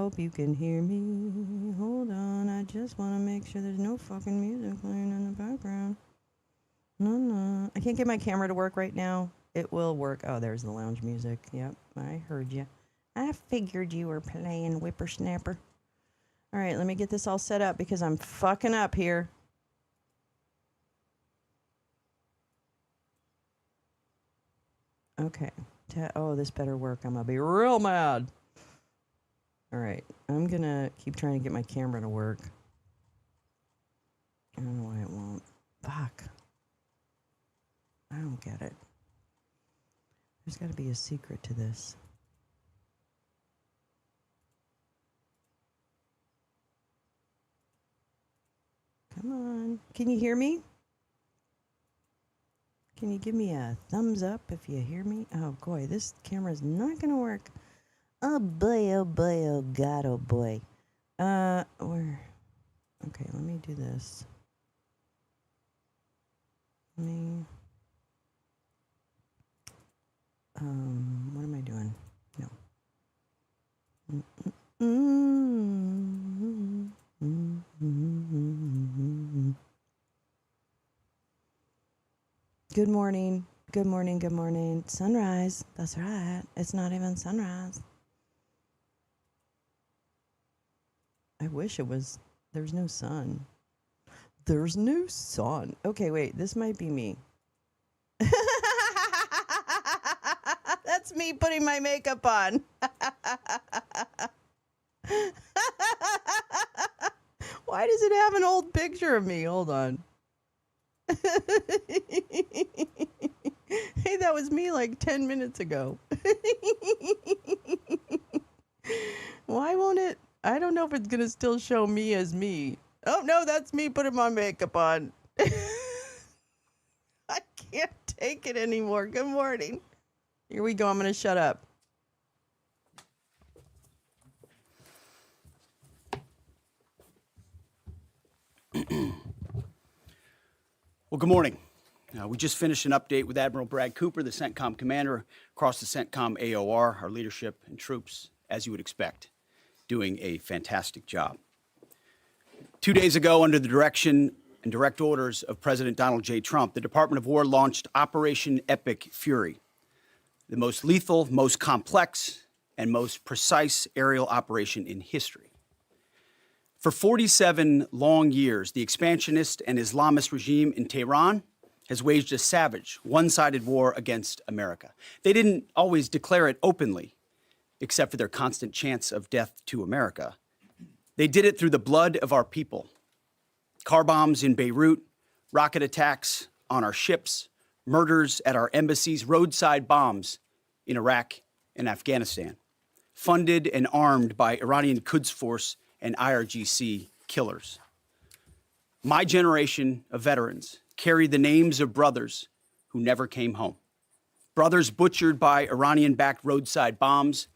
hope you can hear me. Hold on, I just want to make sure there's no fucking music playing in the background. No. I can't get my camera to work right now. It will work. Oh, there's the lounge music. Yep, I heard you. I figured you were playing Whippersnapper. All right, let me get this all set up because I'm fucking up here. Okay. Oh, this better work. I'm going to be real mad. All right. I'm going to keep trying to get my camera to work. I don't know why it won't. Fuck. I don't get it. There's got to be a secret to this. Come on. Can you hear me? Can you give me a thumbs up if you hear me? Oh, boy, this camera's not going to work. Oh, boy, oh, boy, oh, God, oh, boy. Where? Okay, let me do this. Let me... what am I doing? No. Good morning. Good morning. Good morning. Sunrise. That's right. It's not even sunrise. I wish it was. There's no sun. There's no sun. Okay, wait. This might be me. That's me putting my makeup on. Why does it have an old picture of me? Hold on. Hey, that was me like 10 minutes ago. Why won't it? I don't know if it's going to still show me as me. Oh, no, that's me putting my makeup on. I can't take it anymore. Good morning. Here we go. I'm going to shut up. Well, good morning. We just finished an update with Admiral Brad Cooper, the CENTCOM commander, across the CENTCOM AOR, our leadership and troops, as you would expect, doing a fantastic job. 2 days ago, under the direction and direct orders of President Donald J. Trump, the Department of War launched Operation Epic Fury, the most lethal, most complex, and most precise aerial operation in history. For 47 long years, the expansionist and Islamist regime in Tehran has waged a savage, one-sided war against America. They didn't always declare it openly, except for their constant chants of death to America. They did it through the blood of our people. Car bombs in Beirut, rocket attacks on our ships, murders at our embassies, roadside bombs in Iraq and Afghanistan, funded and armed by Iranian Quds Force and IRGC killers. My generation of veterans carry the names of brothers who never came home. Brothers butchered by Iranian-backed roadside bombs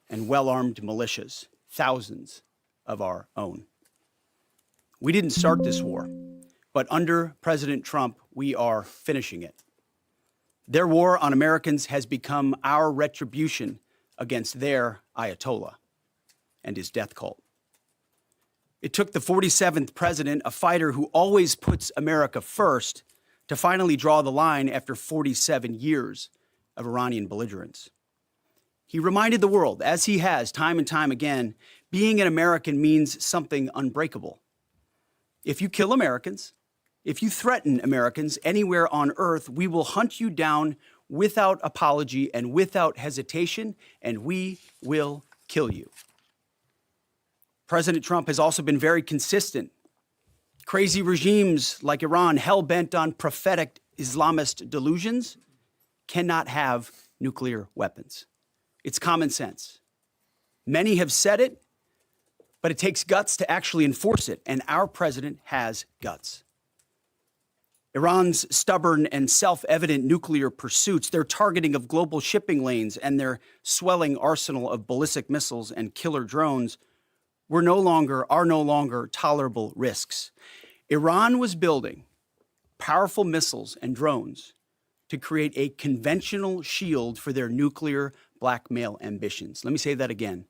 and well-armed militias, thousands of our own. We didn't start this war, but under President Trump, we are finishing it. Their war on Americans has become our retribution against their Ayatollah and his death cult. It took the 47th president, a fighter who always puts America first, to finally draw the line after 47 years of Iranian belligerence. He reminded the world, as he has time and time again, being an American means something unbreakable. If you kill Americans, if you threaten Americans anywhere on earth, we will hunt you down without apology and without hesitation, and we will kill you. President Trump has also been very consistent. Crazy regimes like Iran, hell-bent on prophetic Islamist delusions, cannot have nuclear weapons. It's common sense. Many have said it, but it takes guts to actually enforce it, and our president has guts. Iran's stubborn and self-evident nuclear pursuits, their targeting of global shipping lanes, and their swelling arsenal of ballistic missiles and killer drones are no longer tolerable risks. Iran was building powerful missiles and drones to create a conventional shield for their nuclear blackmail ambitions. Let me say that again.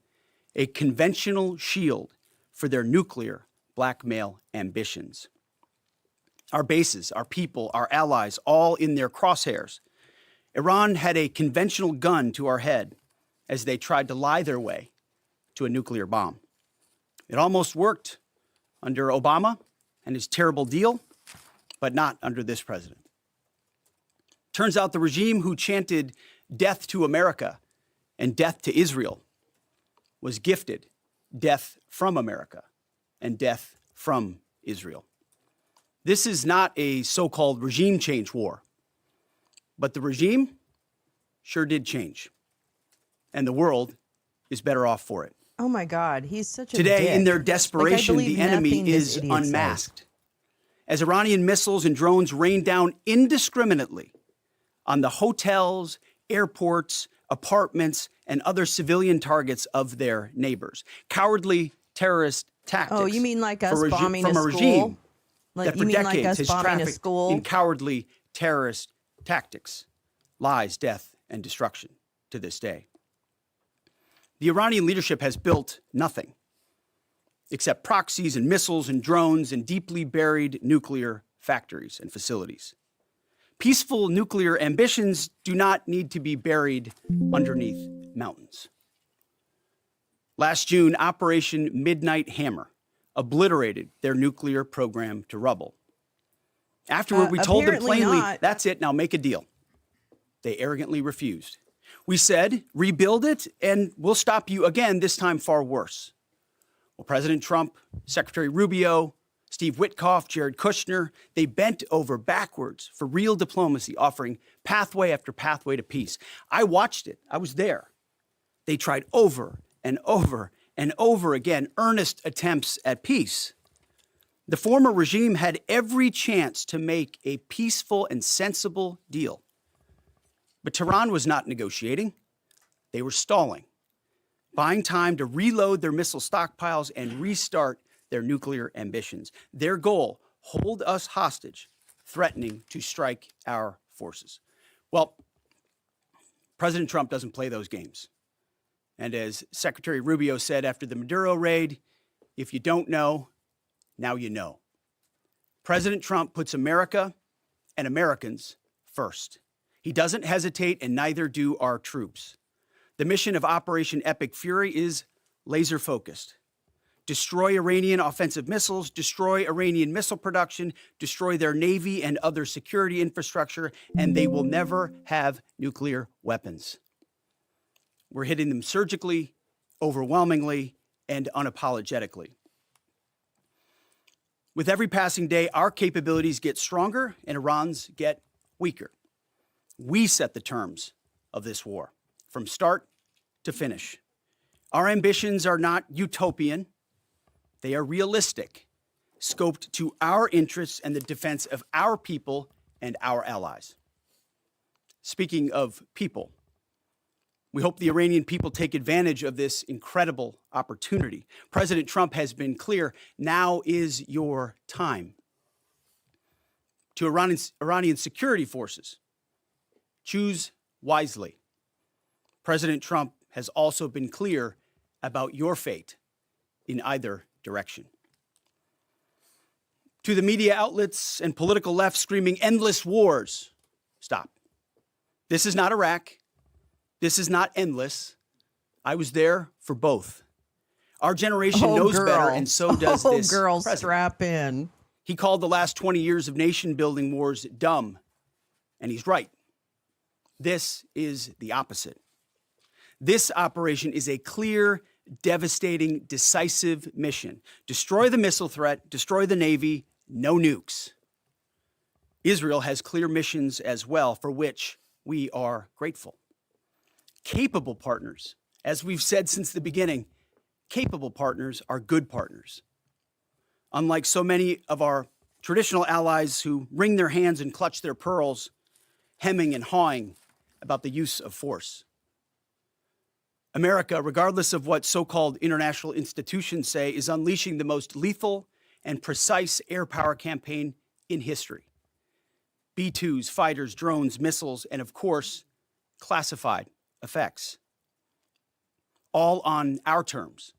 a conventional shield for their nuclear blackmail ambitions. Our bases, our people, our allies, all in their crosshairs. Iran had a conventional gun to our head as they tried to lie their way to a nuclear bomb. It almost worked under Obama and his terrible deal, but not under this president. Turns out the regime who chanted death to America and death to Israel was gifted death from America and death from Israel. This is not a so-called regime change war, but the regime sure did change, and the world is better off for it. Oh my God, he's such a Today, dick. in their desperation, believe the enemy nothing this is idiot unmasked. says. As Iranian missiles and drones rain down indiscriminately on the hotels, airports, apartments, and other civilian targets of their neighbors. Cowardly terrorist tactics. Oh, you mean like us for bombing from a a school? regime Like that you for mean like decades us has bombing a trafficked school? in cowardly terrorist tactics, lies, death, and destruction to this day. The Iranian leadership has built nothing except proxies and missiles and drones and deeply buried nuclear factories and facilities. Peaceful nuclear ambitions do not need to be buried underneath mountains. Last June, Operation Midnight Hammer obliterated their nuclear program to rubble. Afterward, we told them apparently plainly, not. that's it, now make a deal. They arrogantly refused. We said, rebuild it, and we'll stop you again, this time far worse. Well, President Trump, Secretary Rubio, Steve Witkoff, Jared Kushner, they bent over backwards for real diplomacy, offering pathway after pathway to peace. I watched it. I was there. They tried over and over and over again earnest attempts at peace. The former regime had every chance to make a peaceful and sensible deal. But Tehran was not negotiating. They were stalling, buying time to reload their missile stockpiles and restart their nuclear ambitions. Their goal, hold us hostage, threatening to strike our forces. Well, President Trump doesn't play those games. And as Secretary Rubio said after the Maduro raid, if you don't know, now you know. President Trump puts America and Americans first. He doesn't hesitate, and neither do our troops. The mission of Operation Epic Fury is laser-focused. Destroy Iranian offensive missiles, destroy Iranian missile production, destroy their navy and other security infrastructure, and they will never have nuclear weapons. We're hitting them surgically, overwhelmingly, and unapologetically. With every passing day, our capabilities get stronger and Iran's get weaker. We set the terms of this war, from start to finish. Our ambitions are not utopian. They are realistic, scoped to our interests and the defense of our people and our allies. Speaking of people, we hope the Iranian people take advantage of this incredible opportunity. President Trump has been clear, now is your time. To Iranian security forces, choose wisely. President Trump has also been clear about your fate in either direction. To the media outlets and political left screaming endless wars, stop. This is not Iraq. This is not endless. I was there for both. Our generation knows better, and so does this girl, president. strap in. He called the last 20 years of nation-building wars dumb, and he's right. This is the opposite. This operation is a clear, devastating, decisive mission. Destroy the missile threat, destroy the Navy, no nukes. Israel has clear missions as well, for which we are grateful. Capable partners, as we've said since the beginning, capable partners are good partners. Unlike so many of our traditional allies who wring their hands and clutch their pearls, hemming and hawing about the use of force. America, regardless of what so-called international institutions say, is unleashing the most lethal and precise air power campaign in history. B-2s, fighters, drones, missiles, and of course, classified effects. all on our terms,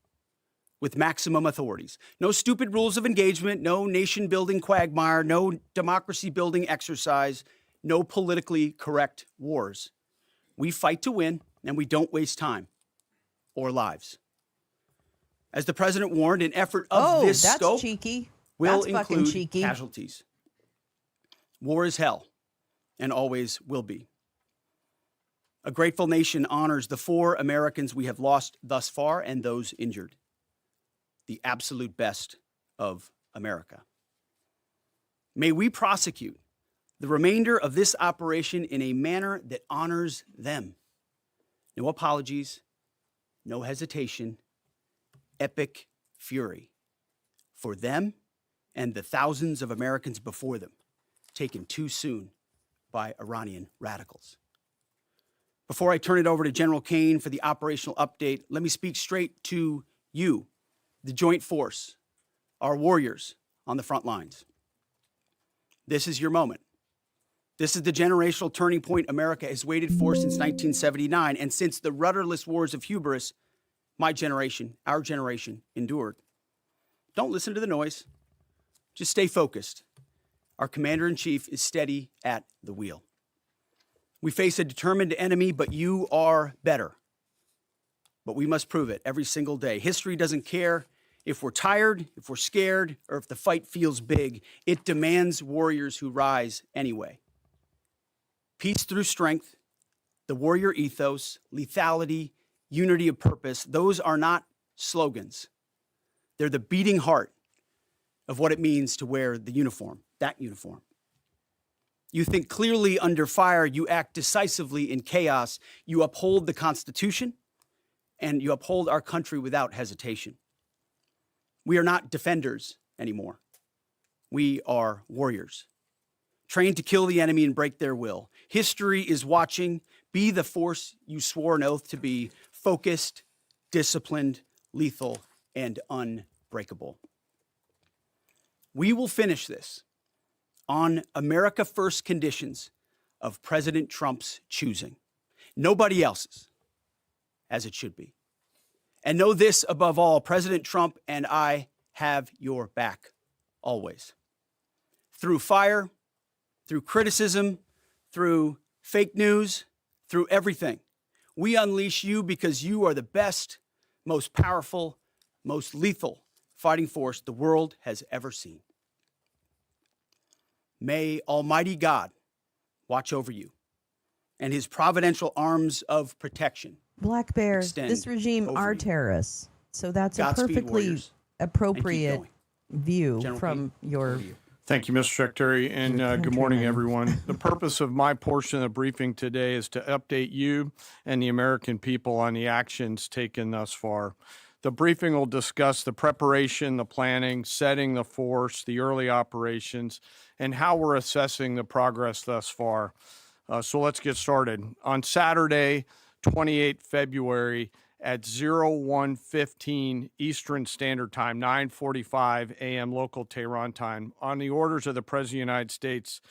with maximum authorities. No stupid rules of engagement, no nation-building quagmire, no democracy-building exercise, no politically correct wars. We fight to win, and we don't waste time or lives. As the president warned, an effort of this that's scope cheeky. will That's fucking include cheeky. casualties. War is hell, and always will be. A grateful nation honors the 4 Americans we have lost thus far and those injured. The absolute best of America. May we prosecute the remainder of this operation in a manner that honors them. No apologies, no hesitation, epic fury for them and the thousands of Americans before them, taken too soon by Iranian radicals. Before I turn it over to General Kane for the operational update, let me speak straight to you, the Joint Force, our warriors on the front lines. This is your moment. This is the generational turning point America has waited for since 1979, and since the rudderless wars of hubris, my generation, our generation, endured. Don't listen to the noise. Just stay focused. Our commander-in-chief is steady at the wheel. We face a determined enemy, but you are better. But we must prove it every single day. History doesn't care if we're tired, if we're scared, or if the fight feels big. It demands warriors who rise anyway. Peace through strength, the warrior ethos, lethality, unity of purpose, those are not slogans. They're the beating heart of what it means to wear the uniform, that uniform. You think clearly under fire, you act decisively in chaos, you uphold the Constitution, and you uphold our country without hesitation. We are not defenders anymore. We are warriors, trained to kill the enemy and break their will. History is watching. Be the force you swore an oath to be, focused, disciplined, lethal, and unbreakable. We will finish this on America First conditions of President Trump's choosing. Nobody else's, as it should be. And know this above all, President Trump and I have your back, always. Through fire, through criticism, through fake news, through everything. We unleash you because you are the best, most powerful, most lethal fighting force the world has ever seen. May Almighty God watch over you and his providential arms of protection. Black Bear, this regime are terrorists. So that's a perfectly appropriate view from your... Thank you, Mr. Secretary, and good morning, everyone. The purpose of my portion of the briefing today is to update you and the American people on the actions taken thus far. The briefing will discuss the preparation, the planning, setting the force, the early operations, and how we're assessing the progress thus far. So let's get started. On Saturday, 28 February, at 01:15 Eastern Standard Time, 9:45 a.m. local Tehran time, on the orders of the President of the United States,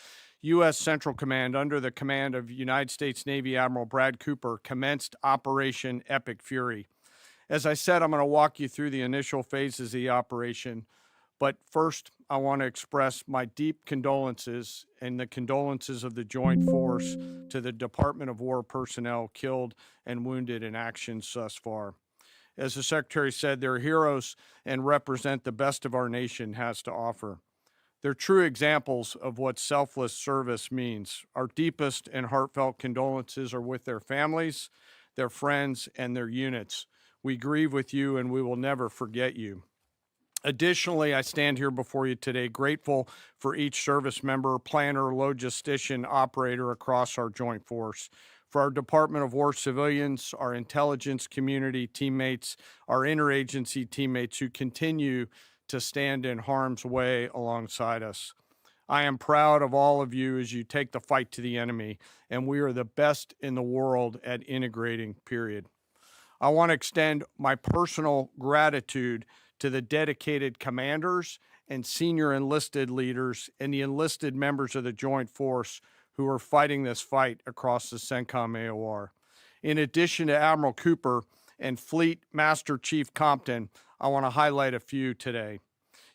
U.S. Central Command, under the command of United States Navy Admiral Brad Cooper, commenced Operation Epic Fury. As I said, I'm going to walk you through the initial phases of the operation, but first, I want to express my deep condolences and the condolences of the Joint Force to the Department of War personnel killed and wounded in actions thus far. As the Secretary said, they're heroes and represent the best of our nation has to offer. They're true examples of what selfless service means. Our deepest and heartfelt condolences are with their families, their friends, and their units. We grieve with you and we will never forget you. Additionally, I stand here before you today grateful for each service member, planner, logistician, operator across our Joint Force, for our Department of War civilians, our intelligence community teammates, our interagency teammates who continue to stand in harm's way alongside us. I am proud of all of you as you take the fight to the enemy, and we are the best in the world at integrating, period. I want to extend my personal gratitude to the dedicated commanders and senior enlisted leaders and the enlisted members of the Joint Force who are fighting this fight across the CENTCOM AOR. In addition to Admiral Cooper and Fleet Master Chief Compton, I want to highlight a few today.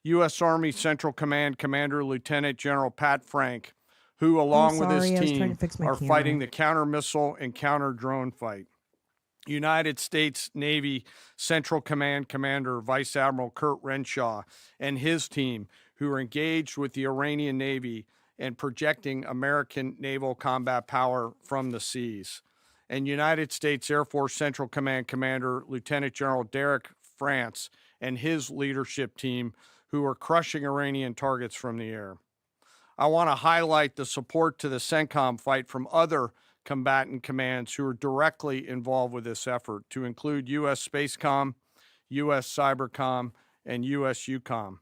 U.S. Army Central Command Commander Lieutenant General Pat Frank, who, along with his sorry, I was trying team, to fix my are camera. fighting the counter-missile and counter-drone fight. United States Navy Central Command Commander Vice Admiral Kurt Renshaw and his team, who are engaged with the Iranian Navy and projecting American naval combat power from the seas. And United States Air Force Central Command Commander Lieutenant General Derek France and his leadership team, who are crushing Iranian targets from the air. I want to highlight the support to the CENTCOM fight from other combatant commands who are directly involved with this effort, to include U.S. Spacecom, U.S. Cybercom, and U.S. UCOM.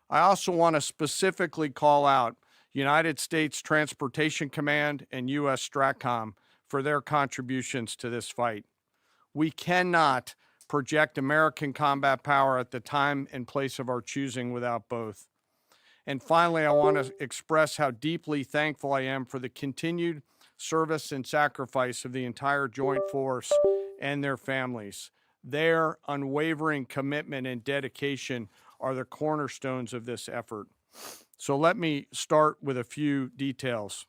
I also want to specifically call out United States Transportation Command and U.S. STRATCOM for their contributions to this fight. We cannot project American combat power at the time and place of our choosing without both. And finally, I want to express how deeply thankful I am for the continued service and sacrifice of the entire Joint Force and their families. Their unwavering commitment and dedication are the cornerstones of this effort. So let me start with a few details.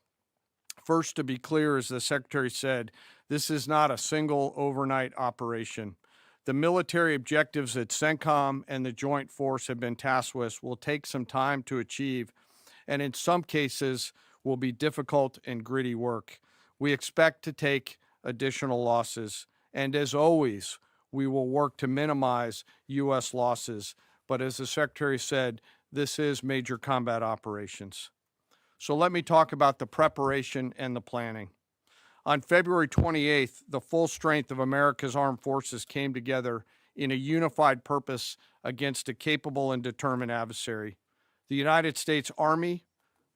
First, to be clear, as the Secretary said, this is not a single overnight operation. The military objectives that CENTCOM and the Joint Force have been tasked with will take some time to achieve, and in some cases will be difficult and gritty work. We expect to take additional losses, and as always, we will work to minimize U.S. losses. But as the Secretary said, this is major combat operations. So let me talk about the preparation and the planning. On February 28th, the full strength of America's armed forces came together in a unified purpose against a capable and determined adversary. The United States Army,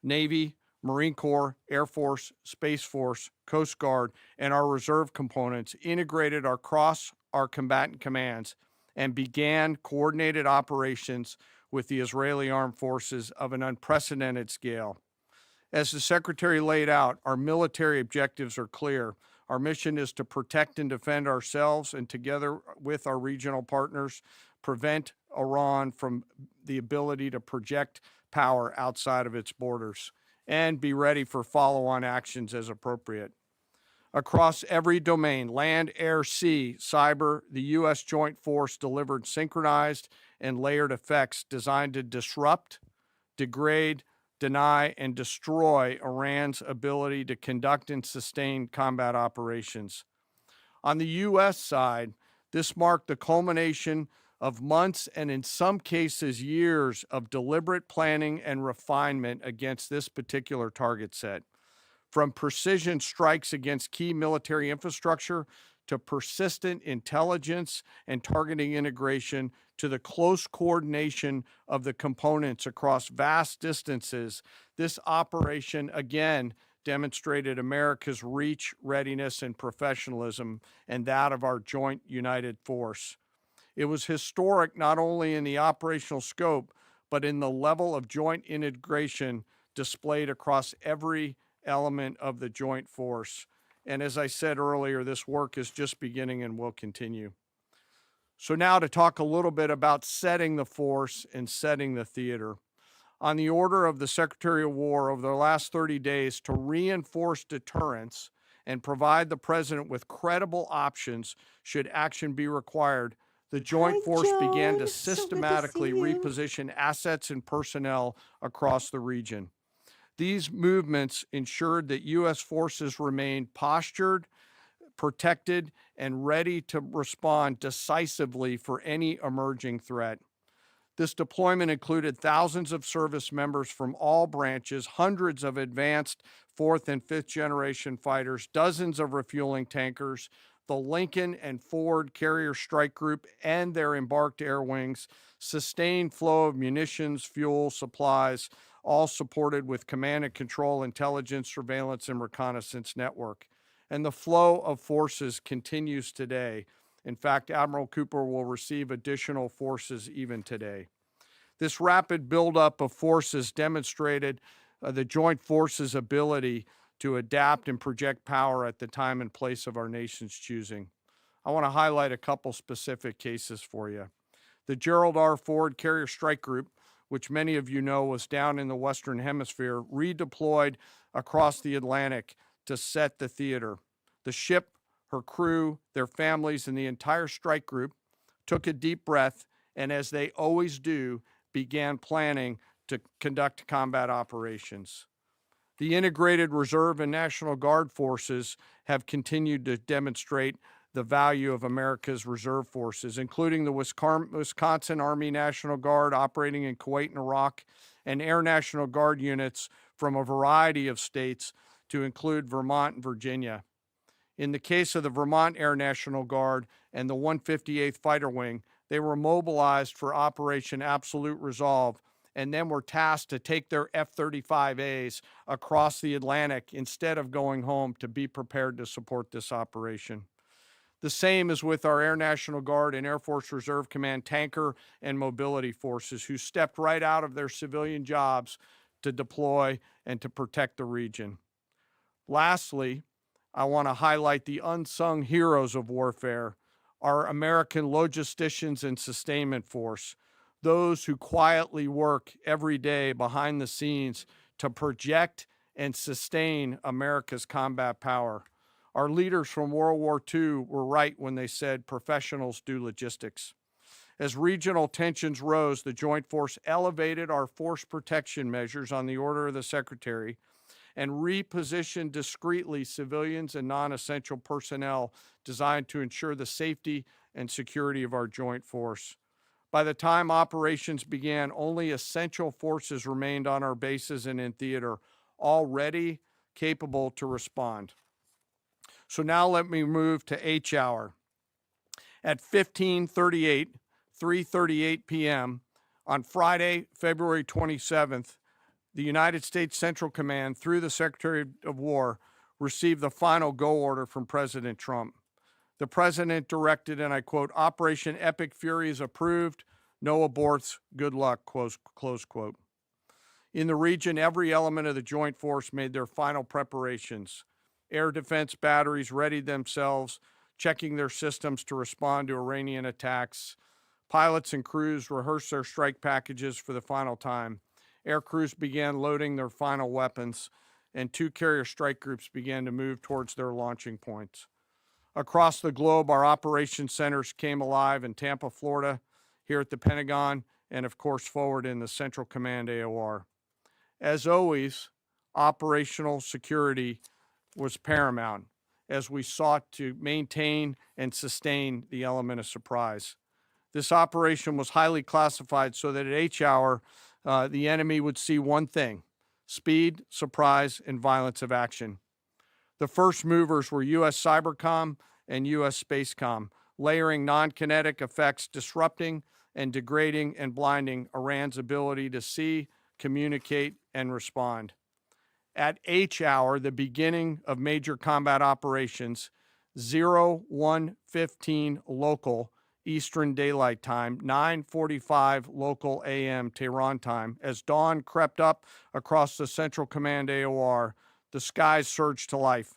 Navy, Marine Corps, Air Force, Space Force, Coast Guard, and our reserve components integrated across our combatant commands and began coordinated operations with the Israeli armed forces of an unprecedented scale. As the Secretary laid out, our military objectives are clear. Our mission is to protect and defend ourselves, and together with our regional partners, prevent Iran from the ability to project power outside of its borders, and be ready for follow-on actions as appropriate. Across every domain, land, air, sea, cyber, the U.S. Joint Force delivered synchronized and layered effects designed to disrupt, degrade, deny, and destroy Iran's ability to conduct and sustain combat operations. On the U.S. side, this marked the culmination of months and in some cases years of deliberate planning and refinement against this particular target set. From precision strikes against key military infrastructure to persistent intelligence and targeting integration to the close coordination of the components across vast distances, this operation again demonstrated America's reach, readiness, and professionalism, and that of our joint united force. It was historic not only in the operational scope, but in the level of joint integration displayed across every element of the joint force. And as I said earlier, this work is just beginning and will continue. So now to talk a little bit about setting the force and setting the theater. On the order of the Secretary of War over the last 30 days to reinforce deterrence and provide the President with credible options should action be required, the Joint Force began to systematically reposition assets and personnel across the region. These movements ensured that U.S. forces remained postured, protected, and ready to respond decisively for any emerging threat. This deployment included thousands of service members from all branches, hundreds of advanced fourth and fifth generation fighters, dozens of refueling tankers, the Lincoln and Ford Carrier Strike Group and their embarked air wings, sustained flow of munitions, fuel, supplies, all supported with command and control, intelligence, surveillance, and reconnaissance network. And the flow of forces continues today. In fact, Admiral Cooper will receive additional forces even today. This rapid buildup of forces demonstrated the joint forces' ability to adapt and project power at the time and place of our nation's choosing. I want to highlight a couple specific cases for you. The Gerald R. Ford Carrier Strike Group, which many of you know was down in the Western Hemisphere, redeployed across the Atlantic to set the theater. The ship, her crew, their families, and the entire strike group took a deep breath, and as they always do, began planning to conduct combat operations. The integrated Reserve and National Guard forces have continued to demonstrate the value of America's reserve forces, including the Wisconsin Army National Guard operating in Kuwait and Iraq, and Air National Guard units from a variety of states to include Vermont and Virginia. In the case of the Vermont Air National Guard and the 158th Fighter Wing, they were mobilized for Operation Absolute Resolve and then were tasked to take their F-35As across the Atlantic instead of going home to be prepared to support this operation. The same is with our Air National Guard and Air Force Reserve Command tanker and mobility forces, who stepped right out of their civilian jobs to deploy and to protect the region. Lastly, I want to highlight the unsung heroes of warfare, our American logisticians and sustainment force, those who quietly work every day behind the scenes to project and sustain America's combat power. Our leaders from World War II were right when they said professionals do logistics. As regional tensions rose, the Joint Force elevated our force protection measures on the order of the Secretary and repositioned discreetly civilians and non-essential personnel designed to ensure the safety and security of our joint force. By the time operations began, only essential forces remained on our bases and in theater, all ready, capable to respond. So now let me move to H hour. At 3:38 p.m. on Friday, February 27th, the United States Central Command, through the Secretary of War, received the final go order from President Trump. The president directed, and I quote, "Operation Epic Fury is approved. No aborts. Good luck," close quote. In the region, every element of the joint force made their final preparations. Air defense batteries readied themselves, checking their systems to respond to Iranian attacks. Pilots and crews rehearsed their strike packages for the final time. Air crews began loading their final weapons, and 2 carrier strike groups began to move towards their launching points. Across the globe, our operations centers came alive in Tampa, Florida, here at the Pentagon, and of course forward in the Central Command AOR. As always, operational security was paramount as we sought to maintain and sustain the element of surprise. This operation was highly classified so that at H hour, the enemy would see one thing: speed, surprise, and violence of action. The first movers were U.S. Cybercom and U.S. Spacecom, layering non-kinetic effects, disrupting and degrading and blinding Iran's ability to see, communicate, and respond. At H hour, the beginning of major combat operations, 01:15 local Eastern Daylight Time, 9:45 local AM Tehran time, as dawn crept up across the Central Command AOR, the skies surged to life.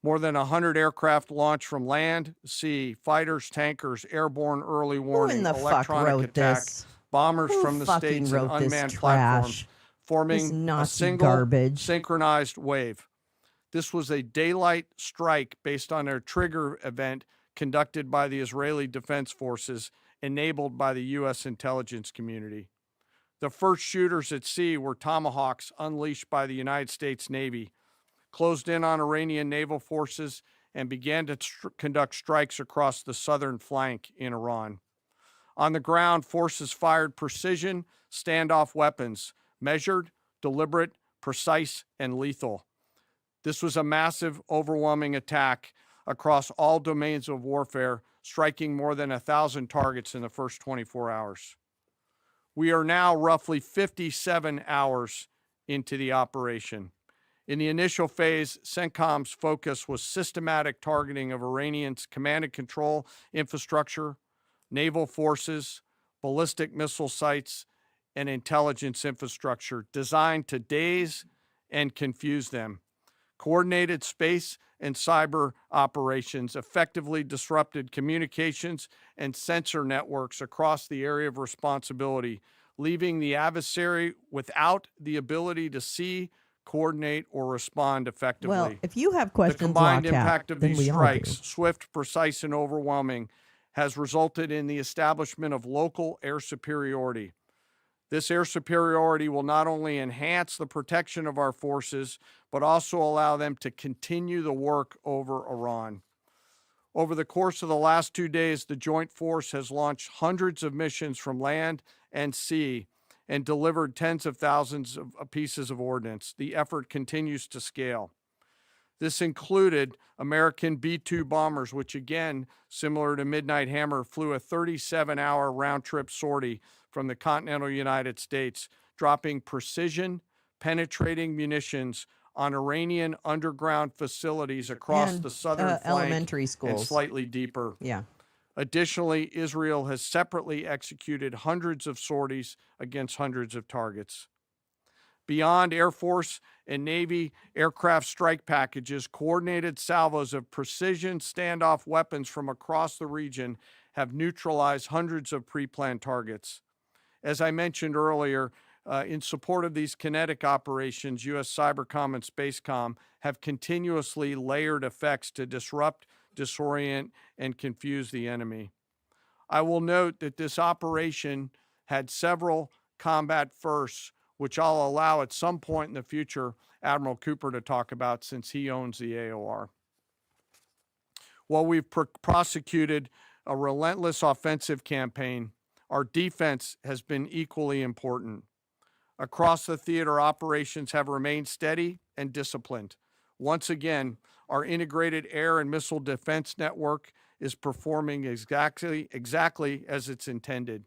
More than 100 aircraft launched from land, sea, fighters, tankers, airborne early warning, Who in the fuck electronic wrote attack, this? bombers Who from the fucking states and wrote this unmanned trash? platforms, This forming a Nazi single garbage. synchronized wave. This was a daylight strike based on a trigger event conducted by the Israeli Defense Forces, enabled by the U.S. intelligence community. The first shooters at sea were Tomahawks unleashed by the United States Navy, closed in on Iranian naval forces, and began to conduct strikes across the southern flank in Iran. On the ground, forces fired precision standoff weapons, measured, deliberate, precise, and lethal. This was a massive, overwhelming attack across all domains of warfare, striking more than 1,000 targets in the first 24 hours. We are now roughly 57 hours into the operation. In the initial phase, CENTCOM's focus was systematic targeting of Iranians' command and control infrastructure, naval forces, ballistic missile sites, and intelligence infrastructure designed to daze and confuse them. Coordinated space and cyber operations effectively disrupted communications and sensor networks across the area of responsibility, leaving the adversary without the ability to see, coordinate, or respond effectively. Well, if you have The questions, combined Lockhat, impact of then these we all strikes, do. swift, precise, and overwhelming, has resulted in the establishment of local air superiority. This air superiority will not only enhance the protection of our forces, but also allow them to continue the work over Iran. Over the course of the last 2 days, the Joint Force has launched hundreds of missions from land and sea and delivered tens of thousands of pieces of ordnance. The effort continues to scale. This included American B-2 bombers, which again, similar to Midnight Hammer, flew a 37-hour round-trip sortie from the continental United States, dropping precision, penetrating munitions on Iranian underground facilities across the southern flank elementary and schools. slightly deeper. Yeah. Additionally, Israel has separately executed hundreds of sorties against hundreds of targets. Beyond Air Force and Navy aircraft strike packages, coordinated salvos of precision standoff weapons from across the region have neutralized hundreds of pre-planned targets. As I mentioned earlier, in support of these kinetic operations, U.S. Cybercom and Spacecom have continuously layered effects to disrupt, disorient, and confuse the enemy. I will note that this operation had several combat firsts, which I'll allow at some point in the future Admiral Cooper to talk about since he owns the AOR. While we've prosecuted a relentless offensive campaign, our defense has been equally important. Across the theater, operations have remained steady and disciplined. Once again, our integrated air and missile defense network is performing exactly as it's intended.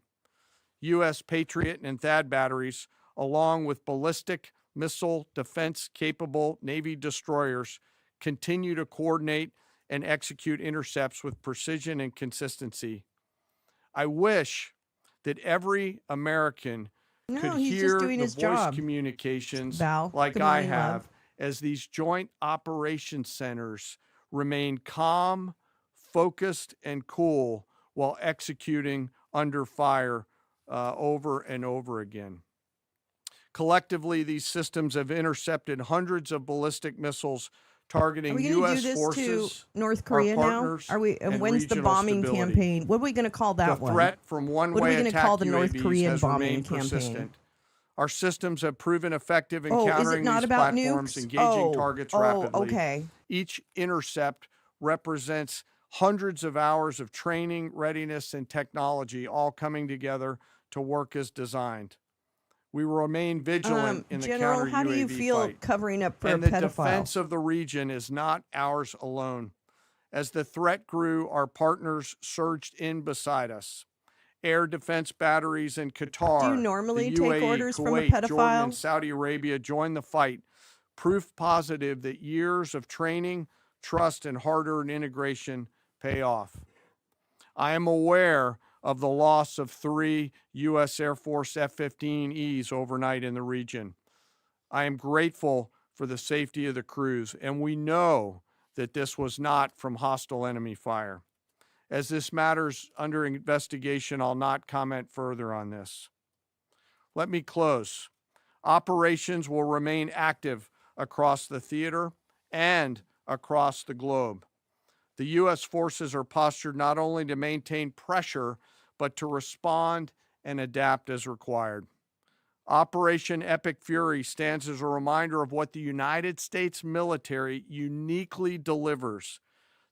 U.S. Patriot and THAAD batteries, along with ballistic missile defense-capable Navy destroyers, continue to coordinate and execute intercepts with precision and consistency. I wish that every American could he's hear just doing the his voice job. communications Val, like good I morning, love. have, as these joint operations centers remain calm, focused, and cool while executing under fire over and over again. Collectively, these systems have intercepted hundreds of ballistic missiles targeting Are we going to U.S. do this forces, to North Korea now? partners, Are we? And and when's the regional bombing stability. campaign? What are we going to call that The one? threat from What are we one-way gonna attack call the UAVs North Korean has bombing remained campaign? persistent. Our systems have proven effective in Oh, is it countering not these about platforms, nukes? engaging targets rapidly. Okay. Each intercept represents hundreds of hours of training, readiness, and technology all coming together to work as designed. We will remain vigilant in the General, counter-UAV how do you feel fight. covering up for And a the pedophile? defense of the region is not ours alone. As the threat grew, our partners surged in beside us. Air defense batteries in Qatar, Do you normally the take UAE, orders from a Kuwait, Jordan, pedophile? and Saudi Arabia joined the fight. Proof positive that years of training, trust, and hard-earned integration pay off. I am aware of the loss of 3 U.S. Air Force F-15Es overnight in the region. I am grateful for the safety of the crews, and we know that this was not from hostile enemy fire. As this matter's under investigation, I'll not comment further on this. Let me close. Operations will remain active across the theater and across the globe. The U.S. forces are postured not only to maintain pressure, but to respond and adapt as required. Operation Epic Fury stands as a reminder of what the United States military uniquely delivers: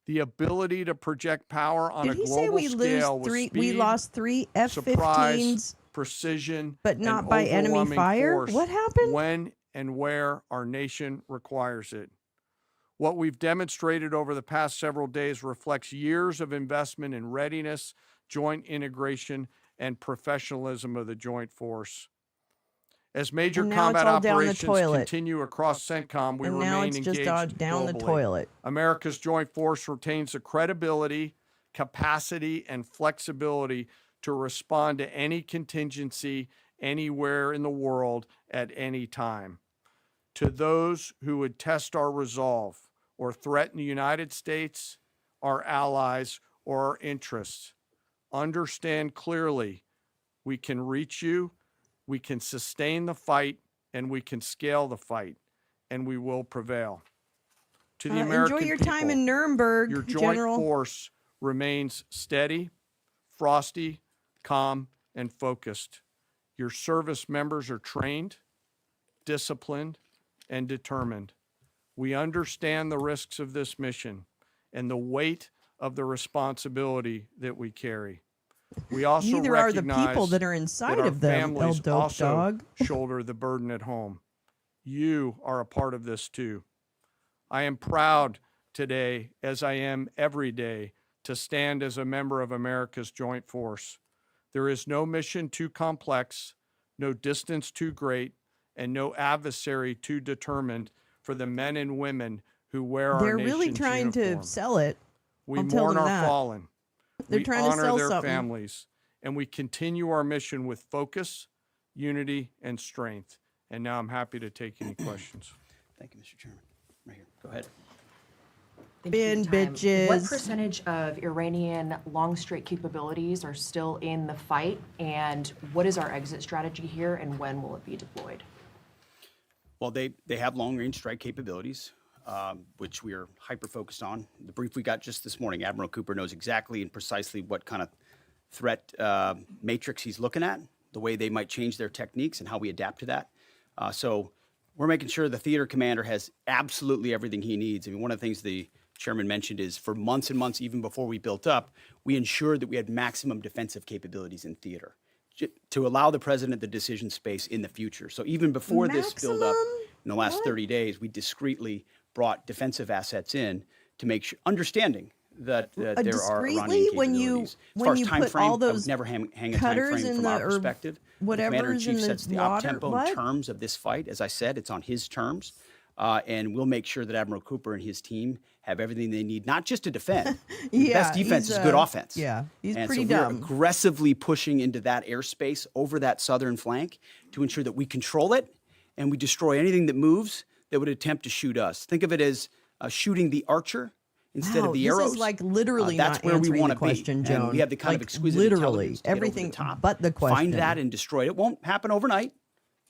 the ability to project power on a Did he say global we scale with we speed, lost 3 surprise, F-15s, precision, but not and by enemy overwhelming fire? force What happened? when and where our nation requires it. What we've demonstrated over the past several days reflects years of investment in readiness, joint integration, and professionalism of the Joint Force. As major And now it's combat all down the operations toilet. continue across CENTCOM, we And now remain it's engaged just down the globally. toilet. America's Joint Force retains the credibility, capacity, and flexibility to respond to any contingency anywhere in the world at any time. To those who would test our resolve or threaten the United States, our allies, or our interests, understand clearly we can reach you, we can sustain the fight, and we can scale the fight, and we will prevail. To the American enjoy your people, time in Nuremberg, your joint General. force remains steady, frosty, calm, and focused. Your service members are trained, disciplined, and determined. We understand the risks of this mission and the weight of the responsibility that we carry. We also Neither are the recognize people that are inside our of them, El families Dope also Dog. shoulder the burden at home. You are a part of this too. I am proud today, as I am every day, to stand as a member of America's joint force. There is no mission too complex, no distance too great, and no adversary too determined for the men and women who wear our They're nation's really trying uniform. to sell it. We I'll tell mourn them our that. fallen. They're We trying to honor sell their something. families, and we continue our mission with focus, unity, and strength. And now I'm happy to take any questions. Thank you, Mr. Chairman. Right here. Go ahead. Thank you for your Bin time. bitches. What percentage of Iranian long strike capabilities are still in the fight? And what is our exit strategy here, and when will it be deployed? Well, they have long-range strike capabilities, which we are hyper-focused on. The brief we got just this morning, Admiral Cooper knows exactly and precisely what kind of threat matrix he's looking at, the way they might change their techniques, and how we adapt to that. So we're making sure the theater commander has absolutely everything he needs. I mean, one of the things the chairman mentioned is for months and months, even before we built up, we ensured that we had maximum defensive capabilities in theater to allow the president the decision space in the future. So even before this build up in the last 30 days, we discreetly brought defensive assets in to make sure, understanding that there are Discreetly, Iranian when capabilities. you As far as put time all frame, I would those never hang a time cutters frame in from the- our or perspective. The whatever's commander-in-chief in the sets the water- op-tempo what? and terms of this fight. As I said, it's on his terms. And we'll make sure that Admiral Cooper and his team have everything they need, not just to defend. The Yeah, best defense he's, is good offense. yeah, he's and pretty so we're dumb. aggressively pushing into that airspace over that southern flank to ensure that we control it and we destroy anything that moves that would attempt to shoot us. Think of it as shooting the archer instead Wow, of the this arrows. is like literally that's not where we answering want the to question, be. Joan. And we have the kind of Like, exquisite literally intelligence to get over the everything top, but the question. find that and destroy it. It won't happen overnight.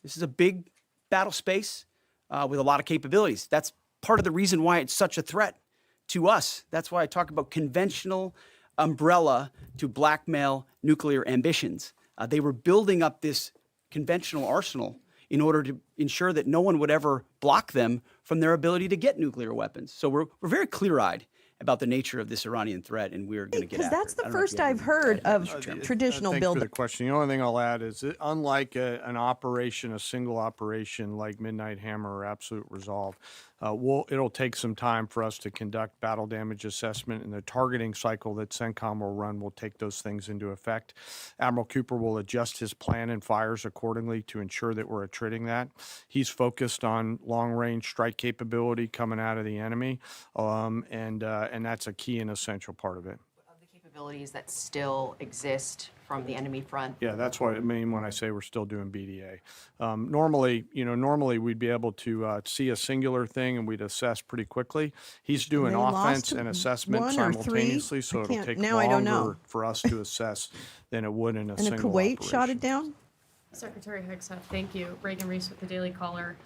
This is a big battle space with a lot of capabilities. That's part of the reason why it's such a threat to us. That's why I talk about conventional umbrella to blackmail nuclear ambitions. They were building up this conventional arsenal in order to ensure that no one would ever block them from their ability to get nuclear weapons. So we're very clear-eyed about the nature of this Iranian threat, and we're going to get Because after that's it. the I don't know if first you have I've anything to heard add to that, of Mr. Chairman. traditional Thank you for build. the question. The only thing I'll add is that unlike an operation, a single operation like Midnight Hammer or Absolute Resolve, it'll take some time for us to conduct battle damage assessment, and the targeting cycle that CENTCOM will run will take those things into effect. Admiral Cooper will adjust his plan and fires accordingly to ensure that we're attriting that. He's focused on long-range strike capability coming out of the enemy, and that's a key and essential part of it. Of the capabilities that still exist from the enemy front? Yeah, that's what I mean when I say we're still doing BDA. Normally we'd be able to see a singular thing and we'd assess pretty quickly. He's doing They lost offense and assessment one or three? simultaneously, I so it'll can't- take now I don't know. longer for us to assess than it would in a And single Kuwait operation. shot it down? Secretary Hegseth, thank you. Reagan Reese with the Daily Caller.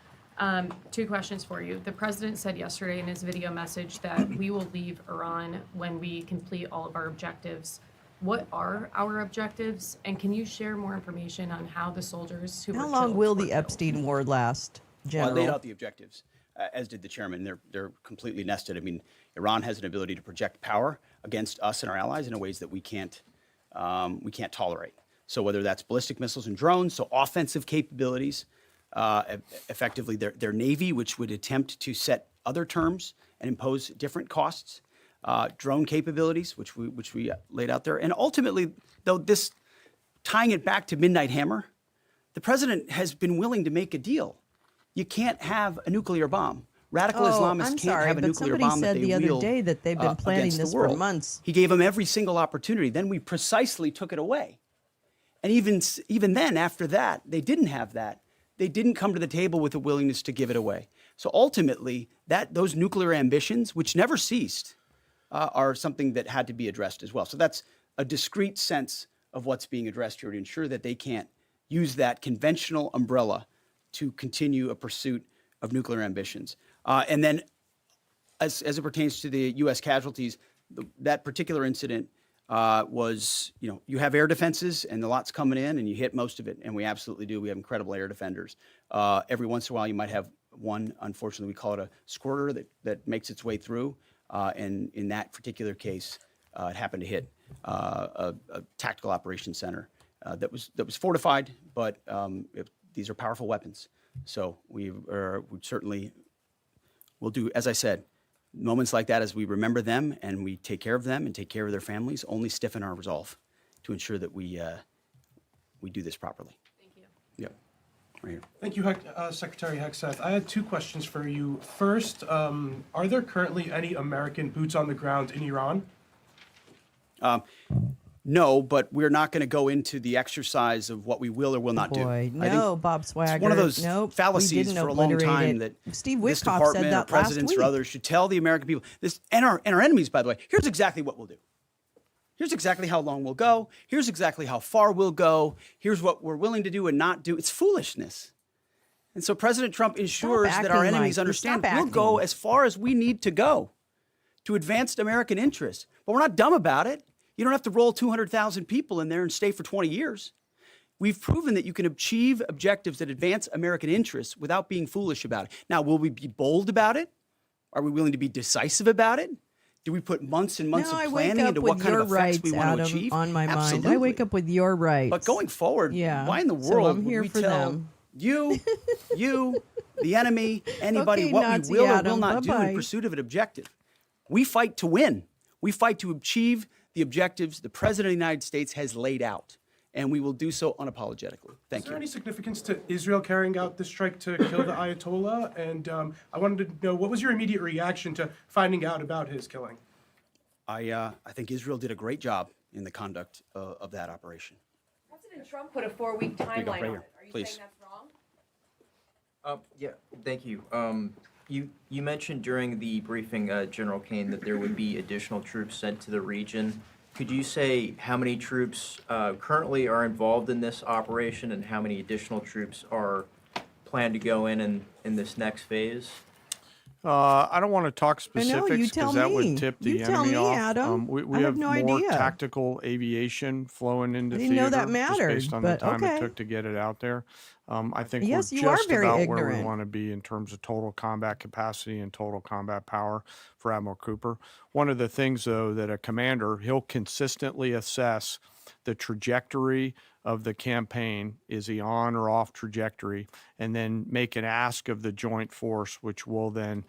Two questions for you. The president said yesterday in his video message that we will leave Iran when we complete all of our objectives. What are our objectives? And can you share more information on how the soldiers who How were long killed will were the killed? Epstein war last, Well, I laid General? out the objectives, as did the chairman. They're completely nested. I mean, Iran has an ability to project power against us and our allies in ways that we can't tolerate. So whether that's ballistic missiles and drones, so offensive capabilities, effectively their navy, which would attempt to set other terms and impose different costs, drone capabilities, which we laid out there, and ultimately, though, this tying it back to Midnight Hammer, the president has been willing to make a deal. You can't have a nuclear bomb. Radical Islamists I'm can't sorry, have a but nuclear somebody bomb that said they the other wield, day that they've been planning against the this for world. months. He gave them every single opportunity. Then we precisely took it away. And even then, after that, they didn't have that. they didn't come to the table with a willingness to give it away. So ultimately, those nuclear ambitions, which never ceased, are something that had to be addressed as well. So that's a discrete sense of what's being addressed here to ensure that they can't use that conventional umbrella to continue a pursuit of nuclear ambitions. And then as it pertains to the U.S. casualties, that particular incident was, you have air defenses and the lot's coming in and you hit most of it. And we absolutely do. We have incredible air defenders. Every once in a while, you might have one, unfortunately, we call it a squirter that makes its way through. And in that particular case, it happened to hit a tactical operations center that was fortified, but these are powerful weapons. So we certainly will do, as I said, moments like that as we remember them and we take care of them and take care of their families, only stiffen our resolve to ensure that we do this properly. Thank you. Yep. Right here. Thank you, Secretary Hegseth. I had two questions for you. First, are there currently any American boots on the ground in Iran? No, but we're not going to go into the exercise of what we will or will not do. Boy, I no, think Bob Swagger. it's one of those Nope, we fallacies didn't for a long obliterate time it. that Steve this Witkoff department said or that presidents last or week. others should tell the American people this and our enemies, by the way. Here's exactly what we'll do. Here's exactly how long we'll go. Here's exactly how far we'll go. Here's what we're willing to do and not do. It's foolishness. And so President Trump ensures that our acting, enemies Mike. understand Stop we'll go acting. as far as we need to go to advance American interests. But we're not dumb about it. You don't have to roll 200,000 people in there and stay for 20 years. We've proven that you can achieve objectives that advance American interests without being foolish about it. Now, will we be bold about it? Are we willing to be decisive about it? Do we put months and months No, I of wake planning up into with what kind your of effects rights, we want to Adam, achieve? on my Absolutely. mind. I wake up with your rights. But going forward, Yeah. why in the So world I'm here would for we tell them. you, the enemy, anybody, Okay, what Nazi we will or will Adam, not do bye-bye. in pursuit of an objective? We fight to win. We fight to achieve the objectives the President of the United States has laid out, and we will do so unapologetically. Thank Is there you. any significance to Israel carrying out this strike to kill the Ayatollah? And I wanted to know, what was your immediate reaction to finding out about his killing? I think Israel did a great job in the conduct of that operation. President Trump put a 4-week you go, timeline right on here, it. Are you please. saying that's wrong? Yeah, thank you. You mentioned during the briefing, General Kane, that there would be additional troops sent to the region. Could you say how many troops currently are involved in this operation and how many additional troops are planned to go in this next phase? I don't want to talk I know, you specifics tell because that me. would tip the You tell enemy me, off. Adam. We I have have no more idea. tactical aviation flowing into I didn't know theater that mattered, just based on but the time okay. it took to get it out there. I think Yes, we're you are just very about where ignorant. we want to be in terms of total combat capacity and total combat power for Admiral Cooper. One of the things, though, that a commander, he'll consistently assess the trajectory of the campaign. Is he on or off trajectory? And then make an ask of the joint force, which will then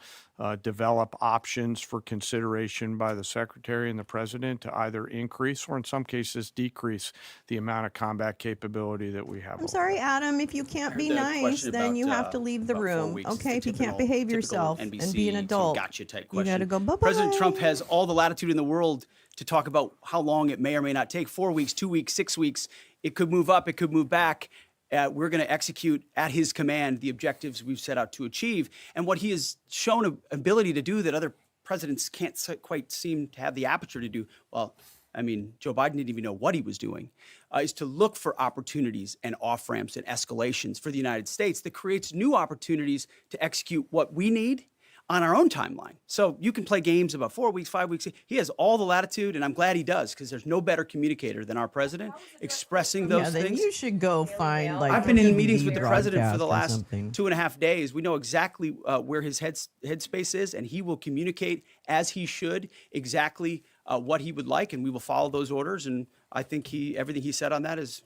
develop options for consideration by the Secretary and the President to either increase or in some cases decrease the amount of combat capability that we have. I'm sorry, Adam. If you can't be The nice, question then about, you have to leave the about 4 room. weeks is Okay, the if you can't typical behave yourself and NBC be an sort of adult, gotcha type you question. got to go. Bye-bye. President Trump has all the latitude in the world to talk about how long it may or may not take. 4 weeks, 2 weeks, 6 weeks. It could move up. It could move back. We're going to execute at his command the objectives we've set out to achieve. And what he has shown an ability to do that other presidents can't quite seem to have the aperture to do, well, I mean, Joe Biden didn't even know what he was doing, is to look for opportunities and off-ramps and escalations for the United States that creates new opportunities to execute what we need on our own timeline. So you can play games about 4 weeks, 5 weeks. He has all the latitude, and I'm glad he does, because there's no better communicator than our president expressing those Yeah, then things. you should go find like. I've been in a meetings TV with the president for the broadcast or last something. 2.5 days. We know exactly where his headspace is, and he will communicate as he should exactly what he would like, and we will follow those orders. And I think everything he said on that is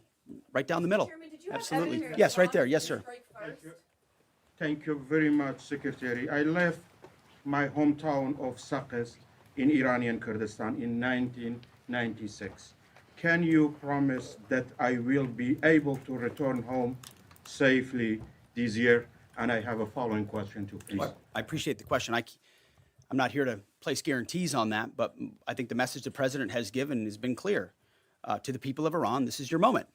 right down the middle. Chairman, did you have Absolutely. evidence Yes, right of there. Yes, sir. strike first? Thank you very much, Secretary. I left my hometown of Sakis in Iranian Kurdistan in 1996. Can you promise that I will be able to return home safely this year? And I have a following question too, please. I appreciate the question. I'm not here to place guarantees on that, but I think the message the president has given has been clear to the people of Iran. This is your moment.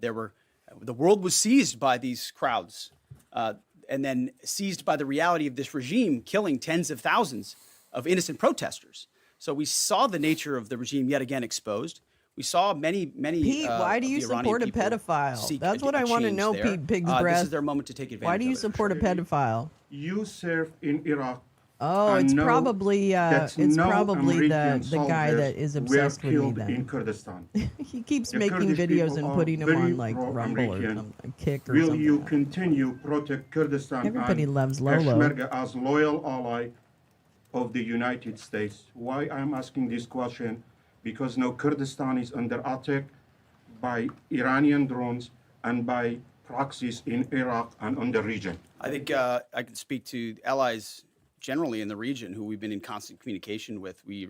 There were The world was seized by these crowds, and then seized by the reality of this regime killing tens of thousands of innocent protesters. So we saw the nature of the regime yet again exposed. We saw many. Pete, why do of you the Iranian support a people pedophile? seek That's a- what a I want to change know, there. Pete Pig's This breath. is their moment to take advantage. Why do you of it. support a pedophile? You served in Iraq. Oh, and it's know probably that it's no probably American the guy soldiers that is obsessed were with me. killed Then in Kurdistan. he keeps The making Kurdish videos people and are putting them very on like Rumble or pro-American. something, Kick or Will something. you continue protect Kurdistan Everybody and loves Lolo. Peshmerga as loyal ally of the United States? Why I'm asking this question? Because now Kurdistan is under attack by Iranian drones and by proxies in Iraq and on the region. I think I can speak to allies generally in the region who we've been in constant communication with. We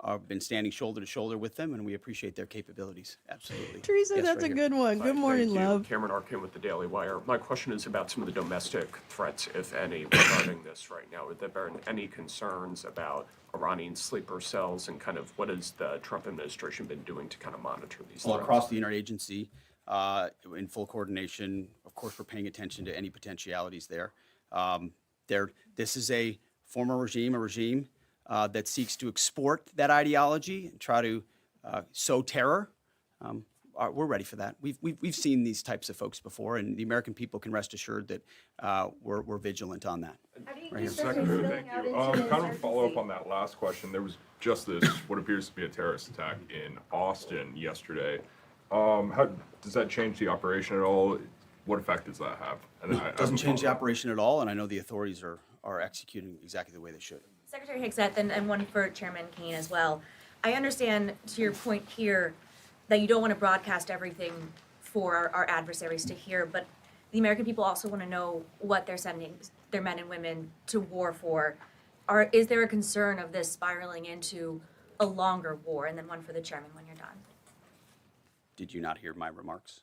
have been standing shoulder to shoulder with them, and we appreciate their capabilities. Absolutely. Teresa, Yes, that's right a here. good one. Good morning, Thank you. love. Cameron Arkin with the Daily Wire. My question is about some of the domestic threats, if any, regarding this right now. Have there been any concerns about Iranian sleeper cells, and kind of what has the Trump administration been doing to kind of monitor these Well, threats? across the interagency, in full coordination. Of course, we're paying attention to any potentialities there. This is a former regime, that seeks to export that ideology and try to sow terror. We're ready for that. We've seen these types of folks before, and the American people can rest assured that we're vigilant on that. Right here. Secretary, thank you. Kind of a follow-up on that last question. There was just this, what appears to be a terrorist attack in Austin yesterday. How does that change the operation at all? What effect does that have? And It doesn't change the operation at all, and I know the authorities are executing exactly the way they should. Secretary Higseth, and one for Chairman Kane as well. I understand, to your point here, that you don't want to broadcast everything for our adversaries to hear, but the American people also want to know what they're sending their men and women to war for. Is there a concern of this spiraling into a longer war? And then one for the chairman when you're done. Did you not hear my remarks?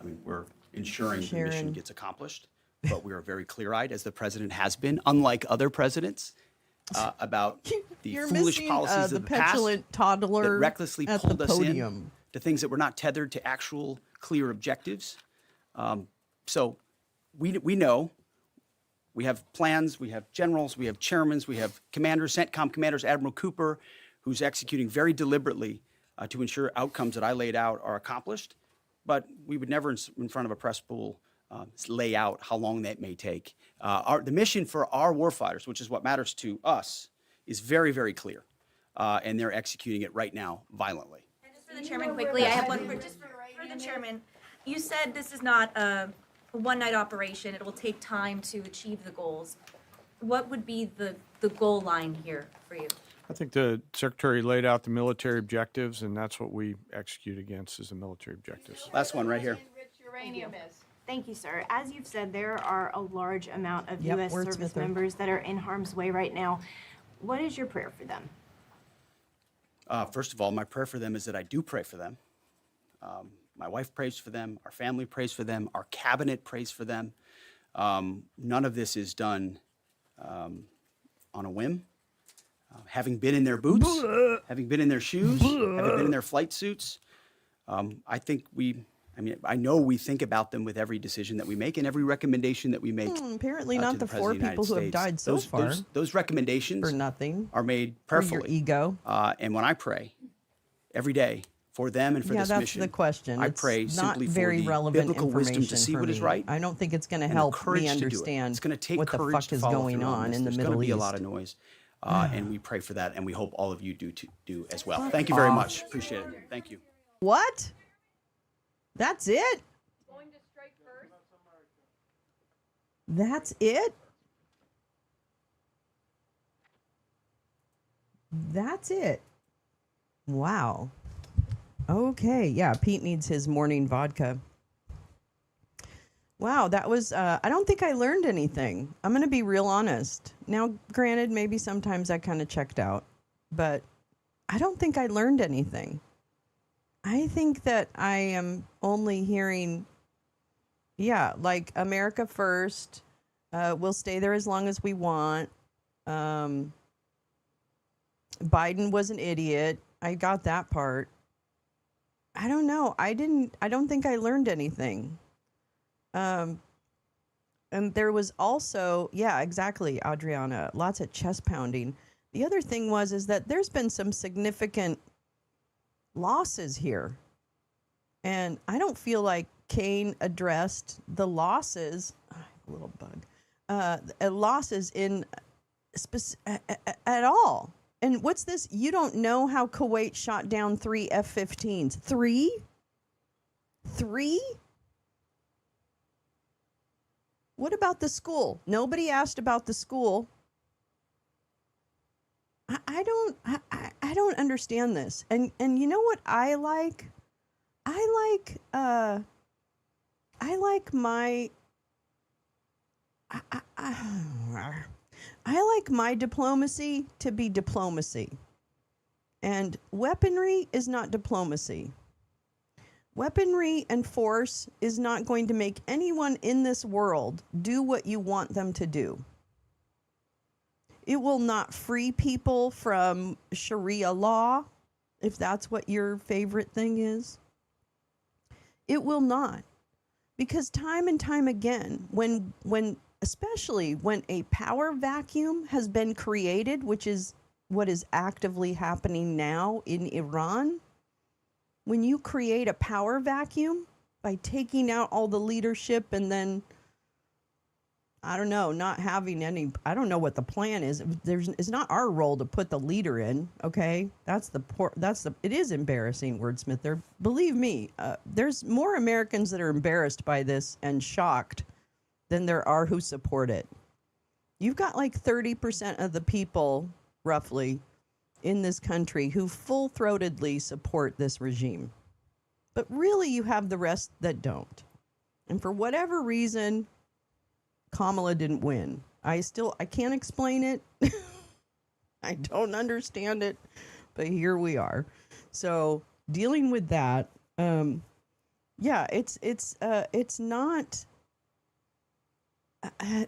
I mean, we're ensuring the Sharon. mission gets accomplished, but we are very clear-eyed, as the president has been, unlike other presidents, about the You're foolish missing, policies the of the past petulant toddler that recklessly at pulled the us in podium. to things that were not tethered to actual clear objectives. So we know. We have plans, we have generals, we have chairmen, we have commanders, CENTCOM commanders, Admiral Cooper, who's executing very deliberately to ensure outcomes that I laid out are accomplished. But we would never, in front of a press pool, lay out how long that may take. The mission for our warfighters, which is what matters to us, is very, very clear. And they're executing it right now violently. And just for the chairman quickly, I have one for the chairman. You said this is not a one-night operation. It will take time to achieve the goals. What would be the goal line here for you? I think the secretary laid out the military objectives, and that's what we execute against is the military objectives. Last one right here. Thank you, sir. As you've said, there are a large amount of Yep, U.S. wordsmither. service members that are in harm's way right now. What is your prayer for them? First of all, my prayer for them is that I do pray for them. My wife prays for them. Our family prays for them. Our cabinet prays for them. None of this is done on a whim. Having been in their boots, having been in their shoes, having been in their flight suits, I know we think about them with every decision that we make and every recommendation that we make. Apparently to not the four President of the people who have United died States. so far Those recommendations for nothing. are made For your prayerfully. ego. And when I pray every day for them and for Yeah, this that's mission, the question. I It's pray not simply very for the relevant biblical wisdom to information see for what is me. right. I don't think it's going to and the help courage me to do it. understand It's going to take what the courage fuck to is follow going through on this. in the There's Middle going to be East. a lot of noise, and we pray for that, and we hope all of you do as well. Thank you very much. Appreciate it. Thank you. What? That's it? Going to strike first. That's it? That's it. Wow. Okay. Yeah, Pete needs his morning vodka. Wow, that was, I don't think I learned anything. I'm going to be real honest. Now, granted, maybe sometimes I kind of checked out, but I don't think I learned anything. I think that I am only hearing, like America first. We'll stay there as long as we want. Biden was an idiot. I got that part. I don't know. I don't think I learned anything. And there was also, yeah, exactly, Adriana, lots of chest pounding. The other thing is that there's been some significant losses here. And I don't feel like Kane addressed the losses, a little bug, losses at all. And what's this? You don't know how Kuwait shot down 3 F-15s. 3? 3? What about the school? Nobody asked about the school. I don't understand this. And you know what I like? I like my diplomacy to be diplomacy. And weaponry is not diplomacy. Weaponry and force is not going to make anyone in this world do what you want them to do. It will not free people from Sharia law, if that's what your favorite thing is. It will not. Because time and time again, especially when a power vacuum has been created, which is what is actively happening now in Iran, when you create a power vacuum by taking out all the leadership and then, I don't know, not having any, I don't know what the plan is. It's not our role to put the leader in, okay? It is embarrassing, wordsmith there. Believe me, there's more Americans that are embarrassed by this and shocked than there are who support it. You've got like 30% of the people, roughly, in this country who full-throatedly support this regime. But really, you have the rest that don't. And for whatever reason, Kamala didn't win. I can't explain it. I don't understand it, but here we are. So dealing with that, yeah, it's not.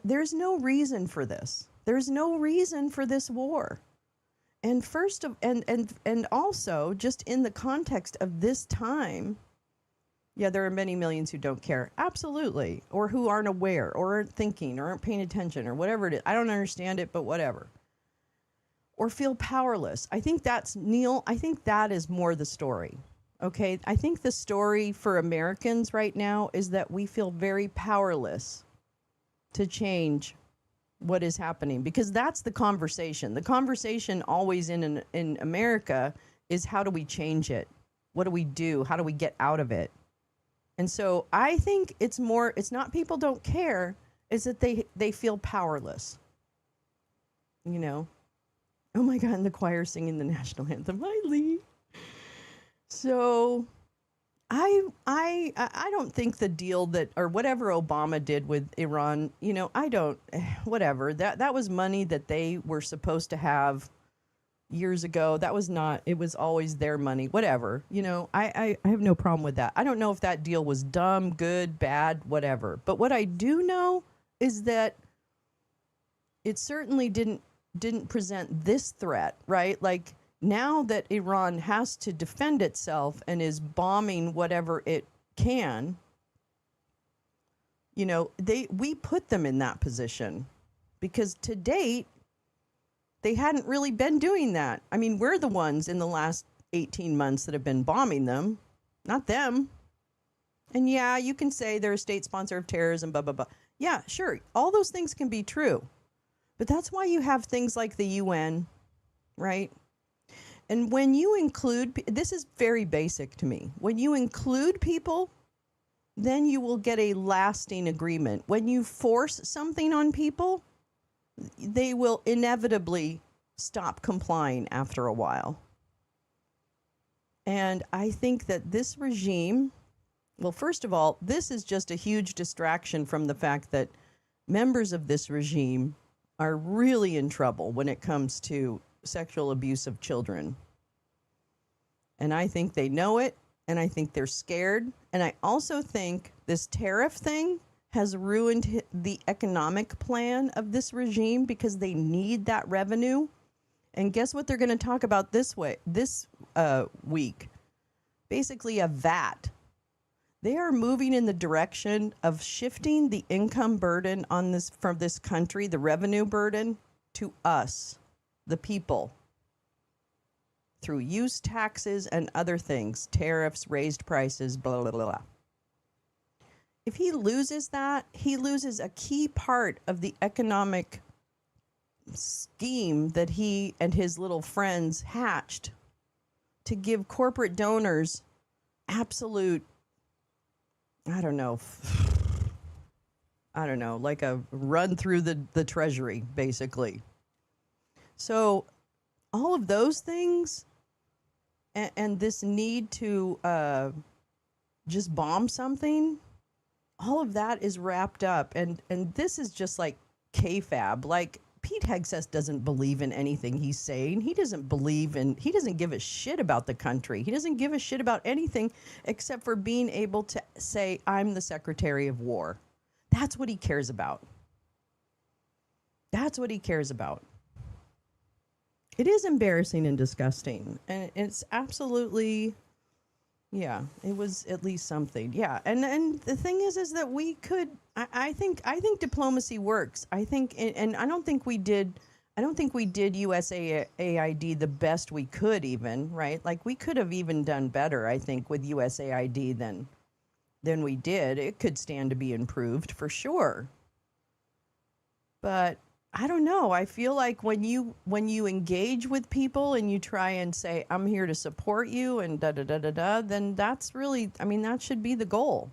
There's no reason for this. There's no reason for this war. And and also, just in the context of this time, yeah, there are many millions who don't care. Absolutely. Or who aren't aware, or aren't thinking, or aren't paying attention, or whatever it is. I don't understand it, but whatever. Or feel powerless. I think that's, Neil, I think that is more the story. Okay? I think the story for Americans right now is that we feel very powerless to change what is happening, because that's the conversation. The conversation always in America is, how do we change it? What do we do? How do we get out of it? And so I think it's not people don't care, it's that they feel powerless. You know? Oh my God, and the choir singing the national anthem. Hi, Lee. So I don't think the deal that, or whatever Obama did with Iran, you know, whatever. That was money that they were supposed to have years ago. That was not, it was always their money, whatever. You know, I have no problem with that. I don't know if that deal was dumb, good, bad, whatever. But what I do know is that it certainly didn't present this threat, right? Like, now that Iran has to defend itself and is bombing whatever it can, you know, we put them in that position, because to date, they hadn't really been doing that. I mean, we're the ones in the last 18 months that have been bombing them, not them. And yeah, you can say they're a state sponsor of terrorism, blah, blah, blah. Yeah, sure. All those things can be true. But that's why you have things like the UN, right? And when you include, this is very basic to me. When you include people, then you will get a lasting agreement. When you force something on people, they will inevitably stop complying after a while. And I think that this regime, well, first of all, this is just a huge distraction from the fact that members of this regime are really in trouble when it comes to sexual abuse of children. And I think they know it, and I think they're scared. And I also think this tariff thing has ruined the economic plan of this regime, because they need that revenue. And guess what they're going to talk about this week? basically a VAT. They are moving in the direction of shifting the income burden on this from this country, the revenue burden, to us, the people, through use taxes and other things, tariffs, raised prices, blah, blah, blah, blah. If he loses that, he loses a key part of the economic scheme that he and his little friends hatched to give corporate donors absolute, I don't know, like a run through the treasury, basically. So all of those things and this need to just bomb something, all of that is wrapped up. And this is just like kayfabe. Like, Pete Hegseth doesn't believe in anything he's saying. He doesn't give a shit about the country. He doesn't give a shit about anything except for being able to say, I'm the Secretary of War. That's what he cares about. That's what he cares about. It is embarrassing and disgusting. And it's absolutely, yeah, it was at least something. Yeah. And the thing is that we could, I think diplomacy works. I think, and I don't think we did USAID the best we could even, right? Like, we could have even done better, I think, with USAID than we did. It could stand to be improved for sure. But I don't know. I feel like when you engage with people and you try and say, I'm here to support you and da-da-da-da-da, then that's really, I mean, that should be the goal.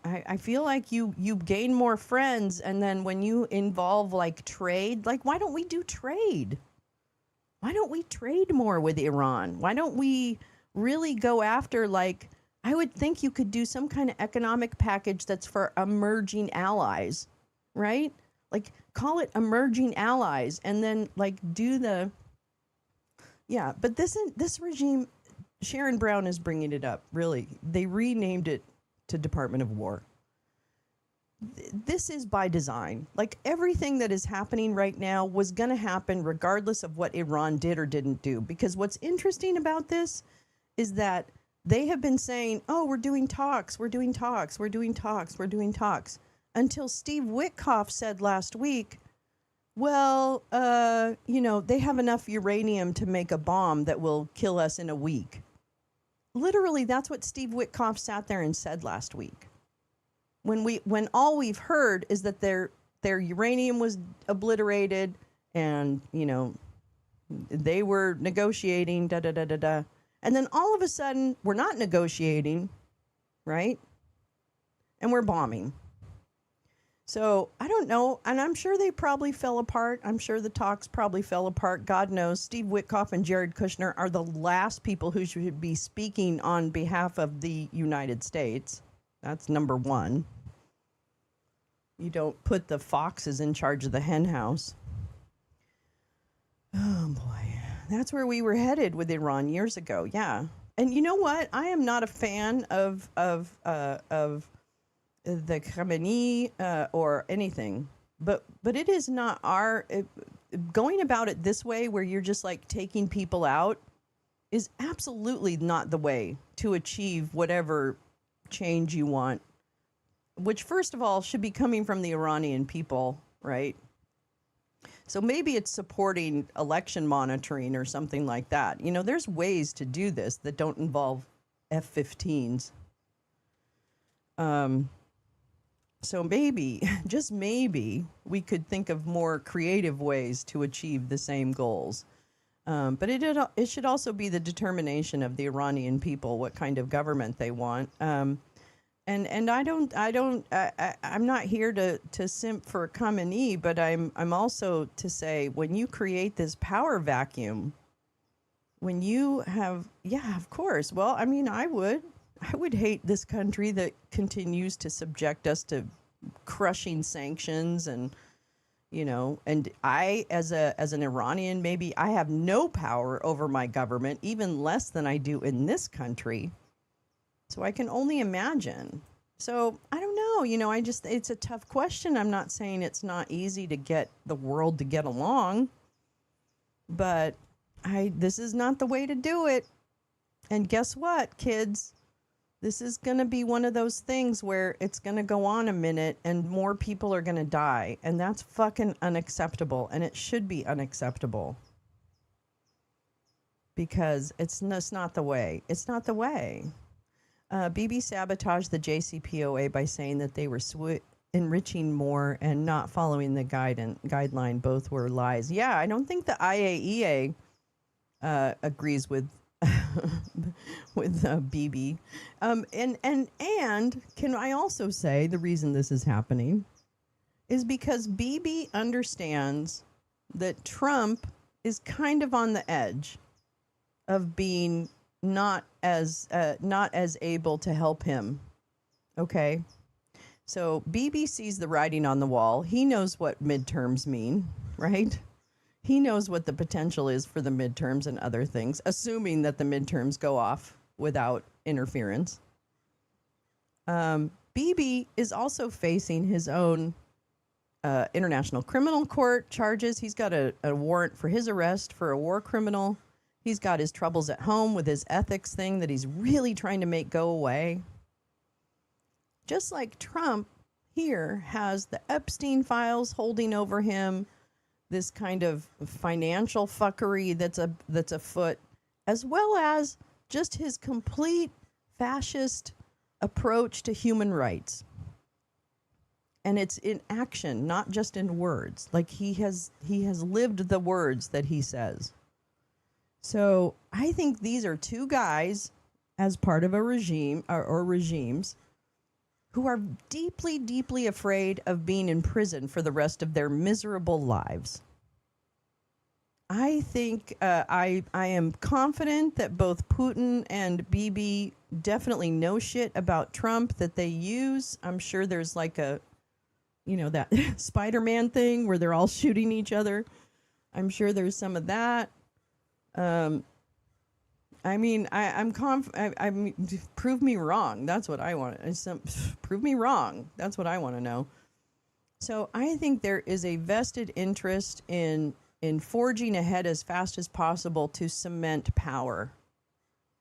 I feel like you gain more friends, and then when you involve like trade, like, why don't we do trade? Why don't we trade more with Iran? Why don't we really go after, like, I would think you could do some kind of economic package that's for emerging allies, right? Like, call it emerging allies, and then like do the, yeah. But this regime, Sharon Brown is bringing it up. Really, they renamed it to Department of War. This is by design. Like, everything that is happening right now was going to happen regardless of what Iran did or didn't do. Because what's interesting about this is that they have been saying, oh, we're doing talks, until Steve Witkoff said last week, well, they have enough uranium to make a bomb that will kill us in a week. Literally, that's what Steve Witkoff sat there and said last week. When all we've heard is that their uranium was obliterated, and they were negotiating, and then all of a sudden we're not negotiating, right? And we're bombing. So I don't know, and I'm sure they probably fell apart. I'm sure the talks probably fell apart. God knows, Steve Witkoff and Jared Kushner are the last people who should be speaking on behalf of the United States. That's number one. You don't put the foxes in charge of the hen house. Oh boy, that's where we were headed with Iran years ago. Yeah, and you know what? I am not a fan of the Khamenei or anything, but it is not going about it this way, where you're just like taking people out, is absolutely not the way to achieve whatever change you want, which first of all should be coming from the Iranian people, right? So maybe it's supporting election monitoring or something like that. There's ways to do this that don't involve F-15s. So maybe, just maybe, we could think of more creative ways to achieve the same goals. But it should also be the determination of the Iranian people what kind of government they want. And I'm not here to simp for Khamenei, but I'm also to say, when you create this power vacuum, when you have, yeah, of course. Well, I mean, I would hate this country that continues to subject us to crushing sanctions, and and I, as an Iranian, maybe I have no power over my government, even less than I do in this country. So I can only imagine. So I don't know, it's a tough question. I'm not saying it's not easy to get the world to get along, but this is not the way to do it. And guess what, kids? This is going to be one of those things where it's going to go on a minute and more people are going to die. And that's fucking unacceptable. And it should be unacceptable. Because it's not the way. It's not the way. Bibi sabotaged the JCPOA by saying that they were enriching more and not following the guideline. Both were lies. Yeah, I don't think the IAEA agrees with Bibi. And can I also say the reason this is happening is because Bibi understands that Trump is kind of on the edge of being not as able to help him. Okay? So Bibi sees the writing on the wall. He knows what midterms mean, right? He knows what the potential is for the midterms and other things, assuming that the midterms go off without interference. Bibi is also facing his own International Criminal Court charges. He's got a warrant for his arrest for a war criminal. He's got his troubles at home with his ethics thing that he's really trying to make go away. Just like Trump here has the Epstein files holding over him, this kind of financial fuckery that's afoot, as well as just his complete fascist approach to human rights. And it's in action, not just in words. Like he has lived the words that he says. So I think these are two guys as part of a regime or regimes who are deeply, deeply afraid of being in prison for the rest of their miserable lives. I think I am confident that both Putin and Bibi definitely know shit about Trump that they use. I'm sure there's like that Spider-Man thing where they're all shooting each other. I'm sure there's some of that. I'm prove me wrong. That's what I want. Prove me wrong. That's what I want to know. So I think there is a vested interest in forging ahead as fast as possible to cement power,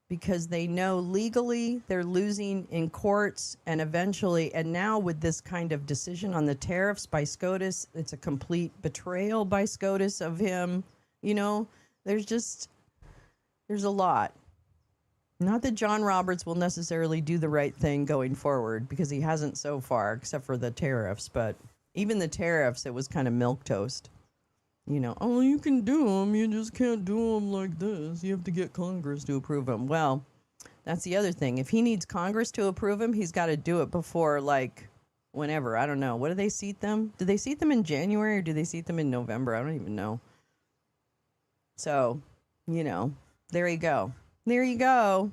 because they know legally they're losing in courts, and eventually, and now with this kind of decision on the tariffs by SCOTUS, it's a complete betrayal by SCOTUS of him. There's a lot. Not that John Roberts will necessarily do the right thing going forward, because he hasn't so far, except for the tariffs. But even the tariffs, it was kind of milquetoast. You can do them, you just can't do them like this. You have to get Congress to approve them. Well, that's the other thing. If he needs Congress to approve him, he's got to do it before, whenever. I don't know. What do they seat them? Do they seat them in January or do they seat them in November? I don't even know. So, there you go. There you go.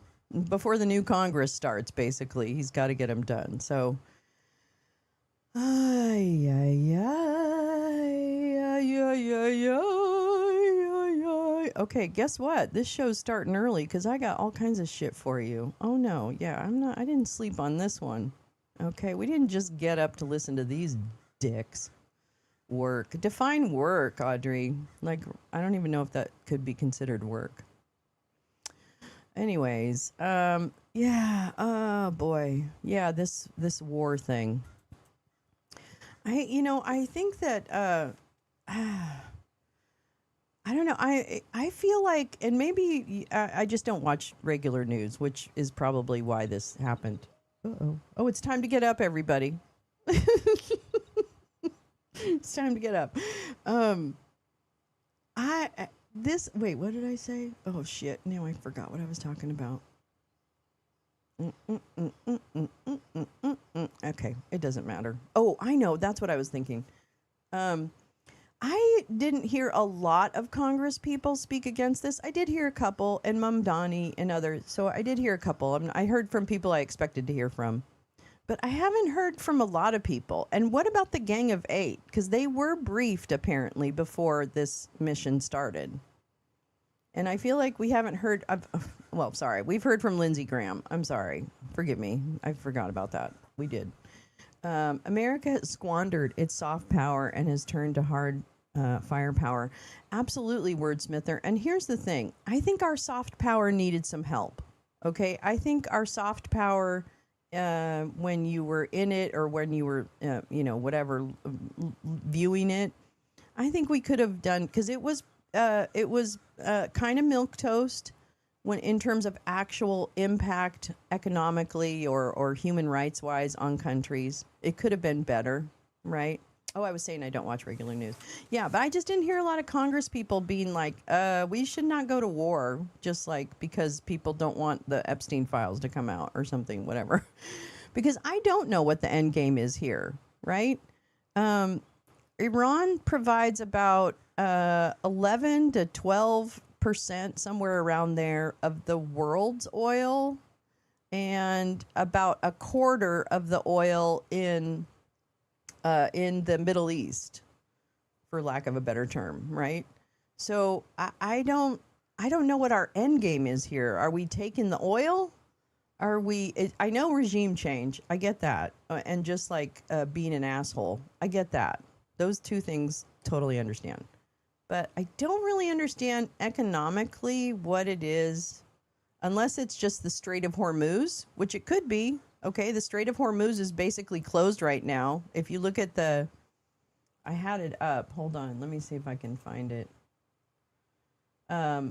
Before the new Congress starts, basically, he's got to get them done. So, okay, guess what? This show's starting early because I got all kinds of shit for you. Oh no, yeah, I didn't sleep on this one. Okay, we didn't just get up to listen to these dicks. Work. Define work, Audrey. I don't even know if that could be considered work. Anyways, yeah, oh boy. Yeah, this war thing. I think that, I don't know. I feel like, and maybe I just don't watch regular news, which is probably why this happened. Uh-oh. Oh, it's time to get up, everybody. It's time to get up. Wait, what did I say? Oh, shit. Now I forgot what I was talking about. Okay, it doesn't matter. Oh, I know. That's what I was thinking. I didn't hear a lot of Congress people speak against this. I did hear a couple, and Mamdani and others. So I did hear a couple. I heard from people I expected to hear from. But I haven't heard from a lot of people. And what about the Gang of Eight? Because they were briefed, apparently, before this mission started. And I feel like we haven't heard... we've heard from Lindsey Graham. I'm sorry. Forgive me. I forgot about that. We did. America has squandered its soft power and has turned to hard firepower. Absolutely, wordsmither. And here's the thing. I think our soft power needed some help. Okay, I think our soft power, when you were in it or when you were, whatever, viewing it, I think we could have done, because it was kind of milquetoast when in terms of actual impact economically or human rights wise on countries. It could have been better, right? Oh, I was saying I don't watch regular news. Yeah, but I just didn't hear a lot of Congress people being like, we should not go to war, just like because people don't want the Epstein files to come out or something, whatever. Because I don't know what the end game is here, right? Iran provides about 11 to 12%, somewhere around there, of the world's oil, and about a quarter of the oil in the Middle East, for lack of a better term, right? So I don't know what our end game is here. Are we taking the oil? I know regime change. I get that. And just like being an asshole. I get that. Those two things, totally understand. But I don't really understand economically what it is, unless it's just the Strait of Hormuz, which it could be. Okay, the Strait of Hormuz is basically closed right now. If you look at I had it up. Hold on. Let me see if I can find it. Let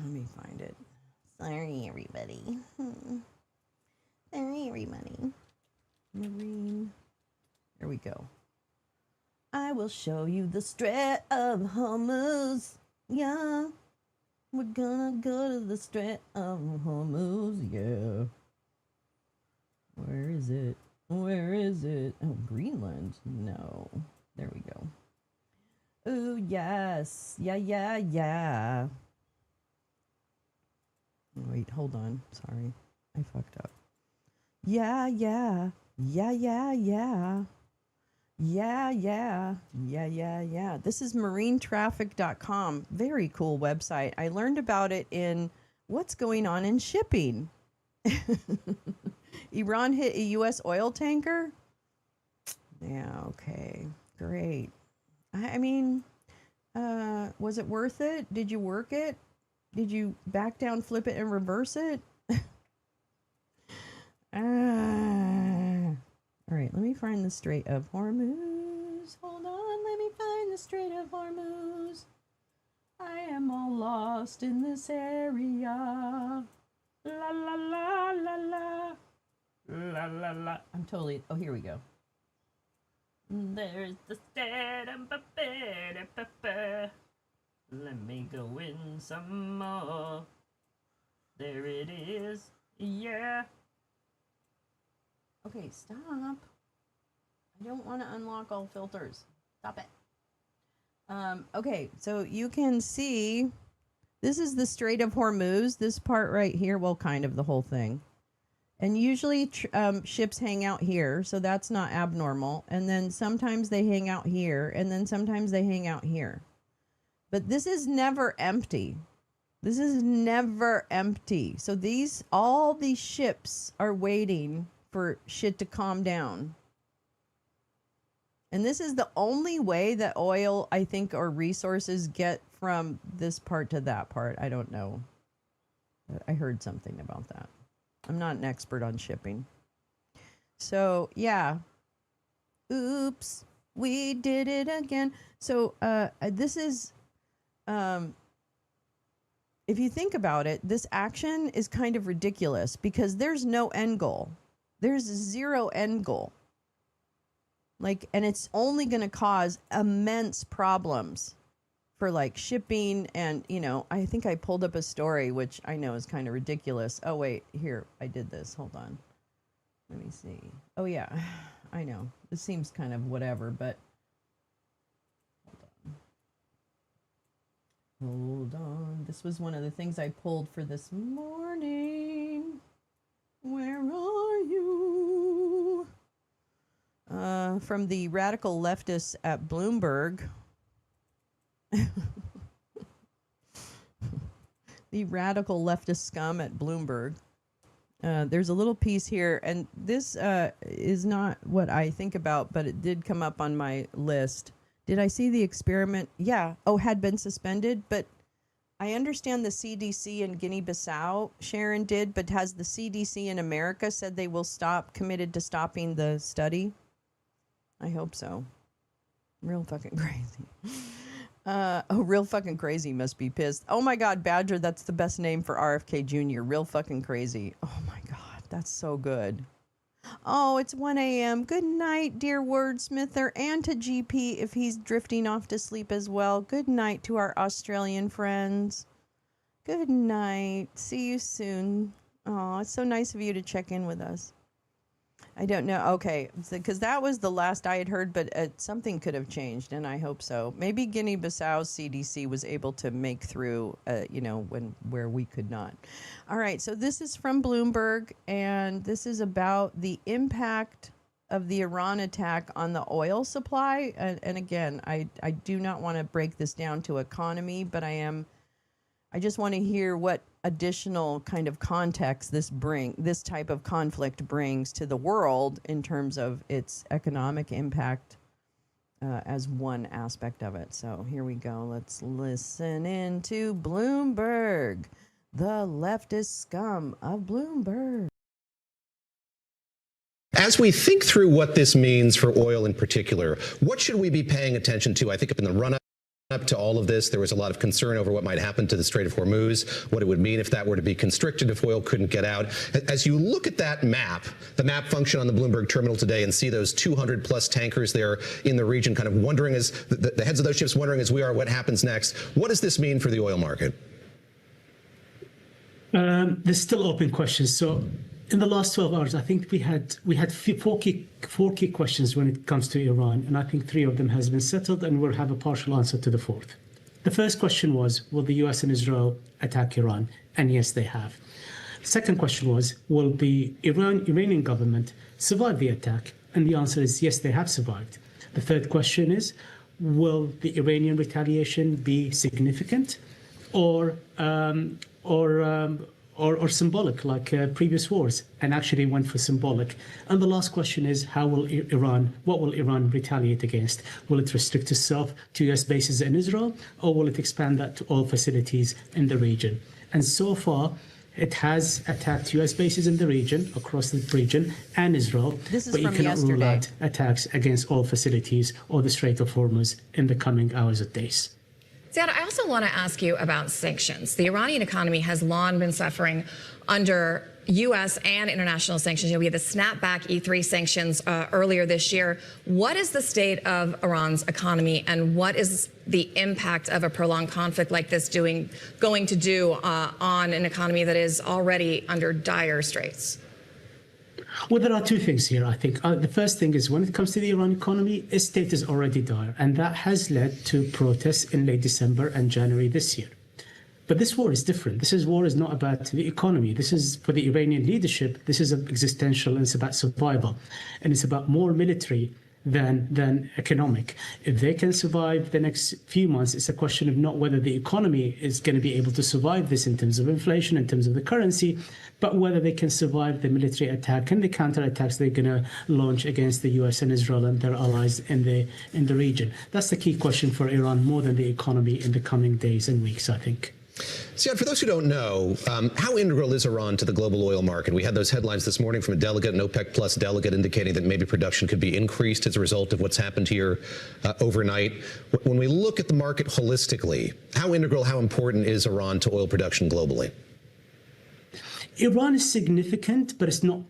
me find it. Sorry, everybody. Sorry, everybody. Marine. There we go. I will show you the Strait of Hormuz. Yeah. We're gonna go to the Strait of Hormuz. Yeah. Where is it? Where is it? Oh, Greenland. No. There we go. Oh, yes. Yeah. Wait, hold on. Sorry. I fucked up. Yeah. This is marinetraffic.com. Very cool website. I learned about it in What's Going On in Shipping. Iran hit a U.S. oil tanker? Yeah, okay. Great. I mean, was it worth it? Did you work it? Did you back down, flip it, and reverse it? All right, let me find the Strait of Hormuz. Hold on, let me find the Strait of Hormuz. I am all lost in this area. La la la la la. La la la. I'm totally. Oh, here we go. There's the Strait of Hormuz. Let me go in some more. There it is. Yeah. Okay, stop. I don't want to unlock all filters. Stop it. Okay, so you can see this is the Strait of Hormuz, this part right here, well, kind of the whole thing. And usually ships hang out here, so that's not abnormal. And then sometimes they hang out here, and then sometimes they hang out here. But this is never empty. This is never empty. So all these ships are waiting for shit to calm down. And this is the only way that oil, I think, or resources get from this part to that part. I don't know. I heard something about that. I'm not an expert on shipping. So, yeah. Oops. We did it again. So, this is, if you think about it, this action is kind of ridiculous because there's no end goal. There's zero end goal. And it's only going to cause immense problems for shipping and, I think I pulled up a story, which I know is kind of ridiculous. Oh, wait, here, I did this. Hold on. Let me see. Oh, yeah, I know. This seems kind of whatever, but hold on. This was one of the things I pulled for this morning. Where are you? From the radical leftists at Bloomberg. The radical leftist scum at Bloomberg. There's a little piece here, and this is not what I think about, but it did come up on my list. Did I see the experiment? Yeah. Oh, had been suspended, but I understand the CDC in Guinea-Bissau, Sharon did, but has the CDC in America said they will committed to stopping the study? I hope so. Real fucking crazy. Real fucking crazy must be pissed. Oh my God, Badger, that's the best name for RFK Jr. Real fucking crazy. Oh my God, that's so good. Oh, it's 1 a.m. Good night, dear wordsmither, and to GP if he's drifting off to sleep as well. Good night to our Australian friends. Good night. See you soon. Oh, it's so nice of you to check in with us. I don't know. Okay, because that was the last I had heard, but something could have changed, and I hope so. Maybe Guinea-Bissau's CDC was able to make through, where we could not. All right, so this is from Bloomberg, and this is about the impact of the Iran attack on the oil supply. And again, I do not want to break this down to economy, but I just want to hear what additional kind of context this type of conflict brings to the world in terms of its economic impact as one aspect of it. So here we go. Let's listen in to Bloomberg, the leftist scum of Bloomberg. As we think through what this means for oil in particular, what should we be paying attention to? I think up in the run-up to all of this, there was a lot of concern over what might happen to the Strait of Hormuz, what it would mean if that were to be constricted, if oil couldn't get out. As you look at that map, the map function on the Bloomberg terminal today, and see those 200 plus tankers there in the region, kind of wondering as the heads of those ships wondering as we are what happens next, what does this mean for the oil market? There's still open questions. So in the last 12 hours, I think we had four key questions when it comes to Iran, and I think 3 of them has been settled, and we'll have a partial answer to the 4th. The first question was, will the US and Israel attack Iran? And yes, they have. The second question was, will the Iranian government survive the attack? And the answer is yes, they have survived. The third question is, will the Iranian retaliation be significant or symbolic like previous wars? And actually went for symbolic. And the last question is, what will Iran retaliate against? Will it restrict itself to US bases in Israel, or will it expand that to all facilities in the region? And so far, it has attacked US bases in the region, across the region, and Israel. This is but you from cannot rule yesterday. out attacks against all facilities or the Strait of Hormuz in the coming hours or days. Ziad, I also want to ask you about sanctions. The Iranian economy has long been suffering under U.S. and international sanctions. We had the snapback E3 sanctions earlier this year. What is the state of Iran's economy, and what is the impact of a prolonged conflict like this going to do on an economy that is already under dire straits? Well, there are 2 things here, I think. The first thing is when it comes to the Iran economy, its state is already dire, and that has led to protests in late December and January this year. But this war is different. This war is not about the economy. This is, for the Iranian leadership, this is existential, and it's about survival. And it's about more military than economic. If they can survive the next few months, it's a question of not whether the economy is going to be able to survive this in terms of inflation, in terms of the currency, but whether they can survive the military attack and the counterattacks they're going to launch against the US and Israel and their allies in the region. That's the key question for Iran, more than the economy, in the coming days and weeks, I think. Ziad, for those who don't know, how integral is Iran to the global oil market? We had those headlines this morning from a delegate, an OPEC Plus delegate, indicating that maybe production could be increased as a result of what's happened here overnight. When we look at the market holistically, how integral, how important is Iran to oil production globally? Iran is significant, but it's not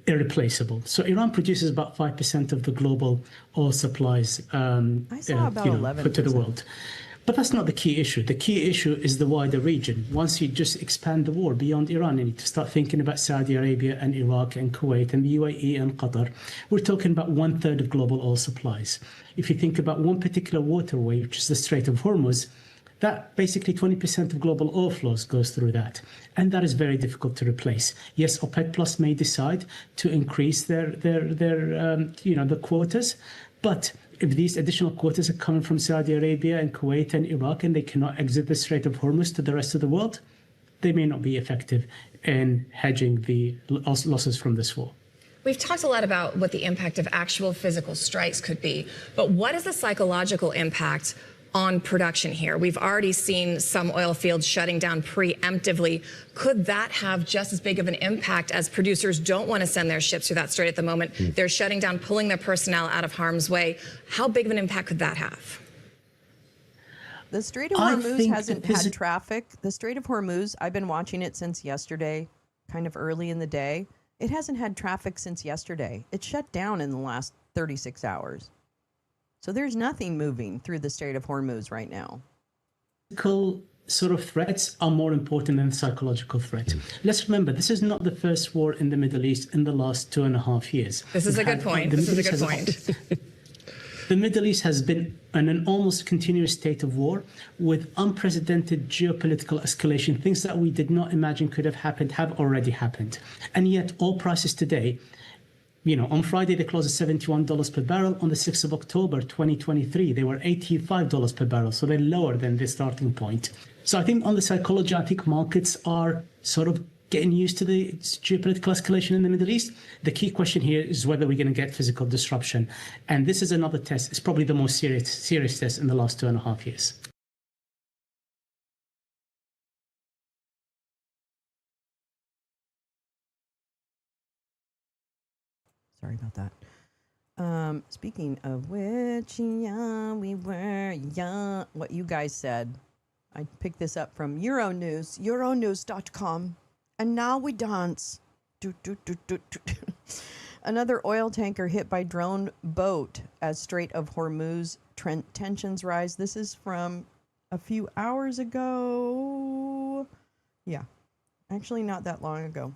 irreplaceable. So Iran produces about 5% of the global oil supplies put to the world. But that's not the key issue. The key issue is the wider region. Once you just expand the war beyond Iran, you need to start thinking about Saudi Arabia and Iraq and Kuwait and the UAE and Qatar. We're talking about 1/3 of global oil supplies. If you think about one particular waterway, which is the Strait of Hormuz, that basically 20% of global oil flows goes through that. And that is very difficult to replace. Yes, OPEC Plus may decide to increase their quotas, but if these additional quotas are coming from Saudi Arabia and Kuwait and Iraq, and they cannot exit the Strait of Hormuz to the rest of the world, they may not be effective in hedging the losses from this war. We've talked a lot about what the impact of actual physical strikes could be, but what is the psychological impact on production here? We've already seen some oil fields shutting down preemptively. Could that have just as big of an impact as producers don't want to send their ships through that strait at the moment? They're shutting down, pulling their personnel out of harm's way. How big of an impact could that have? The Strait of Hormuz hasn't had traffic. The Strait of Hormuz, I've been watching it since yesterday, kind of early in the day. It hasn't had traffic since yesterday. It shut down in the last 36 hours. So there's nothing moving through the Strait of Hormuz right now. Physical sort of threats are more important than the psychological threat. Let's remember, this is not the first war in the Middle East in the last 2.5 years. This is a good point. This is a good point. The Middle East has been in an almost continuous state of war with unprecedented geopolitical escalation. Things that we did not imagine could have happened have already happened. And yet oil prices today, on Friday, they closed at $71 per barrel. On the 6th of October, 2023, they were $85 per barrel. So they're lower than the starting point. So I think on the psychology, I think markets are sort of getting used to the geopolitical escalation in the Middle East. The key question here is whether we're going to get physical disruption. And this is another test. It's probably the most serious test in the last 2.5 years. Sorry about that. Speaking of which, yeah, we were young. What you guys said. I picked this up from Euronews, euronews.com. And now we dance. Another oil tanker hit by drone boat as Strait of Hormuz tensions rise. This is from a few hours ago. Yeah, actually not that long ago.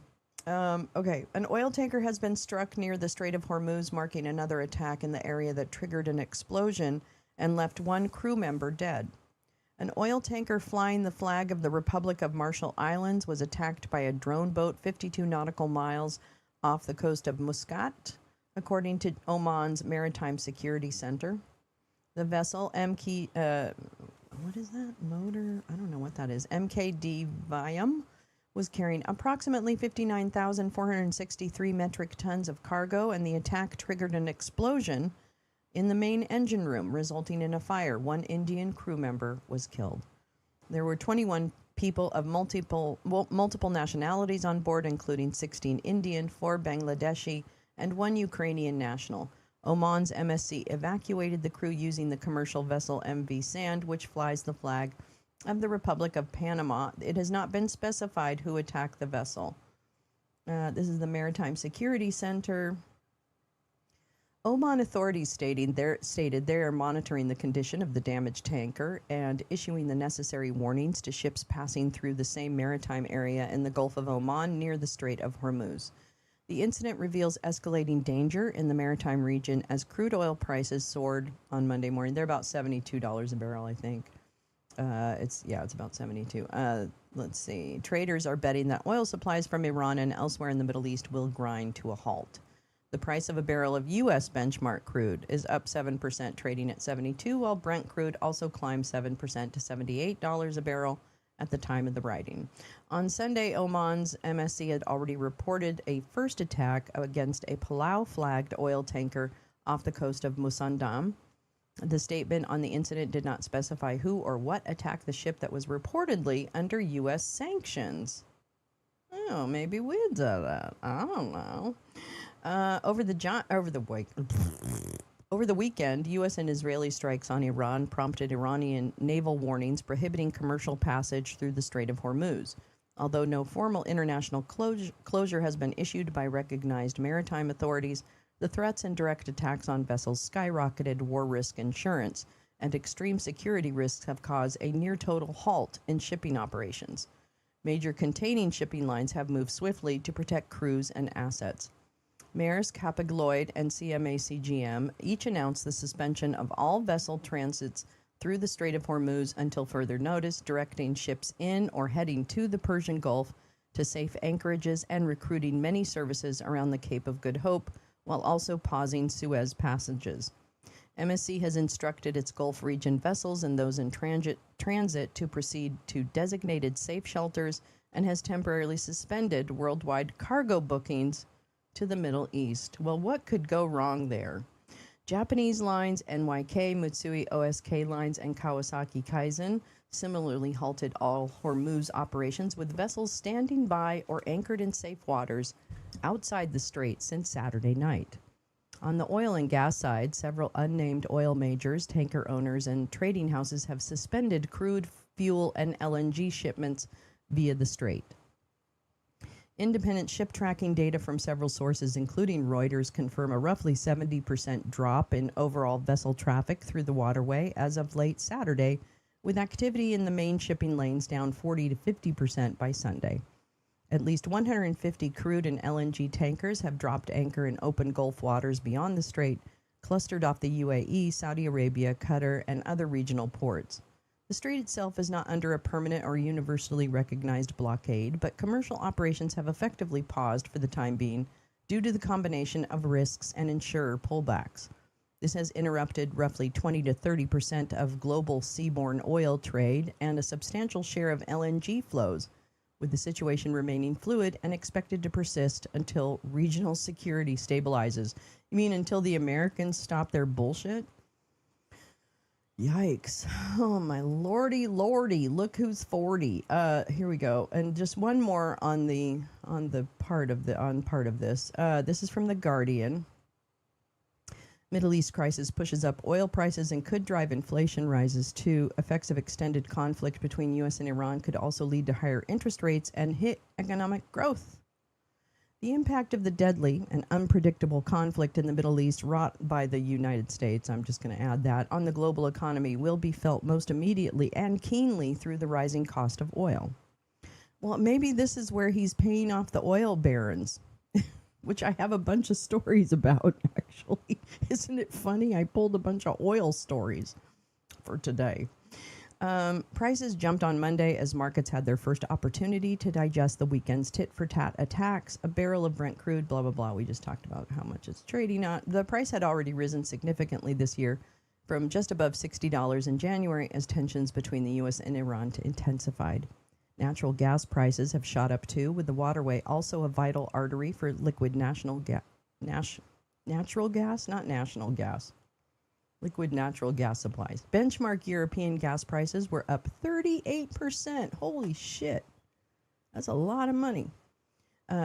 Okay, an oil tanker has been struck near the Strait of Hormuz, marking another attack in the area that triggered an explosion and left one crew member dead. An oil tanker flying the flag of the Republic of Marshall Islands was attacked by a drone boat 52 nautical miles off the coast of Muscat, according to Oman's Maritime Security Center. The vessel, what is that? Motor? I don't know what that is. MKD Viam was carrying approximately 59,463 metric tons of cargo, and the attack triggered an explosion in the main engine room, resulting in a fire. One Indian crew member was killed. There were 21 people of multiple nationalities on board, including 16 Indian, 4 Bangladeshi, and 1 Ukrainian national. Oman's MSC evacuated the crew using the commercial vessel MV Sand, which flies the flag of the Republic of Panama. It has not been specified who attacked the vessel. This is the Maritime Security Center. Oman authorities stated they are monitoring the condition of the damaged tanker and issuing the necessary warnings to ships passing through the same maritime area in the Gulf of Oman near the Strait of Hormuz. The incident reveals escalating danger in the maritime region as crude oil prices soared on Monday morning. They're about $72 a barrel, I think. It's about 72. Let's see. Traders are betting that oil supplies from Iran and elsewhere in the Middle East will grind to a halt. The price of a barrel of U.S. benchmark crude is up 7%, trading at $72, while Brent crude also climbed 7% to $78 a barrel at the time of the writing. On Sunday, Oman's MSC had already reported a first attack against a Palau-flagged oil tanker off the coast of Musandam. The statement on the incident did not specify who or what attacked the ship that was reportedly under U.S. sanctions. Oh, maybe we did that. I don't know. Over the weekend, U.S. and Israeli strikes on Iran prompted Iranian naval warnings prohibiting commercial passage through the Strait of Hormuz. Although no formal international closure has been issued by recognized maritime authorities, the threats and direct attacks on vessels skyrocketed war risk insurance, and extreme security risks have caused a near-total halt in shipping operations. Major containing shipping lines have moved swiftly to protect crews and assets. Maersk, Hapag-Lloyd, and CMA CGM each announced the suspension of all vessel transits through the Strait of Hormuz until further notice, directing ships in or heading to the Persian Gulf to safe anchorages and recruiting many services around the Cape of Good Hope, while also pausing Suez passages. MSC has instructed its Gulf region vessels and those in transit to proceed to designated safe shelters and has temporarily suspended worldwide cargo bookings to the Middle East. Well, what could go wrong there? Japanese lines, NYK, Mitsui OSK lines, and Kawasaki Kaizen similarly halted all Hormuz operations, with vessels standing by or anchored in safe waters outside the strait since Saturday night. On the oil and gas side, several unnamed oil majors, tanker owners, and trading houses have suspended crude, fuel, and LNG shipments via the strait. Independent ship tracking data from several sources, including Reuters, confirm a roughly 70% drop in overall vessel traffic through the waterway as of late Saturday, with activity in the main shipping lanes down 40 to 50% by Sunday. At least 150 crude and LNG tankers have dropped anchor in open Gulf waters beyond the strait, clustered off the UAE, Saudi Arabia, Qatar, and other regional ports. The strait itself is not under a permanent or universally recognized blockade, but commercial operations have effectively paused for the time being due to the combination of risks and insurer pullbacks. This has interrupted roughly 20 to 30% of global seaborne oil trade and a substantial share of LNG flows, with the situation remaining fluid and expected to persist until regional security stabilizes. You mean until the Americans stop their bullshit? Yikes. Oh my lordy, look who's 40. Here we go. And just one more on part of this. This is from The Guardian. Middle East crisis pushes up oil prices and could drive inflation rises too. Effects of extended conflict between U.S. and Iran could also lead to higher interest rates and hit economic growth. The impact of the deadly and unpredictable conflict in the Middle East wrought by the United States, I'm just going to add that, on the global economy will be felt most immediately and keenly through the rising cost of oil. Well, maybe this is where he's paying off the oil barons, which I have a bunch of stories about, actually. Isn't it funny? I pulled a bunch of oil stories for today. Prices jumped on Monday as markets had their first opportunity to digest the weekend's tit-for-tat attacks. A barrel of Brent crude, blah, blah, blah. We just talked about how much it's trading at. The price had already risen significantly this year from just above $60 in January as tensions between the U.S. and Iran intensified. Natural gas prices have shot up too, with the waterway also a vital artery for liquid natural gas, liquid natural gas supplies. Benchmark European gas prices were up 38%. Holy shit. That's a lot of money.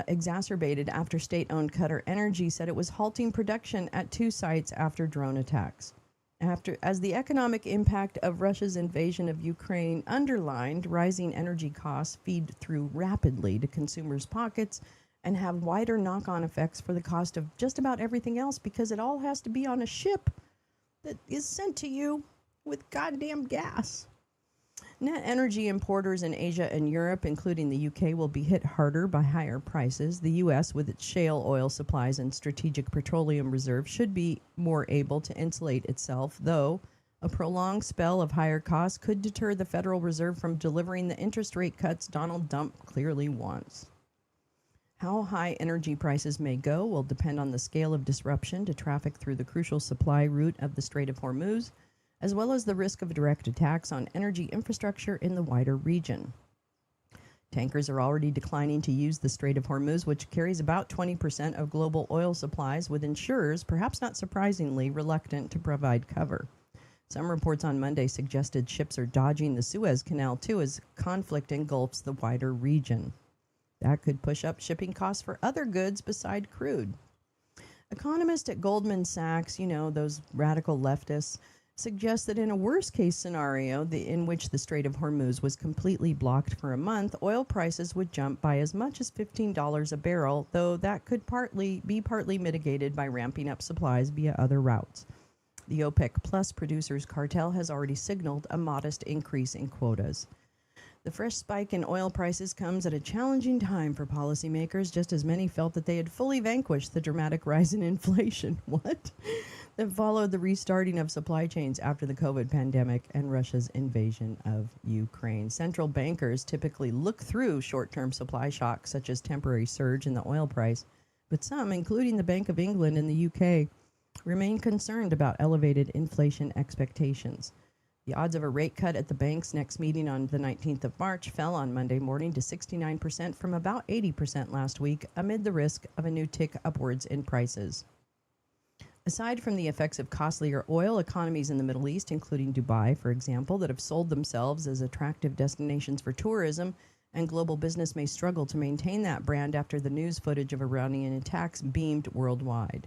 Exacerbated after state-owned Qatar Energy said it was halting production at 2 sites after drone attacks. As the economic impact of Russia's invasion of Ukraine underlined, rising energy costs feed through rapidly to consumers' pockets and have wider knock-on effects for the cost of just about everything else, because it all has to be on a ship that is sent to you with goddamn gas. Net energy importers in Asia and Europe, including the UK, will be hit harder by higher prices. The US, with its shale oil supplies and strategic petroleum reserves, should be more able to insulate itself, though a prolonged spell of higher costs could deter the Federal Reserve from delivering the interest rate cuts Donald Trump clearly wants. How high energy prices may go will depend on the scale of disruption to traffic through the crucial supply route of the Strait of Hormuz, as well as the risk of direct attacks on energy infrastructure in the wider region. Tankers are already declining to use the Strait of Hormuz, which carries about 20% of global oil supplies, with insurers, perhaps not surprisingly, reluctant to provide cover. Some reports on Monday suggested ships are dodging the Suez Canal too, as conflict engulfs the wider region. That could push up shipping costs for other goods beside crude. Economists at Goldman Sachs, those radical leftists, suggest that in a worst-case scenario in which the Strait of Hormuz was completely blocked for a month, oil prices would jump by as much as $15 a barrel, though that could be partly mitigated by ramping up supplies via other routes. The OPEC Plus producers cartel has already signaled a modest increase in quotas. The fresh spike in oil prices comes at a challenging time for policymakers, just as many felt that they had fully vanquished the dramatic rise in inflation. That followed the restarting of supply chains after the COVID pandemic and Russia's invasion of Ukraine. Central bankers typically look through short-term supply shocks, such as temporary surge in the oil price, but some, including the Bank of England and the UK, remain concerned about elevated inflation expectations. The odds of a rate cut at the bank's next meeting on the 19th of March fell on Monday morning to 69% from about 80% last week, amid the risk of a new tick upwards in prices. Aside from the effects of costlier oil, economies in the Middle East, including Dubai, for example, that have sold themselves as attractive destinations for tourism, and global business may struggle to maintain that brand after the news footage of Iranian attacks beamed worldwide.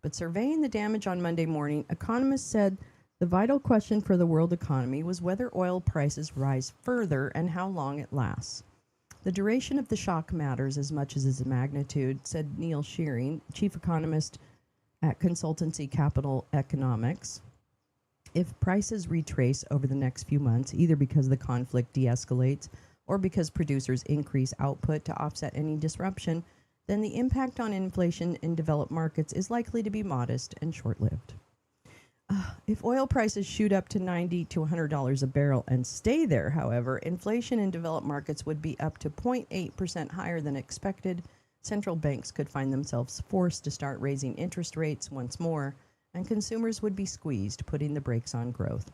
But surveying the damage on Monday morning, economists said the vital question for the world economy was whether oil prices rise further and how long it lasts. The duration of the shock matters as much as its magnitude, said Neil Shearing, chief economist at consultancy Capital Economics. If prices retrace over the next few months, either because the conflict de-escalates or because producers increase output to offset any disruption, then the impact on inflation in developed markets is likely to be modest and short-lived. If oil prices shoot up to $90 to $100 a barrel and stay there, however, inflation in developed markets would be up to 0.8% higher than expected. Central banks could find themselves forced to start raising interest rates once more, and consumers would be squeezed, putting the brakes on growth.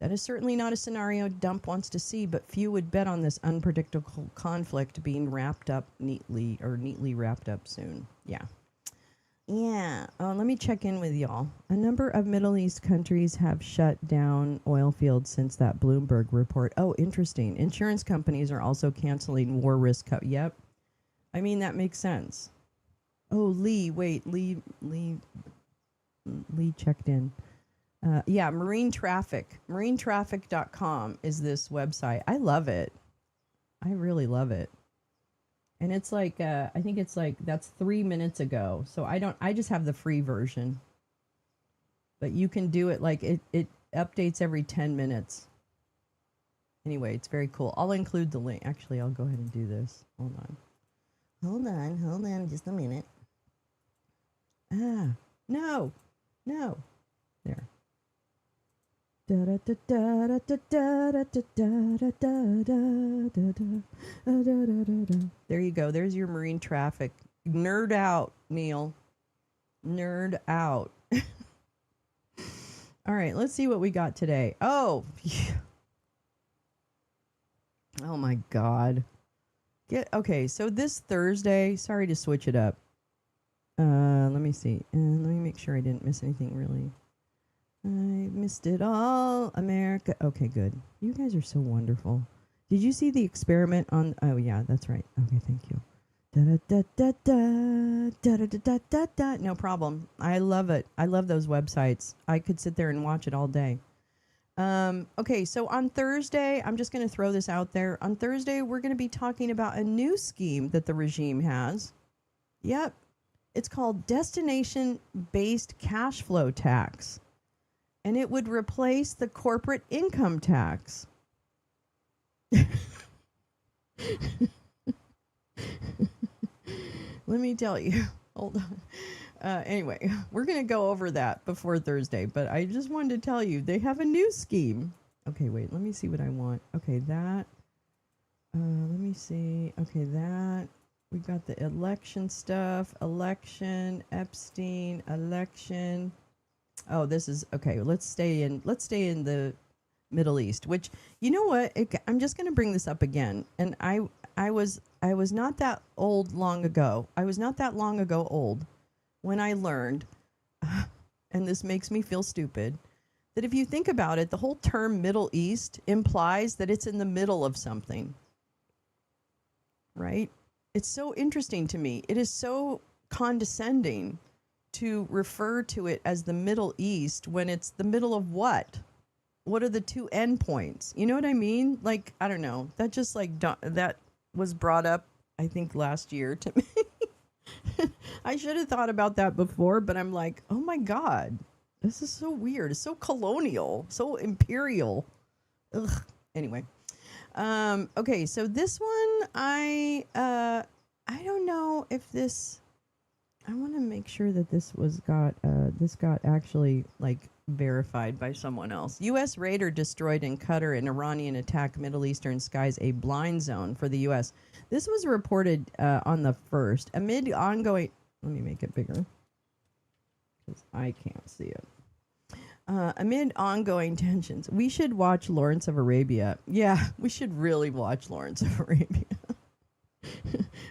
That is certainly not a scenario Dump wants to see, but few would bet on this unpredictable conflict being neatly wrapped up soon. Yeah. Let me check in with y'all. A number of Middle East countries have shut down oil fields since that Bloomberg report. Oh, interesting. Insurance companies are also canceling war risk. Yep. I mean, that makes sense. Oh, Lee checked in. Marine Traffic. Marinetraffic.com is this website. I love it. I really love it. And it's like, I think it's like, that's 3 minutes ago. So I just have the free version. But you can do it like, it updates every 10 minutes. Anyway, it's very cool. I'll include the link. Actually, I'll go ahead and do this. Hold on just a minute. No. There. There you go. There's your marine traffic. Nerd out, Neil. Nerd out. All right, let's see what we got today. Oh my God. Okay, so this Thursday, sorry to switch it up. Let me see. Let me make sure I didn't miss anything really. I missed it all. America. Okay, good. You guys are so wonderful. Did you see the experiment on... Oh, yeah, that's right. Okay, thank you. No problem. I love it. I love those websites. I could sit there and watch it all day. Okay, so on Thursday, I'm just going to throw this out there. On Thursday, we're going to be talking about a new scheme that the regime has. Yep. It's called Destination-Based Cash Flow Tax. And it would replace the corporate income tax. Let me tell you. Hold on. Anyway, we're going to go over that before Thursday. But I just wanted to tell you, they have a new scheme. Okay, wait. Let me see what I want. Okay, that. Let me see. Okay, that. We got the election stuff. Election, Epstein, election. Oh, this is okay. Let's stay in the Middle East, which, you know what? I'm just going to bring this up again. And I was not that long ago old when I learned, and this makes me feel stupid, that if you think about it, the whole term Middle East implies that it's in the middle of something. Right? It's so interesting to me. It is so condescending to refer to it as the Middle East when it's the middle of what? What are the two endpoints? You know what I mean? Like, I don't know. That just like, that was brought up, I think, last year to me. I should have thought about that before, but I'm like, oh my God, this is so weird. It's so colonial, so imperial. Ugh. Anyway. Okay, so this one, I don't know if this... I want to make sure that this got actually like verified by someone else. U.S. raider destroyed in Qatar an Iranian attack Middle Eastern skies, a blind zone for the U.S. This was reported on the 1st amid ongoing. Let me make it bigger because I can't see it. Amid ongoing tensions, we should watch Lawrence of Arabia. Yeah, we should really watch Lawrence of Arabia.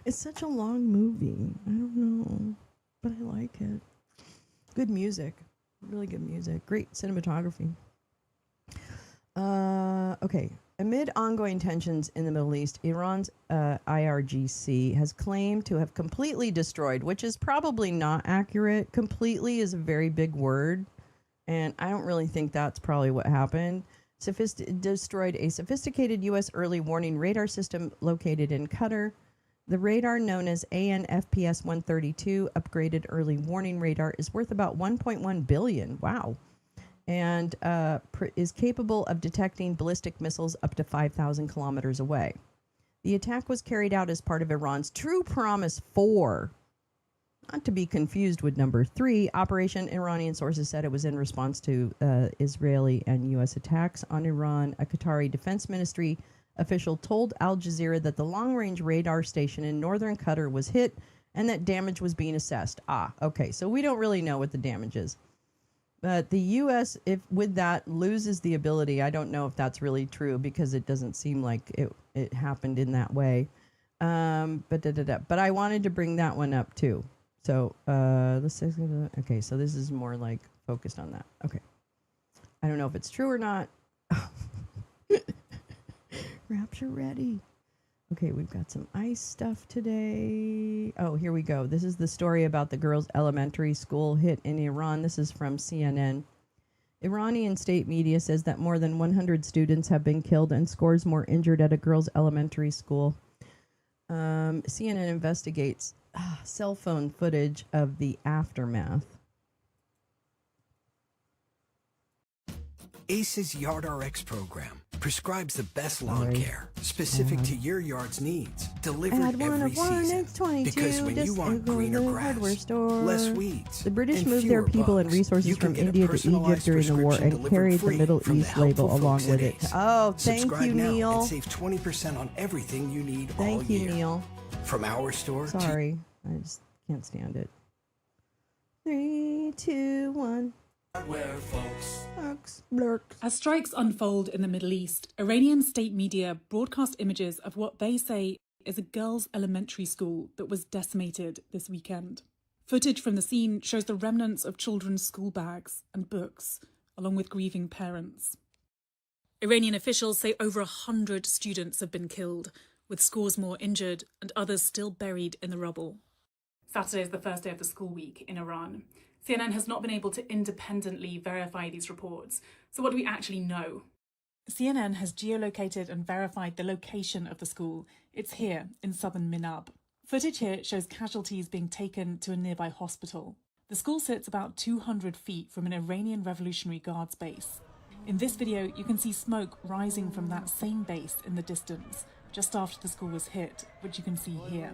It's such a long movie. I don't know, but I like it. Good music. Really good music. Great cinematography. Okay. Amid ongoing tensions in the Middle East, Iran's IRGC has claimed to have completely destroyed, which is probably not accurate. Completely is a very big word, and I don't really think that's probably what happened. Destroyed a sophisticated U.S. early warning radar system located in Qatar. The radar, known as AN/FPS 132, upgraded early warning radar, is worth about $1.1 billion. Wow. And is capable of detecting ballistic missiles up to 5,000 kilometers away. The attack was carried out as part of Iran's True Promise 4, not to be confused with number 3, Operation Iranian sources said it was in response to Israeli and U.S. attacks on Iran. A Qatari defense ministry official told Al Jazeera that the long-range radar station in northern Qatar was hit and that damage was being assessed. Okay, so we don't really know what the damage is. But the U.S., if with that, loses the ability. I don't know if that's really true because it doesn't seem like it happened in that way. But I wanted to bring that one up too. So let's say, okay, so this is more like focused on that. Okay. I don't know if it's true or not. Rapture ready. Okay, we've got some ICE stuff today. Oh, here we go. This is the story about the girls' elementary school hit in Iran. This is from CNN. Iranian state media says that more than 100 students have been killed and scores more injured at a girls' elementary school. CNN investigates cell phone footage of the aftermath. ACE's YardRx program prescribes the best lawn care specific to your yard's needs, delivered every season. Because when you want greener grass, less weeds, the British and moved their fewer people and bugs, resources you from can get a India to Egypt personalized during the war prescription and delivered carried the free Middle from the East label helpful along folks with at it. Ace. Oh, thank Subscribe you, now Neil. and save 20% on everything you need all Thank you, year. Neil. From our store to Sorry, I just can't stand it. 3, 2, 1. As strikes unfold in the Middle East, Iranian state media broadcast images of what they say is a girls' elementary school that was decimated this weekend. Footage from the scene shows the remnants of children's school bags and books, along with grieving parents. Iranian officials say over 100 students have been killed, with scores more injured and others still buried in the rubble. Saturday is the first day of the school week in Iran. CNN has not been able to independently verify these reports. So what do we actually know? CNN has geolocated and verified the location of the school. It's here in southern Minab. Footage here shows casualties being taken to a nearby hospital. The school sits about 200 feet from an Iranian Revolutionary Guards base. In this video, you can see smoke rising from that same base in the distance, just after the school was hit, which you can see here.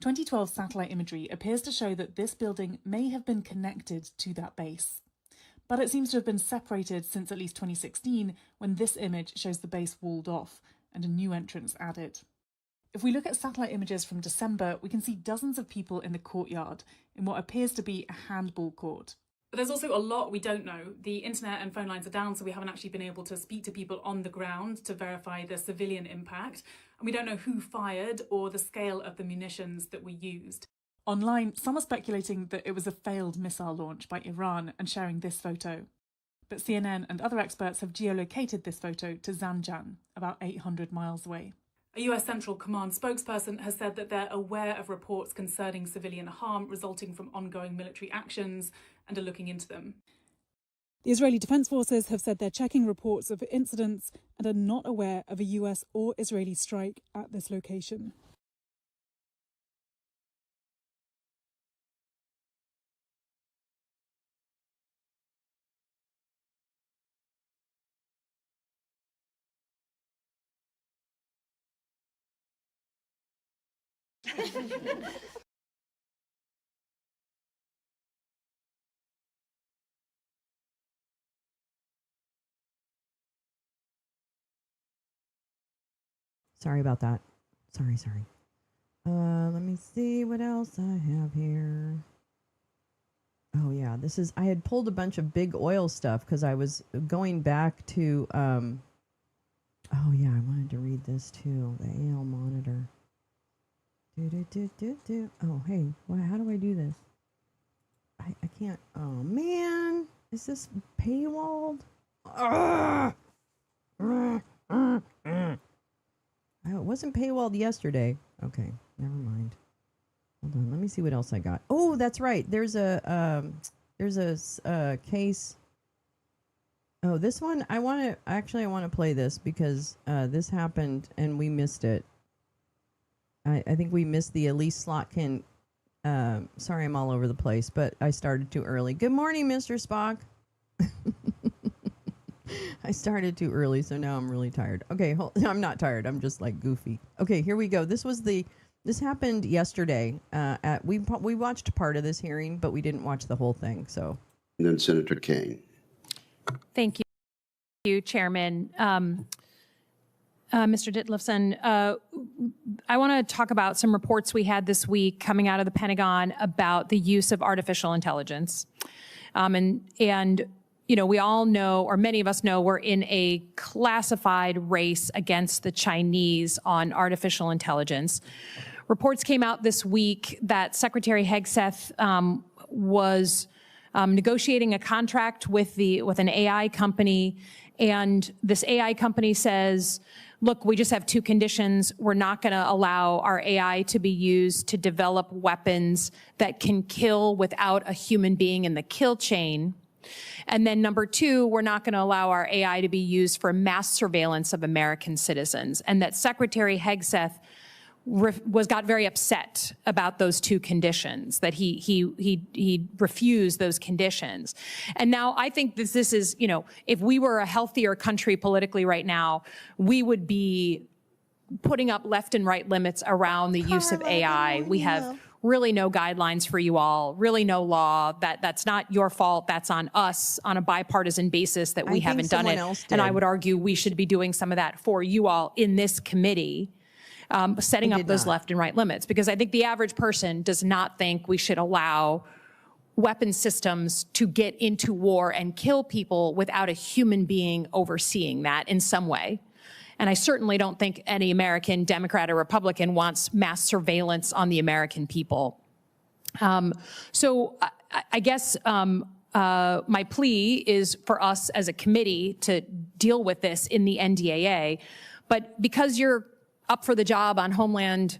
2012 satellite imagery appears to show that this building may have been connected to that base. But it seems to have been separated since at least 2016, when this image shows the base walled off and a new entrance added. If we look at satellite images from December, we can see dozens of people in the courtyard in what appears to be a handball court. But there's also a lot we don't know. The internet and phone lines are down, so we haven't actually been able to speak to people on the ground to verify the civilian impact. And we don't know who fired or the scale of the munitions that were used. Online, some are speculating that it was a failed missile launch by Iran and sharing this photo. But CNN and other experts have geolocated this photo to Zanjan, about 800 miles away. A US Central Command spokesperson has said that they're aware of reports concerning civilian harm resulting from ongoing military actions and are looking into them. The Israeli Defense Forces have said they're checking reports of incidents and are not aware of a US or Israeli strike at this location. Sorry about that. Sorry. Let me see what else I have here. Oh yeah, I had pulled a bunch of big oil stuff because I was going back to, oh yeah, I wanted to read this too, the AL monitor. Oh, hey, how do I do this? I I can't. Oh man, is this paywalled? Oh, it wasn't paywalled yesterday. Okay, never mind. Hold on, let me see what else I got. Oh, that's right. There's a case. Oh, this one I want to play this because this happened and we missed it. I think we missed the Elise Slotkin. Sorry, I'm all over the place, but I started too early. Good morning, Mr. Spock. I started too early, so now I'm really tired. Okay, I'm not tired. I'm just like goofy. Okay, here we go. This happened yesterday. We watched part of this hearing, but we didn't watch the whole thing. So. And then Senator Kane. Thank you, Chairman. Mr. Ditlevson, I want to talk about some reports we had this week coming out of the Pentagon about the use of artificial intelligence. And you know, we all know, or many of us know, we're in a classified race against the Chinese on artificial intelligence. Reports came out this week that Secretary Hegseth was negotiating a contract with an AI company, and this AI company says, look, we just have two conditions. We're not going to allow our AI to be used to develop weapons that can kill without a human being in the kill chain. And then number two, we're not going to allow our AI to be used for mass surveillance of American citizens. And that Secretary Hegseth got very upset about those two conditions, that he refused those conditions. And now I think this is, you know, if we were a healthier country politically right now, we would be putting up left and right limits around the use of AI. We have really no guidelines for you all, really no law. That's not your fault. That's on us on a bipartisan basis that we haven't done it. And I would argue we should be doing some of that for you all in this committee. Setting up those left and right limits, because I think the average person does not think we should allow weapon systems to get into war and kill people without a human being overseeing that in some way. And I certainly don't think any American Democrat or Republican wants mass surveillance on the American people. So I guess my plea is for us as a committee to deal with this in the NDAA. But because you're up for the job on Homeland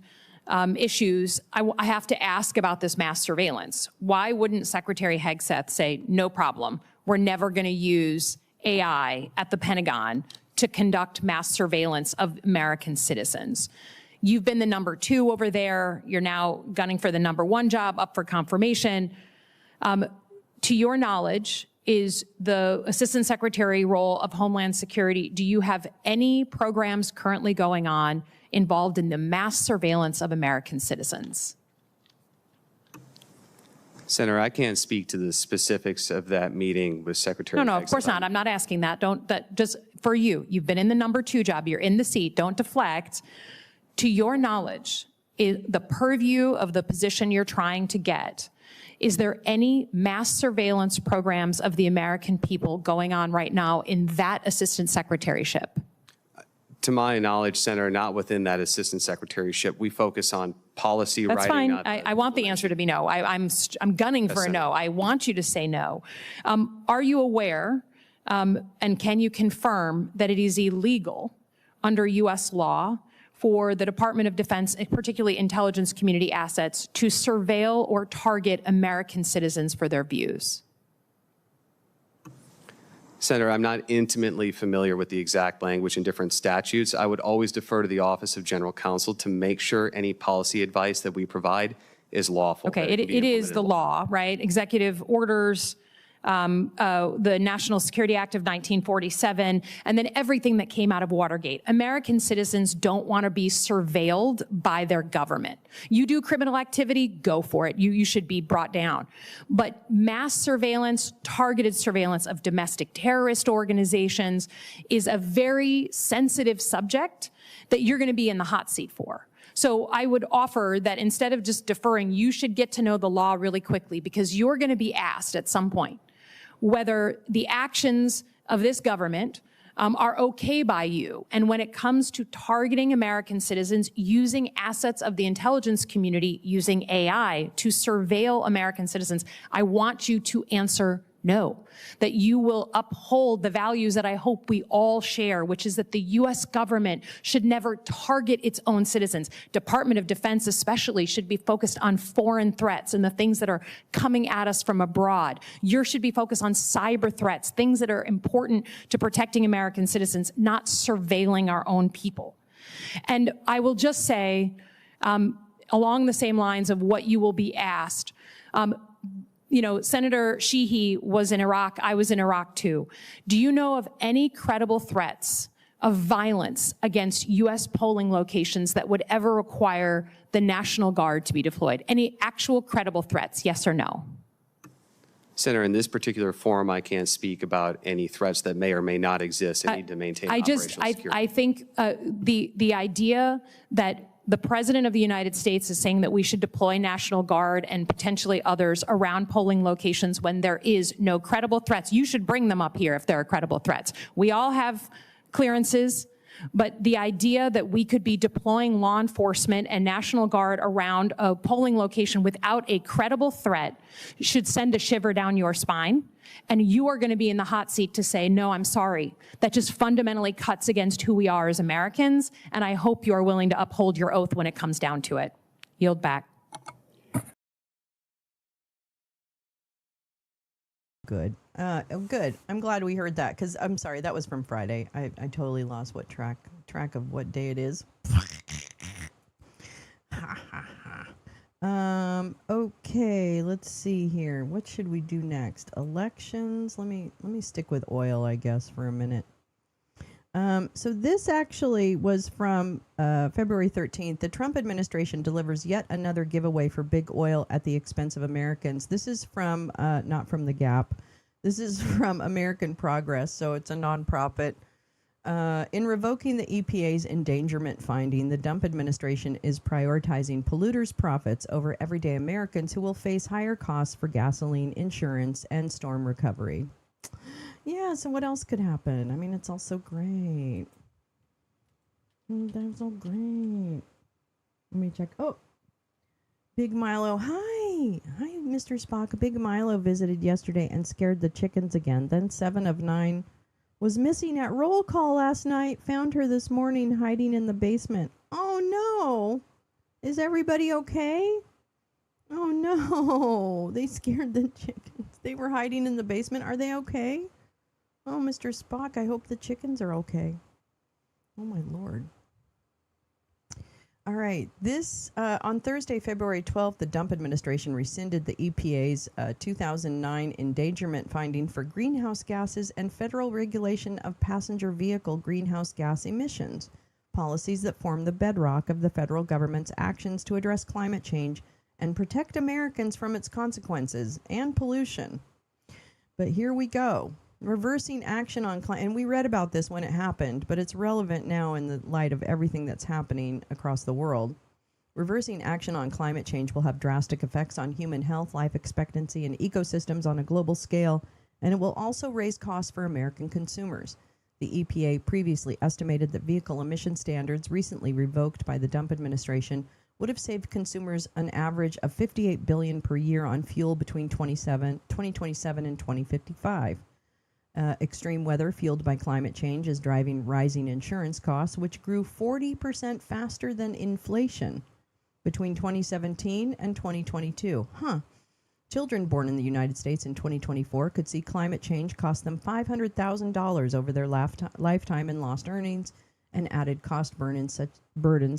issues, I have to ask about this mass surveillance. Why wouldn't Secretary Hegseth say, no problem, we're never going to use AI at the Pentagon to conduct mass surveillance of American citizens? You've been the number 2 over there. You're now gunning for the number 1 job, up for confirmation. To your knowledge, is the Assistant Secretary role of Homeland Security, do you have any programs currently going on involved in the mass surveillance of American citizens? Senator, I can't speak to the specifics of that meeting with Secretary. No, of course not. I'm not asking that. Just for you. You've been in the number 2 job. You're in the seat. Don't deflect. To your knowledge, the purview of the position you're trying to get, is there any mass surveillance programs of the American people going on right now in that assistant secretaryship? To my knowledge, Senator, not within that assistant secretaryship. We focus on policy That's writing. Fine. I want the answer to be no. I'm gunning for a no. I want you to say no. Are you aware, and can you confirm that it is illegal under U.S. law for the Department of Defense, particularly intelligence community assets, to surveil or target American citizens for their views? Senator, I'm not intimately familiar with the exact language in different statutes. I would always defer to the Office of General Counsel to make sure any policy advice that we provide is lawful. Okay, it is the law, right? Executive orders, the National Security Act of 1947, and then everything that came out of Watergate. American citizens don't want to be surveilled by their government. You do criminal activity, go for it. You should be brought down. But mass surveillance, targeted surveillance of domestic terrorist organizations is a very sensitive subject that you're going to be in the hot seat for. So I would offer that instead of just deferring, you should get to know the law really quickly, because you're going to be asked at some point whether the actions of this government are okay by you. And when it comes to targeting American citizens, using assets of the intelligence community, using AI to surveil American citizens, I want you to answer no, that you will uphold the values that I hope we all share, which is that the U.S. government should never target its own citizens. Department of Defense especially should be focused on foreign threats and the things that are coming at us from abroad. Yours should be focused on cyber threats, things that are important to protecting American citizens, not surveilling our own people. And I will just say, along the same lines of what you will be asked, you know, Senator Sheehy was in Iraq. I was in Iraq too. Do you know of any credible threats of violence against U.S. polling locations that would ever require the National Guard to be deployed? Any actual credible threats, yes or no? Senator, in this particular forum, I can't speak about any threats that may or may not exist and need to maintain operational security. I think the idea that the President of the United States is saying that we should deploy National Guard and potentially others around polling locations when there is no credible threats. You should bring them up here if there are credible threats. We all have clearances, but the idea that we could be deploying law enforcement and National Guard around a polling location without a credible threat should send a shiver down your spine. And you are going to be in the hot seat to say, no, I'm sorry. That just fundamentally cuts against who we are as Americans. And I hope you are willing to uphold your oath when it comes down to it. Yield back. Good. Good. I'm glad we heard that, because I'm sorry, that was from Friday. I totally lost what track of what day it is. Okay, let's see here. What should we do next? Elections. Let me stick with oil, I guess, for a minute. So this actually was from February 13th. The Trump administration delivers yet another giveaway for big oil at the expense of Americans. This is from, not from The Gap. This is from American Progress, so it's a nonprofit. In revoking the EPA's endangerment finding, the Trump administration is prioritizing polluters' profits over everyday Americans who will face higher costs for gasoline, insurance, and storm recovery. Yeah, so what else could happen? I mean, it's all so great. That's all great. Let me check. Oh, Big Milo. Hi. Hi, Mr. Spock. Big Milo visited yesterday and scared the chickens again. Then 7 of 9 was missing at roll call last night. Found her this morning hiding in the basement. Oh, no. Is everybody okay? Oh, no. They scared the chickens. They were hiding in the basement. Are they okay? Oh, Mr. Spock, I hope the chickens are okay. Oh, my Lord. All right. This, on Thursday, February 12th, the Trump administration rescinded the EPA's 2009 endangerment finding for greenhouse gases and federal regulation of passenger vehicle greenhouse gas emissions, policies that form the bedrock of the federal government's actions to address climate change and protect Americans from its consequences and pollution. But here we go. Reversing action on climate, and we read about this when it happened, but it's relevant now in the light of everything that's happening across the world. Reversing action on climate change will have drastic effects on human health, life expectancy, and ecosystems on a global scale, and it will also raise costs for American consumers. The EPA previously estimated that vehicle emission standards, recently revoked by the Trump administration, would have saved consumers an average of $58 billion per year on fuel between 2027 and 2055. Extreme weather fueled by climate change is driving rising insurance costs, which grew 40% faster than inflation between 2017 and 2022. Children born in the United States in 2024 could see climate change cost them $500,000 over their lifetime in lost earnings and added cost burdens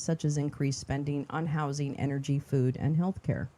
such as increased spending on housing, energy, food, and healthcare.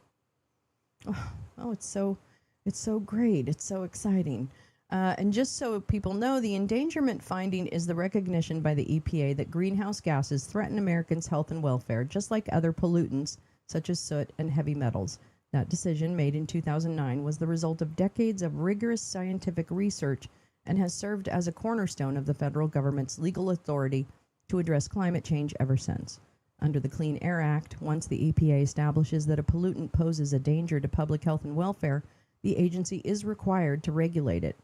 Oh, it's so great. It's so exciting. And just so people know, the endangerment finding is the recognition by the EPA that greenhouse gases threaten Americans' health and welfare, just like other pollutants such as soot and heavy metals. That decision, made in 2009, was the result of decades of rigorous scientific research and has served as a cornerstone of the federal government's legal authority to address climate change ever since. Under the Clean Air Act, once the EPA establishes that a pollutant poses a danger to public health and welfare, the agency is required to regulate it.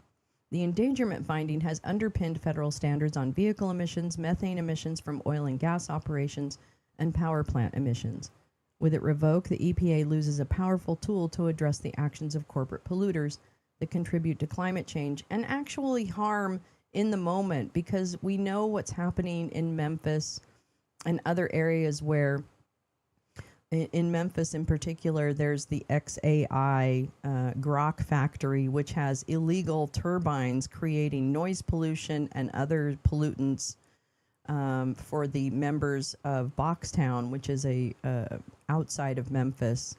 The endangerment finding has underpinned federal standards on vehicle emissions, methane emissions from oil and gas operations, and power plant emissions. With it revoked, the EPA loses a powerful tool to address the actions of corporate polluters that contribute to climate change and actually harm in the moment, because we know what's happening in Memphis and other areas where, in Memphis in particular, there's the XAI Grok factory, which has illegal turbines creating noise pollution and other pollutants for the members of Boxtown, which is outside of Memphis.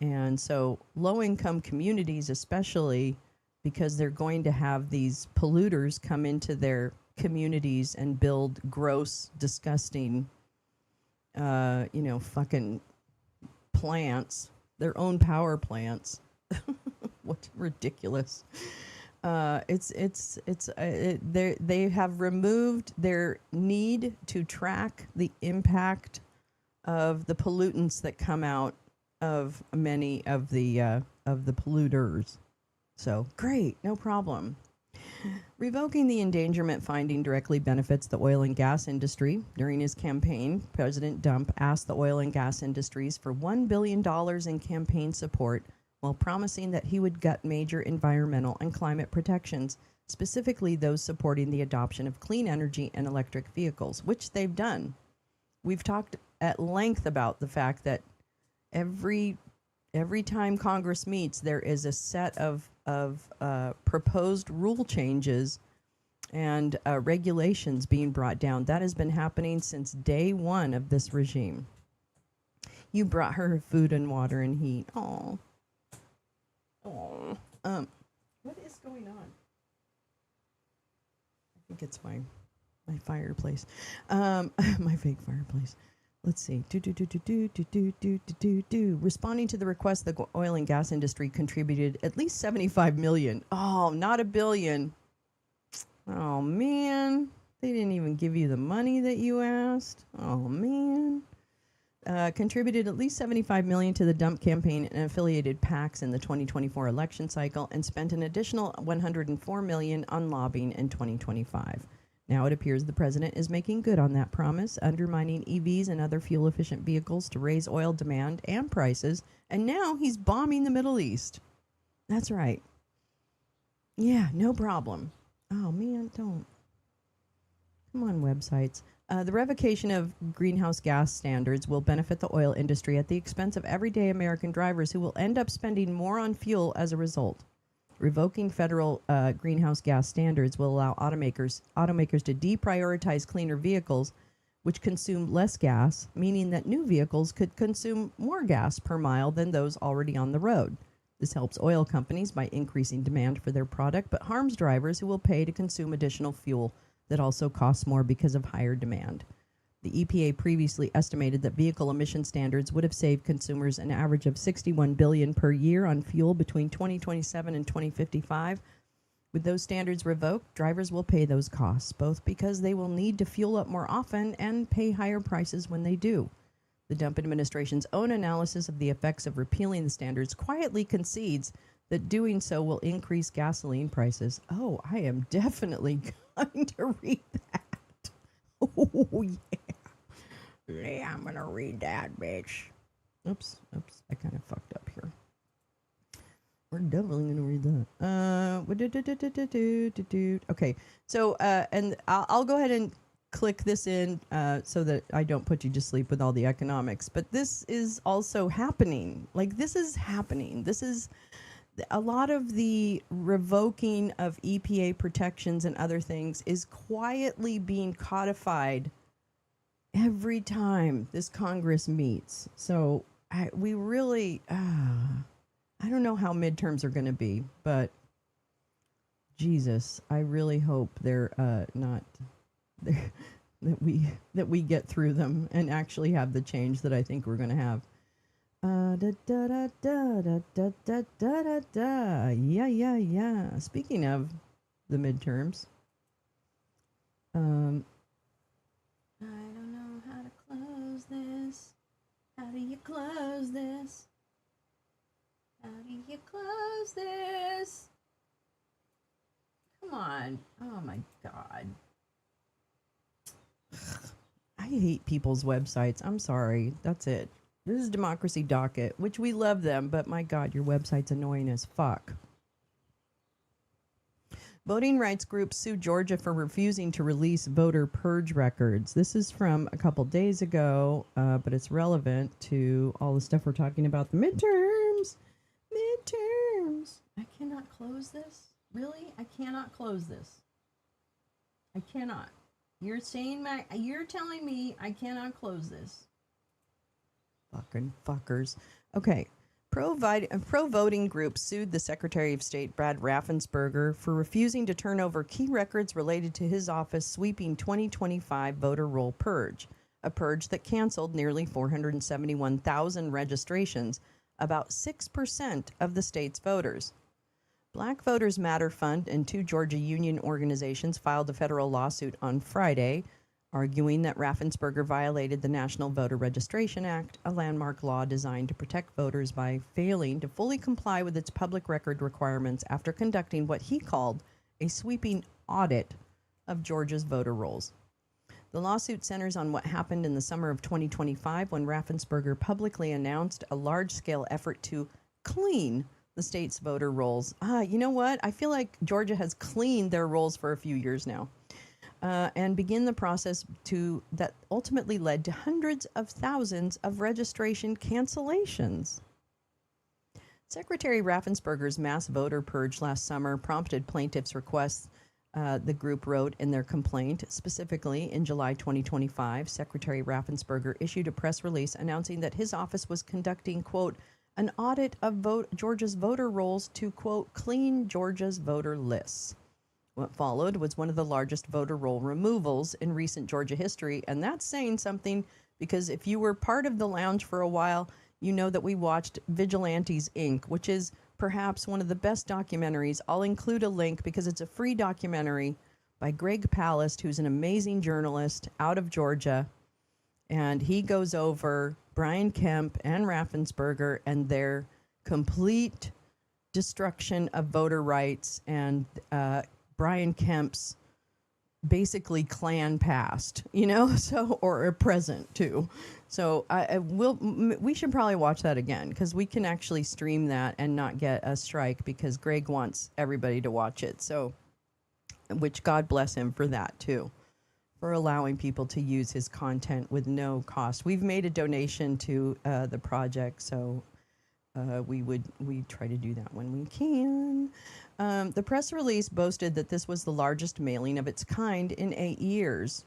And so low-income communities, especially, because they're going to have these polluters come into their communities and build gross, disgusting, fucking plants, their own power plants. What's ridiculous. They have removed their need to track the impact of the pollutants that come out of many of the polluters. So great, no problem. Revoking the endangerment finding directly benefits the oil and gas industry. During his campaign, President Trump asked the oil and gas industries for $1 billion in campaign support, while promising that he would gut major environmental and climate protections, specifically those supporting the adoption of clean energy and electric vehicles, which they've done. We've talked at length about the fact that every time Congress meets, there is a set of proposed rule changes and regulations being brought down. That has been happening since day one of this regime. You brought her food and water and heat. Oh. What is going on? I think it's my fireplace. My fake fireplace. Let's see. Responding to the request, the oil and gas industry contributed at least $75 million. Oh, not $1 billion. Oh, man. They didn't even give you the money that you asked. Oh, man. Contributed at least $75 million to the dump campaign and affiliated PACs in the 2024 election cycle, and spent an additional $104 million on lobbying in 2025. Now it appears the president is making good on that promise, undermining EVs and other fuel-efficient vehicles to raise oil demand and prices, and now he's bombing the Middle East. That's right. Yeah, no problem. Oh, man, don't. Come on, websites. The revocation of greenhouse gas standards will benefit the oil industry at the expense of everyday American drivers, who will end up spending more on fuel as a result. Revoking federal greenhouse gas standards will allow automakers to deprioritize cleaner vehicles, which consume less gas, meaning that new vehicles could consume more gas per mile than those already on the road. This helps oil companies by increasing demand for their product, but harms drivers who will pay to consume additional fuel that also costs more because of higher demand. The EPA previously estimated that vehicle emission standards would have saved consumers an average of $61 billion per year on fuel between 2027 and 2055. With those standards revoked, drivers will pay those costs, both because they will need to fuel up more often and pay higher prices when they do. The Trump administration's own analysis of the effects of repealing the standards quietly concedes that doing so will increase gasoline prices. Oh, I am definitely going to read that. Oh, yeah. Yeah, I'm going to read that, bitch. Oops, I kind of fucked up here. We're definitely going to read that. Okay, so, and I'll go ahead and click this in so that I don't put you to sleep with all the economics. But this is also happening. Like, this is happening. This is a lot of the revoking of EPA protections and other things is quietly being codified every time this Congress meets. So we really, I don't know how midterms are going to be, but Jesus, I really hope they're not that we get through them and actually have the change that I think we're going to have. Yeah. Speaking of the midterms, I don't know how to close this. How do you close this? How do you close this? Come come on. Oh my God. I hate people's websites. I'm sorry. That's it. This is Democracy Docket, which we love them, but my God, your website's annoying as fuck. Voting rights groups sue Georgia for refusing to release voter purge records. This is from a couple days ago, but it's relevant to all the stuff we're talking about. The midterms. Midterms. I cannot close this. Really? I cannot close this. I cannot. You're telling me I cannot close this. Fucking fuckers. Okay. Pro-voting groups sued the Secretary of State, Brad Raffensperger, for refusing to turn over key records related to his office sweeping 2025 voter roll purge, a purge that canceled nearly 471,000 registrations, about 6% of the state's voters. Black Voters Matter Fund and 2 Georgia union organizations filed a federal lawsuit on Friday, arguing that Raffensperger violated the National Voter Registration Act, a landmark law designed to protect voters by failing to fully comply with its public record requirements after conducting what he called a sweeping audit of Georgia's voter rolls. The lawsuit centers on what happened in the summer of 2025 when Raffensperger publicly announced a large-scale effort to clean the state's voter rolls. You know what? I feel like Georgia has cleaned their rolls for a few years now. And begin the process that ultimately led to hundreds of thousands of registration cancellations. Secretary Raffensperger's mass voter purge last summer prompted plaintiffs' requests, the group wrote in their complaint. Specifically, in July 2025, Secretary Raffensperger issued a press release announcing that his office was conducting, quote, an audit of Georgia's voter rolls to, quote, clean Georgia's voter lists. What followed was one of the largest voter roll removals in recent Georgia history, and that's saying something because if you were part of the lounge for a while, you know that we watched Vigilantes, Inc., which is perhaps one of the best documentaries. I'll include a link because it's a free documentary by Greg Palast, who's an amazing journalist out of Georgia, and he goes over Brian Kemp and Raffensperger and their complete destruction of voter rights and Brian Kemp's basically Klan past, or present too. So we should probably watch that again because we can actually stream that and not get a strike because Greg wants everybody to watch it. So, which God bless him for that too, for allowing people to use his content with no cost. We've made a donation to the project, so we try to do that when we can. The press release boasted that this was the largest mailing of its kind in 8 years.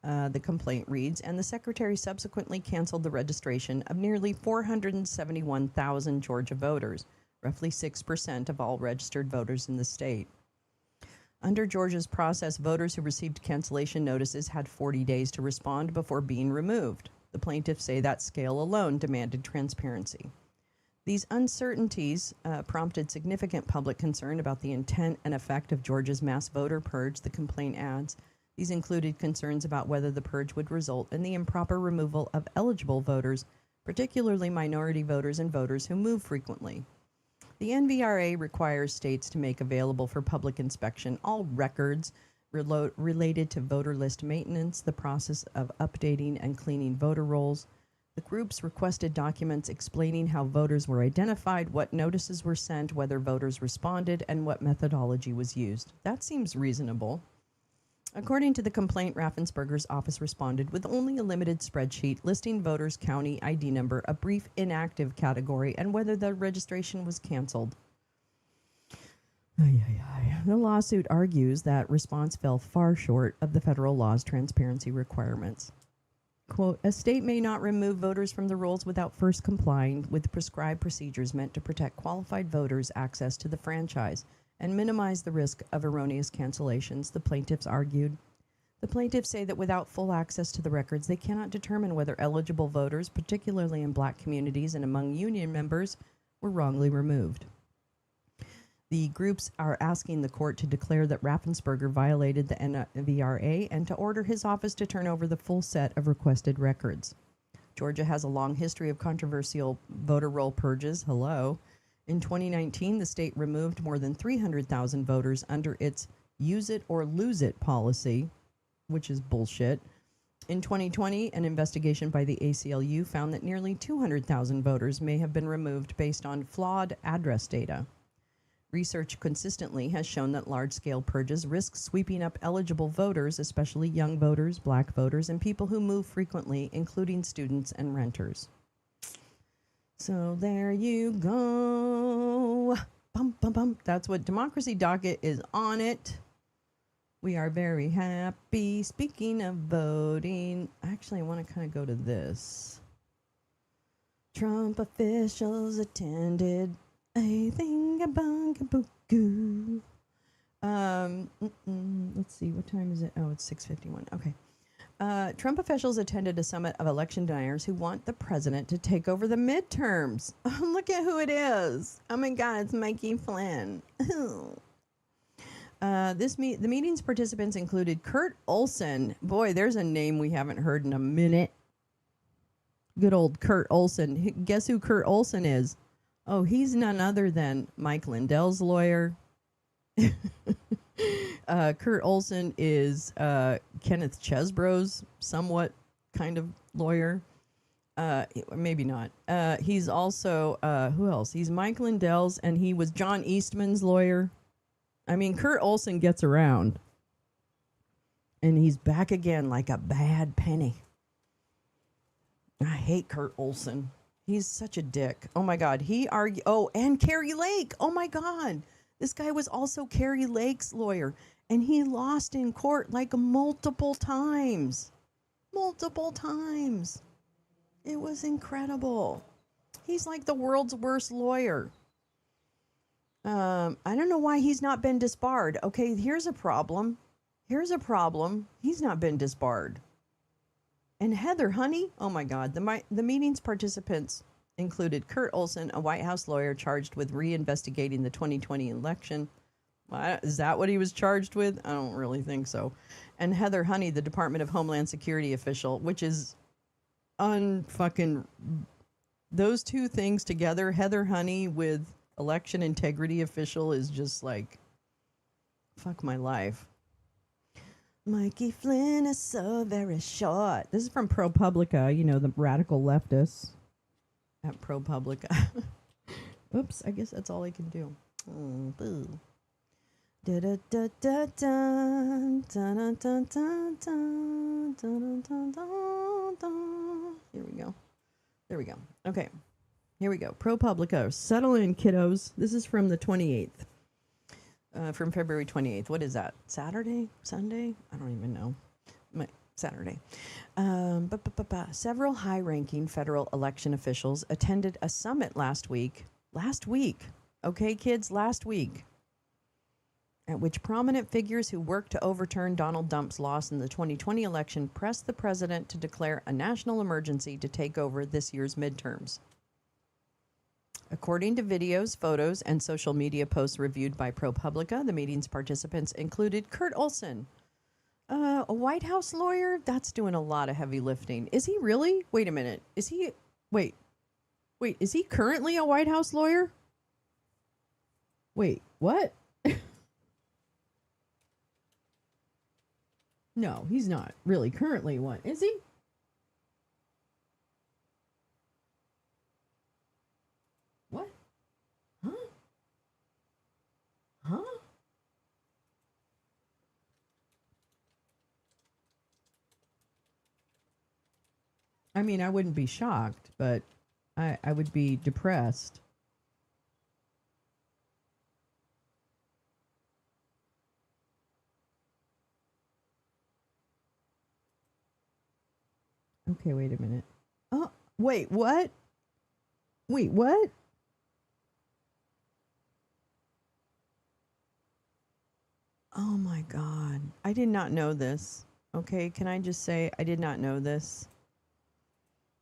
The complaint reads, and the secretary subsequently canceled the registration of nearly 471,000 Georgia voters, roughly 6% of all registered voters in the state. Under Georgia's process, voters who received cancellation notices had 40 days to respond before being removed. The plaintiffs say that scale alone demanded transparency. These uncertainties prompted significant public concern about the intent and effect of Georgia's mass voter purge, the complaint adds. These included concerns about whether the purge would result in the improper removal of eligible voters, particularly minority voters and voters who move frequently. The NVRA requires states to make available for public inspection all records related to voter list maintenance, the process of updating and cleaning voter rolls. The groups requested documents explaining how voters were identified, what notices were sent, whether voters responded, and what methodology was used. That seems reasonable. According to the complaint, Raffensperger's office responded with only a limited spreadsheet listing voters' county ID number, a brief inactive category, and whether the registration was canceled. The lawsuit argues that response fell far short of the federal law's transparency requirements. Quote, a state may not remove voters from the rolls without first complying with prescribed procedures meant to protect qualified voters' access to the franchise and minimize the risk of erroneous cancellations, the plaintiffs argued. The plaintiffs say that without full access to the records, they cannot determine whether eligible voters, particularly in black communities and among union members, were wrongly removed. The groups are asking the court to declare that Raffensperger violated the NVRA and to order his office to turn over the full set of requested records. Georgia has a long history of controversial voter roll purges. Hello. In 2019, the state removed more than 300,000 voters under its use it or lose it policy, which is bullshit. In 2020, an investigation by the ACLU found that nearly 200,000 voters may have been removed based on flawed address data. Research consistently has shown that large-scale purges risk sweeping up eligible voters, especially young voters, black voters, and people who move frequently, including students and renters. So there you go. Bum, bum, bum. That's what Democracy Docket is on it. We are very happy. Speaking of voting, actually, I want to kind of go to this. Trump officials attended a thingabungaboo. Let's see, what time is it? Oh, it's 6:51. Okay. Trump officials attended a summit of election deniers who want the president to take over the midterms. Look at who it is. Oh my God, it's Mikey Flynn. The meeting's participants included Kurt Olson. Boy, there's a name we haven't heard in a minute. Good old Kurt Olson. Guess who Kurt Olson is? Oh, he's none other than Mike Lindell's lawyer. Kurt Olson is Kenneth Chesebro's somewhat kind of lawyer. Maybe not. He's also, who else? He's Mike Lindell's, and he was John Eastman's lawyer. I mean, Kurt Olson gets around. And he's back again like a bad penny. I hate Kurt Olson. He's such a dick. Oh, my God. Oh, and Carrie Lake. Oh, my God. This guy was also Carrie Lake's lawyer. And he lost in court like multiple times. Multiple times. It was incredible. He's like the world's worst lawyer. I don't know why he's not been disbarred. Okay, here's a problem. He's not been disbarred. And Heather Honey, oh my God, the meeting's participants included Kurt Olson, a White House lawyer charged with reinvestigating the 2020 election. Is that what he was charged with? I don't really think so. And Heather Honey, the Department of Homeland Security official, which is unfucking... Those two things together, Heather Honey with election integrity official, is just like, fuck my life. Mikey Flynn is so very short. This is from ProPublica, you know, the radical leftists at ProPublica. Oops, I guess that's all I can do. Oh, boo. Da da da da da da da da da. Here we go. There we go. Okay. Here we go. ProPublica. Settle in, kiddos. This is from the 28th. From February 28th. What is that? Saturday? Sunday? I don't even know. Saturday. Several high-ranking federal election officials attended a summit last week. Last week. Okay, kids? Last week. At which prominent figures who worked to overturn Donald Trump's loss in the 2020 election pressed the president to declare a national emergency to take over this year's midterms. According to videos, photos, and social media posts reviewed by ProPublica, the meeting's participants included Kurt Olson, a White House lawyer. That's doing a lot of heavy lifting. Is he really? Wait a minute. Is he... Wait, is he currently a White House lawyer? Wait, what? No, he's not really currently one. Is he? What? Huh? I mean, I wouldn't be shocked, but I would be depressed. Okay, wait a minute. Oh, wait, what? Wait, what? Oh my God. I did not know this. Okay, can I just say I did not know this?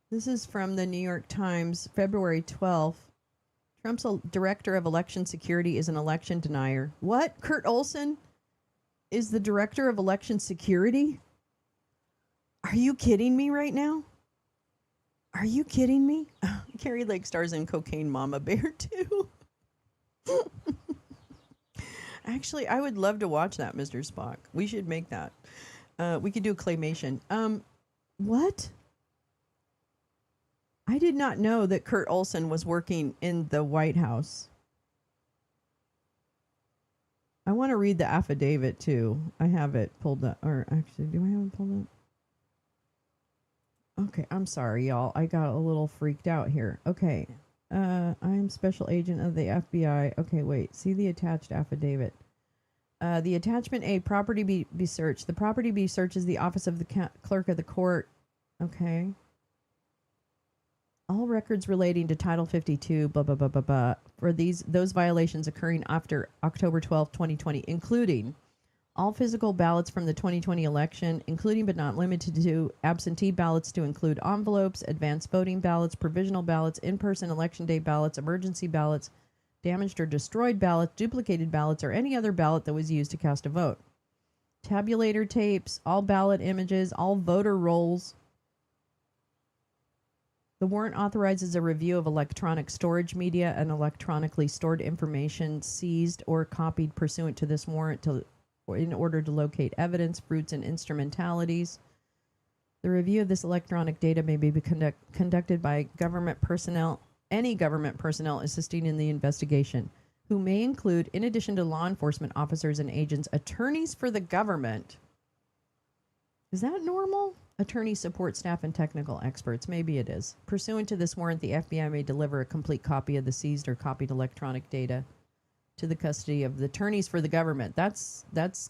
This is from the New York Times, February 12th. Trump's director of election security is an election denier. What? Kurt Olson is the director of election security? Are you kidding me right now? Are you kidding me? Carrie Lake stars in Cocaine Mama Bear too. Actually, I would love to watch that, Mr. Spock. We should make that. We could do a claymation. What? I did not know that Kurt Olson was working in the White House. I want to read the affidavit, too. I have it pulled up. Or actually, do I have it pulled up? Okay, I'm sorry, y'all. I got a little freaked out here. Okay. I am special agent of the FBI. Okay, wait. See the attached affidavit. The attachment A, property be searched. The property be searched is the office of the clerk of the court. Okay. All records relating to Title 52, blah, blah, blah, blah, blah, for those violations occurring after October 12, 2020, including all physical ballots from the 2020 election, including but not limited to absentee ballots to include envelopes, advanced voting ballots, provisional ballots, in-person election day ballots, emergency ballots, damaged or destroyed ballots, duplicated ballots, or any other ballot that was used to cast a vote. Tabulator tapes, all ballot images, all voter rolls. The warrant authorizes a review of electronic storage media and electronically stored information seized or copied pursuant to this warrant in order to locate evidence, fruits, and instrumentalities. The review of this electronic data may be conducted by government personnel, any government personnel assisting in the investigation, who may include, in addition to law enforcement officers and agents, attorneys for the government. Is that normal? Attorney support staff and technical experts. Maybe it is. Pursuant to this warrant, the FBI may deliver a complete copy of the seized or copied electronic data to the custody of the attorneys for the government. That's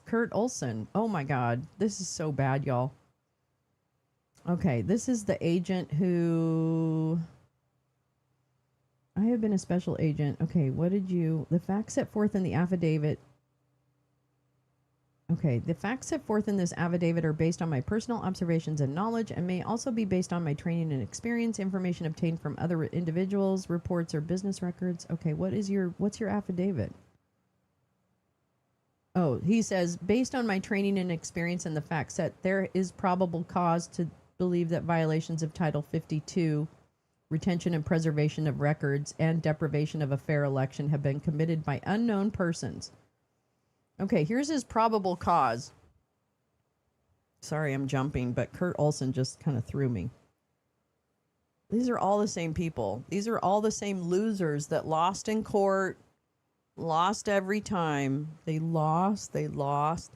Kurt Olson. Oh my God. This is so bad, y'all. Okay, this is the agent who... I have been a special agent. Okay, what did you... The facts set forth in the affidavit... Okay, the facts set forth in this affidavit are based on my personal observations and knowledge and may also be based on my training and experience, information obtained from other individuals, reports, or business records. Okay, what's your affidavit? Oh, he says, based on my training and experience and the facts set, there is probable cause to believe that violations of Title 52, retention and preservation of records, and deprivation of a fair election have been committed by unknown persons. Okay, here's his probable cause. Sorry, I'm jumping, but Kurt Olson just kind of threw me. These are all the same people. These are all the same losers that lost in court, lost every time. They lost. They lost.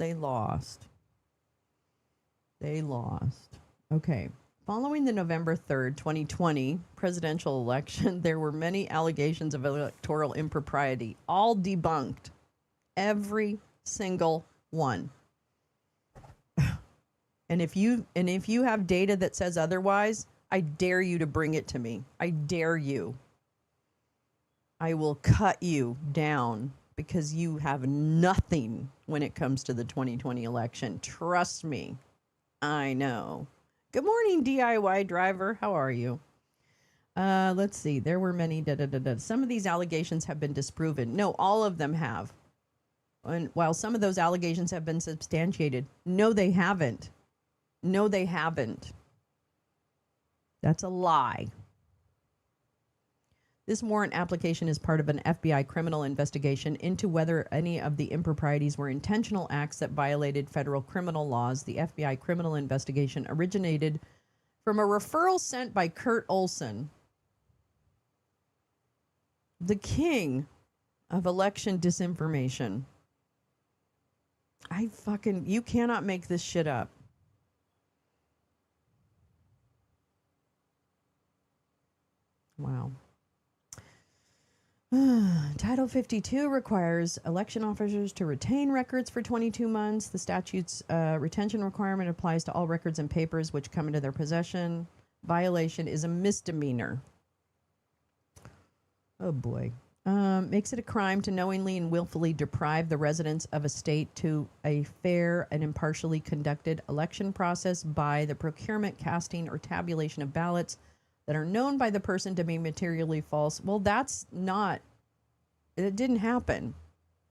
Okay. Following the November 3rd, 2020 presidential election, there were many allegations of electoral impropriety, all debunked. Every single one. And if you have data that says otherwise, I dare you to bring it to me. I dare you. I will cut you down because you have nothing when it comes to the 2020 election. Trust me. I know. Good morning, DIY driver. How are you? Let's see. There were many. Some of these allegations have been disproven. No, all of them have. And while some of those allegations have been substantiated, no, they haven't. No, they haven't. That's a lie. This warrant application is part of an FBI criminal investigation into whether any of the improprieties were intentional acts that violated federal criminal laws. The FBI criminal investigation originated from a referral sent by Kurt Olson, the king of election disinformation. You cannot make this shit up. Wow. Title 52 requires election officers to retain records for 22 months. The statute's retention requirement applies to all records and papers which come into their possession. Violation is a misdemeanor. Oh boy. Makes it a crime to knowingly and willfully deprive the residents of a state to a fair and impartially conducted election process by the procurement, casting, or tabulation of ballots that are known by the person to be materially false. Well, it didn't happen.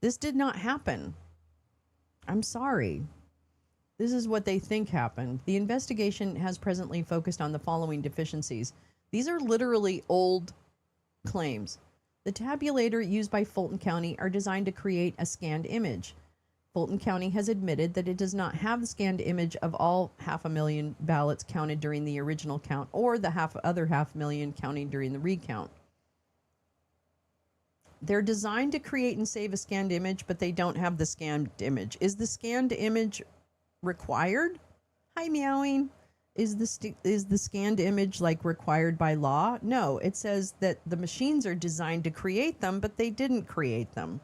This did not happen. I'm sorry. This is what they think happened. The investigation has presently focused on the following deficiencies. These are literally old claims. The tabulator used by Fulton County are designed to create a scanned image. Fulton County has admitted that it does not have the scanned image of all 500,000 ballots counted during the original count or the other 500,000 counting during the recount. They're designed to create and save a scanned image, but they don't have the scanned image. Is the scanned image required? Hi, meowing. Is the scanned image like required by law? No, it says that the machines are designed to create them, but they didn't create them.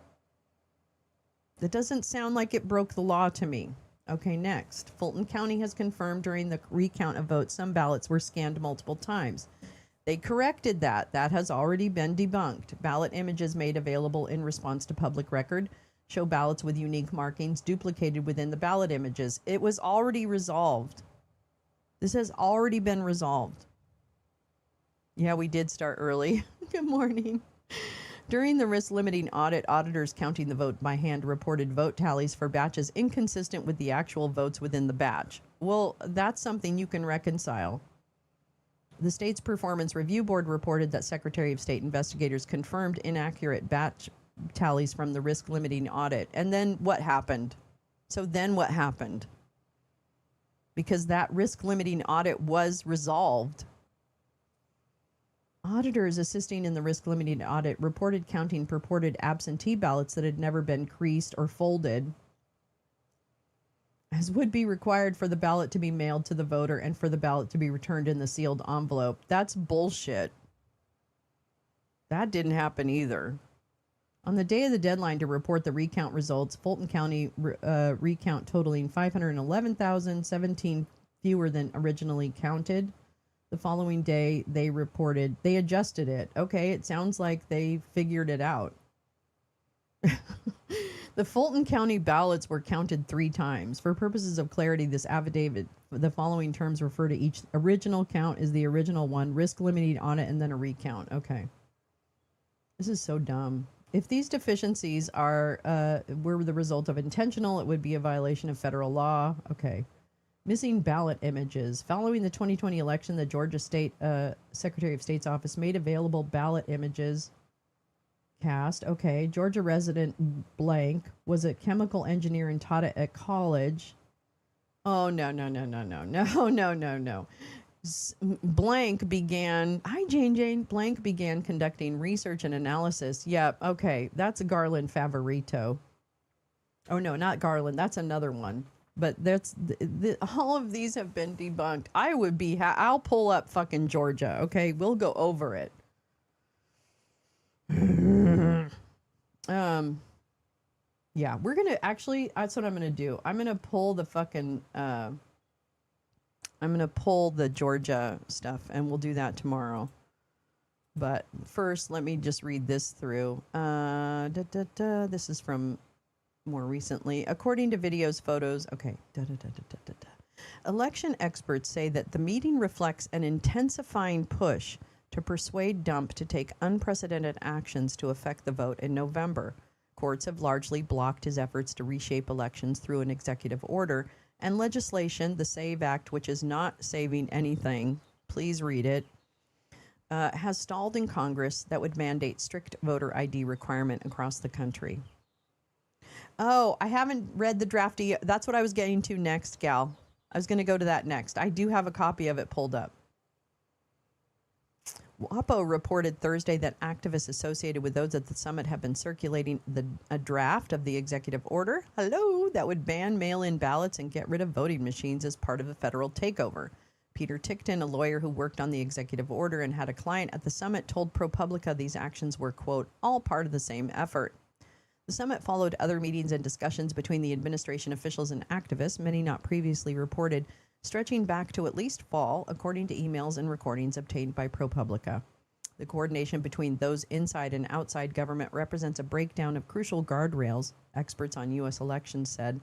That doesn't sound like it broke the law to me. Okay, next. Fulton County has confirmed during the recount of votes some ballots were scanned multiple times. They corrected that. That has already been debunked. Ballot images made available in response to public record show ballots with unique markings duplicated within the ballot images. It was already resolved. This has already been resolved. Yeah, we did start early. Good morning. During the risk-limiting audit, auditors counting the vote by hand reported vote tallies for batches inconsistent with the actual votes within the batch. Well, that's something you can reconcile. The state's Performance Review Board reported that Secretary of State investigators confirmed inaccurate batch tallies from the risk-limiting audit. And then what happened? So then what happened? Because that risk-limiting audit was resolved. Auditors assisting in the risk-limiting audit reported counting purported absentee ballots that had never been creased or folded, as would be required for the ballot to be mailed to the voter and for the ballot to be returned in the sealed envelope. That's bullshit. That didn't happen either. On the day of the deadline to report the recount results, Fulton County recount totaling 511,017 fewer than originally counted. The following day, they adjusted it. Okay, it sounds like they figured it out. The Fulton County ballots were counted 3 times. For purposes of clarity, this affidavit, the following terms refer to each original count as the original one, risk limiting on it, and then a recount. Okay. This is so dumb. If these deficiencies were the result of intentional, it would be a violation of federal law. Okay. Missing ballot images. Following the 2020 election, the Georgia State Secretary of State's office made available ballot images cast. Okay. Georgia resident blank was a chemical engineer and taught it at college. Oh, no. Blank began, hi Jane, Blank began conducting research and analysis. Yep, okay, that's Garland Favorito. Oh no, not Garland, that's another one. But that's, all of these have been debunked. I would be, I'll pull up fucking Georgia, okay? We'll go over it. Yeah, we're gonna, actually, that's what I'm gonna do. I'm gonna pull the fucking, I'm going to pull the Georgia stuff, and we'll do that tomorrow. But first, let me just read this through. This is from more recently. According to videos, photos, okay. Election experts say that the meeting reflects an intensifying push to persuade Dump to take unprecedented actions to affect the vote in November. Courts have largely blocked his efforts to reshape elections through an executive order, and legislation, the SAVE Act, which is not saving anything, please read it, has stalled in Congress that would mandate strict voter ID requirement across the country. Oh, I haven't read the draft. That's what I was getting to next, Gal. I was going to go to that next. I do have a copy of it pulled up. WAPO reported Thursday that activists associated with those at the summit have been circulating a draft of the executive order, that would ban mail-in ballots and get rid of voting machines as part of a federal takeover. Peter Tickton, a lawyer who worked on the executive order and had a client at the summit, told ProPublica these actions were, quote, all part of the same effort. The summit followed other meetings and discussions between the administration officials and activists, many not previously reported, stretching back to at least fall, according to emails and recordings obtained by ProPublica. The coordination between those inside and outside government represents a breakdown of crucial guardrails, experts on U.S. elections said.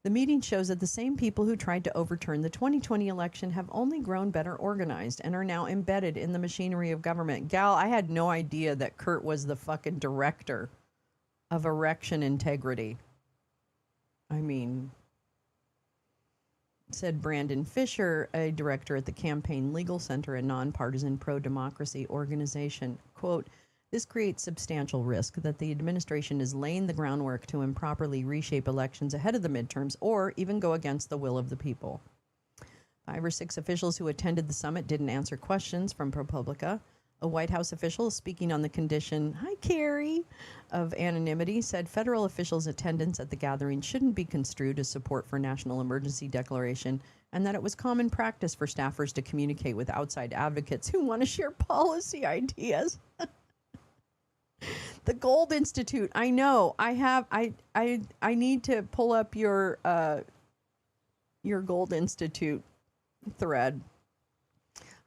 The meeting shows that the same people who tried to overturn the 2020 election have only grown better organized and are now embedded in the machinery of government. Gal, I had no idea that Kurt was the fucking director of election integrity. I mean, said Brandon Fisher, a director at the Campaign Legal Center, a nonpartisan pro-democracy organization. Quote, This creates substantial risk that the administration is laying the groundwork to improperly reshape elections ahead of the midterms or even go against the will of the people. 5 or 6 officials who attended the summit didn't answer questions from ProPublica. A White House official speaking on the condition, hi Carrie, of anonymity said federal officials' attendance at the gathering shouldn't be construed as support for national emergency declaration, and that it was common practice for staffers to communicate with outside advocates who want to share policy ideas. The Gold Institute, I know, I need to pull up your Gold Institute thread.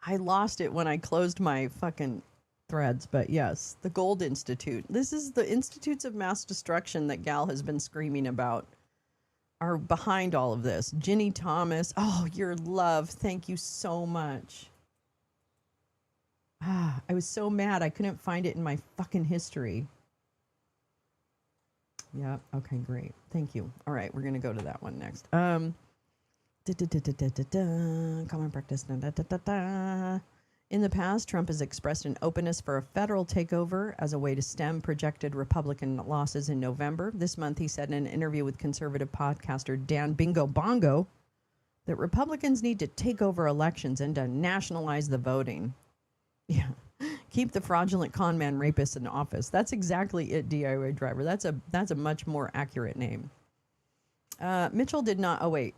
I lost it when I closed my fucking threads, but yes, the Gold Institute. This is the Institutes of Mass Destruction that Gal has been screaming about are behind all of this. Ginny Thomas, oh, your love. Thank you so much. I was so mad I couldn't find it in my fucking history. Yeah, okay, great. Thank you. All right, we're going to go to that one next. Common practice. In the past, Trump has expressed an openness for a federal takeover as a way to stem projected Republican losses in November. This month, he said in an interview with conservative podcaster Dan Bingo Bongo that Republicans need to take over elections and to nationalize the voting. Yeah. Keep the fraudulent con man rapists in office. That's exactly it, DIY driver. That's a much more accurate name. Mitchell did not. Oh, wait.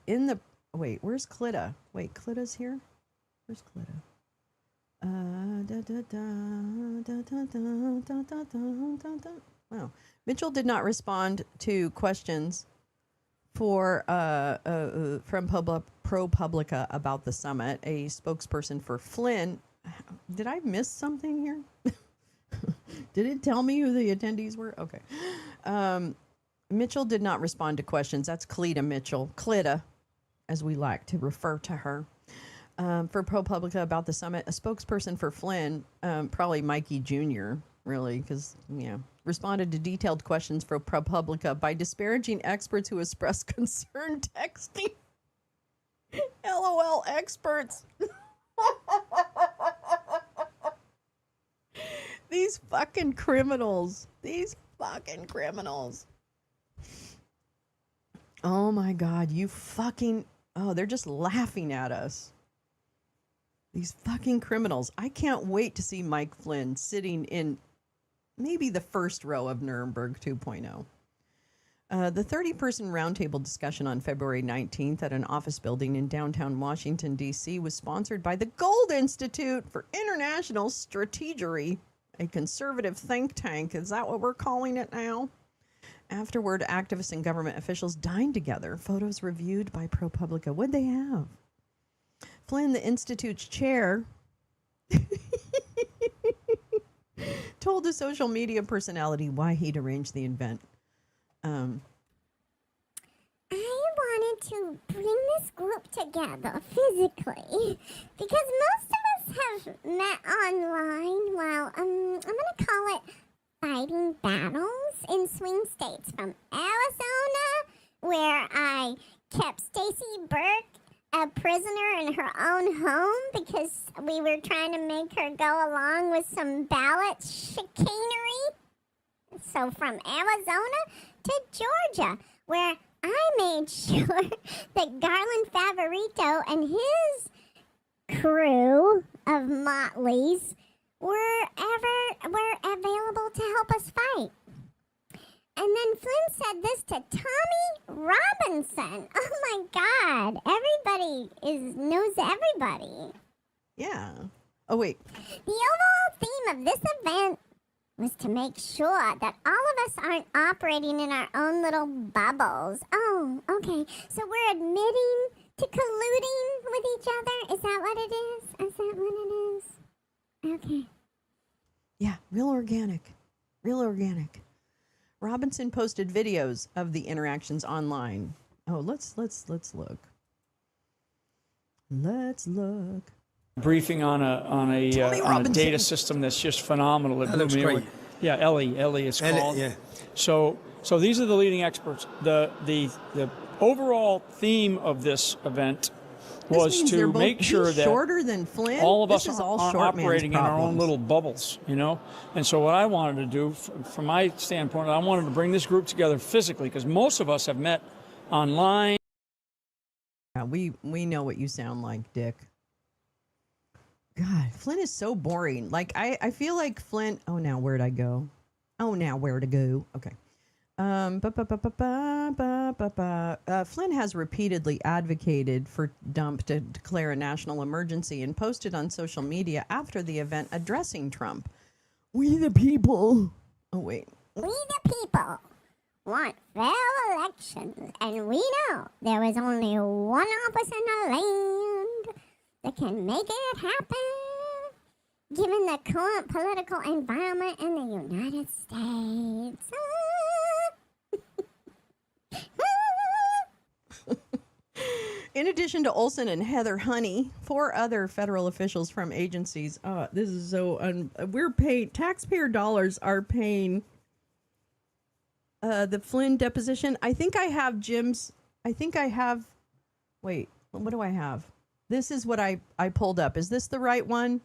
Where's Clitta? Wait, Clitta's here? Where's Clitta? Wow. Mitchell did not respond to questions from ProPublica about the summit. A spokesperson for Flynn. Did I miss something here? Did it tell me who the attendees were? Okay. Mitchell did not respond to questions. That's Clitta Mitchell. Clitta, as we like to refer to her. For ProPublica about the summit, a spokesperson for Flynn, probably Mikey Jr., really, because, responded to detailed questions for ProPublica by disparaging experts who expressed concern texting. LOL experts. These fucking criminals. Oh my God, you fucking... Oh, they're just laughing at us. These fucking criminals. I can't wait to see Mike Flynn sitting in maybe the first row of Nuremberg 2.0. The 30-person roundtable discussion on February 19th at an office building in downtown Washington, D.C. was sponsored by the Gold Institute for International Strategy, a conservative think tank. Is that what we're calling it now? Afterward, activists and government officials dined together. Photos reviewed by ProPublica. What'd they have? Flynn, the Institute's chair, told a social media personality why he'd arranged the event. I wanted to bring this group together physically because most of us have met online while, I'm going to call it fighting battles in swing states from Arizona, where I kept Stacey Burke a prisoner in her own home because we were trying to make her go along with some ballot chicanery. So from Arizona to Georgia, where I made sure that Garland Favorito and his crew of motleys were available to help us fight. And then Flynn said this to Tommy Robinson. Oh my God, everybody knows everybody. Yeah. Oh, wait. The overall theme of this event was to make sure that all of us aren't operating in our own little bubbles. Oh, okay. So we're admitting to colluding with each other? Is that what it is? Is that what it is? Okay. Yeah, real organic. Robinson posted videos of the interactions online. Oh, let's look. Let's look. Briefing on a data system that's just phenomenal. It looks great. Yeah, Ellie is called. Yeah. So these are the leading experts. The overall theme of this event was means they're to both, make sure he's that shorter than Flynn. all of This us is all are short man's operating in our own problems. little bubbles, you know? And so what I wanted to do, from my standpoint, I wanted to bring this group together physically, because most of us have met online. Yeah, we know what you sound like, Dick. God, Flynn is so boring. Like, I feel like Flynn... Oh, now where'd I go? Oh, now where to go? Okay. Flynn has repeatedly advocated for Trump to declare a national emergency and posted on social media after the event addressing Trump. We the people. Oh, wait. We the people want fair elections, and we know there is only one office in the land that can make it happen, given the current political environment in the United States. In addition to Olson and Heather Honey, 4 other federal officials from agencies. This is so... we're paying... Taxpayer dollars are paying the Flynn deposition. I think I have Jim's... I think I have... Wait, what do I have? This is what I pulled up. Is this the right one?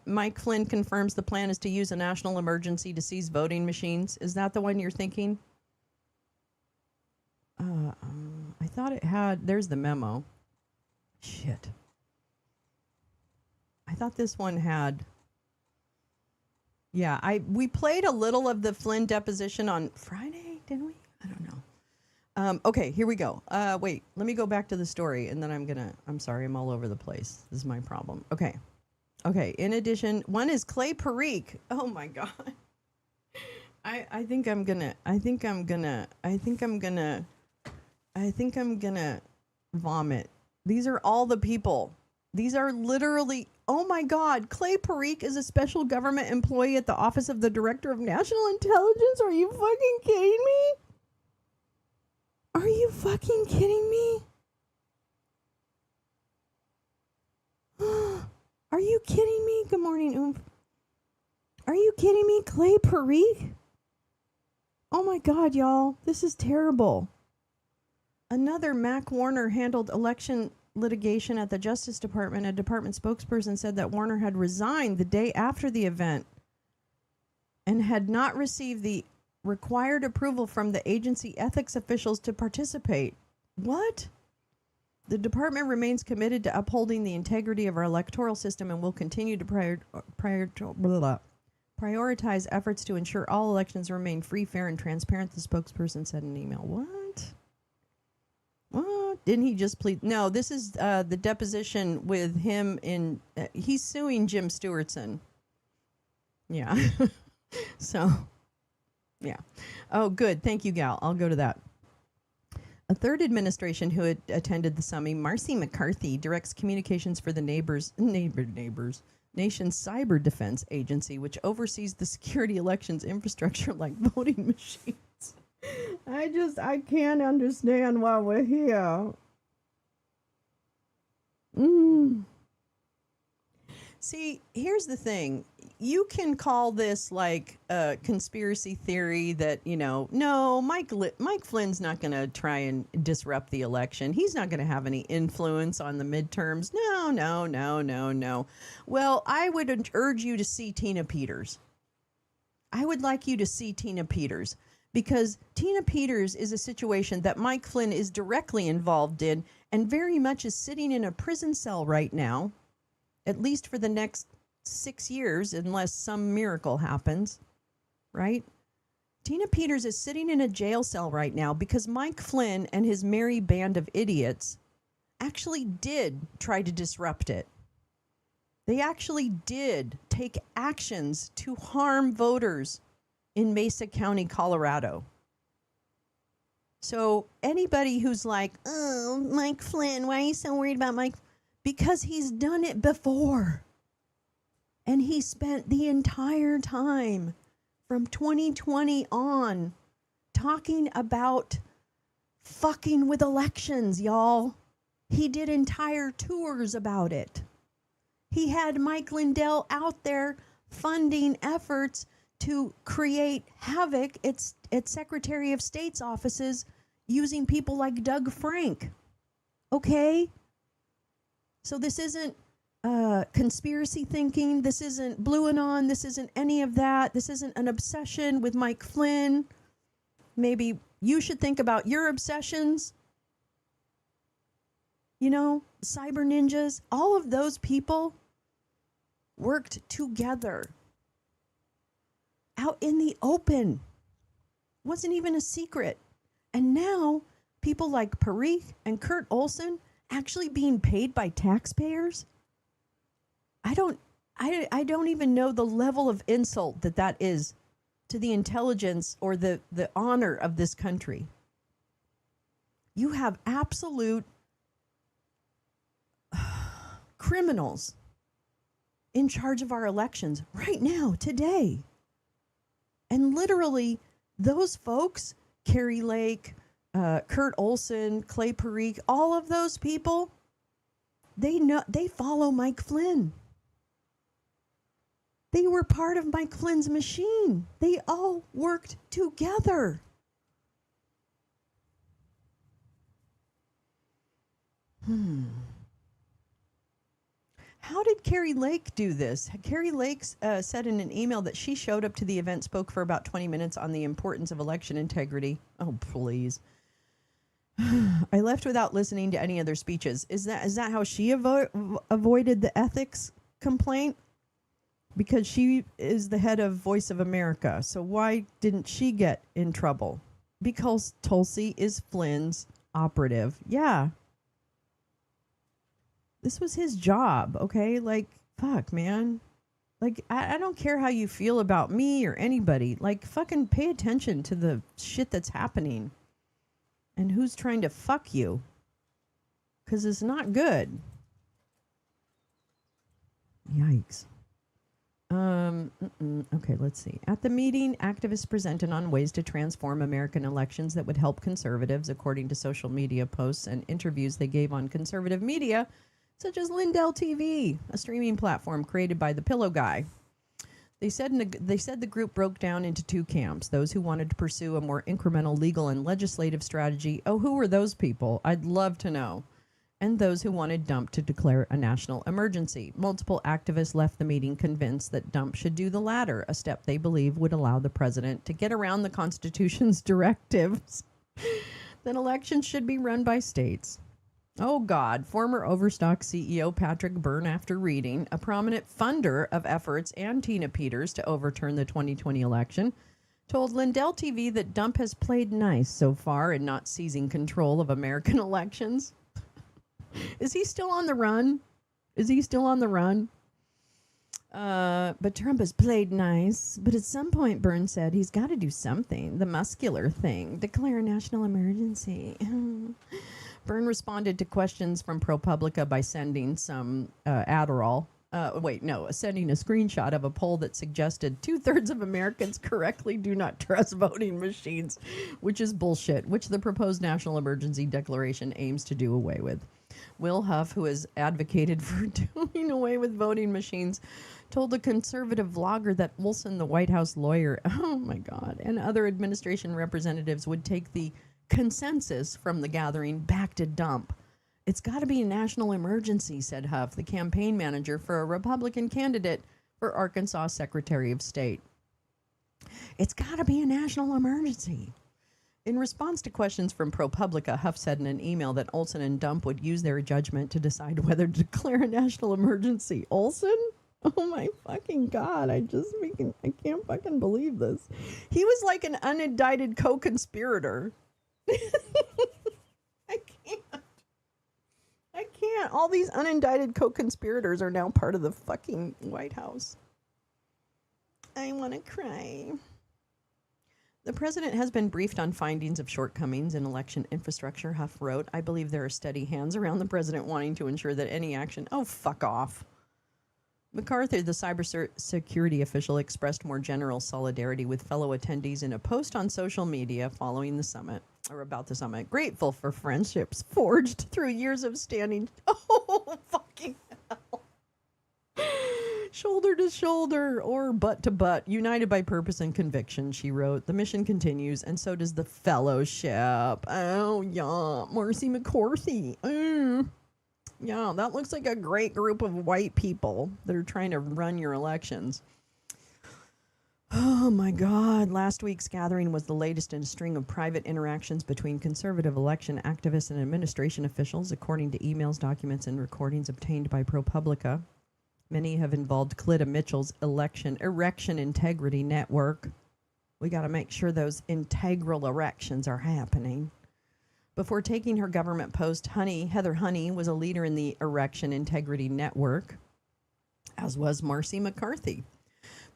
Mike Flynn confirms the plan is to use a national emergency to seize voting machines. Is that the one you're thinking? I thought it had... There's the memo. Shit. I thought this one had... Yeah, we played a little of the Flynn deposition on Friday, didn't we? I don't know. Okay, here we go. Wait, let me go back to the story, and then I'm sorry, I'm all over the place. This is my problem. Okay. In addition, one is Clay Parikh. Oh my God. I think I'm gonna vomit. These are all the people. These are literally, oh my God, Clay Parikh is a special government employee at the Office of the Director of National Intelligence. Are you fucking kidding me? Are you fucking kidding me? Are you kidding me? Good morning, Oomph. Are you kidding me? Clay Parikh? Oh my God, y'all. This is terrible. Another Mac Warner handled election litigation at the Justice Department. A department spokesperson said that Warner had resigned the day after the event and had not received the required approval from the agency ethics officials to participate. What? The department remains committed to upholding the integrity of our electoral system and will continue to prioritize efforts to ensure all elections remain free, fair, and transparent, the spokesperson said in an email. What? Didn't he just plead? No, this is the deposition with him in... he's suing Jim Stewartson. Yeah. So, yeah. Oh, good. Thank you, Gal. I'll go to that. A third administration who had attended the summit, Marcy McCarthy, directs communications for the nation's cyber defense agency, which oversees the security elections infrastructure like voting machines. I can't understand why we're here. See, here's the thing. You can call this like a conspiracy theory that, no, Mike Flynn's not going to try and disrupt the election. He's not going to have any influence on the midterms. No. Well, I would urge you to see Tina Peters. I would like you to see Tina Peters, because Tina Peters is a situation that Mike Flynn is directly involved in and very much is sitting in a prison cell right now, at least for the next 6 years, unless some miracle happens, right? Tina Peters is sitting in a jail cell right now because Mike Flynn and his merry band of idiots actually did try to disrupt it. They actually did take actions to harm voters in Mesa County, Colorado. So anybody who's like, oh, Mike Flynn, why are you so worried about Mike? Because he's done it before. And he spent the entire time from 2020 on talking about fucking with elections, y'all. He did entire tours about it. He had Mike Lindell out there funding efforts to create havoc at Secretary of State's offices using people like Doug Frank. Okay? So this isn't conspiracy thinking. This isn't Blue Anon. This isn't any of that. This isn't an obsession with Mike Flynn. Maybe you should think about your obsessions. You know, cyber ninjas, all of those people worked together out in the open. Wasn't even a secret. And now people like Parikh and Kurt Olson actually being paid by taxpayers. I don't even know the level of insult that is to the intelligence or the honor of this country. You have absolute criminals in charge of our elections right now, today. And literally, those folks, Carrie Lake, Kurt Olson, Clay Parikh, all of those people, they follow Mike Flynn. They were part of Mike Flynn's machine. They all worked together. How did Carrie Lake do this? Carrie Lake said in an email that she showed up to the event, spoke for about 20 minutes on the importance of election integrity. Oh, please. I left without listening to any other speeches. Is that how she avoided the ethics complaint? Because she is the head of Voice of America. So why didn't she get in trouble? Because Tulsi is Flynn's operative. Yeah. This was his job, okay? Like, fuck, man. Like, I don't care how you feel about me or anybody. Like, fucking pay attention to the shit that's happening. And who's trying to fuck you. Because it's not good. Yikes. Okay, let's see. At the meeting, activists presented on ways to transform American elections that would help conservatives, according to social media posts and interviews they gave on conservative media, such as Lindell TV, a streaming platform created by the Pillow Guy. They said the group broke down into two camps, those who wanted to pursue a more incremental legal and legislative strategy. Oh, who were those people? I'd love to know. And those who wanted Dump to declare a national emergency. Multiple activists left the meeting convinced that Dump should do the latter, a step they believe would allow the president to get around the Constitution's directives that elections should be run by states. Oh, God. Former Overstock CEO Patrick Byrne, after reading, a prominent funder of efforts, and Tina Peters to overturn the 2020 election, told Lindell TV that Dump has played nice so far in not seizing control of American elections. Is he still on the run? But Trump has played nice. But at some point, Byrne said he's got to do something. The muscular thing. Declare a national emergency. Byrne responded to questions from ProPublica by sending some Adderall. Sending a screenshot of a poll that suggested 2/3 of Americans correctly do not trust voting machines, which is bullshit, which the proposed national emergency declaration aims to do away with. Will Huff, who has advocated for doing away with voting machines, told the conservative vlogger that Olson, the White House lawyer, oh my God, and other administration representatives would take the consensus from the gathering back to Dump. It's got to be a national emergency, said Huff, the campaign manager for a Republican candidate for Arkansas Secretary of State. It's got to be a national emergency. In response to questions from ProPublica, Huff said in an email that Olson and Dump would use their judgment to decide whether to declare a national emergency. Olson? Oh my fucking God. I can't fucking believe this. He was like an unindicted co-conspirator. I can't. All these unindicted co-conspirators are now part of the fucking White House. I want to cry. The president has been briefed on findings of shortcomings in election infrastructure, Huff wrote. I believe there are steady hands around the president wanting to ensure that any action... Oh, fuck off. MacArthur, the cybersecurity official, expressed more general solidarity with fellow attendees in a post on social media following the summit, or about the summit. Grateful for friendships forged through years of standing... Oh, fucking hell. Shoulder to shoulder or butt to butt, united by purpose and conviction, she wrote. The mission continues, and so does the fellowship. Oh, yeah. Marcy McCarthy. Yeah, that looks like a great group of white people that are trying to run your elections. Oh my God. Last week's gathering was the latest in a string of private interactions between conservative election activists and administration officials, according to emails, documents, and recordings obtained by ProPublica. Many have involved Clitta Mitchell's erection integrity network. We got to make sure those integral erections are happening. Before taking her government post, Heather Honey was a leader in the erection integrity network, as was Marcy McCarthy.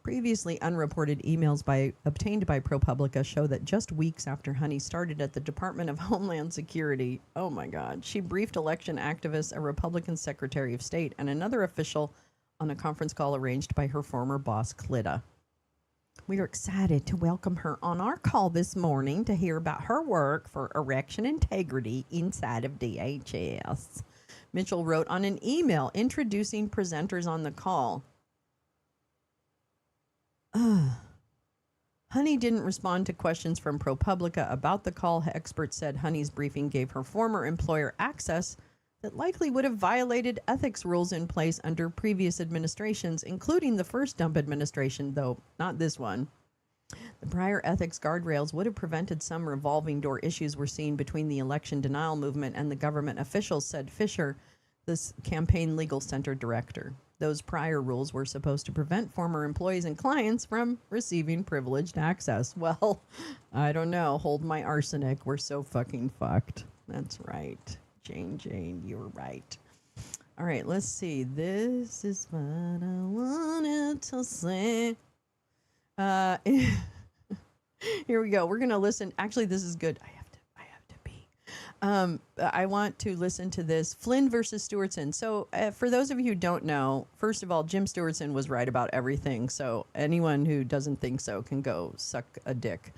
Previously unreported emails obtained by ProPublica show that just weeks after Honey started at the Department of Homeland Security, oh my God, she briefed election activists, a Republican Secretary of State, and another official on a conference call arranged by her former boss, Clitta. We are excited to welcome her on our call this morning to hear about her work for erection integrity inside of DHS. Mitchell wrote on an email introducing presenters on the call. Honey didn't respond to questions from ProPublica about the call. Experts said Honey's briefing gave her former employer access that likely would have violated ethics rules in place under previous administrations, including the first Trump administration, though not this one. The prior ethics guardrails would have prevented some revolving door issues we're seeing between the election denial movement and the government officials, said Fisher, this campaign legal center director. Those prior rules were supposed to prevent former employees and clients from receiving privileged access. Well, I don't know. Hold my arsenic. We're so fucking fucked. That's right. Jane, you were right. All right, let's see. This is what I wanted to say. Here we go. We're going to listen. Actually, this is good. I have to pee. I want to listen to this. Flynn versus Stewartson. So for those of you who don't know, first of all, Jim Stewartson was right about everything. So anyone who doesn't think so can go suck a dick.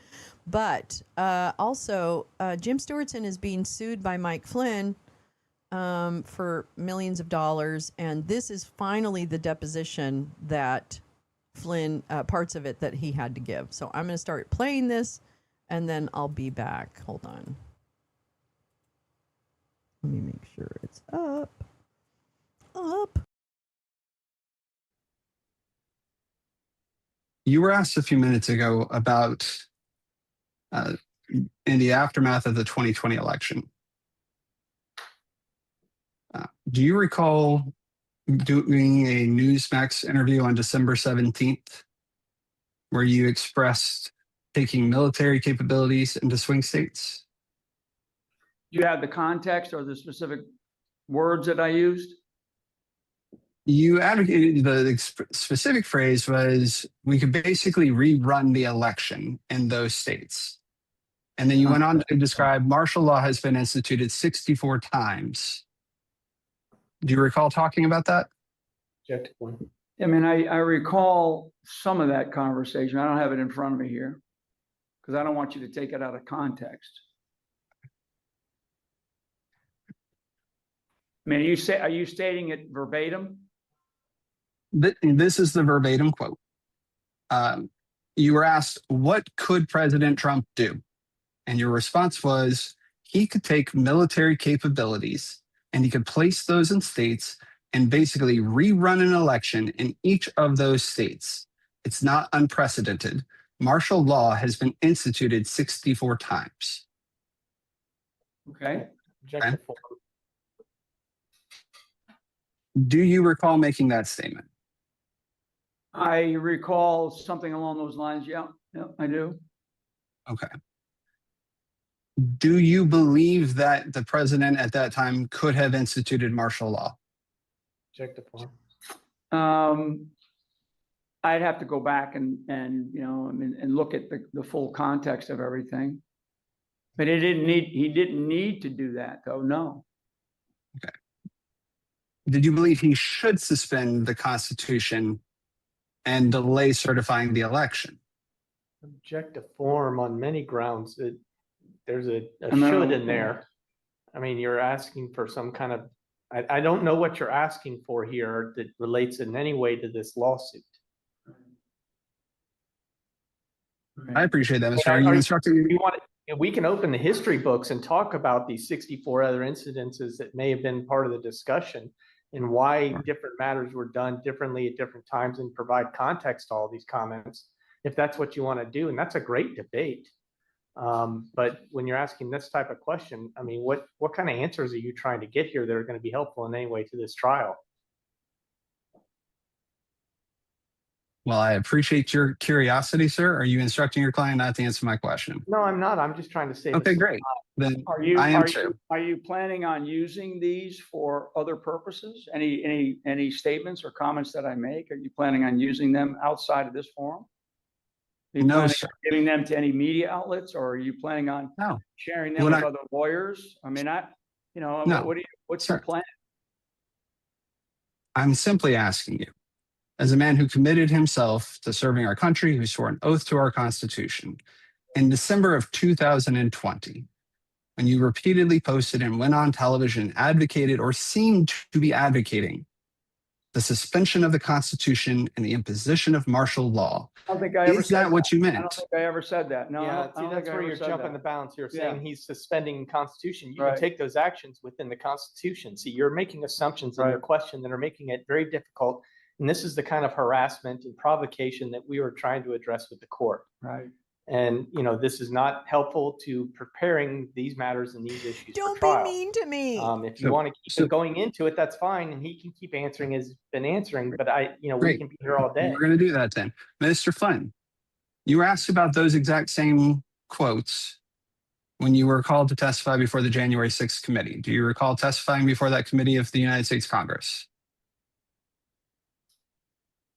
But also, Jim Stewartson is being sued by Mike Flynn for millions of dollars. And this is finally the deposition that Flynn, parts of it that he had to give. So I'm going to start playing this and then I'll be back. Hold on. Let me make sure it's up. You were asked a few minutes ago about in the aftermath of the 2020 election. Do you recall doing a Newsmax interview on December 17th where you expressed taking military capabilities into swing states? You have the context or the specific words that I used? You advocated the specific phrase was we could basically rerun the election in those states. And then you went on to describe martial law has been instituted 64 times. Do you recall talking about that? I mean, I recall some of that conversation. I don't have it in front of me here because I don't want you to take it out of context. I mean, are you stating it verbatim? This is the verbatim quote. You were asked, what could President Trump do? And your response was, he could take military capabilities and he could place those in states and basically rerun an election in each of those states. It's not unprecedented. Martial law has been instituted 64 times. Okay. Okay. Do you recall making that statement? I recall something along those lines. Yeah, I do. Okay. Do you believe that the president at that time could have instituted martial law? I'd have to go back and look at the full context of everything. But he didn't need to do that though, no. Okay. Did you believe he should suspend the Constitution and delay certifying the election? Objective form on many grounds. There's a No. should in there. I mean, you're asking for some kind of, I don't know what you're asking for here that relates in any way to this lawsuit. I appreciate that, Mr. Are you instructing? we can open the history books and talk about these 64 other incidences that may have been part of the discussion and why different matters were done differently at different times and provide context to all these comments, if that's what you want to do. And that's a great debate. But when you're asking this type of question, I mean, what kind of answers are you trying to get here that are going to be helpful in any way to this trial? Well, I appreciate your curiosity, sir. Are you instructing your client not to answer my question? No, I'm not. I'm just trying to say. Okay, great. Then Are you I am too. are you planning on using these for other purposes? Any statements or comments that I make? Are you planning on using them outside of this forum? Are you No, planning sir. on giving them to any media outlets, or are you planning on No. sharing them What with I- other lawyers? I mean, No, what's sir. your plan? I'm simply asking you, as a man who committed himself to serving our country, who swore an oath to our Constitution, in December of 2020, when you repeatedly posted and went on television, advocated or seemed to be advocating the suspension of the Constitution and the imposition of martial law. I don't think I ever Is said that what you I don't meant? think I ever said that. No, I Yeah, don't see, think that's I where ever you're said jumping that. the balance. You're Yeah. saying he's suspending the Constitution. You Right. can take those actions within the Constitution. See, you're making assumptions in your Right. question that are making it very difficult. And this is the kind of harassment and provocation that we were trying to address with the court. Right. And, this is not helpful to preparing these matters and these issues Don't for trial. be mean to me. If you want to keep him going into it, that's fine. And he can keep answering as been answering, but we Great. can be here all day. We're going to do that then. Minister Flynn, you were asked about those exact same quotes when you were called to testify before the January 6th committee. Do you recall testifying before that committee of the United States Congress?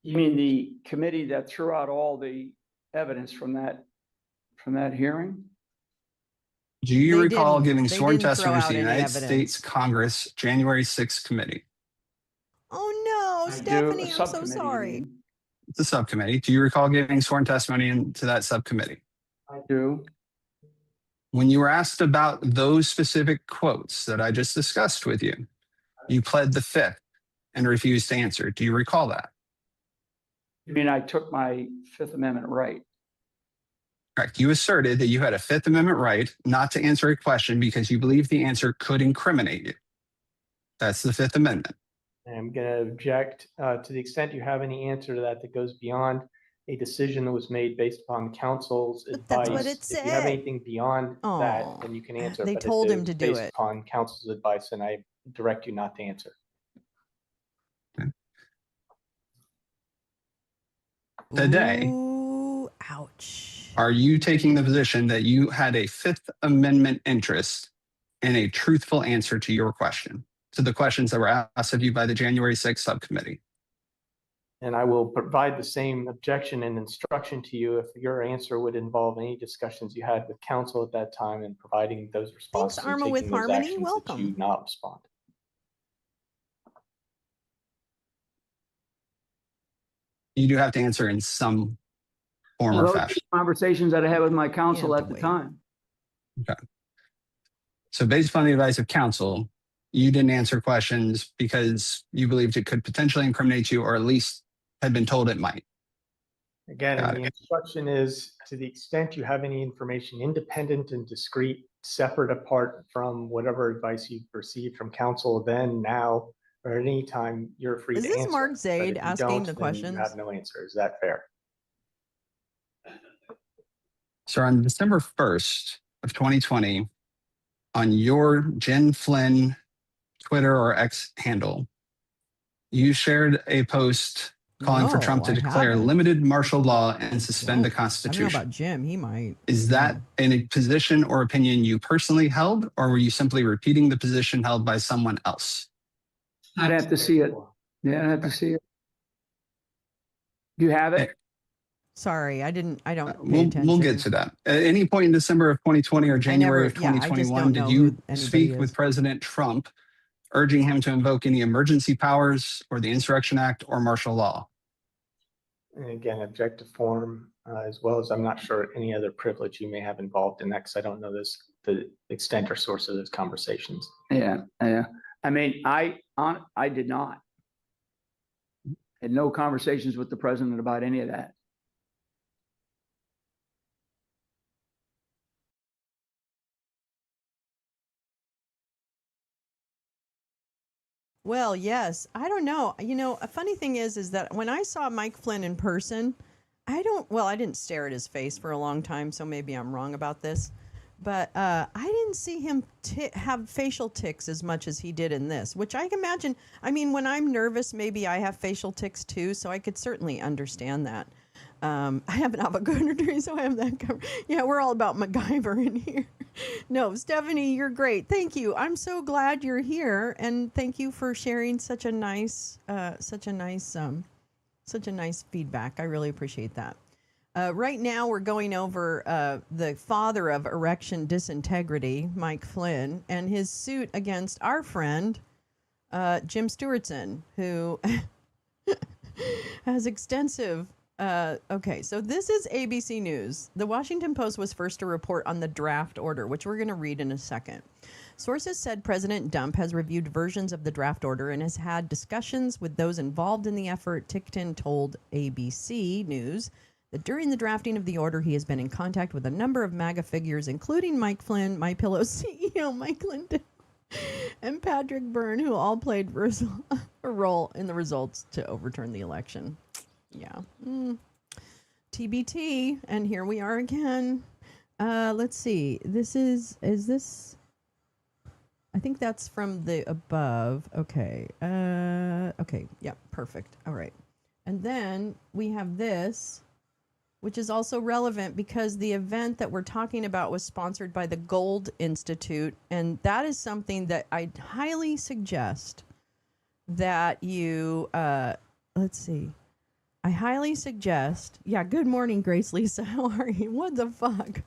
You mean the committee that threw out all the evidence from that hearing? Do you They recall didn't. giving They sworn didn't throw testimony to out the any United evidence. States Congress January 6th committee? Oh no, Stephanie, I'm so sorry. It's a subcommittee. Do you recall giving sworn testimony to that subcommittee? I do. When you were asked about those specific quotes that I just discussed with you, you pled the fifth and refused to answer. Do you recall that? You mean I took my Fifth Amendment right? Correct. You asserted that you had a Fifth Amendment right not to answer a question because you believed the answer could incriminate you. That's the Fifth Amendment. I'm going to object to the extent you have any answer to that goes beyond a decision that was made based upon counsel's advice. That's what it If you have said. anything beyond that, Aw, then you can answer. they but told if him was to do based it. upon counsel's advice, and I direct you not to answer. Today, Ooh, ouch. are you taking the position that you had a Fifth Amendment interest in a truthful answer to your question, to the questions that were asked of you by the January 6th subcommittee? And I will provide the same objection and instruction to you if your answer would involve any discussions you had with counsel at that time and providing those responses. Thanks, and Arma with taking those Harmony. actions that Welcome. you not respond. You do have to answer in some form or Those are fashion. the conversations that I had with my counsel at the time. Okay. So based upon the advice of counsel, you didn't answer questions because you believed it could potentially incriminate you or at least had been told it might. Again, Got and the it. instruction is to the extent you have any information independent and discrete, separate apart from whatever advice you've received from counsel then, now, or at any time, you're free Is to this answer. Mark But Zaid if you asking don't, the then questions? You have no answer. Is that fair? So on December 1st of 2020, on your Jen Flynn Twitter or X handle, you shared a post calling for Trump to I declare haven't. limited martial law and suspend the I don't know Constitution. about Jim. He might. Is that a position or opinion you personally held, or were you simply repeating the position held by someone else? I'd have to see it. Yeah, I'd have to see it. Do you have it? Sorry, I don't pay We'll attention. get to that. At any point in December of 2020 or January of I just 2021, don't did know you who anybody speak is. with President Trump urging him to invoke any emergency powers or the Insurrection Act or martial law? And again, objective form, as well as I'm not sure any other privilege you may have involved in that, because I don't know the extent or source of those conversations. Yeah. I mean, I did not. Had no conversations with the president about any of that. Well, yes. I don't know. You know, a funny thing is that when I saw Mike Flynn in person, I didn't stare at his face for a long time, so maybe I'm wrong about this. But I didn't see him have facial tics as much as he did in this, which I can imagine. I mean, when I'm nervous, maybe I have facial tics too, so I could certainly understand that. I have an avocado tree, so I have that covered. Yeah, we're all about MacGyver in here. No, Stephanie, you're great. Thank you. I'm so glad you're here, and thank you for sharing such a nice feedback. I really appreciate that. Right now, we're going over the father of erection disintegrity, Mike Flynn, and his suit against our friend, Jim Stewartson, who has extensive... okay, so this is ABC News. The Washington Post was first to report on the draft order, which we're going to read in a second. Sources said President Dump has reviewed versions of the draft order and has had discussions with those involved in the effort. Tickton told ABC News that during the drafting of the order, he has been in contact with a number of MAGA figures, including Mike Flynn, MyPillow CEO Mike Lindell, and Patrick Byrne, who all played a role in the results to overturn the election. Yeah. TBT. And here we are again. Let's see. Is this? I think that's from the above. Okay. Okay. Yep. Perfect. All right. And then we have this, which is also relevant because the event that we're talking about was sponsored by the Gold Institute. And that is something that I highly suggest that you, let's see. I highly suggest, good morning, Grace Lisa. How are you? What the fuck?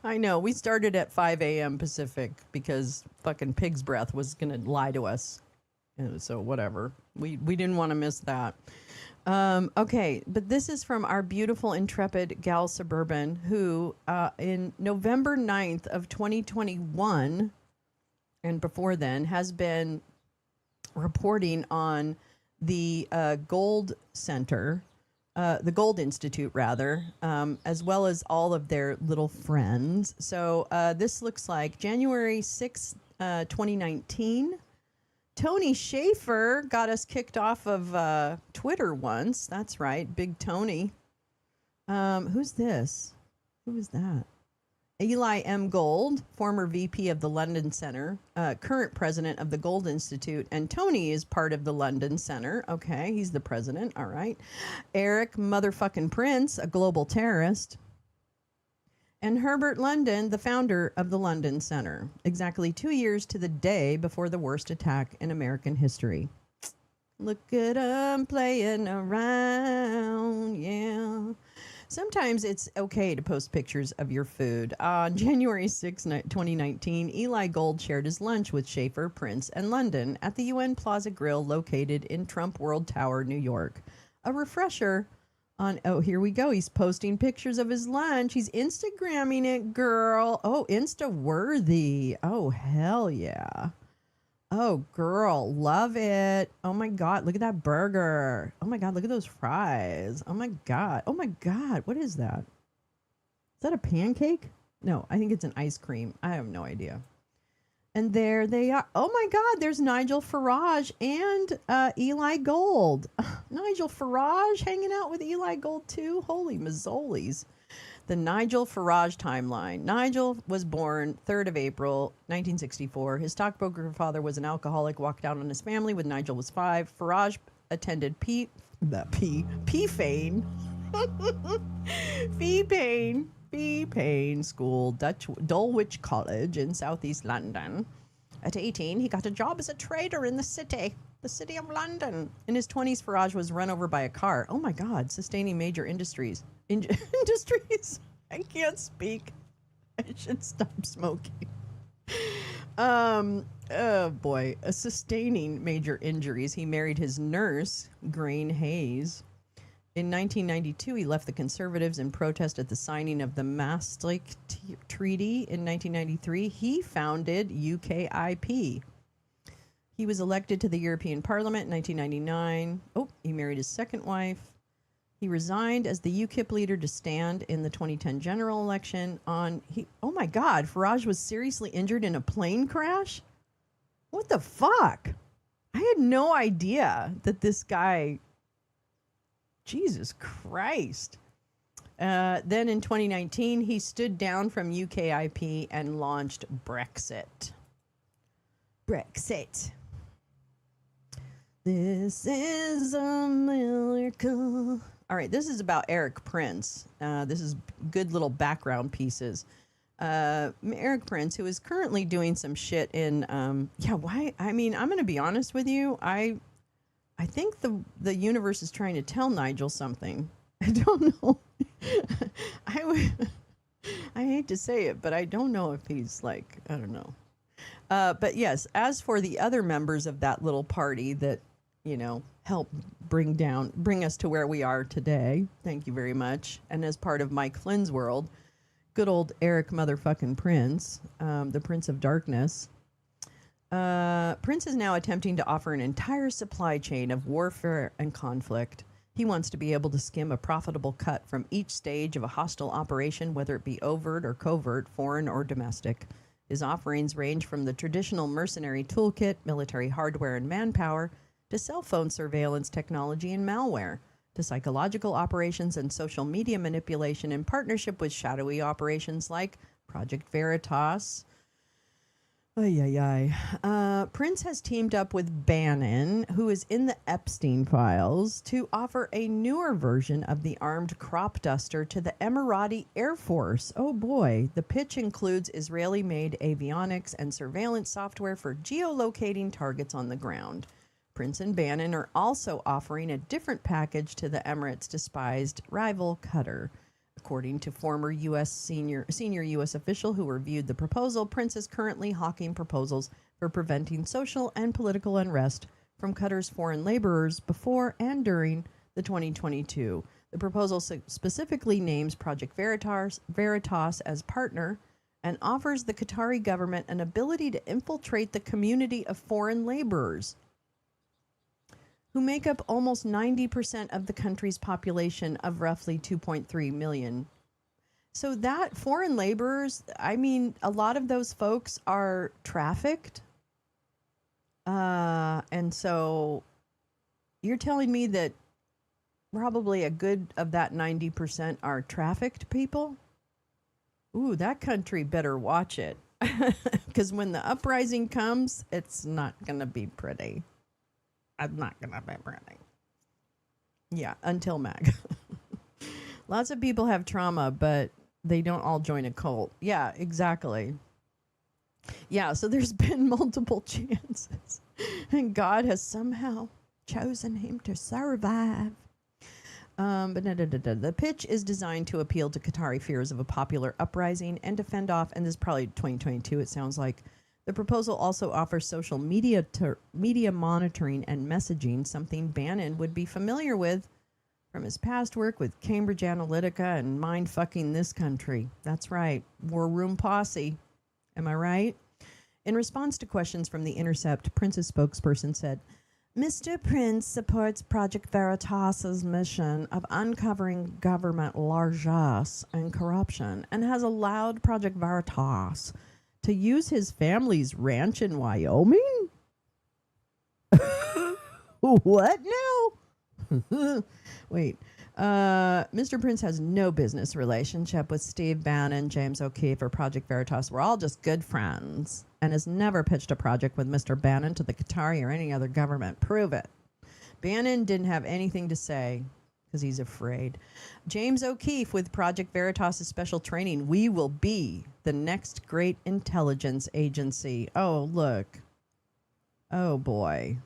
I know, we started at 5 a.m. Pacific because fucking pig's breath was going to lie to us. So whatever. We didn't want to miss that. Okay, but this is from our beautiful, intrepid gal Suburban, who in November 9th of 2021, and before then, has been reporting on the Gold Center, the Gold Institute, rather, as well as all of their little friends. So this looks like January 6th, 2019. Tony Schaefer got us kicked off of Twitter once. That's right, Big Tony. Who's this? Who is that? Eli M. Gold, former VP of the London Center, current president of the Gold Institute, and Tony is part of the London Center. Okay, he's the president. All right. Eric motherfucking Prince, a global terrorist. And Herbert London, the founder of the London Center, exactly 2 years to the day before the worst attack in American history. Look at 'em playing around, yeah. Sometimes it's okay to post pictures of your food. On January 6, 2019, Eli Gold shared his lunch with Schaefer, Prince, and London at the UN Plaza Grill located in Trump World Tower, New York. A refresher on, oh, here we go. He's posting pictures of his lunch. He's Instagramming it, girl. Oh, Insta-worthy. Oh, hell yeah. Oh, girl, love it. Oh, my God, look at that burger. Oh, my God, look at those fries. Oh, my God. Oh, my God, what is that? Is that a pancake? No, I think it's an ice cream. I have no idea. And there they are. Oh, my God, there's Nigel Farage and Eli Gold. Nigel Farage hanging out with Eli Gold, too? Holy mazzolis. The Nigel Farage timeline. Nigel was born 3rd of April, 1964. His stockbroker father was an alcoholic, walked out on his family when Nigel was 5. Farage attended Peafane School, Dulwich College in southeast London. At 18, he got a job as a trader in the city of London. In his 20s, Farage was run over by a car. Oh my God, sustaining major industries. I can't speak. I should stop smoking. Oh boy, sustaining major injuries. He married his nurse, Grain Hayes. In 1992, he left the Conservatives in protest at the signing of the Maastricht Treaty. In 1993, he founded UKIP. He was elected to the European Parliament in 1999. Oh, he married his second wife. He resigned as the UKIP leader to stand in the 2010 general election oh my God, Farage was seriously injured in a plane crash? What the fuck? I had no idea that this guy, Jesus Christ. Then in 2019, he stood down from UKIP and launched Brexit. Brexit. This is America. All right, this is about Eric Prince. This is good little background pieces. Eric Prince, who is currently doing some shit in, why? I mean, I'm going to be honest with you. I think the universe is trying to tell Nigel something. I don't know. I hate to say it, but I don't know if he's like, I don't know. But yes, as for the other members of that little party that, help bring us to where we are today, thank you very much. And as part of Mike Flynn's world, good old Eric motherfucking Prince, the Prince of Darkness. Prince is now attempting to offer an entire supply chain of warfare and conflict. He wants to be able to skim a profitable cut from each stage of a hostile operation, whether it be overt or covert, foreign or domestic. His offerings range from the traditional mercenary toolkit, military hardware and manpower, to cell phone surveillance technology and malware, to psychological operations and social media manipulation in partnership with shadowy operations like Project Veritas. Prince has teamed up with Bannon, who is in the Epstein files, to offer a newer version of the armed crop duster to the Emirati Air Force. Oh boy. The pitch includes Israeli-made avionics and surveillance software for geolocating targets on the ground. Prince and Bannon are also offering a different package to the Emirates' despised rival Qatar. According to former senior U.S. official who reviewed the proposal, Prince is currently hawking proposals for preventing social and political unrest from Qatar's foreign laborers before and during the 2022. The proposal specifically names Project Veritas as partner and offers the Qatari government an ability to infiltrate the community of foreign laborers, who make up almost 90% of the country's population of roughly 2.3 million. So that foreign laborers, I mean, a lot of those folks are trafficked. And so you're telling me that probably a good of that 90% are trafficked people? Ooh, that country better watch it. Because when the uprising comes, it's not going to be pretty. I'm not going to be pretty. Yeah, until MAG. Lots of people have trauma, but they don't all join a cult. Yeah, exactly. Yeah, so there's been multiple chances. And God has somehow chosen him to survive. The pitch is designed to appeal to Qatari fears of a popular uprising and to fend off, and this is probably 2022, it sounds like. The proposal also offers social media monitoring and messaging, something Bannon would be familiar with from his past work with Cambridge Analytica and mind-fucking this country. That's right, War Room Posse. Am I right? In response to questions from The Intercept, Prince's spokesperson said, Mr. Prince supports Project Veritas's mission of uncovering government largesse and corruption and has allowed Project Veritas to use his family's ranch in Wyoming? What now? Wait. Mr. Prince has no business relationship with Steve Bannon, James O'Keefe, or Project Veritas. We're all just good friends, and has never pitched a project with Mr. Bannon to the Qatari or any other government. Prove it. Bannon didn't have anything to say because he's afraid. James O'Keefe with Project Veritas' special training. We will be the next great intelligence agency. Oh, look. Oh, boy.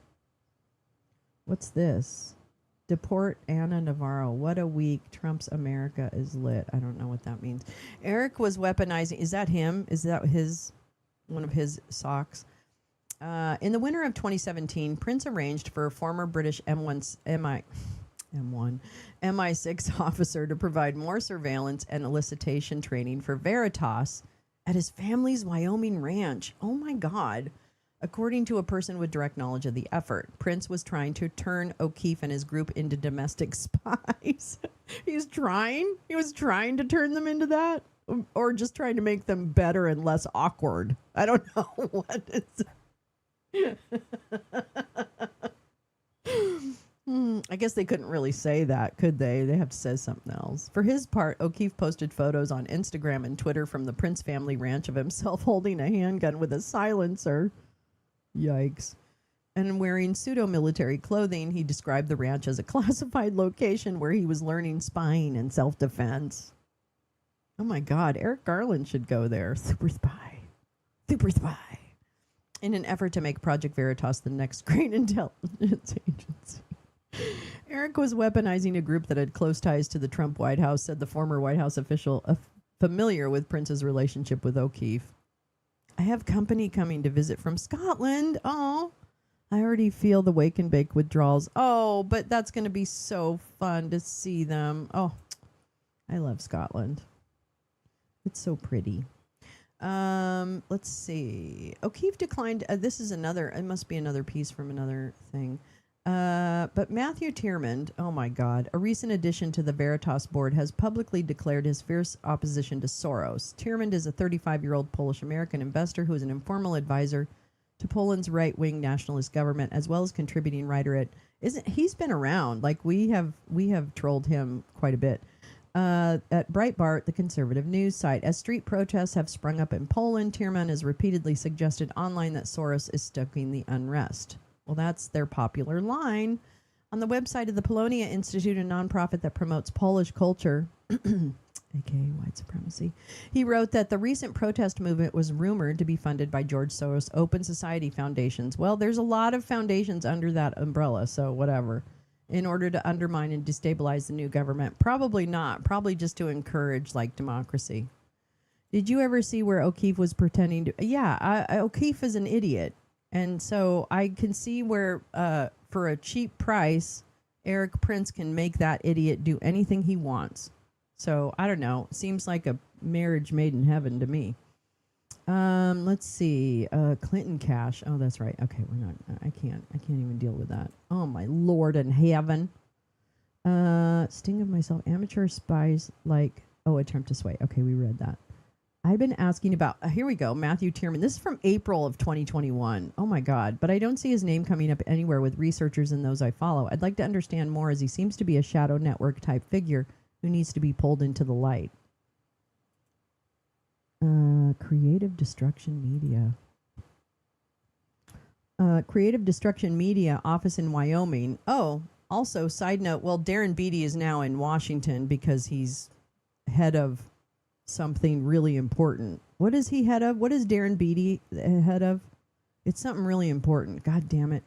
What's this? Deport Anna Navarro. What a week. Trump's America is lit. I don't know what that means. Eric was weaponizing. Is that him? Is that one of his socks? In the winter of 2017, Prince arranged for a former British MI6 officer to provide more surveillance and elicitation training for Veritas at his family's Wyoming ranch. Oh my God. According to a person with direct knowledge of the effort, Prince was trying to turn O'Keefe and his group into domestic spies. He was trying to turn them into that, or just trying to make them better and less awkward. I don't know what is. guess they couldn't really say that, could they? They have to say something else. For his part, O'Keefe posted photos on Instagram and Twitter from the Prince family ranch of himself holding a handgun with a silencer. Yikes. And wearing pseudo-military clothing, he described the ranch as a classified location where he was learning spying and self-defense. Oh my God, Eric Garland should go there. Super spy. Super spy. In an effort to make Project Veritas the next great intelligence agency. Eric was weaponizing a group that had close ties to the Trump White House, said the former White House official familiar with Prince's relationship with O'Keefe. I have company coming to visit from Scotland. Oh, I already feel the wake and bake withdrawals. Oh, but that's going to be so fun to see them. Oh, I love Scotland. It's so pretty. Let's see. O'Keefe declined. This is another, it must be another piece from another thing. But Matthew Tierman, oh my God, a recent addition to the Veritas board, has publicly declared his fierce opposition to Soros. Tierman is a 35-year-old Polish-American investor who is an informal advisor to Poland's right-wing nationalist government, as well as contributing writer at. He's been around? Like we have trolled him quite a bit. At Breitbart, the conservative news site. As street protests have sprung up in Poland, Tierman has repeatedly suggested online that Soros is stoking the unrest. Well, that's their popular line. On the website of the Polonia Institute, a nonprofit that promotes Polish culture, aka white supremacy, he wrote that the recent protest movement was rumored to be funded by George Soros' Open Society foundations. Well, there's a lot of foundations under that umbrella, so whatever. In order to undermine and destabilize the new government. Probably not. Probably just to encourage, like, democracy. Did you ever see where O'Keefe was pretending to... Yeah, O'Keefe is an idiot. And so I can see where, for a cheap price, Eric Prince can make that idiot do anything he wants. So, I don't know. Seems like a marriage made in heaven to me. Let's see. Clinton cash. Oh, that's right. Okay, we're not. I can't even deal with that. Oh my Lord in heaven. Sting of myself. Amateur spies like. Oh, attempt to sway. Okay, we read that. I've been asking about. Here we go. Matthew Tierman. This is from April of 2021. Oh my God. But I don't see his name coming up anywhere with researchers and those I follow. I'd like to understand more, as he seems to be a shadow network type figure who needs to be pulled into the light. Creative Destruction Media. Creative Destruction Media office in Wyoming. Oh, also, side note, well, Darren Beattie is now in Washington because he's head of something really important. What is he head of? What is Darren Beattie head of? It's something really important. God damn it.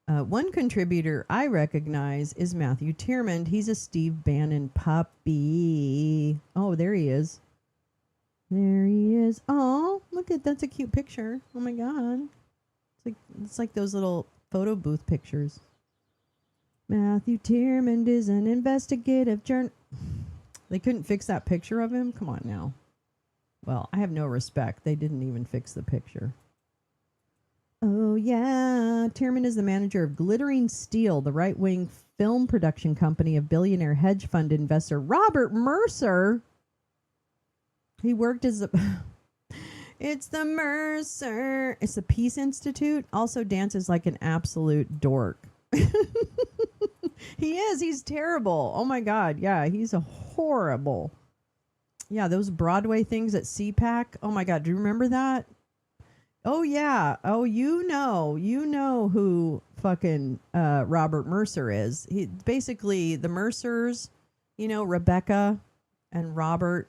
One contributor I recognize is Matthew Tierman. He's a Steve Bannon puppy. Oh, there he is. There he is. Oh, look at that's a cute picture. Oh my God. It's like those little photo booth pictures. Matthew Tierman is an investigative journal. They couldn't fix that picture of him? Come on now. Well, I have no respect. They didn't even fix the picture. Oh, yeah. Tierman is the manager of Glittering Steel, the right-wing film production company of billionaire hedge fund investor Robert Mercer. He worked as a... It's the Mercer. It's the Peace Institute. Also dances like an absolute dork. He is. He's terrible. Oh, my God. Yeah, he's a horrible. Yeah, those Broadway things at CPAC. Oh, my God. Do you remember that? Oh, yeah. Oh, you know who fucking Robert Mercer is. He basically, the Mercers, you know, Rebecca and Robert,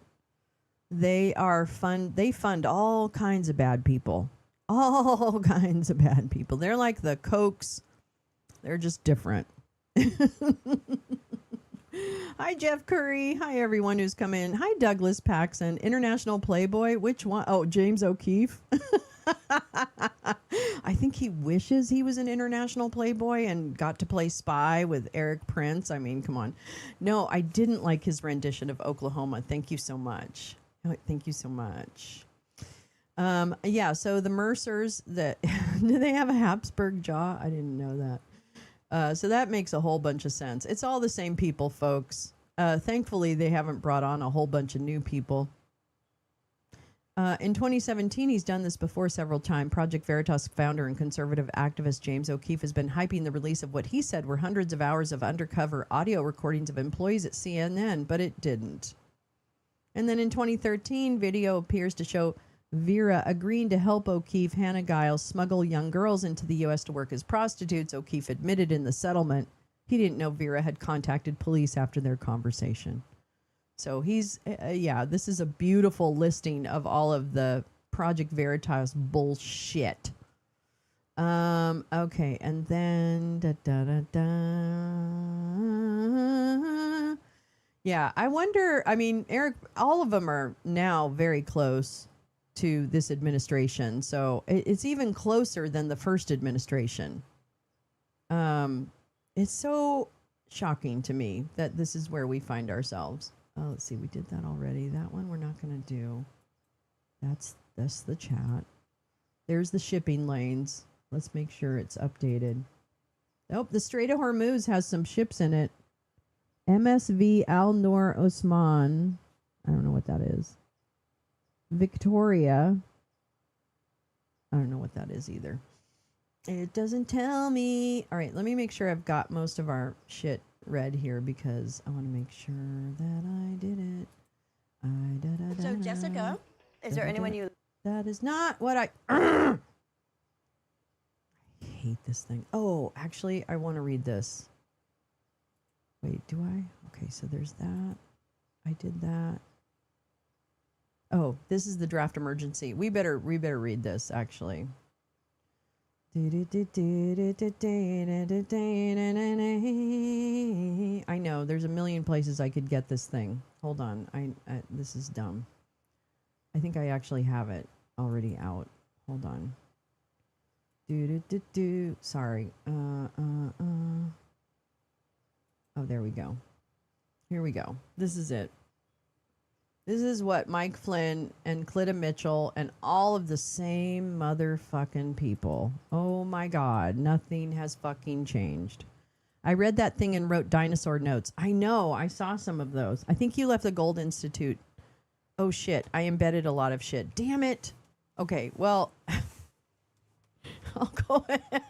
they fund all kinds of bad people. All kinds of bad people. They're like the Kochs. They're just different. Hi, Jeff Curry. Hi, everyone who's come in. Hi, Douglas Paxson. International Playboy. Which one? Oh, James O'Keefe. I think he wishes he was an international Playboy and got to play spy with Eric Prince. I mean, come on. No, I didn't like his rendition of Oklahoma. Thank you so much. Thank you so much. Yeah, so the Mercers, do they have a Habsburg jaw? I didn't know that. So that makes a whole bunch of sense. It's all the same people, folks. Thankfully, they haven't brought on a whole bunch of new people. In 2017, he's done this before several times. Project Veritas founder and conservative activist James O'Keefe has been hyping the release of what he said were hundreds of hours of undercover audio recordings of employees at CNN, but it didn't. And then in 2013, video appears to show Vera agreeing to help O'Keefe, Hannah Giles, smuggle young girls into the U.S. to work as prostitutes. O'Keefe admitted in the settlement he didn't know Vera had contacted police after their conversation. So he's, this is a beautiful listing of all of the Project Veritas bullshit. Okay, and then yeah, I wonder, I mean, Eric, all of them are now very close to this administration. So it's even closer than the first administration. It's so shocking to me that this is where we find ourselves. Oh, let's see, we did that already. That one we're not going to do. That's the chat. There's the shipping lanes. Let's make sure it's updated. Nope, the Strait of Hormuz has some ships in it. MSV Al Noor Osman. I don't know what that is. Victoria. I don't know what that is either. It doesn't tell me. All right, let me make sure I've got most of our shit read here because I want to make sure that I did it. So, Jessica, is there anyone you... That is not what I hate this thing. Oh, actually, I want to read this. Wait, do I? Okay, so there's that. I did that. Oh, this is the draft emergency. We better read this, actually. I know there's a million places I could get this thing. Hold on. I this is dumb. I think I actually have it already out. Hold on. Sorry. Oh, there we go. Here we go. This is it. This is what Mike Flynn and Cleta Mitchell and all of the same motherfucking people. Oh my God, nothing has fucking changed. I read that thing and wrote dinosaur notes. I know, I saw some of those. I think you left the Gold Institute. Oh shit, I embedded a lot of shit. Damn it. Okay, well, I'll go ahead.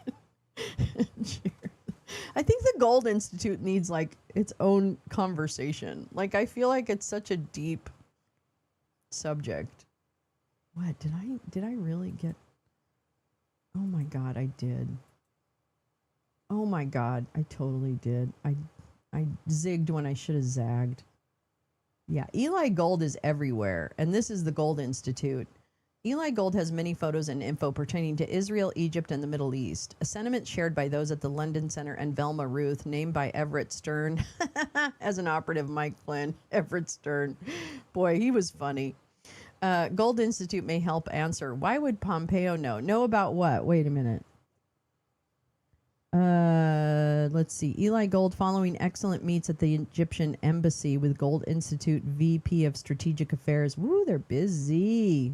I think the Gold Institute needs like its own conversation. Like, I feel like it's such a deep subject. What did I really get? Oh my God, I did. Oh my God, I totally did. I zigged when I should have zagged. Yeah, Eli Gold is everywhere, and this is the Gold Institute. Eli Gold has many photos and info pertaining to Israel, Egypt, and the Middle East, a sentiment shared by those at the London Center and Velma Ruth, named by Everett Stern as an operative. Mike Flynn, Everett Stern. Boy, he was funny. Gold Institute may help answer. Why would Pompeo know? Know about what? Wait a minute. Let's see. Eli Gold following excellent meets at the Egyptian embassy with Gold Institute VP of Strategic Affairs. Woo, they're busy.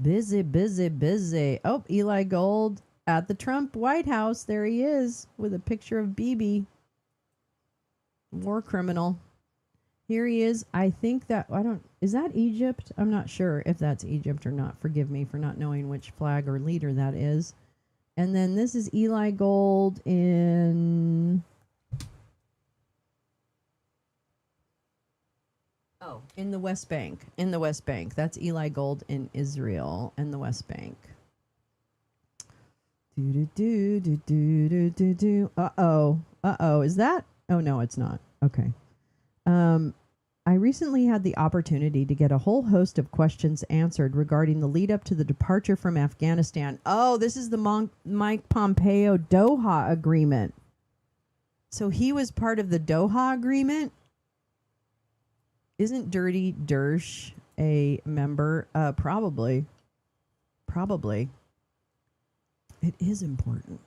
Busy. Oh, Eli Gold at the Trump White House. There he is with a picture of Bibi. War criminal. Here he is. I think that, is that Egypt? I'm not sure if that's Egypt or not. Forgive me for not knowing which flag or leader that is. And then this is Eli Gold in... Oh, in the West Bank. In the West Bank. That's Eli Gold in Israel and the West Bank. Uh-oh. Is that? Oh, no, it's not. Okay. I recently had the opportunity to get a whole host of questions answered regarding the lead up to the departure from Afghanistan. Oh, this is the Mike Pompeo Doha Agreement. So he was part of the Doha Agreement? Isn't Dirty Dersh a member? Probably. It is important.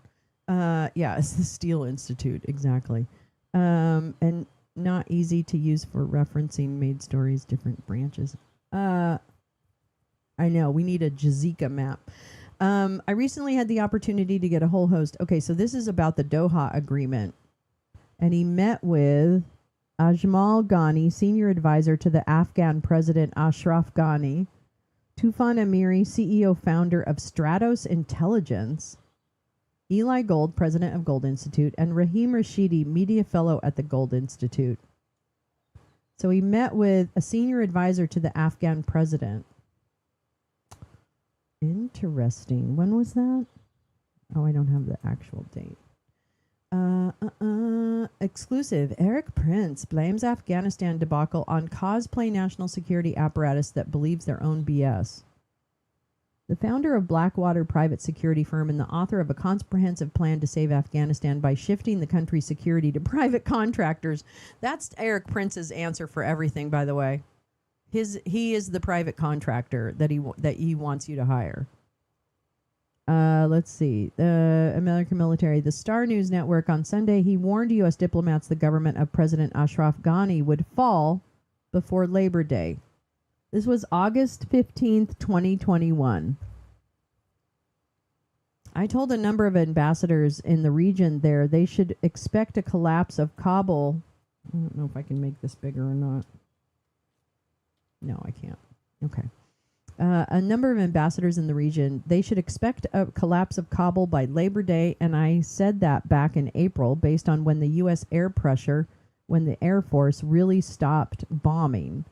Yeah, it's the Steel Institute, exactly. And not easy to use for referencing made stories, different branches. I know, we need a Jazika map. I recently had the opportunity to get a whole host. Okay, so this is about the Doha Agreement. And he met with Ajmal Ghani, senior advisor to the Afghan President Ashraf Ghani, Tufan Amiri, CEO founder of Stratos Intelligence, Eli Gold, president of Gold Institute, and Rahim Rashidi, media fellow at the Gold Institute. So he met with a senior advisor to the Afghan president. Interesting. When was that? Oh, I don't have the actual date. Exclusive. Eric Prince blames Afghanistan debacle on cosplay national security apparatus that believes their own BS. The founder of Blackwater private security firm and the author of a comprehensive plan to save Afghanistan by shifting the country's security to private contractors. That's Eric Prince's answer for everything, by the way. He is the private contractor that he wants you to hire. Let's see. The American military. The Star News Network on Sunday, he warned U.S. diplomats the government of President Ashraf Ghani would fall before Labor Day. This was August 15th, 2021. I told a number of ambassadors in the region there they should expect a collapse of Kabul. I don't know if I can make this bigger or not. No, I can't. Okay. A number of ambassadors in the region, they should expect a collapse of Kabul by Labor Day, and I said that back in April based on when the U.S. air pressure, when the Air Force really stopped bombing.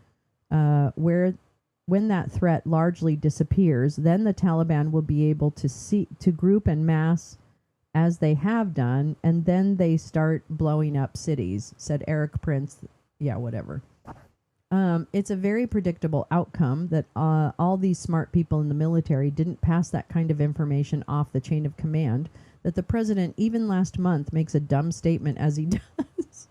When that threat largely disappears, then the Taliban will be able to group and mass as they have done, and then they start blowing up cities, said Eric Prince. Yeah, whatever. It's a very predictable outcome that all these smart people in the military didn't pass that kind of information off the chain of command, that the president, even last month, makes a dumb statement as he does.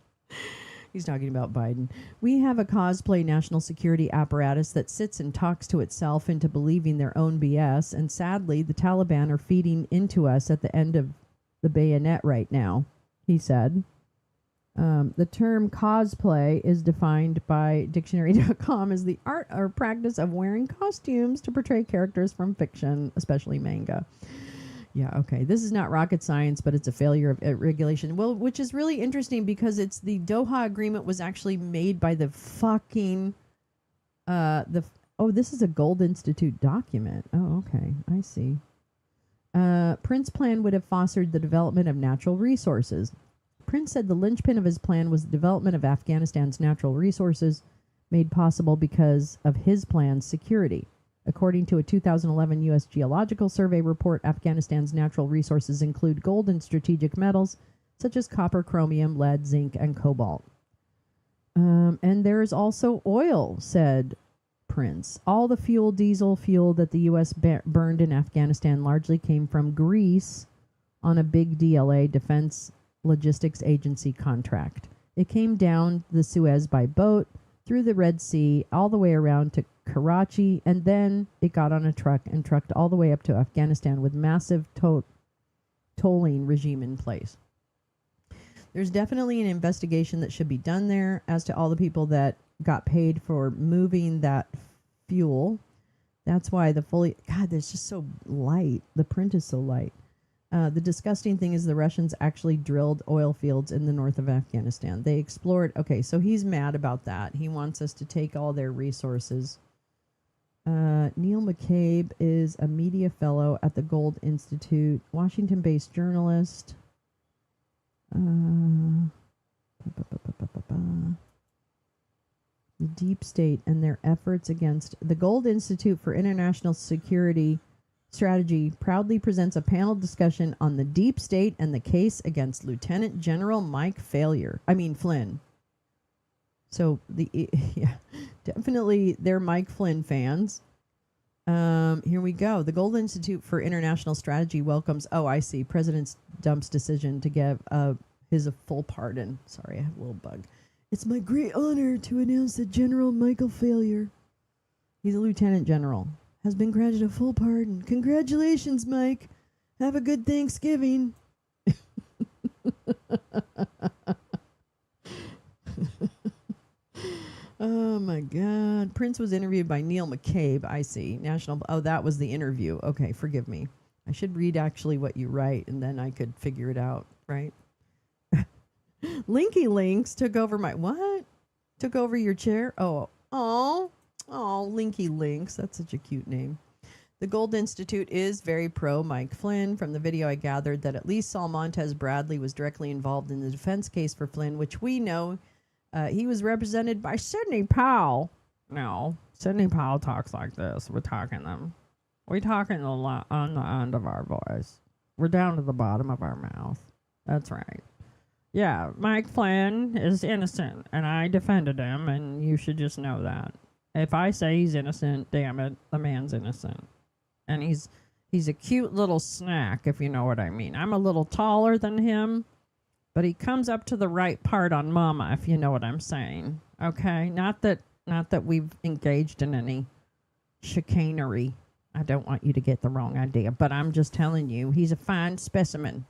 He's talking about Biden. We have a cosplay national security apparatus that sits and talks to itself into believing their own BS, and sadly, the Taliban are feeding into us at the end of the bayonet right now, he said. The term cosplay is defined by dictionary.com as the art or practice of wearing costumes to portray characters from fiction, especially manga. Yeah, okay. This is not rocket science, but it's a failure of regulation. Well, which is really interesting because it's the Doha Agreement was actually made by the fucking this is a Gold Institute document. Oh, okay. I see. Prince's plan would have fostered the development of natural resources. Prince said the linchpin of his plan was the development of Afghanistan's natural resources, made possible because of his plan's security. According to a 2011 U.S. Geological Survey report, Afghanistan's natural resources include gold and strategic metals, such as copper, chromium, lead, zinc, and cobalt. And there's also oil, said Prince. All the diesel fuel that the U.S. burned in Afghanistan largely came from Greece on a big DLA, Defense Logistics Agency contract. It came down the Suez by boat, through the Red Sea, all the way around to Karachi, and then it got on a truck and trucked all the way up to Afghanistan with massive tolling regime in place. There's definitely an investigation that should be done there as to all the people that got paid for moving that fuel. That's why God, it's just so light. The print is so light. The disgusting thing is the Russians actually drilled oil fields in the north of Afghanistan. They explored. Okay, so he's mad about that. He wants us to take all their resources. Neil McCabe is a media fellow at the Gold Institute, Washington-based journalist. The deep state and their efforts against the Gold Institute for International Security Strategy proudly presents a panel discussion on the deep state and the case against Lieutenant General Flynn. So definitely they're Mike Flynn fans. Here we go. The Gold Institute for International Strategy welcomes. Oh, I see. President Trump's decision to give his a full pardon. Sorry, I have a little bug. It's my great honor to announce that General Michael Failure, he's a lieutenant general, has been granted a full pardon. Congratulations, Mike. Have a good Thanksgiving. Oh, my God. Prince was interviewed by Neil McCabe. I see. That was the interview. Okay, forgive me. I should read actually what you write, and then I could figure it out, right? Linky Links took over my... What? Took over your chair? Oh, Oh, Linky Links. That's such a cute name. The Gold Institute is very pro Mike Flynn. From the video, I gathered that at least Saul Montez Bradley was directly involved in the defense case for Flynn, which we know he was represented by Sidney Powell. No, Sidney Powell talks like this. We're talking them. We're talking on the end of our voice. We're down to the bottom of our mouth. That's right. Yeah, Mike Flynn is innocent, and I defended him, and you should just know that. If I say he's innocent, damn it, the man's innocent. And he's a cute little snack, if you know what I mean. I'm a little taller than him, but he comes up to the right part on mama, if you know what I'm saying. Okay? Not that we've engaged in any chicanery. I don't want you to get the wrong idea, but I'm just telling you, he's a fine specimen.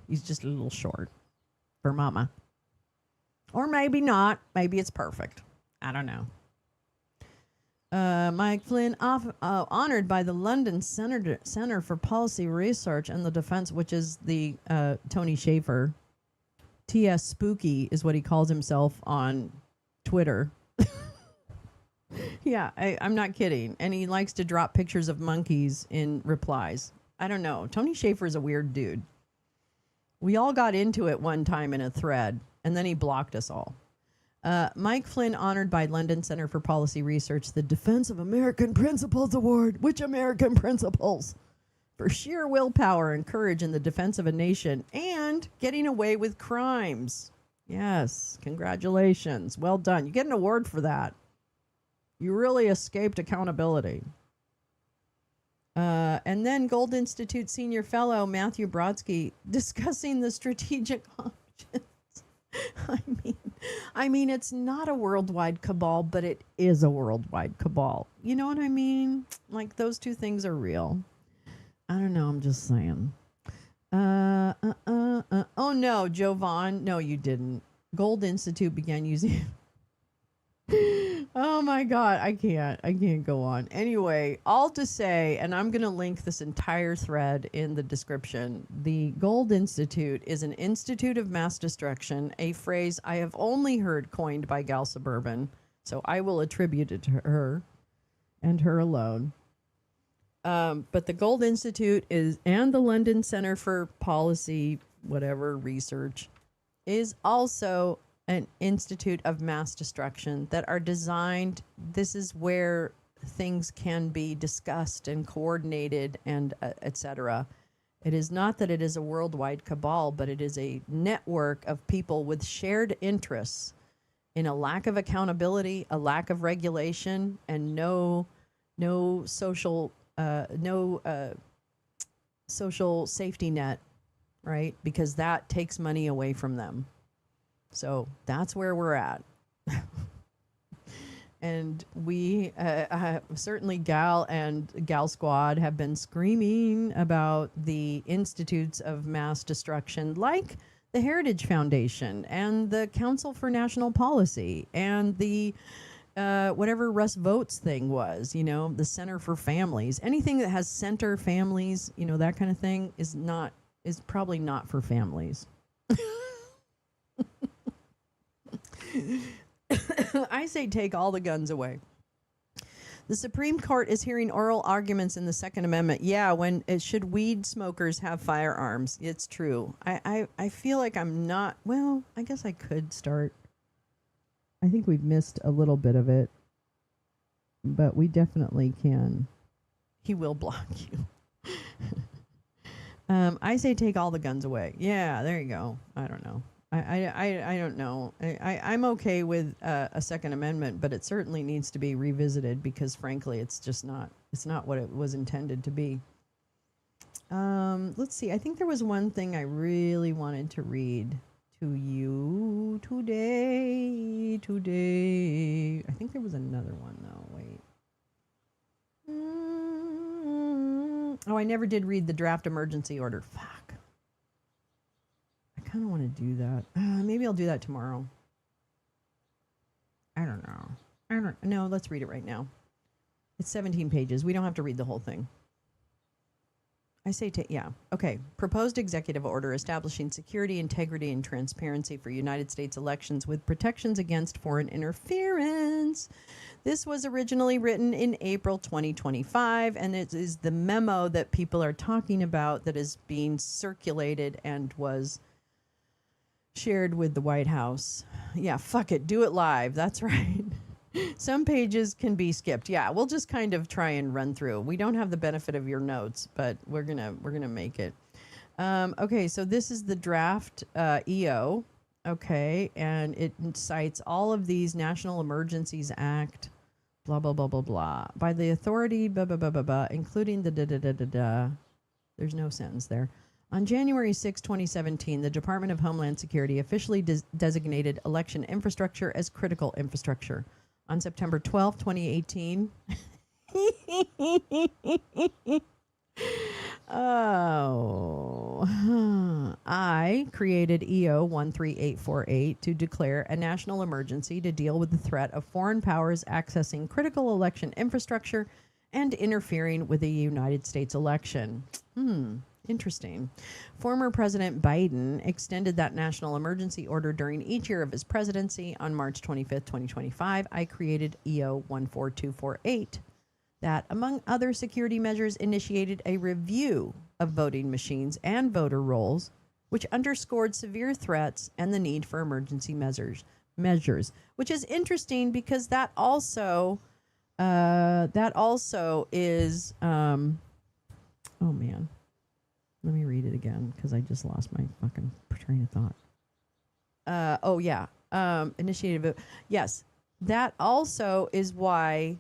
He's just a little short for mama. Or maybe not. Maybe it's perfect. I don't know. Mike Flynn, honored by the London Center for Policy Research and the Defense, which is the Tony Schaefer. T.S. Spooky is what he calls himself on Twitter. Yeah, I'm not kidding. And he likes to drop pictures of monkeys in replies. I don't know. Tony Schaefer is a weird dude. We all got into it one time in a thread, and then he blocked us all. Mike Flynn, honored by London Center for Policy Research, the Defense of American Principles Award. Which American principles? For sheer willpower and courage in the defense of a nation and getting away with crimes. Yes, congratulations. Well done. You get an award for that. You really escaped accountability. And then Gold Institute Senior Fellow Matthew Brodsky discussing the strategic options. I mean, it's not a worldwide cabal, but it is a worldwide cabal. You know what I mean? Like, those two things are real. I don't know. I'm just saying. Oh, no, Jovan. No, you didn't. Gold Institute began using... Oh my God, I can't go on. Anyway, all to say, and I'm going to link this entire thread in the description. The Gold Institute is an institute of mass destruction, a phrase I have only heard coined by Gal Suburban, so I will attribute it to her and her alone. But the Gold Institute and the London Center for Policy, whatever, research, is also an institute of mass destruction that are designed. This is where things can be discussed and coordinated and etc. It is not that it is a worldwide cabal, but it is a network of people with shared interests in a lack of accountability, a lack of regulation, and no social social safety net, right? Because that takes money away from them. So that's where we're at. And we, certainly Gal and Gal Squad have been screaming about the institutes of mass destruction, like the Heritage Foundation and the Council for National Policy and the whatever Russ Votes thing was, the Center for Families. Anything that has center families, that kind of thing is probably not for families. I say take all the guns away. The Supreme Court is hearing oral arguments in the Second Amendment. Yeah, should weed smokers have firearms? It's true. I feel like I'm not, well, I guess I could start. I think we've missed a little bit of it, but we definitely can. He will block you. I say take all the guns away. Yeah, there you go. I don't know. I don't know. I'm okay with a Second Amendment, but it certainly needs to be revisited because, frankly, it's not what it was intended to be. Let's see. I think there was one thing I really wanted to read to you today. I think there was another one, though. Wait. Oh, I never did read the draft emergency order. Fuck. I kind of want to do that. Maybe I'll do that tomorrow. I don't know. No, let's read it right now. It's 17 pages. We don't have to read the whole thing. I say, yeah. Okay. Proposed executive order establishing security, integrity, and transparency for United States elections with protections against foreign interference. This was originally written in April 2025, and it is the memo that people are talking about that is being circulated and was shared with the White House. Yeah, fuck it. Do it live. That's right. Some pages can be skipped. Yeah, we'll just kind of try and run through. We don't have the benefit of your notes, but we're gonna make it. Okay, so this is the draft EO. Okay, and it cites all of these National Emergencies Act, blah, blah, blah, blah, blah, by the authority, blah, blah, blah, blah, blah, including the da-da-da-da-da. There's no sentence there. On January 6, 2017, the Department of Homeland Security officially designated election infrastructure as critical infrastructure. On September 12, 2018, I created EO 13848 to declare a national emergency to deal with the threat of foreign powers accessing critical election infrastructure and interfering with the United States election. Interesting. Former President Biden extended that national emergency order during each year of his presidency. On March 25th, 2025, I created EO 14248. That, among other security measures, initiated a review of voting machines and voter rolls, which underscored severe threats and the need for emergency measures, which is interesting because that also is, oh man, let me read it again because I just lost my fucking train of thought. Initiated, yes, that also is why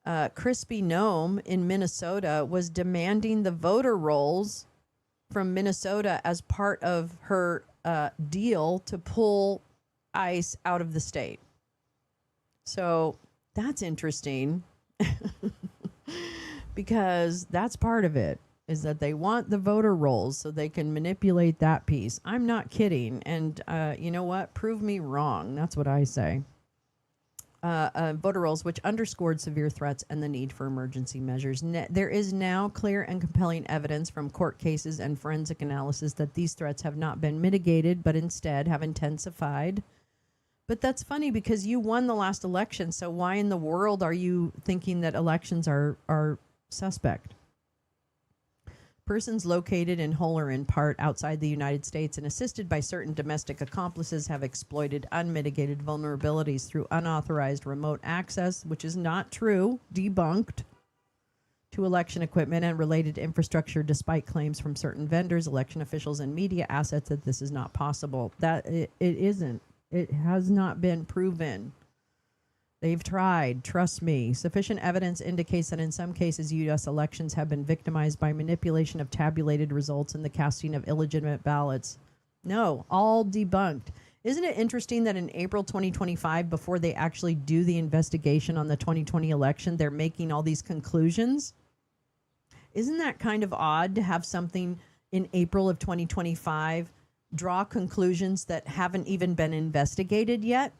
Krispy Gnome in Minnesota was demanding the voter rolls from Minnesota as part of her deal to pull ICE out of the state. So that's interesting because that's part of it, is that they want the voter rolls so they can manipulate that piece. I'm not kidding. And you know what? Prove me wrong. That's what I say. Voter rolls, which underscored severe threats and the need for emergency measures. There is now clear and compelling evidence from court cases and forensic analysis that these threats have not been mitigated, but instead have intensified. But that's funny because you won the last election, so why in the world are you thinking that elections are suspect? Persons located in whole or in part outside the United States and assisted by certain domestic accomplices have exploited unmitigated vulnerabilities through unauthorized remote access, which is not true, debunked, to election equipment and related infrastructure, despite claims from certain vendors, election officials, and media assets that this is not possible. That it isn't. It has not been proven. They've tried, trust me. Sufficient evidence indicates that in some cases, U.S. elections have been victimized by manipulation of tabulated results and the casting of illegitimate ballots. No, all debunked. Isn't it interesting that in April 2025, before they actually do the investigation on the 2020 election, they're making all these conclusions? Isn't that kind of odd to have something in April of 2025 draw conclusions that haven't even been investigated yet?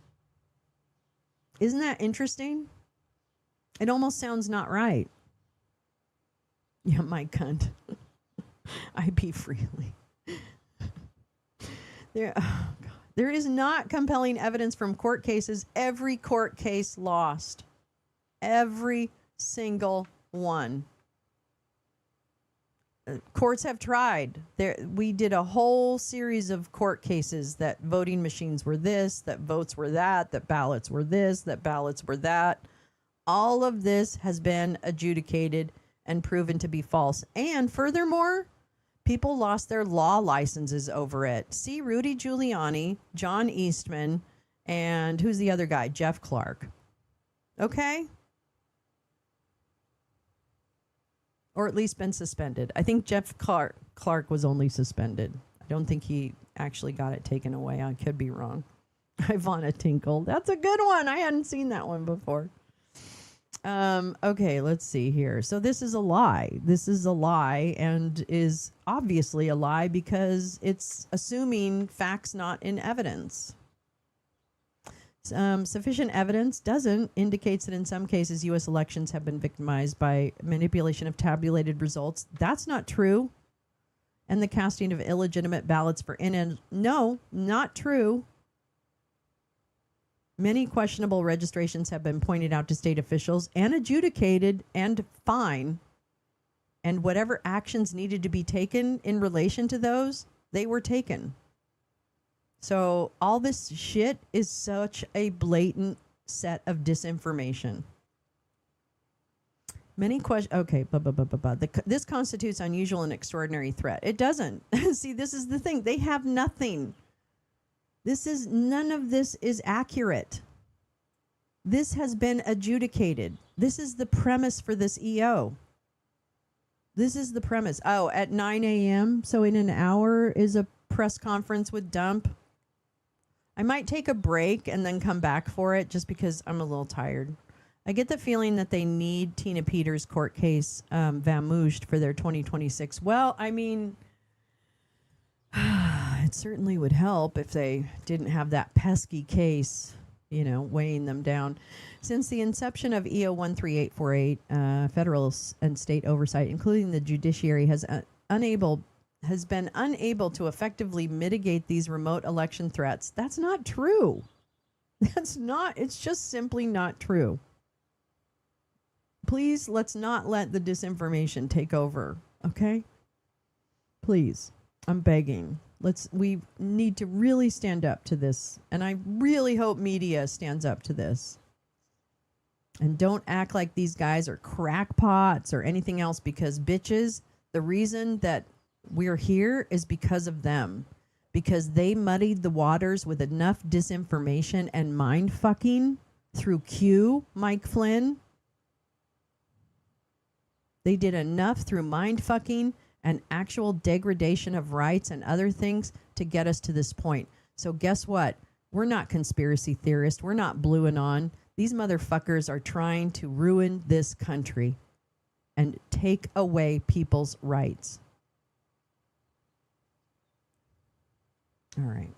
Isn't that interesting? It almost sounds not right. Yeah, my cunt. I pee freely. There is not compelling evidence from court cases. Every court case lost. Every single one. Courts have tried. We did a whole series of court cases that voting machines were this, that votes were that ballots were this, that ballots were that. All of this has been adjudicated and proven to be false. And furthermore, people lost their law licenses over it. See Rudy Giuliani, John Eastman, and who's the other guy? Jeff Clark. Okay? Or at least been suspended. I think Jeff Clark was only suspended. I don't think he actually got it taken away. I could be wrong. Ivana Tinkle. That's a good one. I hadn't seen that one before. Okay, let's see here. So this is a lie. This is a lie and is obviously a lie because it's assuming facts not in evidence. Sufficient evidence indicates that in some cases U.S. elections have been victimized by manipulation of tabulated results. That's not true. And the casting of illegitimate ballots for no, not true. Many questionable registrations have been pointed out to state officials and adjudicated and fined. And whatever actions needed to be taken in relation to those, they were taken. So all this shit is such a blatant set of disinformation. Many questions. Okay, this constitutes unusual and extraordinary threat. It doesn't. See, this is the thing. They have nothing. None of this is accurate. This has been adjudicated. This is the premise for this EO. This is the premise. Oh, at 9 a.m., so in an hour, is a press conference with Dump. I might take a break and then come back for it just because I'm a little tired. I get the feeling that they need Tina Peters' court case vamoosed for their 2026. Well, I mean, it certainly would help if they didn't have that pesky case, weighing them down. Since the inception of EO 13848, federal and state oversight, including the judiciary, has been unable to effectively mitigate these remote election threats. That's not true. It's just simply not true. Please, let's not let the disinformation take over, okay? Please, I'm begging. We need to really stand up to this, and I really hope media stands up to this. And don't act like these guys are crackpots or anything else, because bitches, the reason that we're here is because of them. Because they muddied the waters with enough disinformation and mind fucking through Q, Mike Flynn. They did enough through mind fucking and actual degradation of rights and other things to get us to this point. So guess what? We're not conspiracy theorists. We're not blue and on. These motherfuckers are trying to ruin this country and take away people's rights. All right.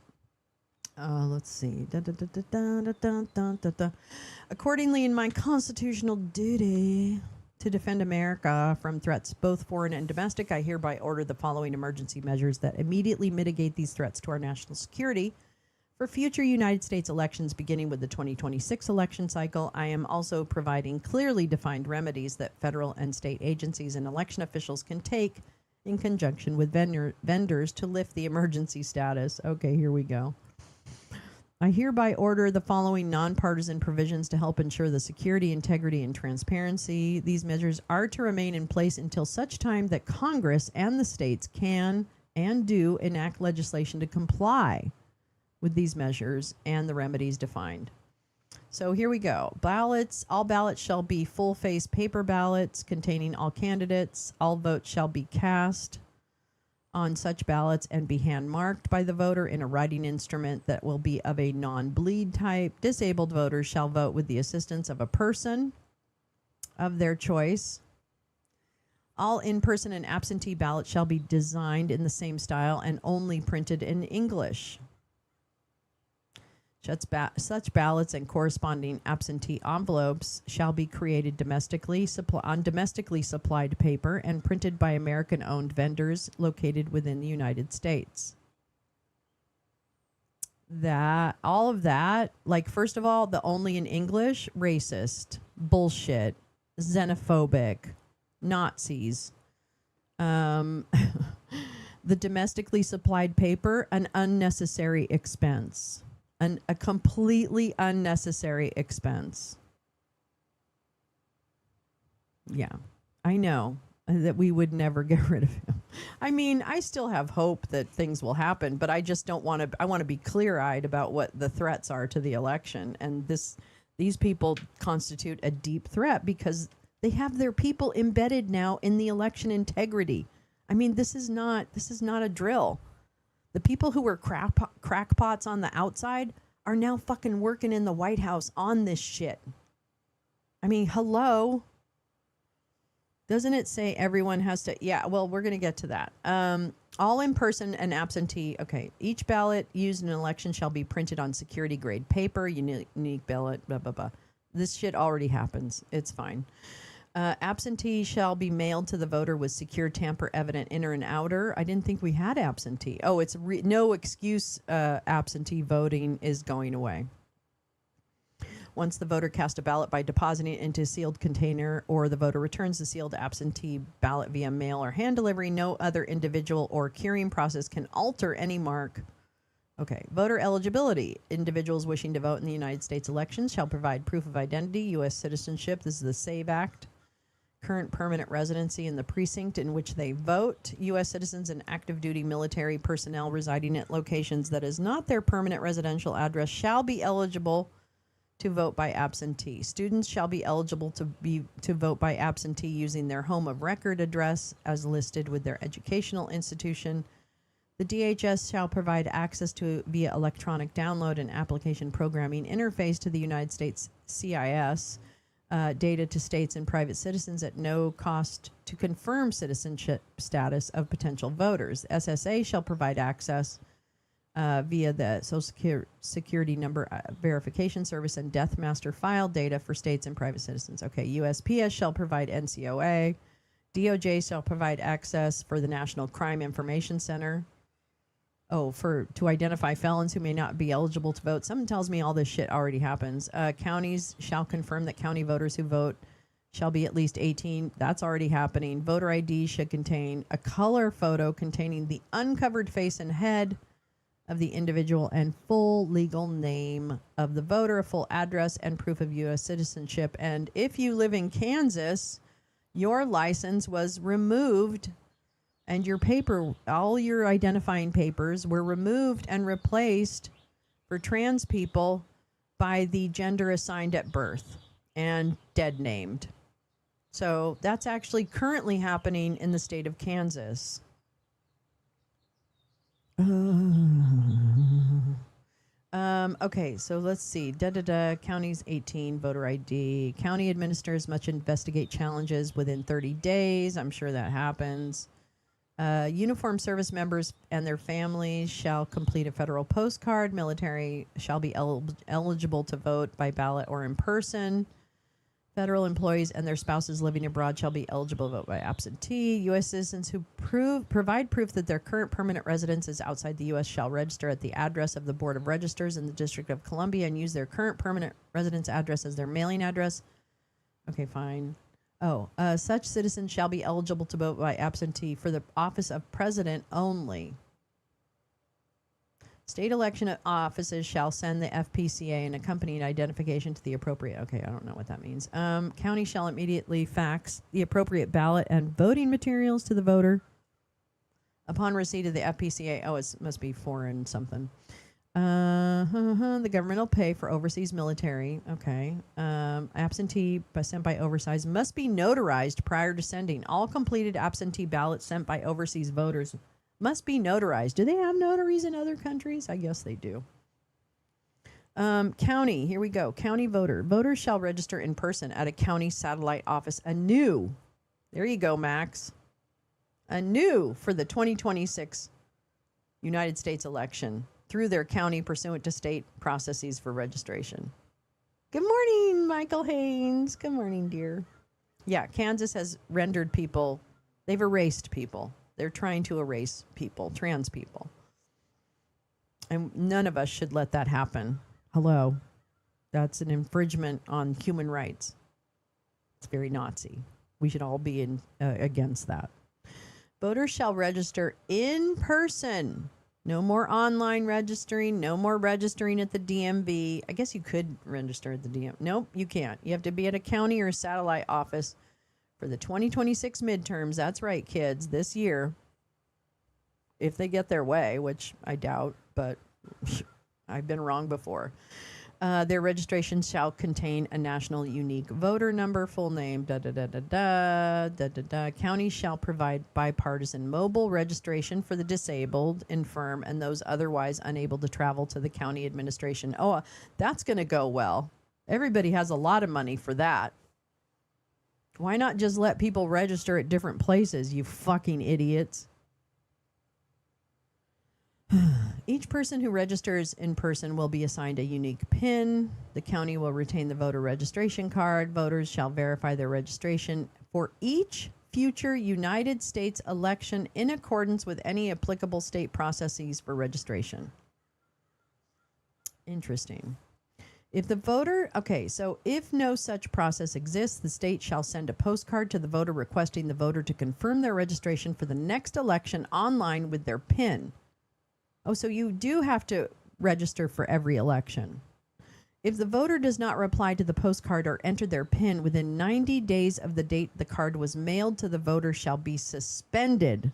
Let's see. Accordingly, in my constitutional duty to defend America from threats, both foreign and domestic, I hereby order the following emergency measures that immediately mitigate these threats to our national security. For future United States elections beginning with the 2026 election cycle, I am also providing clearly defined remedies that federal and state agencies and election officials can take in conjunction with vendors to lift the emergency status. Okay, here we go. I hereby order the following nonpartisan provisions to help ensure the security, integrity, and transparency. These measures are to remain in place until such time that Congress and the states can and do enact legislation to comply with these measures and the remedies defined. So here we go. Ballots. All ballots shall be full-face paper ballots containing all candidates. All votes shall be cast on such ballots and be hand-marked by the voter in a writing instrument that will be of a non-bleed type. Disabled voters shall vote with the assistance of a person of their choice. All in-person and absentee ballots shall be designed in the same style and only printed in English. Such ballots and corresponding absentee envelopes shall be created domestically on domestically supplied paper and printed by American-owned vendors located within the United States. All of that, like, first of all, the only in English, racist, bullshit, xenophobic, Nazis. The domestically supplied paper, an unnecessary expense. A completely unnecessary expense. Yeah, I know that we would never get rid of him. I mean, I still have hope that things will happen, but I just don't want to. I want to be clear-eyed about what the threats are to the election, and these people constitute a deep threat because they have their people embedded now in the election integrity. I mean, this is not a drill. The people who were crackpots on the outside are now fucking working in the White House on this shit. I mean, hello. Doesn't it say everyone has to? Yeah, well, we're going to get to that. All in-person and absentee. Okay, each ballot used in an election shall be printed on security-grade paper, unique ballot, blah, blah, blah. This shit already happens. It's fine. Absentee shall be mailed to the voter with secure tamper-evident inner and outer. I didn't think we had absentee. Oh, it's no excuse absentee voting is going away. once the voter casts a ballot by depositing it into a sealed container or the voter returns the sealed absentee ballot via mail or hand delivery, no other individual or curing process can alter any mark. Okay, voter eligibility. Individuals wishing to vote in the United States elections shall provide proof of identity, U.S. citizenship. This is the SAVE Act. Current permanent residency in the precinct in which they vote. U.S. citizens and active duty military personnel residing at locations that is not their permanent residential address shall be eligible to vote by absentee. Students shall be eligible to vote by absentee using their home of record address as listed with their educational institution. The DHS shall provide access to via electronic download and application programming interface to the United States CIS data to states and private citizens at no cost to confirm citizenship status of potential voters. SSA shall provide access via the Social Security number verification service and death master file data for states and private citizens. Okay, USPS shall provide NCOA. DOJ shall provide access for the National Crime Information Center. Oh, to identify felons who may not be eligible to vote. Someone tells me all this shit already happens. Counties shall confirm that county voters who vote shall be at least 18. That's already happening. Voter ID should contain a color photo containing the uncovered face and head of the individual and full legal name of the voter, a full address, and proof of U.S. citizenship. And if you live in Kansas, your license was removed and your paper, all your identifying papers were removed and replaced for trans people by the gender assigned at birth and dead named. So that's actually currently happening in the state of Kansas. Okay, so let's see. Counties 18, voter ID. County administrators must investigate challenges within 30 days. I'm sure that happens. Uniformed service members and their families shall complete a federal postcard. Military shall be eligible to vote by ballot or in person. Federal employees and their spouses living abroad shall be eligible to vote by absentee. U.S. citizens who provide proof that their current permanent residence is outside the U.S. shall register at the address of the Board of Registers in the District of Columbia and use their current permanent residence address as their mailing address. Okay, fine. Such citizens shall be eligible to vote by absentee for the office of president only. State election offices shall send the FPCA an accompanying identification to the appropriate. Okay, I don't know what that means. County shall immediately fax the appropriate ballot and voting materials to the voter upon receipt of the FPCA. Oh, it must be foreign something. The government will pay for overseas military. Okay. Absentee sent by overseas must be notarized prior to sending. All completed absentee ballots sent by overseas voters must be notarized. Do they have notaries in other countries? I guess they do. County, here we go. County voter. Voters shall register in person at a county satellite office anew. There you go, Max. Anew for the 2026 United States election through their county pursuant to state processes for registration. Good morning, Michael Haynes. Good morning, dear. Yeah, Kansas has rendered people, they've erased people. They're trying to erase people, trans people. And none of us should let that happen. Hello. That's an infringement on human rights. It's very Nazi. We should all be against that. Voters shall register in person. No more online registering. No more registering at the DMV. I guess you could register at the DMV. Nope, you can't. You have to be at a county or a satellite office for the 2026 midterms. That's right, kids, this year. If they get their way, which I doubt, but I've been wrong before. Their registration shall contain a national unique voter number, full name, County shall provide bipartisan mobile registration for the disabled, infirm, and those otherwise unable to travel to the county administration. Oh, that's going to go well. Everybody has a lot of money for that. Why not just let people register at different places, you fucking idiots? Each person who registers in person will be assigned a unique PIN. The county will retain the voter registration card. Voters shall verify their registration for each future United States election in accordance with any applicable state processes for registration. Interesting. If the voter, okay, so if no such process exists, the state shall send a postcard to the voter requesting the voter to confirm their registration for the next election online with their PIN. Oh, so you do have to register for every election. If the voter does not reply to the postcard or enter their PIN within 90 days of the date the card was mailed to the voter, shall be suspended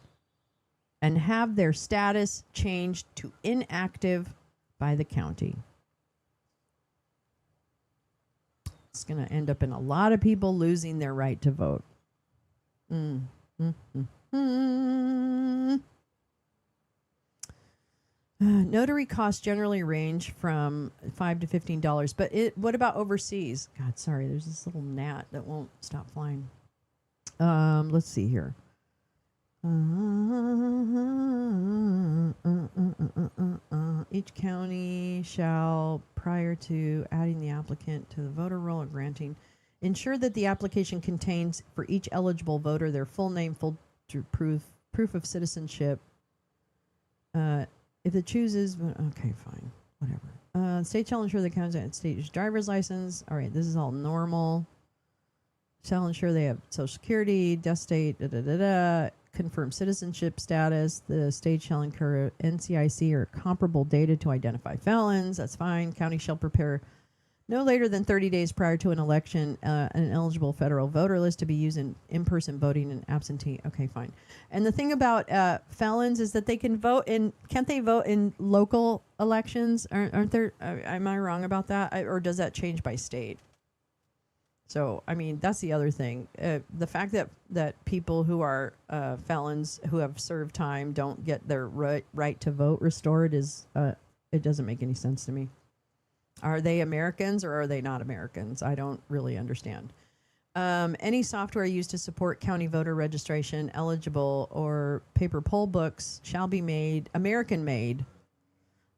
and have their status changed to inactive by the county. It's going to end up in a lot of people losing their right to vote. Notary costs generally range from $5 to $15, but what about overseas? God, sorry, there's this little gnat that won't stop flying. Let's see here. Each county shall, prior to adding the applicant to the voter roll or granting, ensure that the application contains for each eligible voter their full name, full proof of citizenship. If it chooses, okay, fine, whatever. State shall ensure the county state driver's license. All right, this is all normal. Shall ensure they have social security, death state, confirm citizenship status. The state shall incur NCIC or comparable data to identify felons. That's fine. County shall prepare no later than 30 days prior to an election an eligible federal voter list to be used in in-person voting and absentee. Okay, fine. And the thing about felons is that they can vote in. Can't they vote in local elections? Aren't there? Am I wrong about that? Or does that change by state? So, I mean, that's the other thing. The fact that people who are felons who have served time don't get their right to vote restored is, it doesn't make any sense to me. Are they Americans or are they not Americans? I don't really understand. Any software used to support county voter registration, eligible, or paper poll books shall be made, American-made.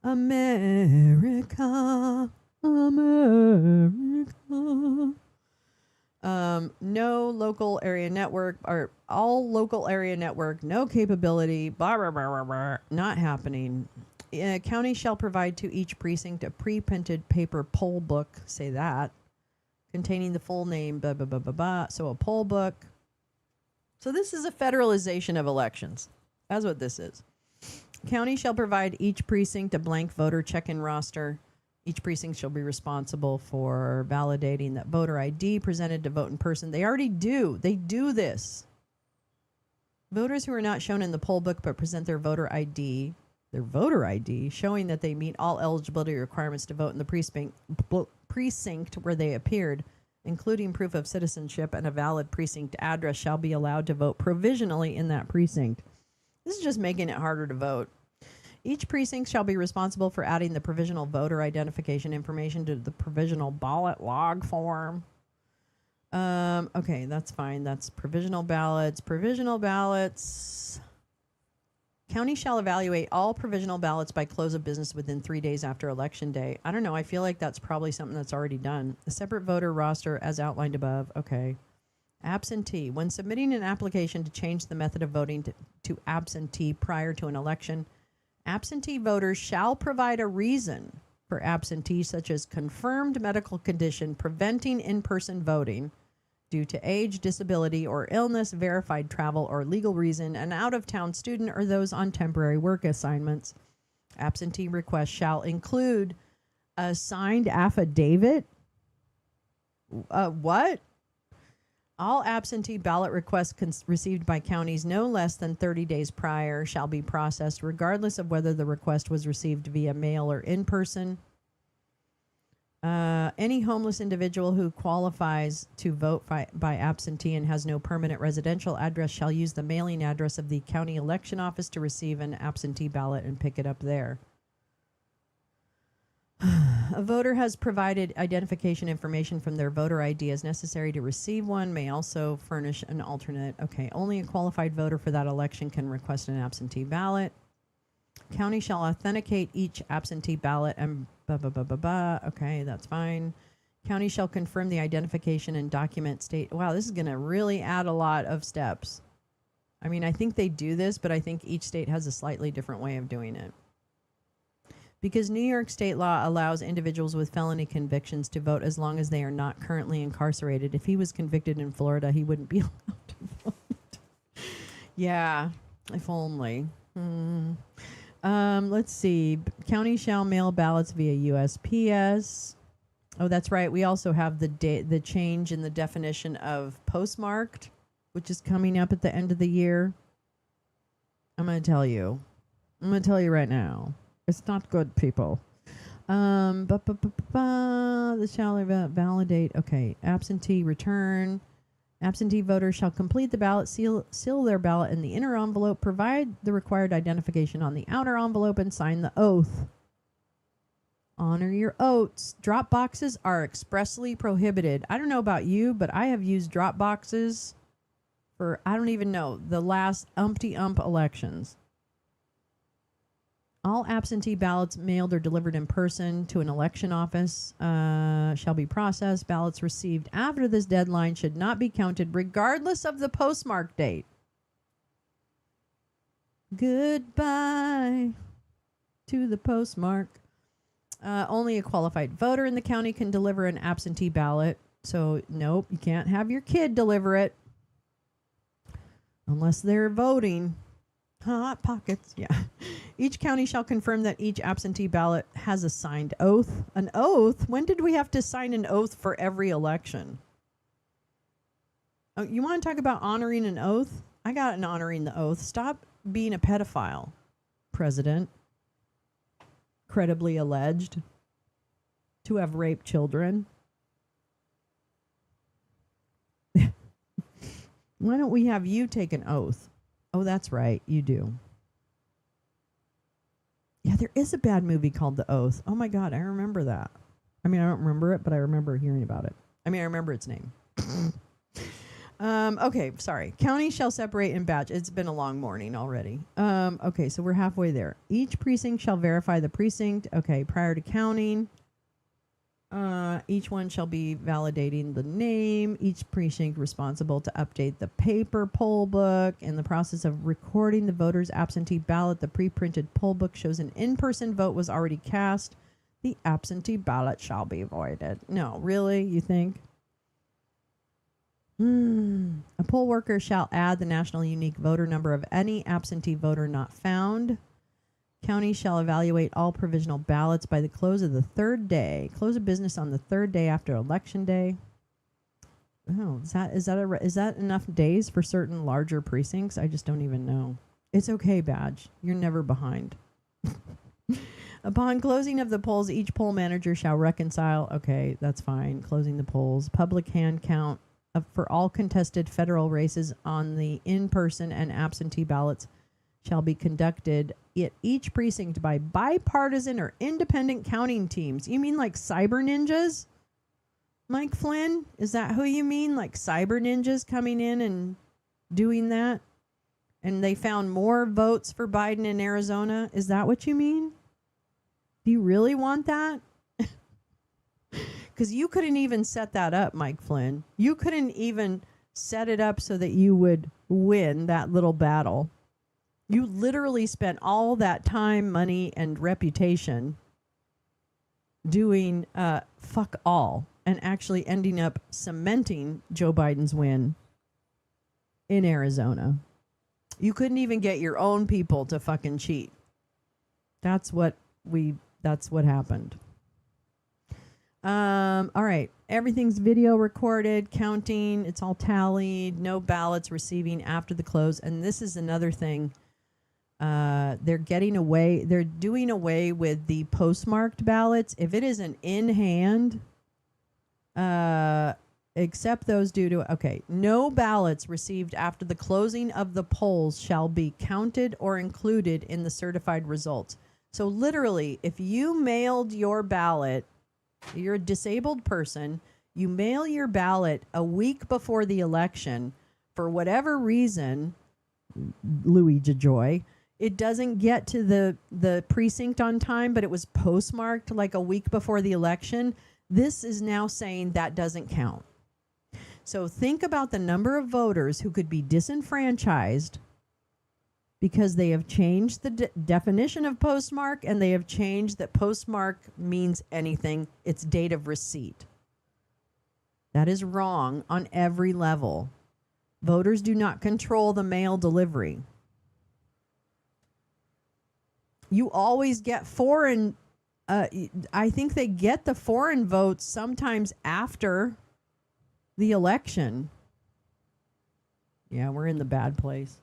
America. No local area network, or all local area network, no capability, blah, blah, blah, blah, blah, not happening. County shall provide to each precinct a pre-printed paper poll book, say that, containing the full name, blah, blah, blah, blah, blah. So a poll book. So this is a federalization of elections. That's what this is. County shall provide each precinct a blank voter check-in roster. Each precinct shall be responsible for validating that voter ID presented to vote in person. They already do. They do this. Voters who are not shown in the poll book but present their voter ID showing that they meet all eligibility requirements to vote in the precinct where they appeared, including proof of citizenship and a valid precinct address, shall be allowed to vote provisionally in that precinct. This is just making it harder to vote. Each precinct shall be responsible for adding the provisional voter identification information to the provisional ballot log form. Okay, that's fine. That's provisional ballots. Provisional ballots. County shall evaluate all provisional ballots by close of business within 3 days after Election Day. I don't know. I feel like that's probably something that's already done. A separate voter roster as outlined above. Okay. Absentee. When submitting an application to change the method of voting to absentee prior to an election, absentee voters shall provide a reason for absentee, such as confirmed medical condition preventing in-person voting due to age, disability, or illness, verified travel or legal reason, an out-of-town student, or those on temporary work assignments. Absentee requests shall include a signed affidavit. What? All absentee ballot requests received by counties no less than 30 days prior shall be processed, regardless of whether the request was received via mail or in person. Any homeless individual who qualifies to vote by absentee and has no permanent residential address shall use the mailing address of the county election office to receive an absentee ballot and pick it up there. A voter has provided identification information from their voter ID as necessary to receive one, may also furnish an alternate. Okay, only a qualified voter for that election can request an absentee ballot. County shall authenticate each absentee ballot and blah, blah, blah, blah, blah. Okay, that's fine. County shall confirm the identification and document state. Wow, this is going to really add a lot of steps. I mean, I think they do this, but I think each state has a slightly different way of doing it. Because New York state law allows individuals with felony convictions to vote as long as they are not currently incarcerated. If he was convicted in Florida, he wouldn't be allowed to vote. Yeah, if only. Let's see. County shall mail ballots via USPS. Oh, that's right. We also have the change in the definition of postmarked, which is coming up at the end of the year. I'm going to tell you. Right now. It's not good, people. The shall validate. Okay. Absentee return. Absentee voters shall complete the ballot, seal their ballot in the inner envelope, provide the required identification on the outer envelope, and sign the oath. Honor your oaths. Drop boxes are expressly prohibited. I don't know about you, but I have used drop boxes for, I don't even know, the last umpty-ump elections. All absentee ballots mailed or delivered in person to an election office shall be processed. Ballots received after this deadline should not be counted regardless of the postmark date. Goodbye to the postmark. Only a qualified voter in the county can deliver an absentee ballot. So, nope, you can't have your kid deliver it unless they're voting. Hot pockets, yeah. Each county shall confirm that each absentee ballot has a signed oath. An oath? When did we have to sign an oath for every election? Oh, you want to talk about honoring an oath? I got an honoring the oath. Stop being a pedophile, President. Credibly alleged to have raped children. Why don't we have you take an oath? Oh, that's right. You do. Yeah, there is a bad movie called The Oath. Oh, my God. I remember that. I mean, I don't remember it, but I remember hearing about it. I mean, I remember its name. Okay, sorry. County shall separate in batch. It's been a long morning already. Okay, so we're halfway there. Each precinct shall verify the precinct. Okay, prior to counting. Each one shall be validating the name. Each precinct responsible to update the paper poll book. In the process of recording the voter's absentee ballot, the pre-printed poll book shows an in-person vote was already cast. The absentee ballot shall be voided. No, really? You think? A poll worker shall add the national unique voter number of any absentee voter not found. County shall evaluate all provisional ballots by the close of the third day. Close of business on the third day after Election Day. Oh, is that enough days for certain larger precincts? I just don't even know. It's okay, Badge. You're never behind. Upon closing of the polls, each poll manager shall reconcile. Okay, that's fine. Closing the polls. Public hand count for all contested federal races on the in-person and absentee ballots shall be conducted at each precinct by bipartisan or independent counting teams. You mean like cyber ninjas? Mike Flynn? Is that who you mean? Like cyber ninjas coming in and doing that? And they found more votes for Biden in Arizona? Is that what you mean? Do you really want that? Because you couldn't even set that up, Mike Flynn. You couldn't even set it up so that you would win that little battle. You literally spent all that time, money, and reputation doing fuck all and actually ending up cementing Joe Biden's win in Arizona. You couldn't even get your own people to fucking cheat. That's what happened. All right. Everything's video recorded, counting. It's all tallied. No ballots receiving after the close. And this is another thing. They're doing away with the postmarked ballots. If it isn't in hand, except those due to, no ballots received after the closing of the polls shall be counted or included in the certified results. So literally, if you mailed your ballot, you're a disabled person, you mail your ballot a week before the election, for whatever reason, Louis DeJoy, it doesn't get to the precinct on time, but it was postmarked like a week before the election. This is now saying that doesn't count. So think about the number of voters who could be disenfranchised because they have changed the definition of postmark, and they have changed that postmark means anything. It's date of receipt. That is wrong on every level. Voters do not control the mail delivery. You always get foreign, I think they get the foreign votes sometimes after the election. Yeah, we're in the bad place.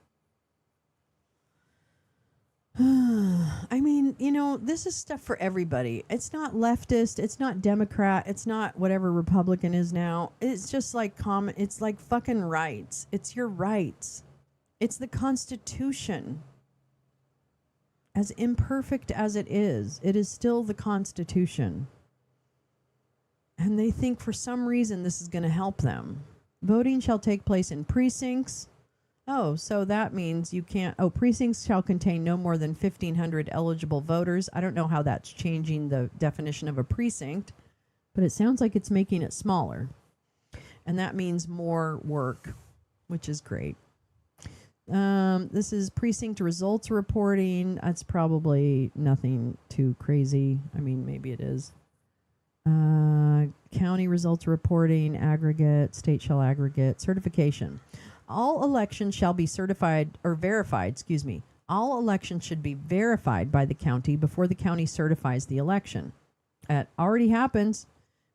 I mean, you know, this is stuff for everybody. It's not leftist. It's not Democrat. It's not whatever Republican is now. It's just like common. It's like fucking rights. It's your rights. It's the Constitution. As imperfect as it is still the Constitution. And they think for some reason this is going to help them. Voting shall take place in precincts. Oh, so that means you can't... Oh, precincts shall contain no more than 1,500 eligible voters. I don't know how that's changing the definition of a precinct, but it sounds like it's making it smaller. And that means more work, which is great. This is precinct results reporting. That's probably nothing too crazy. I mean, maybe it is. County results reporting, aggregate, state shall aggregate, certification. All elections shall be certified or verified, All elections should be verified by the county before the county certifies the election. That already happens.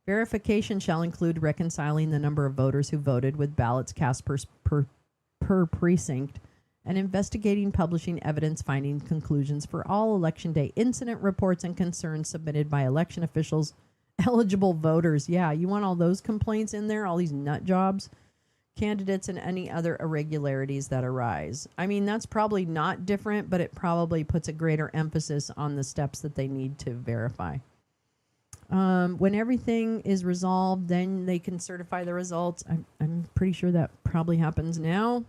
Verification shall include reconciling the number of voters who voted with ballots cast per precinct and investigating, publishing evidence, finding conclusions for all election day incident reports and concerns submitted by election officials, eligible voters. Yeah, you want all those complaints in there, all these nut jobs, candidates, and any other irregularities that arise. I mean, that's probably not different, but it probably puts a greater emphasis on the steps that they need to verify. When everything is resolved, then they can certify the results. I'm pretty sure that probably happens now.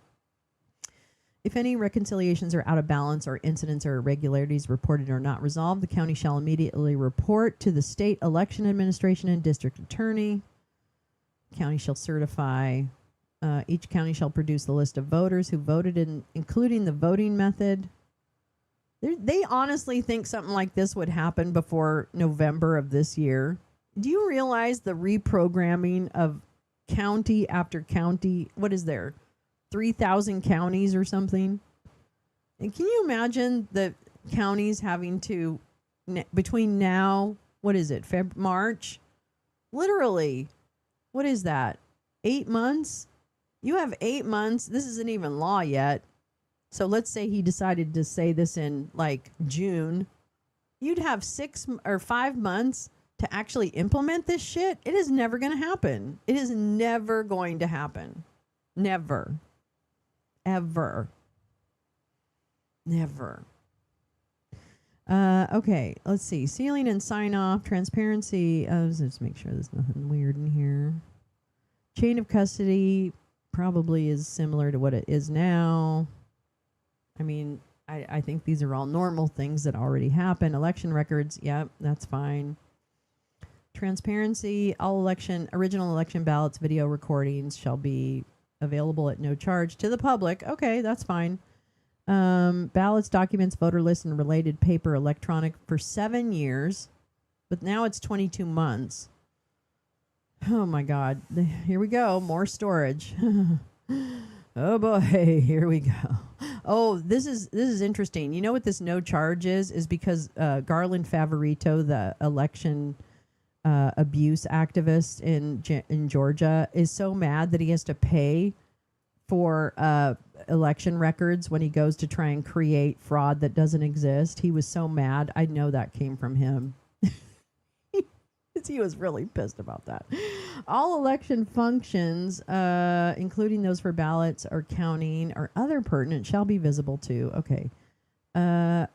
If any reconciliations are out of balance or incidents or irregularities reported or not resolved, the county shall immediately report to the state election administration and district attorney. County shall certify. Each county shall produce the list of voters who voted, including the voting method. They honestly think something like this would happen before November of this year. Do you realize the reprogramming of county after county? What is there? 3,000 counties or something? And can you imagine the counties having to, between now, what is it, March? Literally, what is that? 8 months? You have 8 months. This isn't even law yet. So let's say he decided to say this in like June. You'd have 6 or 5 months to actually implement this shit. It is never going to happen. It is never going to happen. Never. Ever. Never. Okay, let's see. Sealing and sign off, transparency. Let's just make sure there's nothing weird in here. Chain of custody probably is similar to what it is now. I mean, I think these are all normal things that already happen. Election records, yep, that's fine. Transparency, all original election ballots, video recordings shall be available at no charge to the public. Okay, that's fine. Ballots, documents, voter lists, and related paper electronic for 7 years, but now it's 22 months. Oh my God. Here we go. More storage. Oh boy, here we go. Oh, this is interesting. You know what this no charge is because Garland Favorito, the election abuse activist in Georgia, is so mad that he has to pay for election records when he goes to try and create fraud that doesn't exist. He was so mad. I know that came from him. He was really pissed about that. All election functions, including those for ballots or counting or other pertinent, shall be visible too. Okay.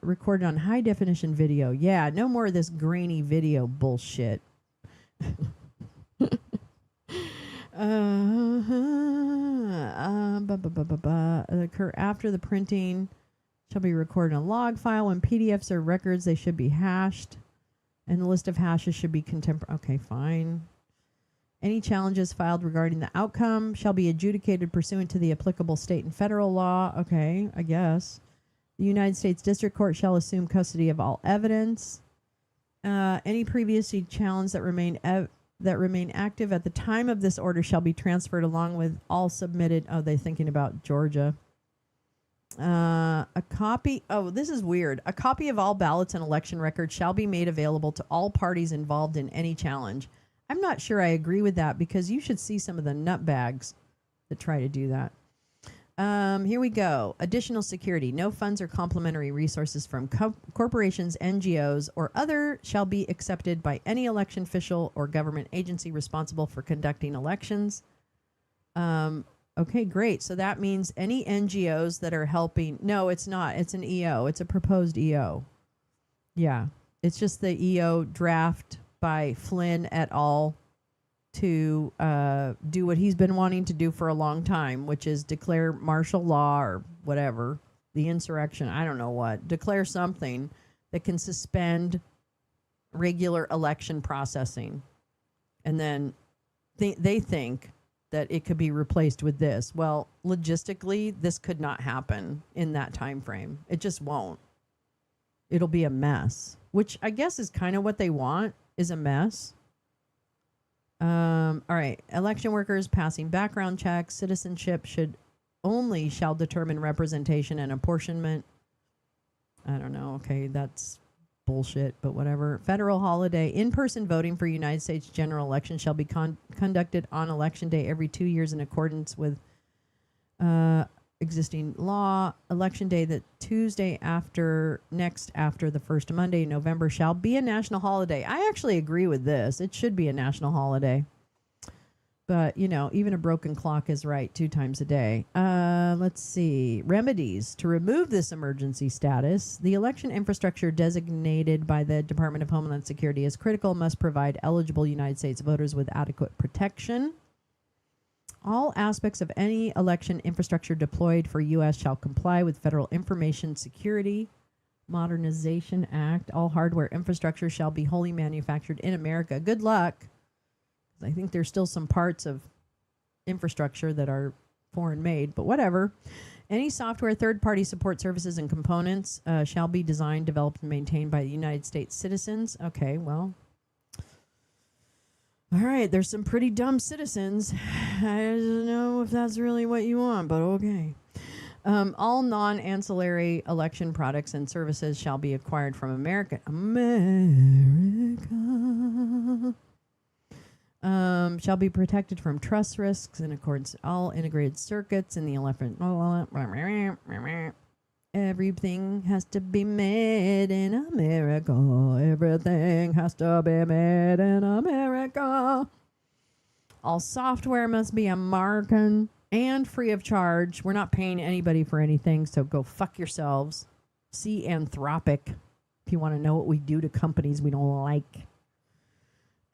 Recorded on high definition video. Yeah, no more of this grainy video bullshit. Occur after the printing, shall be recorded in a log file. When PDFs or records, they should be hashed. And the list of hashes should be contemporary. Okay, fine. Any challenges filed regarding the outcome shall be adjudicated pursuant to the applicable state and federal law. Okay, I guess. The United States District Court shall assume custody of all evidence. Any previously challenged that remain active at the time of this order shall be transferred along with all submitted. Oh, they're thinking about Georgia. A copy. Oh, this is weird. A copy of all ballots and election records shall be made available to all parties involved in any challenge. I'm not sure I agree with that because you should see some of the nutbags that try to do that. Here we go. Additional security. No funds or complementary resources from corporations, NGOs, or other shall be accepted by any election official or government agency responsible for conducting elections. Okay, great. So that means any NGOs that are helping. No, it's not. It's an EO. It's a proposed EO. Yeah. It's just the EO draft by Flynn et al. To do what he's been wanting to do for a long time, which is declare martial law or whatever, the insurrection, I don't know what, declare something that can suspend regular election processing. And then they think that it could be replaced with this. Well, logistically, this could not happen in that time frame. It just won't. It'll be a mess, which I guess is kind of what they want, is a mess. All right. Election workers passing background checks. Citizenship shall determine representation and apportionment. I don't know. Okay, that's bullshit, but whatever. Federal holiday. In-person voting for United States general election shall be conducted on election day every 2 years in accordance with existing law. Election day, the Tuesday after the first Monday in November, shall be a national holiday. I actually agree with this. It should be a national holiday. But, even a broken clock is right 2 times a day. Let's see. Remedies. To remove this emergency status, the election infrastructure designated by the Department of Homeland Security as critical must provide eligible United States voters with adequate protection. All aspects of any election infrastructure deployed for U.S. shall comply with Federal Information Security Modernization Act. All hardware infrastructure shall be wholly manufactured in America. Good luck. I think there's still some parts of infrastructure that are foreign made, but whatever. Any software, third-party support services, and components shall be designed, developed, and maintained by the United States citizens. Okay, well. All right, there's some pretty dumb citizens. I don't know if that's really what you want, but okay. All non-ancillary election products and services shall be acquired from America. Shall be protected from trust risks in accordance with all integrated circuits in the election. Everything has to be made in America. Everything has to be made in America. All software must be American and free of charge. We're not paying anybody for anything, so go fuck yourselves. See Anthropic if you want to know what we do to companies we don't like.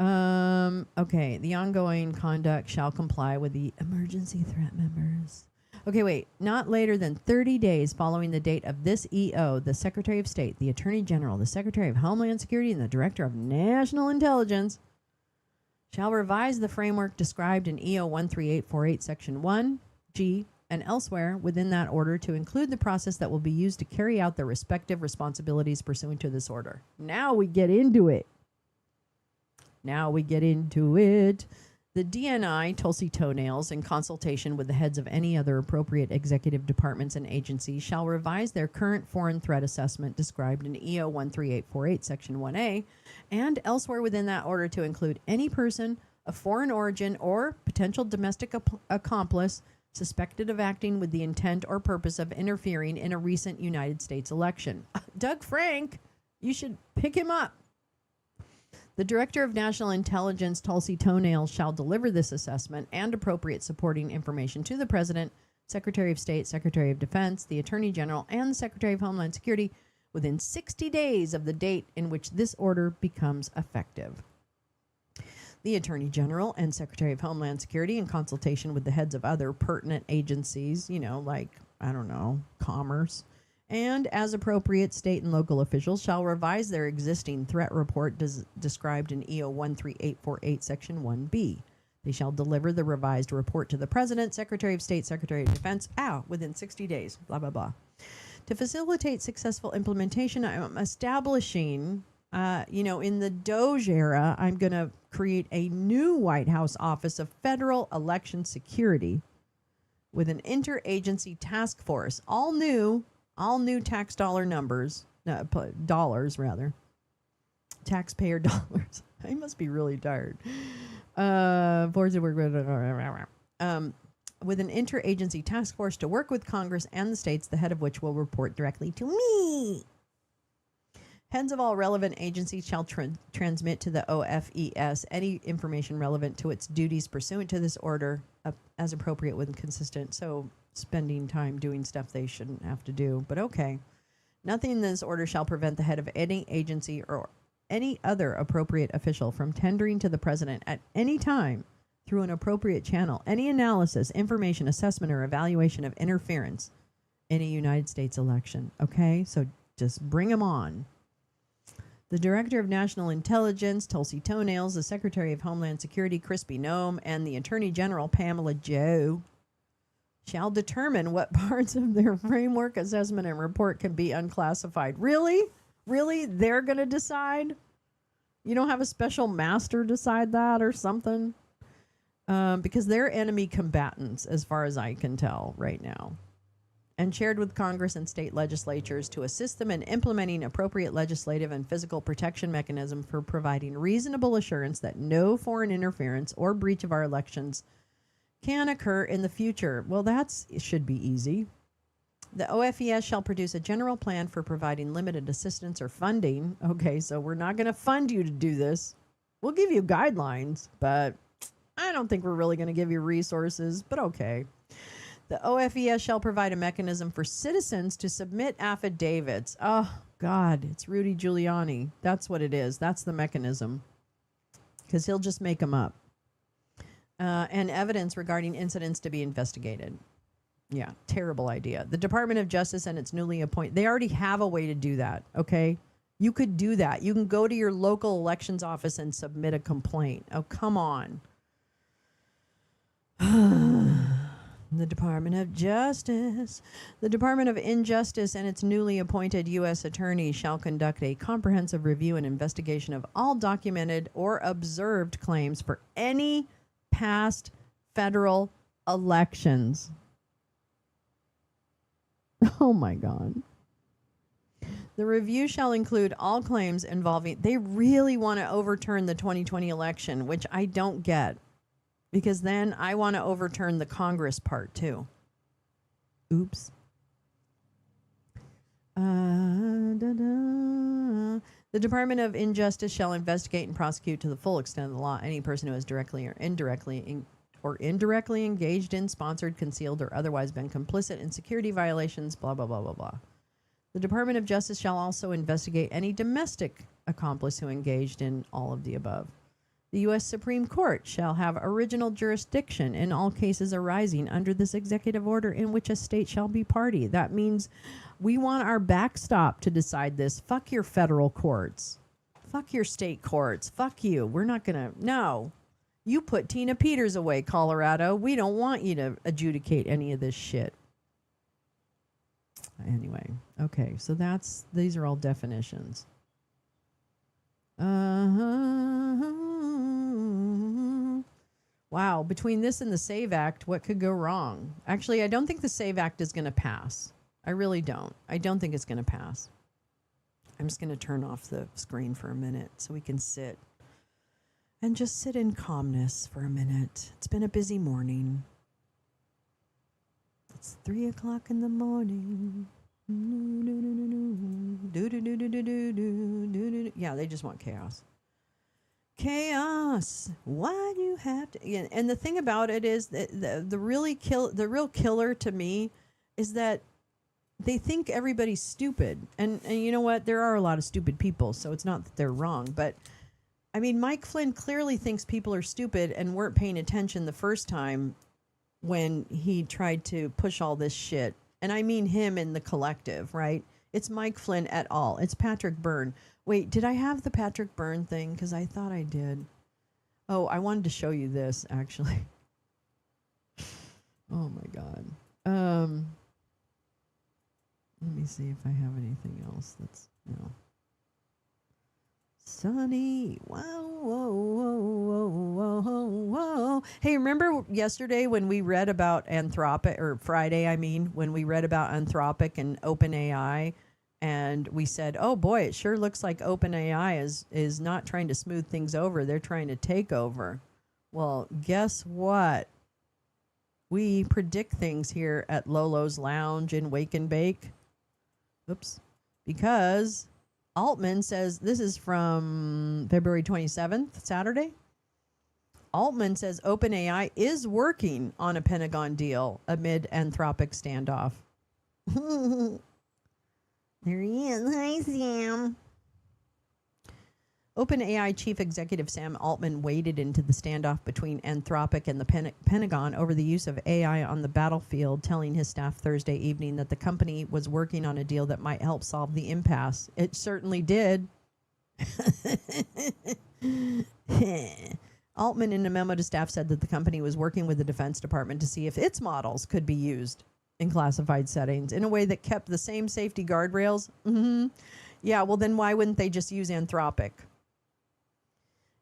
Okay, the ongoing conduct shall comply with the emergency threat members. Okay, wait. Not later than 30 days following the date of this EO, the Secretary of State, the Attorney General, the Secretary of Homeland Security, and the Director of National Intelligence shall revise the framework described in EO 13848 Section 1G and elsewhere within that order to include the process that will be used to carry out their respective responsibilities pursuant to this order. Now we get into it. The DNI, Tulsi Toenails, in consultation with the heads of any other appropriate executive departments and agencies, shall revise their current foreign threat assessment described in EO 13848 Section 1A and elsewhere within that order to include any person of foreign origin or potential domestic accomplice suspected of acting with the intent or purpose of interfering in a recent United States election. Doug Frank, you should pick him up. The Director of National Intelligence, Tulsi Toenails, shall deliver this assessment and appropriate supporting information to the President, Secretary of State, Secretary of Defense, the Attorney General, and the Secretary of Homeland Security within 60 days of the date in which this order becomes effective. The Attorney General and Secretary of Homeland Security, in consultation with the heads of other pertinent agencies, like, Commerce, and as appropriate, state and local officials shall revise their existing threat report described in EO 13848 Section 1B. They shall deliver the revised report to the President, Secretary of State, Secretary of Defense, within 60 days, blah, blah, blah. To facilitate successful implementation, I'm establishing, in the Doge era, I'm going to create a new White House Office of Federal Election Security with an interagency task force. All new tax dollar numbers, dollars rather, taxpayer dollars. I must be really tired. With an interagency task force to work with Congress and the states, the head of which will report directly to me. Heads of all relevant agencies shall transmit to the OFES any information relevant to its duties pursuant to this order as appropriate when consistent. So spending time doing stuff they shouldn't have to do, but okay. Nothing in this order shall prevent the head of any agency or any other appropriate official from tendering to the president at any time through an appropriate channel any analysis, information, assessment, or evaluation of interference in a United States election. Okay, so just bring them on. The Director of National Intelligence, Tulsi Toenails, the Secretary of Homeland Security, Crispy Nome, and the Attorney General, Pamela Joe, shall determine what parts of their framework assessment and report can be unclassified. Really? Really? They're going to decide? You don't have a special master decide that or something? Because they're enemy combatants, as far as I can tell right now. And shared with Congress and state legislatures to assist them in implementing appropriate legislative and physical protection mechanism for providing reasonable assurance that no foreign interference or breach of our elections can occur in the future. Well, it should be easy. The OFES shall produce a general plan for providing limited assistance or funding. Okay, so we're not going to fund you to do this. We'll give you guidelines, but I don't think we're really going to give you resources, but okay. The OFES shall provide a mechanism for citizens to submit affidavits. Oh, God, it's Rudy Giuliani. That's what it is. That's the mechanism. Because he'll just make them up. And evidence regarding incidents to be investigated. Yeah, terrible idea. The Department of Justice and its newly appointed, they already have a way to do that, okay? You could do that. You can go to your local elections office and submit a complaint. Oh, come on. The Department of Justice. The Department of Injustice and its newly appointed U.S. Attorney shall conduct a comprehensive review and investigation of all documented or observed claims for any past federal elections. Oh, my God. The review shall include all claims involving... They really want to overturn the 2020 election, which I don't get. Because then I want to overturn the Congress part, too. Oops. The Department of Injustice shall investigate and prosecute to the full extent of the law any person who has directly or indirectly engaged in, sponsored, concealed, or otherwise been complicit in security violations, blah, blah, blah, blah, blah. The Department of Justice shall also investigate any domestic accomplice who engaged in all of the above. The U.S. Supreme Court shall have original jurisdiction in all cases arising under this executive order in which a state shall be party. That means we want our backstop to decide this. Fuck your federal courts. Fuck your state courts. Fuck you. We're not going to... No. You put Tina Peters away, Colorado. We don't want you to adjudicate any of this shit. Anyway. Okay. So these are all definitions. Wow, between this and the SAVE Act, what could go wrong? Actually, I don't think the SAVE Act is going to pass. I really don't. I don't think it's going to pass. I'm just going to turn off the screen for a minute so we can sit and just sit in calmness for a minute. It's been a busy morning. It's 3 o'clock in the morning. Yeah, they just want chaos. Chaos. Why do you have to? Yeah, and the thing about it is that the real killer to me is that they think everybody's stupid. And you know what? There are a lot of stupid people, so it's not that they're wrong. But I mean, Mike Flynn clearly thinks people are stupid and weren't paying attention the first time when he tried to push all this shit. And I mean him in the collective, right? It's Mike Flynn et al. It's Patrick Byrne. Wait, did I have the Patrick Byrne thing? Because I thought I did. Oh, I wanted to show you this, actually. Oh, my God. Let me see if I have anything else that's, no. Sunny. Whoa, whoa, whoa, whoa, whoa, whoa. Hey, remember yesterday when we read about Anthropic, or Friday, I mean, when we read about Anthropic and OpenAI, and we said, oh boy, it sure looks like OpenAI is not trying to smooth things over. They're trying to take over. Well, guess what? We predict things here at Lolo's Lounge in Wake and Bake. Oops. Because Altman says, this is from February 27th, Saturday. Altman says OpenAI is working on a Pentagon deal amid Anthropic standoff. There he is. Hi, Sam. OpenAI Chief Executive Sam Altman waded into the standoff between Anthropic and the Pentagon over the use of AI on the battlefield, telling his staff Thursday evening that the company was working on a deal that might help solve the impasse. It certainly did. Altman, in a memo to staff, said that the company was working with the Defense Department to see if its models could be used in classified settings in a way that kept the same safety guardrails. Yeah, well, then why wouldn't they just use Anthropic?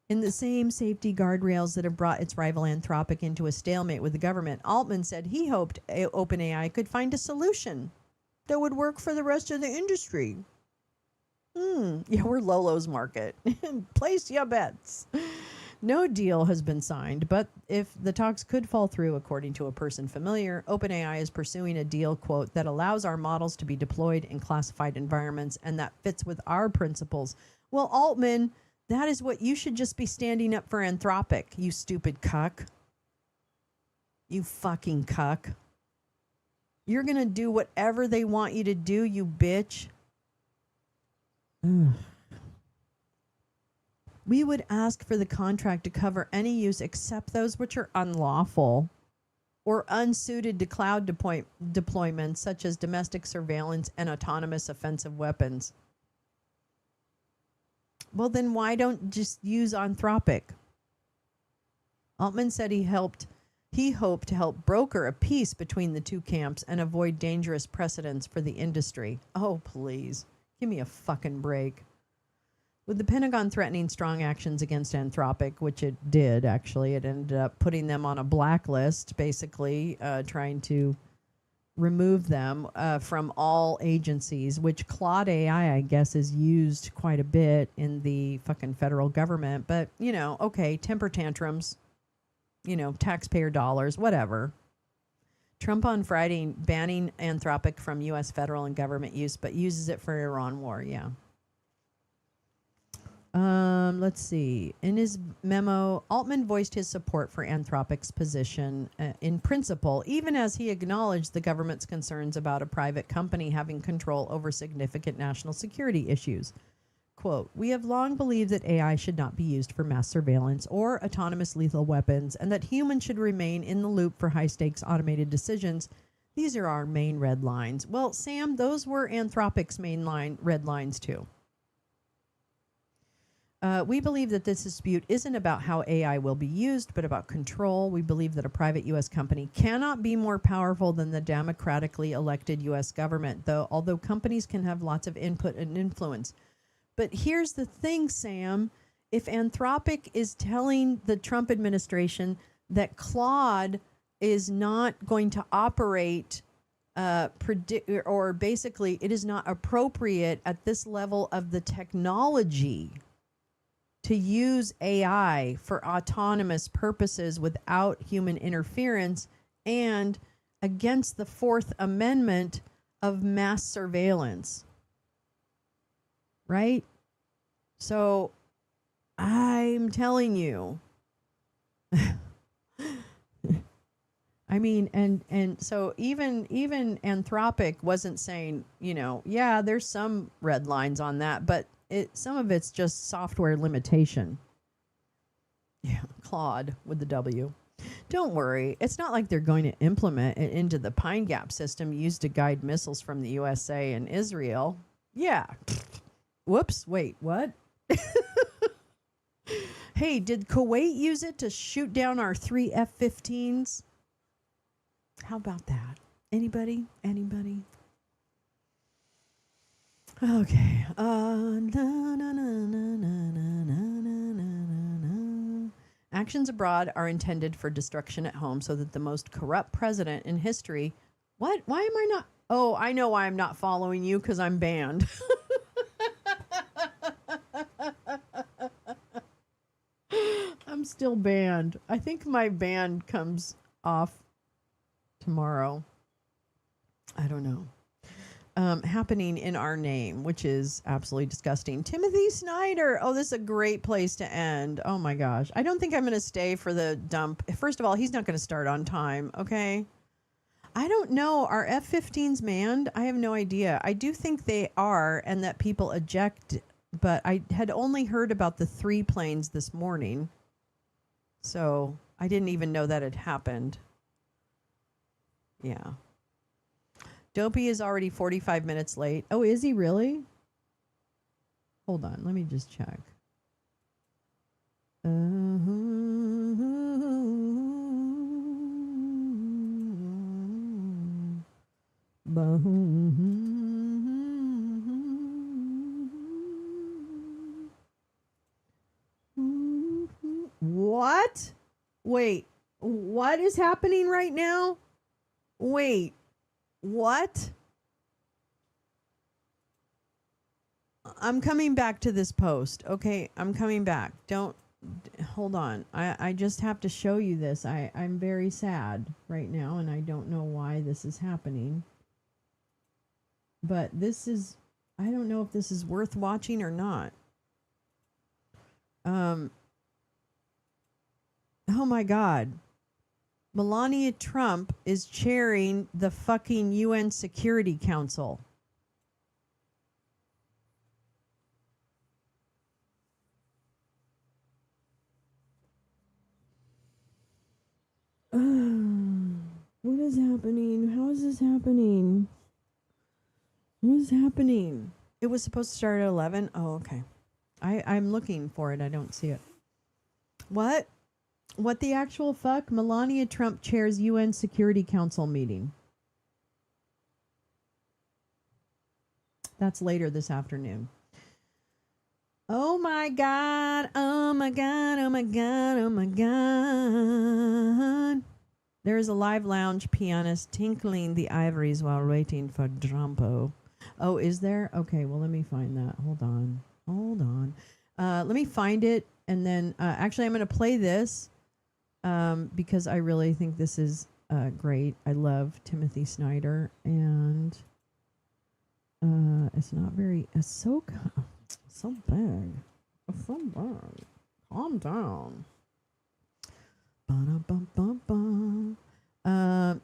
In the same safety guardrails that have brought its rival Anthropic into a stalemate with the government, Altman said he hoped OpenAI could find a solution that would work for the rest of the industry. Yeah, we're Lolo's market. Place your bets. No deal has been signed, but if the talks could fall through, according to a person familiar, OpenAI is pursuing a deal, quote, that allows our models to be deployed in classified environments and that fits with our principles. Well, Altman, that is what you should just be standing up for Anthropic, you stupid cuck. You fucking cuck. You're going to do whatever they want you to do, you bitch. We would ask for the contract to cover any use except those which are unlawful or unsuited to cloud deployments, such as domestic surveillance and autonomous offensive weapons. Well, then why don't just use Anthropic? Altman said he hoped to help broker a peace between the two camps and avoid dangerous precedents for the industry. Oh, please. Give me a fucking break. With the Pentagon threatening strong actions against Anthropic, which it did, actually, it ended up putting them on a blacklist, basically trying to remove them from all agencies, which Claude AI, I guess, is used quite a bit in the fucking federal government. But, you know, okay, temper tantrums, you know, taxpayer dollars, whatever. Trump on Friday banning Anthropic from U.S. federal and government use, but uses it for Iran war, yeah. Let's see. In his memo, Altman voiced his support for Anthropic's position in principle, even as he acknowledged the government's concerns about a private company having control over significant national security issues. Quote, we have long believed that AI should not be used for mass surveillance or autonomous lethal weapons, and that humans should remain in the loop for high-stakes automated decisions. These are our main red lines. Well, Sam, those were Anthropic's main red lines, too. We believe that this dispute isn't about how AI will be used, but about control. We believe that a private U.S. company cannot be more powerful than the democratically elected U.S. government, although companies can have lots of input and influence. But here's the thing, Sam. If Anthropic is telling the Trump administration that Claude is not going to operate or basically it is not appropriate at this level of the technology to use AI for autonomous purposes without human interference and against the Fourth Amendment of mass surveillance. Right? So I'm telling you. I mean, and so even Anthropic wasn't saying, you know, yeah, there's some red lines on that, but some of it's just software limitation. Yeah, Claude with the W. Don't worry. It's not like they're going to implement it into the Pine Gap system used to guide missiles from the USA and Israel. Yeah. Whoops. Wait, what? Hey, did Kuwait use it to shoot down our 3 F-15s? How about that? Anybody? Okay. Na, na, na, na, na, na, na, na, na. Actions abroad are intended for destruction at home so that the most corrupt president in history. What? Why am I not? Oh, I know why I'm not following you, because I'm banned. I'm still banned. I think my ban comes off tomorrow. I don't know. Happening in our name, which is absolutely disgusting. Timothy Snyder. Oh, this is a great place to end. Oh my gosh. I don't think I'm going to stay for the dump. First of all, he's not going to start on time. Okay. I don't know. Are F-15s manned? I have no idea. I do think they are, and that people eject, but I had only heard about the 3 planes this morning. So I didn't even know that had happened. Yeah. Dopey is already 45 minutes late. Oh, is he really? Hold on. Let me just check. What? Wait. What is happening right now? Wait. What? I'm coming back to this post. Okay, I'm coming back. Don't hold on. I just have to show you this. I'm very sad right now, and I don't know why this is happening. But this is, I don't know if this is worth watching or not. Oh my God. Melania Trump is chairing the fucking UN Security Council. What is happening? How is this happening? What is happening? It was supposed to start at 11? Oh, okay. I'm looking for it. I don't see it. What? What the actual fuck? Melania Trump chairs UN Security Council meeting. That's later this afternoon. Oh my God. Oh my God. Oh my God. Oh my God. There is a live lounge pianist tinkling the ivories while waiting for Trumpo. Oh, is there? Okay, well, let me find that. Hold on. Let me find it. And then, actually, I'm going to play this. Because I really think this is great. I love Timothy Snyder, and it's not very. It's so big. It's so big. Calm down.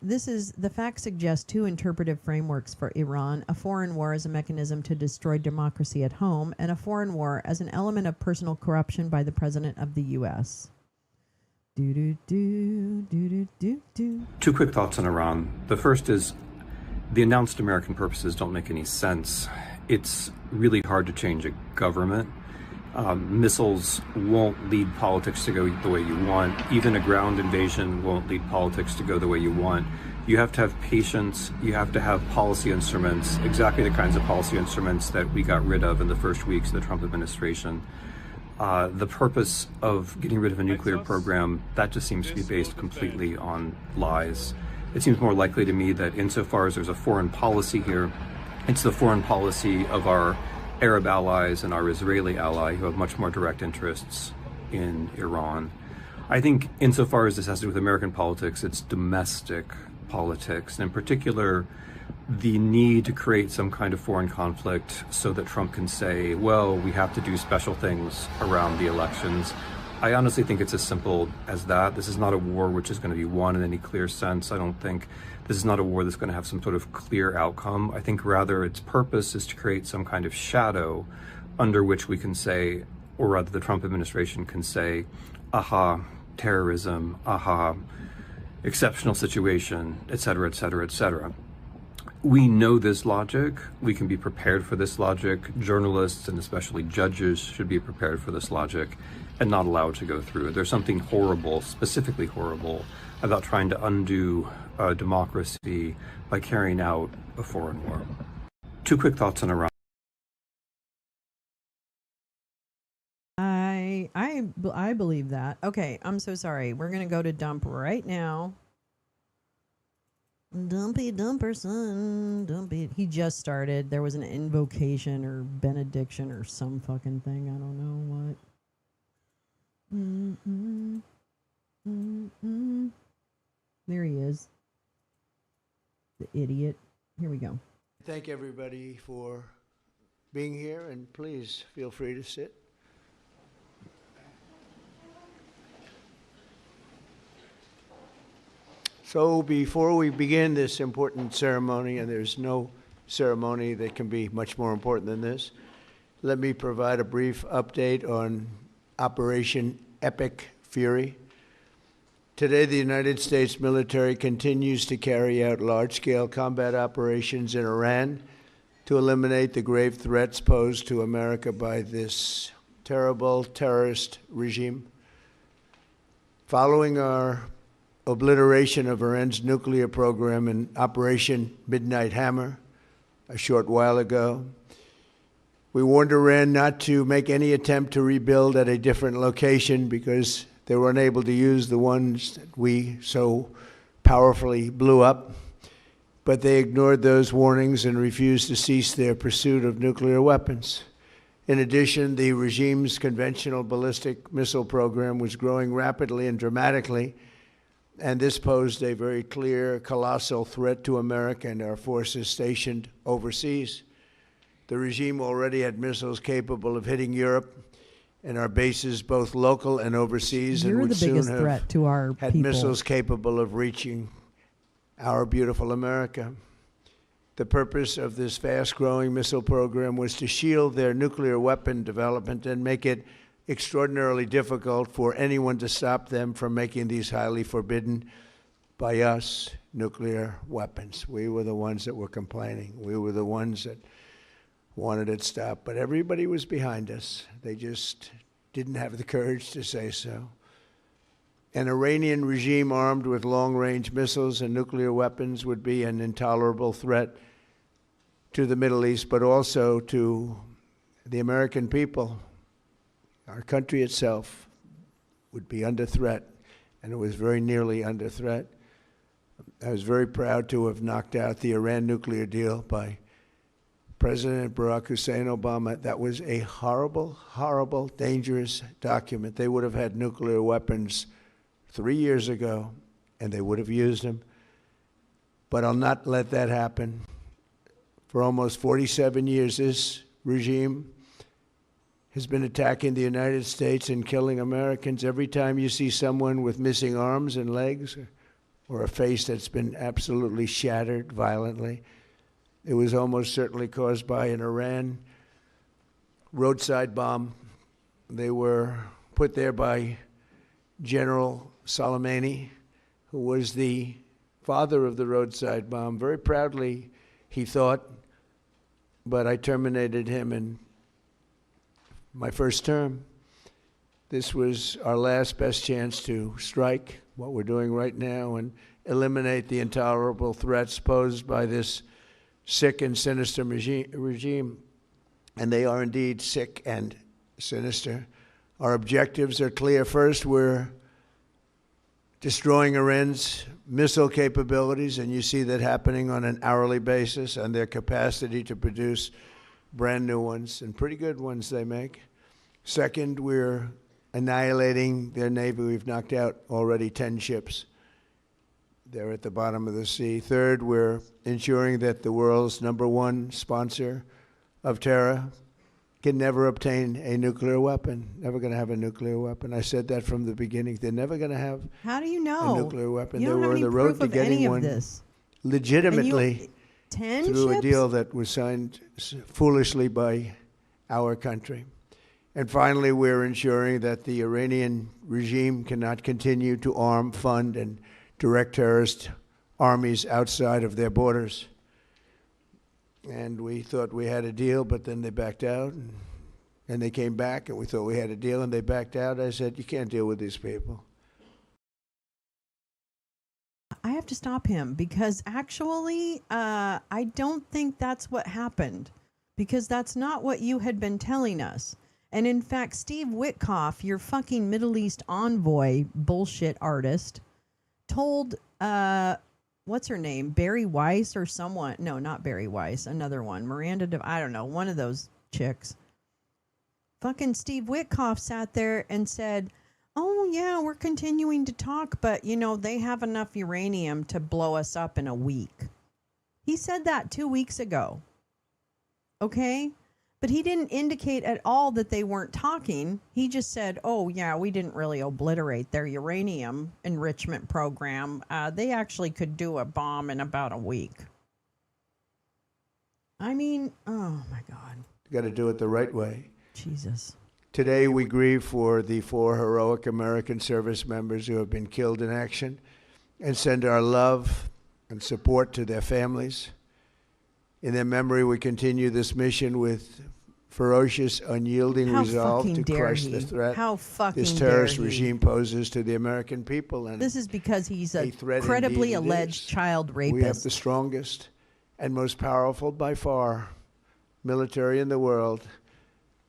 This is the facts suggest 2 interpretive frameworks for Iran: a foreign war as a mechanism to destroy democracy at home, and a foreign war as an element of personal corruption by the president of the U.S. 2 quick thoughts on Iran. The first is the announced American purposes don't make any sense. It's really hard to change a government. Missiles won't lead politics to go the way you want. Even a ground invasion won't lead politics to go the way you want. You have to have patience. You have to have policy instruments, exactly the kinds of policy instruments that we got rid of in the first weeks of the Trump administration. The purpose of getting rid of a nuclear program, that just seems to be based completely on lies. It seems more likely to me that insofar as there's a foreign policy here, it's the foreign policy of our Arab allies and our Israeli ally who have much more direct interests in Iran. I think insofar as this has to do with American politics, it's domestic politics, and in particular, the need to create some kind of foreign conflict so that Trump can say, well, we have to do special things around the elections. I honestly think it's as simple as that. This is not a war which is going to be won in any clear sense. I don't think this is not a war that's going to have some sort of clear outcome. I think rather its purpose is to create some kind of shadow under which we can say, or rather the Trump administration can say, aha, terrorism, aha, exceptional situation, et cetera, et cetera, et cetera. We know this logic. We can be prepared for this logic. Journalists and especially judges should be prepared for this logic and not allowed to go through. There's something horrible, specifically horrible, about trying to undo democracy by carrying out a foreign war. 2 quick thoughts on Iran. I believe that. Okay, I'm so sorry. We're gonna go to dump right now. Dumpy dumper son, dumpy. He just started. There was an invocation or benediction or some fucking thing. I don't know what. There he is. The idiot. Here we go. Thank everybody for being here, and please feel free to sit. So before we begin this important ceremony, and there's no ceremony that can be much more important than this, let me provide a brief update on Operation Epic Fury. Today, the United States military continues to carry out large-scale combat operations in Iran to eliminate the grave threats posed to America by this terrible terrorist regime. Following our obliteration of Iran's nuclear program in Operation Midnight Hammer a short while ago, we warned Iran not to make any attempt to rebuild at a different location because they were unable to use the ones that we so powerfully blew up. But they ignored those warnings and refused to cease their pursuit of nuclear weapons. In addition, the regime's conventional ballistic missile program was growing rapidly and dramatically, and this posed a very clear, colossal threat to America and our forces stationed overseas. The regime already had missiles capable of hitting Europe and our bases, both local and overseas, You're and would the soon biggest have threat to our had people. missiles capable of reaching our beautiful America. The purpose of this fast-growing missile program was to shield their nuclear weapon development and make it extraordinarily difficult for anyone to stop them from making these highly forbidden by us nuclear weapons. We were the ones that were complaining. We were the ones that wanted it stopped, but everybody was behind us. They just didn't have the courage to say so. An Iranian regime armed with long-range missiles and nuclear weapons would be an intolerable threat to the Middle East, but also to the American people. Our country itself would be under threat, and it was very nearly under threat. I was very proud to have knocked out the Iran nuclear deal by President Barack Hussein Obama. That was a horrible, horrible, dangerous document. They would have had nuclear weapons 3 years ago, and they would have used them. But I'll not let that happen. For almost 47 years, this regime has been attacking the United States and killing Americans. Every time you see someone with missing arms and legs or a face that's been absolutely shattered violently, it was almost certainly caused by an Iran roadside bomb. They were put there by General Soleimani, who was the father of the roadside bomb. Very proudly, he thought, but I terminated him in my first term. This was our last best chance to strike what we're doing right now and eliminate the intolerable threats posed by this sick and sinister regime. And they are indeed sick and sinister. Our objectives are clear. First, we're destroying Iran's missile capabilities, and you see that happening on an hourly basis, and their capacity to produce brand new ones, and pretty good ones they make. Second, we're annihilating their navy. We've knocked out already 10 ships. They're at the bottom of the sea. Third, we're ensuring that the world's #1 sponsor of terror can never obtain a nuclear weapon. Never going to have a nuclear weapon. I said that from the beginning. They're never going to have How do you know? a nuclear weapon. You They don't have were on any the road proof to of getting any of one this. legitimately 10 through a ships? deal that was signed foolishly by our country. And finally, we're ensuring that the Iranian regime cannot continue to arm, fund, and direct terrorist armies outside of their borders. And we thought we had a deal, but then they backed out. And they came back, and we thought we had a deal, and they backed out. I said, you can't deal with these people. I have to stop him because actually, I don't think that's what happened, because that's not what you had been telling us. And in fact, Steve Witkoff, your fucking Middle East envoy bullshit artist, told, what's her name? Barry Weiss or someone. No, not Barry Weiss. Another one. I don't know. One of those chicks. Fucking Steve Witkoff sat there and said, oh, yeah, we're continuing to talk, but, they have enough uranium to blow us up in a week. He said that 2 weeks ago. Okay? But he didn't indicate at all that they weren't talking. He just said, oh, yeah, we didn't really obliterate their uranium enrichment program. They actually could do a bomb in about a week. I mean, oh, my God. You got to do it the right way. Jesus. Today we grieve for the 4 heroic American service members who have been killed in action and send our love and support to their families. In their memory, we continue this mission with ferocious, unyielding resolve to crush the threat this terrorist regime poses to the American people. And this is because he's a credibly alleged child rapist. We have the strongest and most powerful by far military in the world,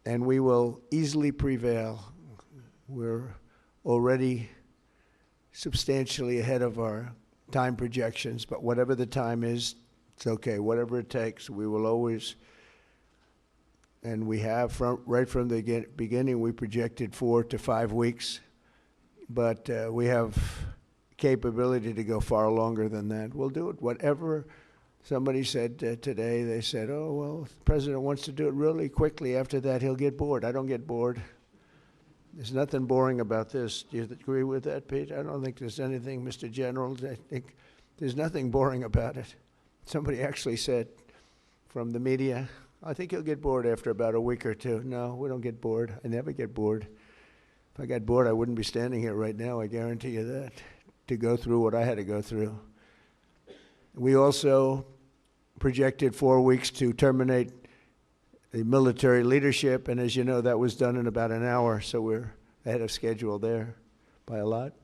and we will easily prevail. We're already substantially ahead of our time projections, but whatever the time is, it's okay. Whatever it takes, we will always, and we have right from the beginning, we projected 4 to 5 weeks, but we have capability to go far longer than that. We'll do it. Whatever somebody said today, they said, oh, well, the president wants to do it really quickly. After that, he'll get bored. I don't get bored. There's nothing boring about this. Do you agree with that, Pete? I don't think there's anything, Mr. General. I think there's nothing boring about it. Somebody actually said from the media, I think he'll get bored after about a week or two. No, we don't get bored. I never get bored. If I got bored, I wouldn't be standing here right now, I guarantee you that, to go through what I had to go through. We also projected 4 weeks to terminate the military leadership, and as you know, that was done in about an hour, so we're ahead of schedule there by a lot.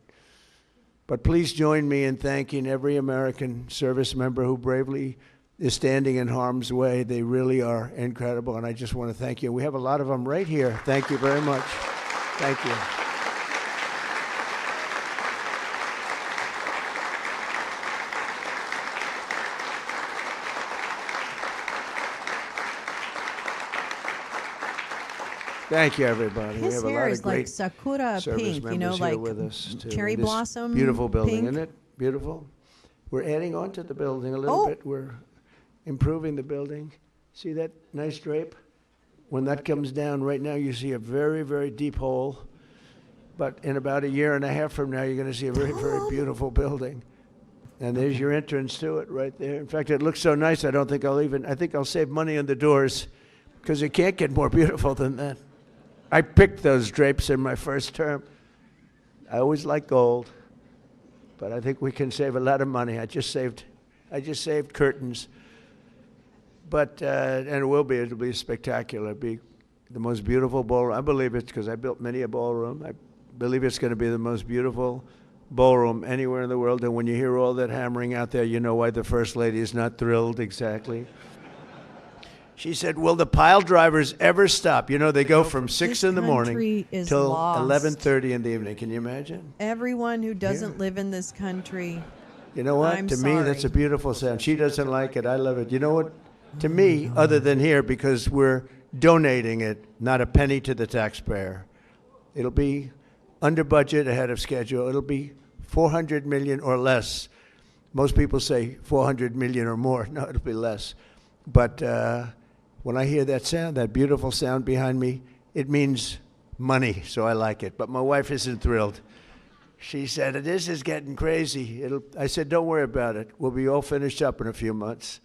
But please join me in thanking every American service member who bravely is standing in harm's way. They really are incredible, and I just want to thank you. We have a lot of them right here. Thank you very much. Thank you. Thank you, everybody. His hair is like sakura pink, like cherry blossom beautiful building, pink. Isn't it? Beautiful. We're adding on to the building a little bit. We're improving the building. See that nice drape? When that comes down, right now you see a very, very deep hole. But in about a year and a half from now, you're going to see a very, very beautiful building. And there's your entrance to it right there. In fact, it looks so nice, I think I'll save money on the doors because it can't get more beautiful than that. I picked those drapes in my first term. I always like gold, but I think we can save a lot of money. I just saved curtains, but and it'll be spectacular. It'll be the most beautiful ballroom. I believe it's because I built many a ballroom. I believe it's going to be the most beautiful ballroom anywhere in the world. And when you hear all that hammering out there, you know why the First Lady is not thrilled exactly. She said, will the pile drivers ever stop? They go from 6 in the morning till 11:30 in the evening. Can you imagine? Everyone who doesn't live in this country. You know what? To me, that's a beautiful sound. She doesn't like it. I love it. You know what? To me, other than here, because we're donating it, not a penny to the taxpayer. It'll be under budget, ahead of schedule. It'll be $400 million or less. Most people say $400 million or more. No, it'll be less. But when I hear that sound, that beautiful sound behind me, it means money, so I like it. But my wife isn't thrilled. She said, this is getting crazy. I said, don't worry about it. We'll be all finished up in a few months.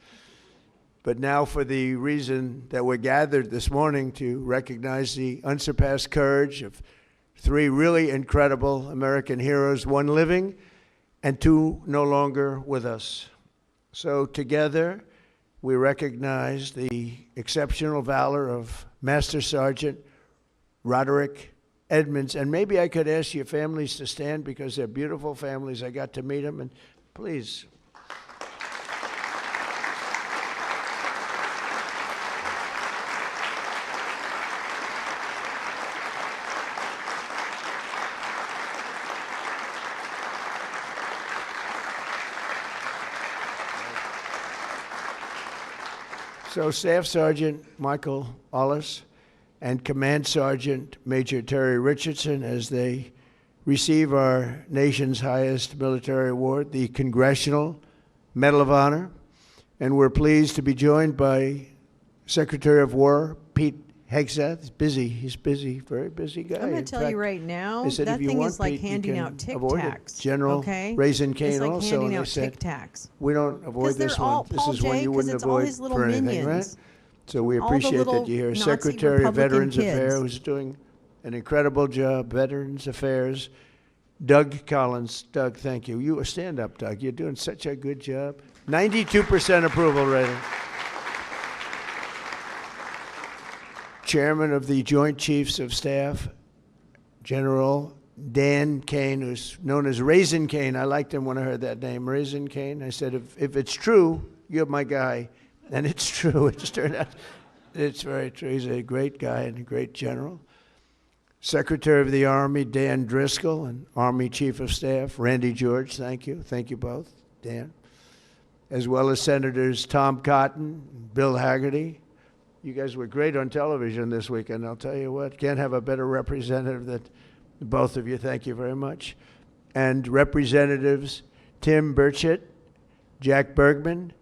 But now for the reason that we're gathered this morning to recognize the unsurpassed courage of 3 really incredible American heroes, 1 living and 2 no longer with us. So together, we recognize the exceptional valor of Master Sergeant Roderick Edmonds. And maybe I could ask your families to stand because they're beautiful families. I got to meet them. And please. So Staff Sergeant Michael Ollis and Command Sergeant Major Terry Richardson, as they receive our nation's highest military award, the Congressional Medal of Honor. And we're pleased to be joined by Secretary of War Pete Hegseth. He's busy, very busy guy. I'm going to tell you right now, that thing is like handing out Tic Tacs. General okay? Raisin Cane it's like also. handing and out they said, Tic Tacs. we don't avoid this one. This is one you wouldn't it's all avoid his little for anything, minions. right? So we All the appreciate little that you're here. Nazi Secretary of Republican Veterans kids. Affairs, who's doing an incredible job, Veterans Affairs. Doug Collins. Doug, thank you. You stand up, Doug. You're doing such a good job. 92% approval rating. Chairman of the Joint Chiefs of Staff, General Dan Kane, who's known as Raisin Kane. I liked him when I heard that name, Raisin Kane. I said, if it's true, you're my guy. And it's true. It just turned out it's very true. He's a great guy and a great general. Secretary of the Army, Dan Driscoll, and Army Chief of Staff, Randy George. Thank you. Thank you both, Dan. As well as Senators Tom Cotton, Bill Hagerty. You guys were great on television this weekend, I'll tell you what. Can't have a better representative than both of you. Thank you very much. And Representatives Tim Burchett, Jack Bergman,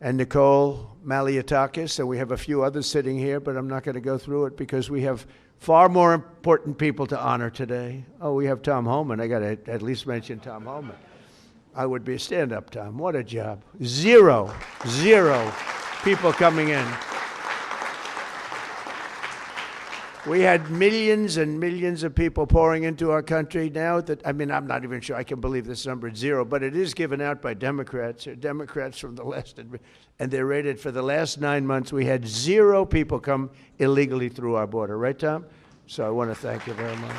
and Nicole Maliotakis. And we have a few others sitting here, but I'm not going to go through it because we have far more important people to honor today. Oh, we have Tom Homan. I got to at least mention Tom Homan. I would be a stand-up, Tom. What a job. Zero people coming in. We had millions and millions of people pouring into our country now that, I mean, I'm not even sure I can believe this number is zero, but it is given out by Democrats. They're Democrats from the last, and they're rated for the last 9 months. We had 0 people come illegally through our border. Right, Tom? So I want to thank you very much.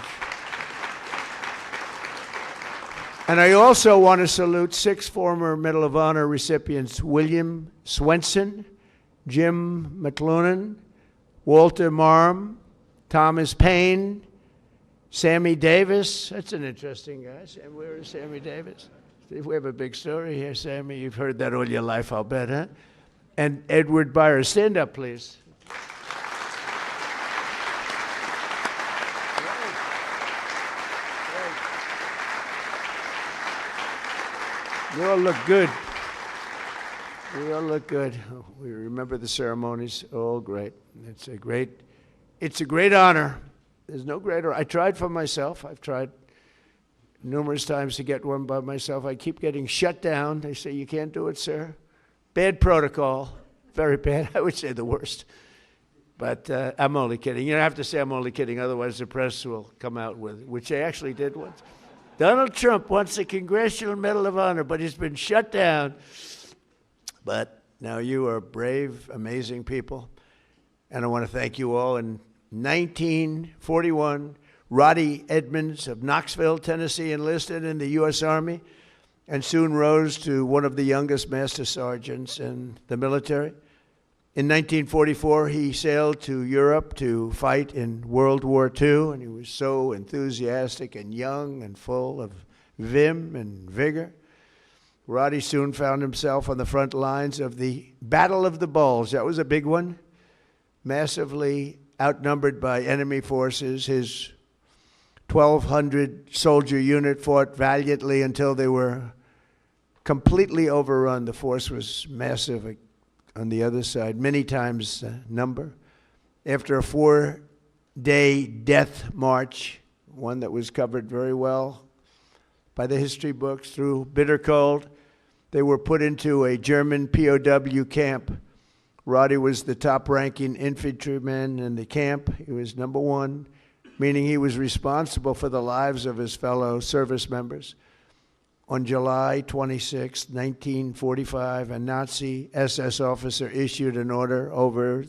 And I also want to salute 6 former Medal of Honor recipients, William Swenson, Jim McLuhan, Walter Marm, Thomas Payne, Sammy Davis. That's an interesting guy. Where is Sammy Davis? We have a big story here, Sammy. You've heard that all your life, I'll bet, huh? And Edward Byers. Stand up, please. You all look good. We all look good. We remember the ceremonies. All great. It's a great honor. There's no greater. I tried for myself. I've tried numerous times to get one by myself. I keep getting shut down. They say, you can't do it, sir. Bad protocol. Very bad. I would say the worst. But I'm only kidding. You don't have to say I'm only kidding. Otherwise, the press will come out with it, which they actually did once. Donald Trump wants a Congressional Medal of Honor, but he's been shut down. But now you are brave, amazing people. And I want to thank you all. In 1941, Roddy Edmonds of Knoxville, Tennessee, enlisted in the U.S. Army and soon rose to one of the youngest master sergeants in the military. In 1944, he sailed to Europe to fight in World War II, and he was so enthusiastic and young and full of vim and vigor. Roddy soon found himself on the front lines of the Battle of the Bulge. That was a big one. Massively outnumbered by enemy forces, his 1,200 soldier unit fought valiantly until they were completely overrun. The force was massive on the other side, many times the number. After a 4-day death march, one that was covered very well by the history books, through bitter cold, they were put into a German POW camp. Roddy was the top-ranking infantryman in the camp. He was number 1, meaning he was responsible for the lives of his fellow service members. On July 26, 1945, a Nazi SS officer issued an order over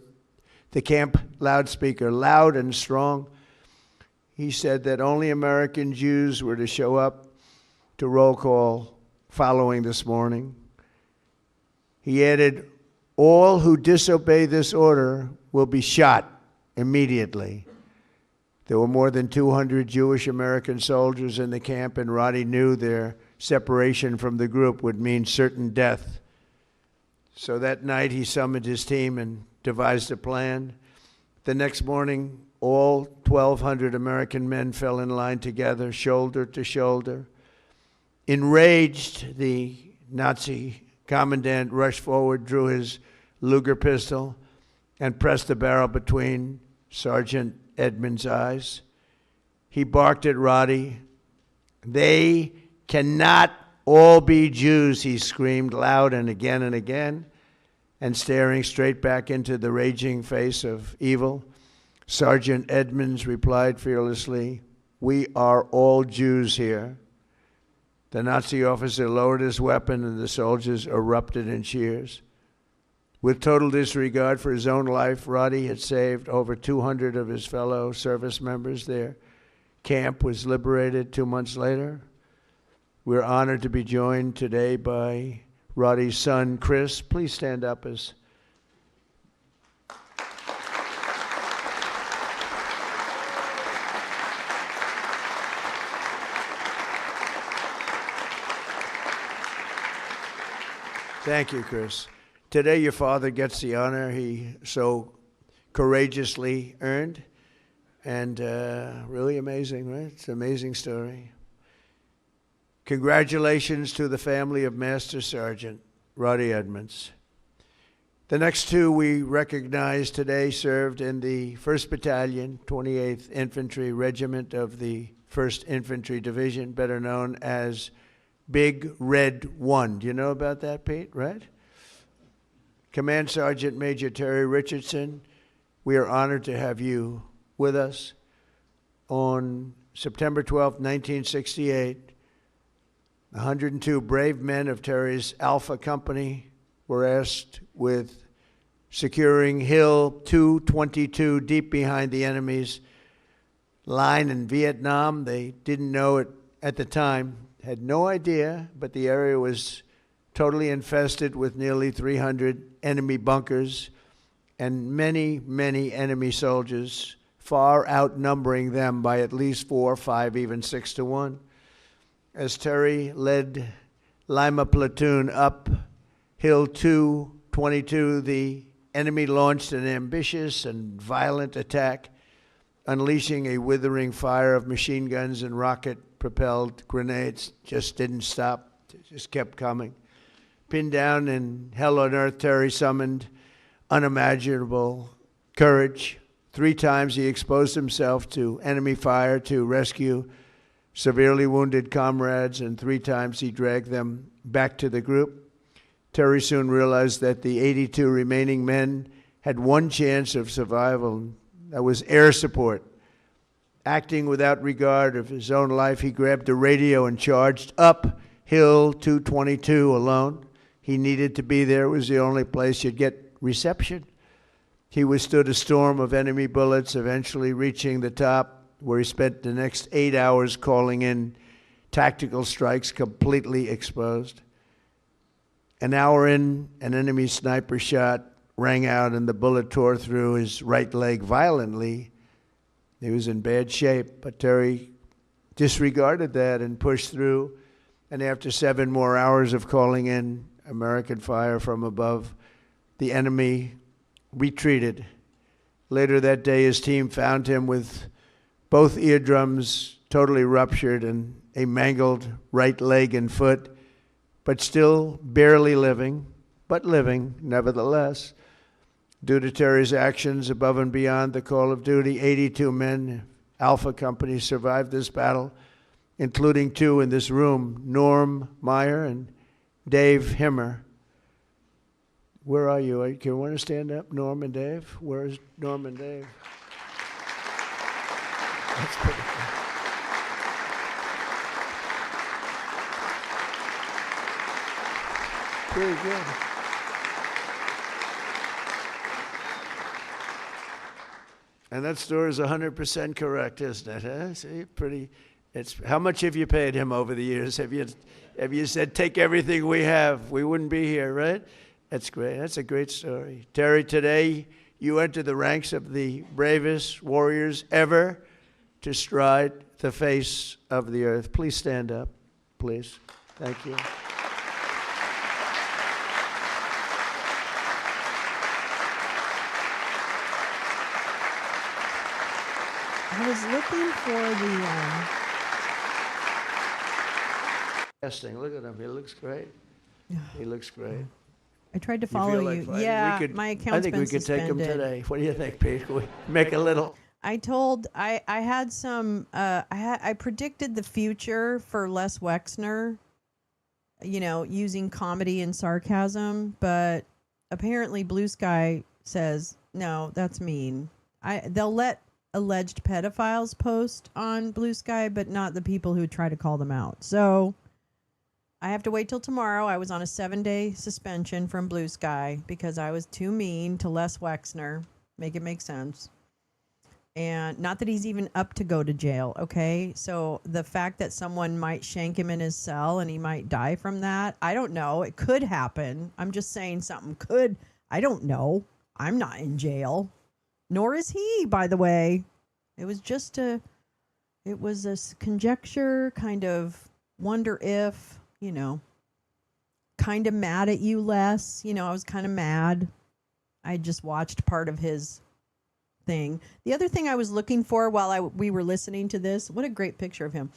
the camp loudspeaker, loud and strong. He said that only American Jews were to show up to roll call following this morning. He added, all who disobey this order will be shot immediately. There were more than 200 Jewish American soldiers in the camp, and Roddy knew their separation from the group would mean certain death. So that night he summoned his team and devised a plan. The next morning, all 1,200 American men fell in line together, shoulder to shoulder. Enraged, the Nazi commandant rushed forward, drew his Luger pistol, and pressed the barrel between Sergeant Edmonds' eyes. He barked at Roddy. "They cannot all be Jews," he screamed loud and again, and staring straight back into the raging face of evil, Sergeant Edmonds replied fearlessly, "We are all Jews here." The Nazi officer lowered his weapon and the soldiers erupted in cheers. With total disregard for his own life, Roddy had saved over 200 of his fellow service members. Their camp was liberated 2 months later. We're honored to be joined today by Roddy's son, Chris. Please stand up as Thank you, Chris. Today, your father gets the honor he so courageously earned. And really amazing, right? It's an amazing story. Congratulations to the family of Master Sergeant Roddy Edmonds. The next two we recognize today served in the 1st Battalion, 28th Infantry Regiment of the 1st Infantry Division, better known as Big Red 1. Do you know about that, Pete, right? Command Sergeant Major Terry Richardson, we are honored to have you with us. On September 12, 1968, 102 brave men of Terry's Alpha Company were asked with securing Hill 222 deep behind the enemy's line in Vietnam. They didn't know it at the time, had no idea, but the area was totally infested with nearly 300 enemy bunkers and many, many enemy soldiers, far outnumbering them by at least 4, 5, even 6 to 1. As Terry led Lima Platoon up Hill 222, the enemy launched an ambitious and violent attack, unleashing a withering fire of machine guns and rocket-propelled grenades. Just didn't stop, just kept coming. Pinned down in hell on earth, Terry summoned unimaginable courage. 3 times he exposed himself to enemy fire to rescue severely wounded comrades, and 3 times he dragged them back to the group. Terry soon realized that the 82 remaining men had one chance of survival, and that was air support. Acting without regard of his own life, he grabbed a radio and charged up Hill 222 alone. He needed to be there. It was the only place you'd get reception. He withstood a storm of enemy bullets, eventually reaching the top, where he spent the next 8 hours calling in tactical strikes, completely exposed. An hour in, an enemy sniper shot rang out and the bullet tore through his right leg violently. He was in bad shape, but Terry disregarded that and pushed through. And after 7 more hours of calling in American fire from above, the enemy retreated. Later that day, his team found him with both eardrums totally ruptured and a mangled right leg and foot, but still barely living, but living nevertheless. Due to Terry's actions above and beyond the call of duty, 82 men, Alpha Company, survived this battle, including 2 in this room, Norm Meyer and Dave Himmer. Where are you? Can you want to stand up, Norm and Dave? Where's Norm and Dave? That's pretty good. Pretty good. And that story is 100% correct, isn't it? Huh? See, pretty. It's how much have you paid him over the years? Have you said take everything we have? We wouldn't be here, right? That's great. That's a great story, Terry. Today you enter the ranks of the bravest warriors ever to stride the face of the earth. Please stand up, please. Thank you. I was looking for the. Testing. Look at him. He looks great. He looks great. I tried to You feel follow like you. fighting? Yeah, We could, my I account's think been we could take him suspended. today. What do you think, Pete? Can we make a little? I had some. I predicted the future for Les Wexner. You know, using comedy and sarcasm, but apparently Blue Sky says no. That's mean. They'll let alleged pedophiles post on Blue Sky, but not the people who try to call them out. So I have to wait till tomorrow. I was on a 7-day suspension from Blue Sky because I was too mean to Les Wexner. Make it make sense. And not that he's even up to go to jail, okay? So the fact that someone might shank him in his cell and he might die from that, I don't know. It could happen. I'm just saying something could. I don't know. I'm not in jail. Nor is he, by the way. It was just it was a conjecture, kind of wonder if, you know, kind of mad at you, Les. You know, I was kind of mad. I just watched part of his thing. The other thing I was looking for while we were listening to this, what a great picture of him.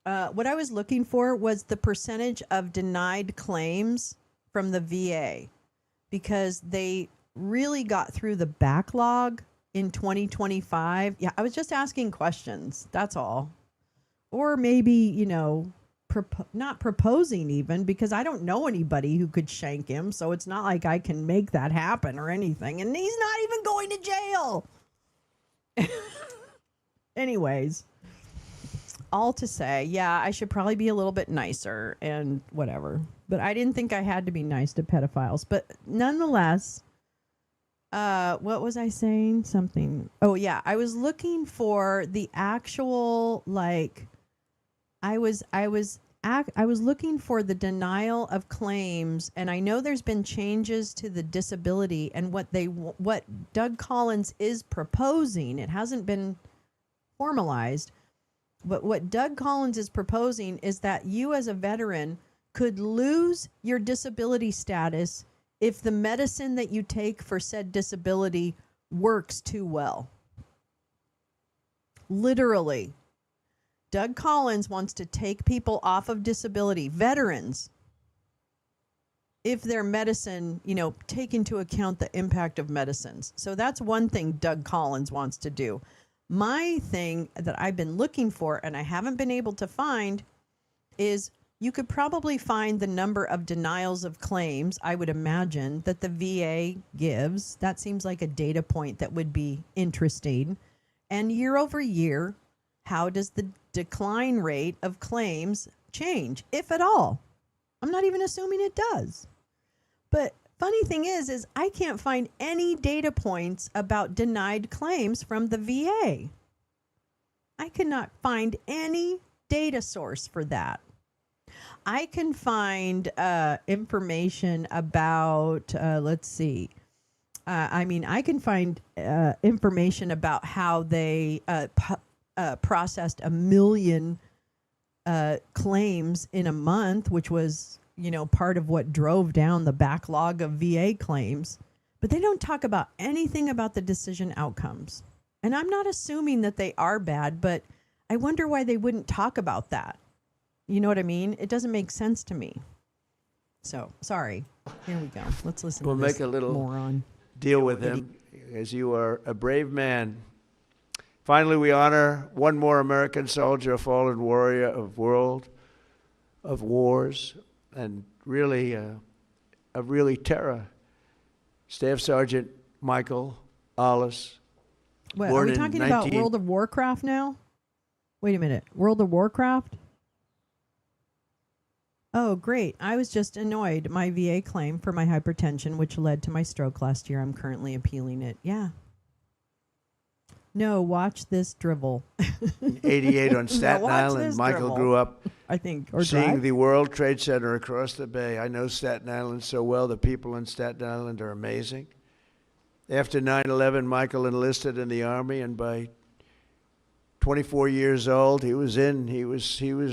What I was looking for was the percentage of denied claims from the VA, because they really got through the backlog in 2025. Yeah, I was just asking questions. That's all. Or maybe, you know, not proposing even, because I don't know anybody who could shank him. So it's not like I can make that happen or anything. And he's not even going to jail. Anyways, all to say, yeah, I should probably be a little bit nicer and whatever. But I didn't think I had to be nice to pedophiles. But nonetheless, what was I saying? Something. Oh, yeah. I was looking for the actual, like, I was looking for the denial of claims, and I know there's been changes to the disability and what Doug Collins is proposing. It hasn't been formalized, but what Doug Collins is proposing is that you as a veteran could lose your disability status if the medicine that you take for said disability works too well. Literally. Doug Collins wants to take people off of disability, veterans, if their medicine, you know, take into account the impact of medicines. So that's one thing Doug Collins wants to do. My thing that I've been looking for and I haven't been able to find is you could probably find the number of denials of claims, I would imagine, that the VA gives. That seems like a data point that would be interesting. And year over year, how does the decline rate of claims change, if at all? I'm not even assuming it does. But funny thing is I can't find any data points about denied claims from the VA. I cannot find any data source for that. I can find information about, let's see. I can find information about how they processed 1 million claims in a month, which was, you know, part of what drove down the backlog of VA claims. But they don't talk about anything about the decision outcomes. And I'm not assuming that they are bad, but I wonder why they wouldn't talk about that. You know what I mean? It doesn't make sense to me. So, sorry. Here we go. Let's listen We'll to this make a little moron. deal with him, as you are a brave man. Finally, we honor one more American soldier, a fallen warrior of wars, and really terror. Staff Sergeant Michael Ollis. What, are we talking about World of Warcraft now? Wait a minute. World of Warcraft? Oh, great. I was just annoyed. My VA claim for my hypertension, which led to my stroke last year, I'm currently appealing it. Yeah. No, watch this drivel. 88 on Staten Island. Michael grew up, I think, seeing the World Trade Center across the bay. I know Staten Island so well. The people in Staten Island are amazing. After 9/11, Michael enlisted in the Army, and by 24 years old, he was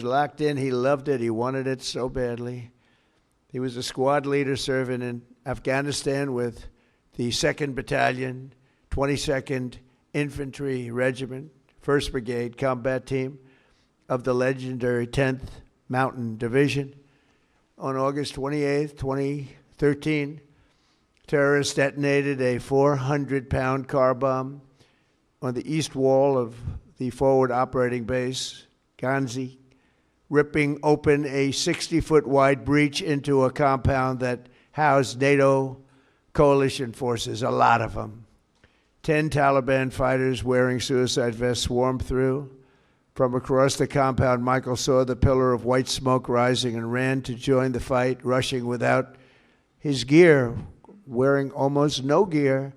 locked in. He loved it. He wanted it so badly. He was a squad leader serving in Afghanistan with the 2nd Battalion, 22nd Infantry Regiment, 1st Brigade Combat Team of the legendary 10th Mountain Division. On August 28, 2013, terrorists detonated a 400-pound car bomb on the east wall of the forward operating base, Ganzi, ripping open a 60-foot wide breach into a compound that housed NATO coalition forces, a lot of them. 10 Taliban fighters wearing suicide vests swarmed through. From across the compound, Michael saw the pillar of white smoke rising and ran to join the fight, rushing without his gear, wearing almost no gear,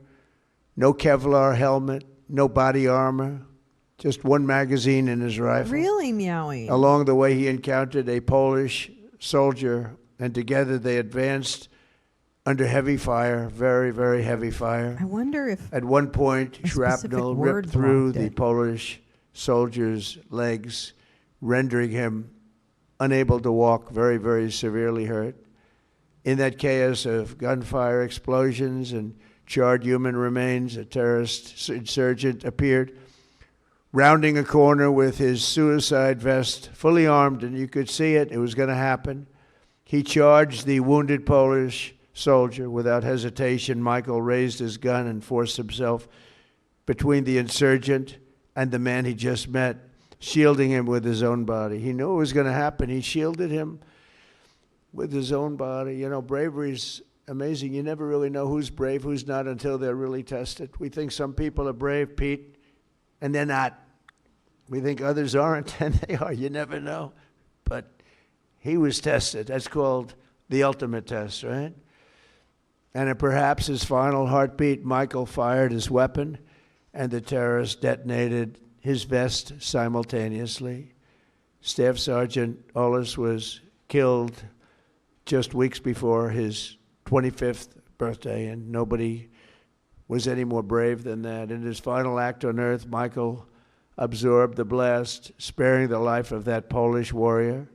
no Kevlar helmet, no body armor, just one magazine in his rifle. Really, Meowie? Along the way, he encountered a Polish soldier, and together they advanced under heavy fire, very, very heavy fire. I wonder if at one point, shrapnel ripped through the Polish soldier's legs, rendering him unable to walk, very, very severely hurt. In that chaos of gunfire, explosions, and charred human remains, a terrorist insurgent appeared, rounding a corner with his suicide vest, fully armed, and you could see it. It was going to happen. He charged the wounded Polish soldier without hesitation. Michael raised his gun and forced himself between the insurgent and the man he just met, shielding him with his own body. He knew it was going to happen. He shielded him with his own body. You know, bravery's amazing. You never really know who's brave, who's not, until they're really tested. We think some people are brave, Pete, and they're not. We think others aren't, and they are. You never know. But he was tested. That's called the ultimate test, right? And at perhaps his final heartbeat, Michael fired his weapon, and the terrorist detonated his vest simultaneously. Staff Sergeant Ollis was killed just weeks before his 25th birthday, and nobody was any more brave than that. In his final act on earth, Michael absorbed the blast, sparing the life of that Polish warrior,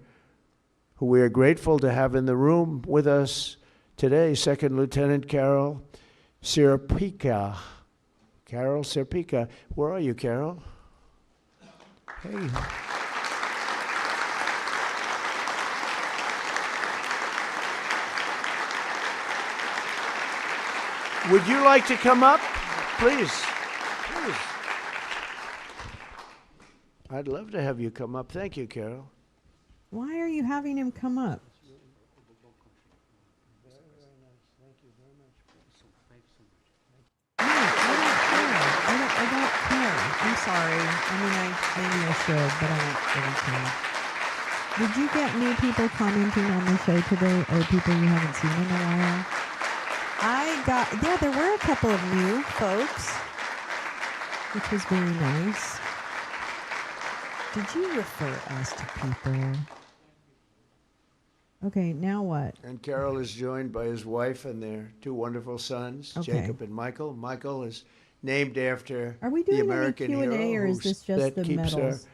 who we are grateful to have in the room with us today, Second Lieutenant Carol Sierpika. Carol Sierpika. Where are you, Carol? Hey. Would you like to come up? Please. Please. I'd love to have you come up. Thank you, Carol. Why are you having him come up? I don't care. I'm sorry. I mean, maybe I should, but I don't really care. Did you get new people commenting on the show today, or people you haven't seen in a while? Yeah, there were a couple of new folks, which was very nice. Did you refer us to people? Okay, now what? And Carol is joined by his wife and their two wonderful sons, Okay. Jacob and Michael. Michael is named after Are we the doing American any Q&A, hero or is this just that the keeps medals?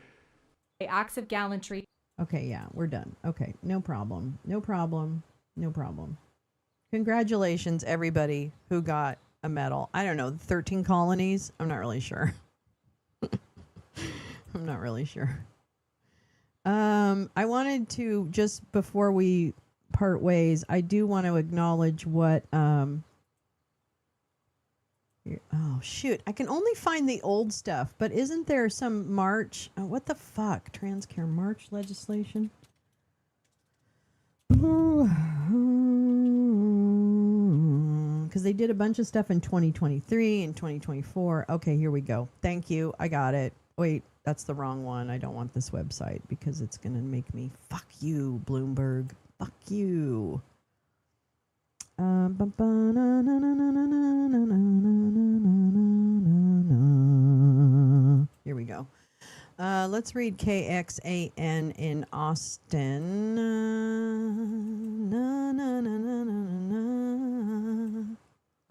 Acts of gallantry. Okay, yeah, we're done. Okay, no problem. No problem. No problem. Congratulations, everybody who got a medal. I don't know, 13 colonies? I'm not really sure. I'm not really sure. I wanted to, just before we part ways, I do want to acknowledge what, oh shoot, I can only find the old stuff, but isn't there some March, what the fuck, Transcare March legislation? Because they did a bunch of stuff in 2023 and 2024. Okay, here we go. Thank you. I got it. Wait, that's the wrong one. I don't want this website because it's going to make me, fuck you, Bloomberg. Fuck you. Here we go. Let's read KXAN in Austin.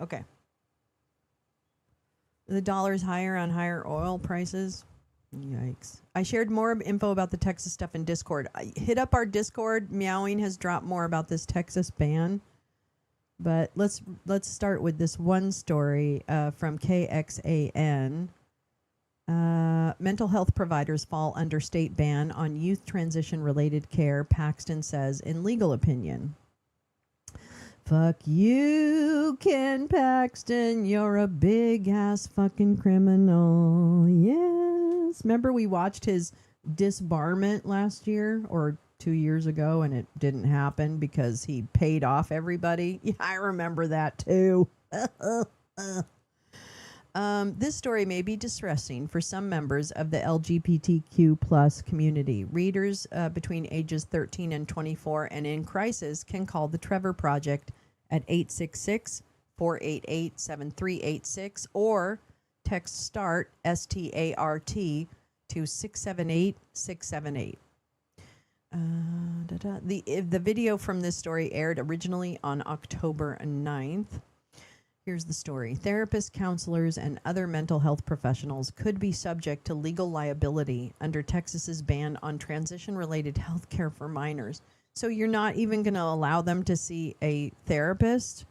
Okay. The dollar's higher on higher oil prices. Yikes. I shared more info about the Texas stuff in Discord. Hit up our Discord. Meowing has dropped more about this Texas ban. But let's start with this one story from KXAN. Mental health providers fall under state ban on youth transition-related care, Paxton says in legal opinion. Fuck you, Ken Paxton. You're a big-ass fucking criminal. Yes. Remember we watched his disbarment last year or 2 years ago, and it didn't happen because he paid off everybody? Yeah, I remember that too. This story may be distressing for some members of the LGBTQ plus community. Readers between ages 13 and 24 and in crisis can call the Trevor Project at 866-488-7386 or text START, S-T-A-R-T, to 678-678. The video from this story aired originally on October 9th. Here's the story. Therapists, counselors, and other mental health professionals could be subject to legal liability under Texas's ban on transition-related health care for minors. So you're not even going to allow them to see a therapist?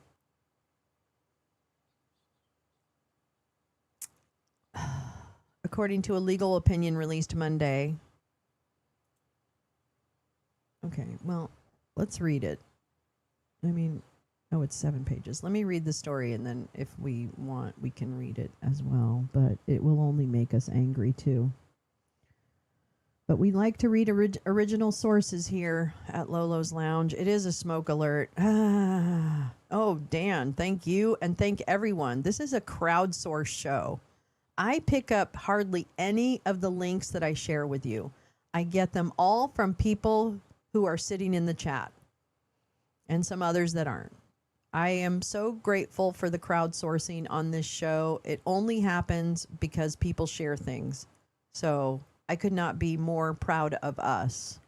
According to a legal opinion released Monday. Okay, well, let's read it. I mean, oh, it's 7 pages. Let me read the story, and then if we want, we can read it as well. But it will only make us angry, too. But we like to read original sources here at Lolo's Lounge. It is a smoke alert. Oh, Dan, thank you, and thank everyone. This is a crowdsourced show. I pick up hardly any of the links that I share with you. I get them all from people who are sitting in the chat and some others that aren't. I am so grateful for the crowdsourcing on this show. It only happens because people share things. So I could not be more proud of us.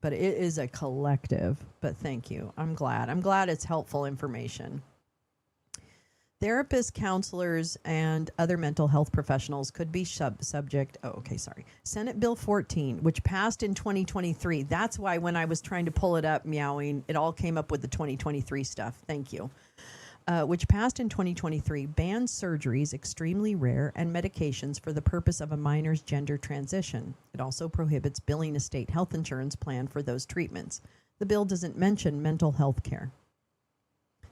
But it is a collective. But thank you. I'm glad. I'm glad it's helpful information. Therapists, counselors, and other mental health professionals could be subject. Oh, okay, sorry. Senate Bill 14, which passed in 2023. That's why when I was trying to pull it up, meowing, it all came up with the 2023 stuff. Thank you. Which passed in 2023, bans surgeries, extremely rare, and medications for the purpose of a minor's gender transition. It also prohibits billing a state health insurance plan for those treatments. The bill doesn't mention mental health care.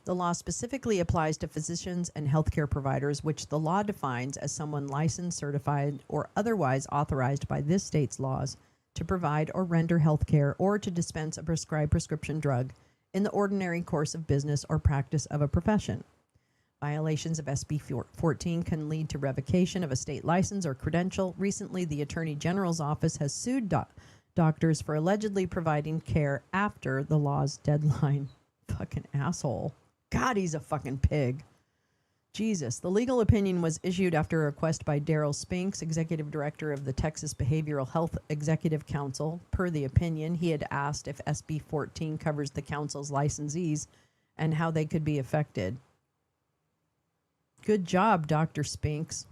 The law specifically applies to physicians and healthcare providers, which the law defines as someone licensed, certified, or otherwise authorized by this state's laws to provide or render healthcare or to dispense a prescribed prescription drug in the ordinary course of business or practice of a profession. Violations of SB 14 can lead to revocation of a state license or credential. Recently, the Attorney General's office has sued doctors for allegedly providing care after the law's deadline. Fucking asshole. God, he's a fucking pig. Jesus. The legal opinion was issued after a request by Daryl Spinks, executive director of the Texas Behavioral Health Executive Council. Per the opinion, he had asked if SB 14 covers the council's licensees and how they could be affected. Good job, Dr. Spinks.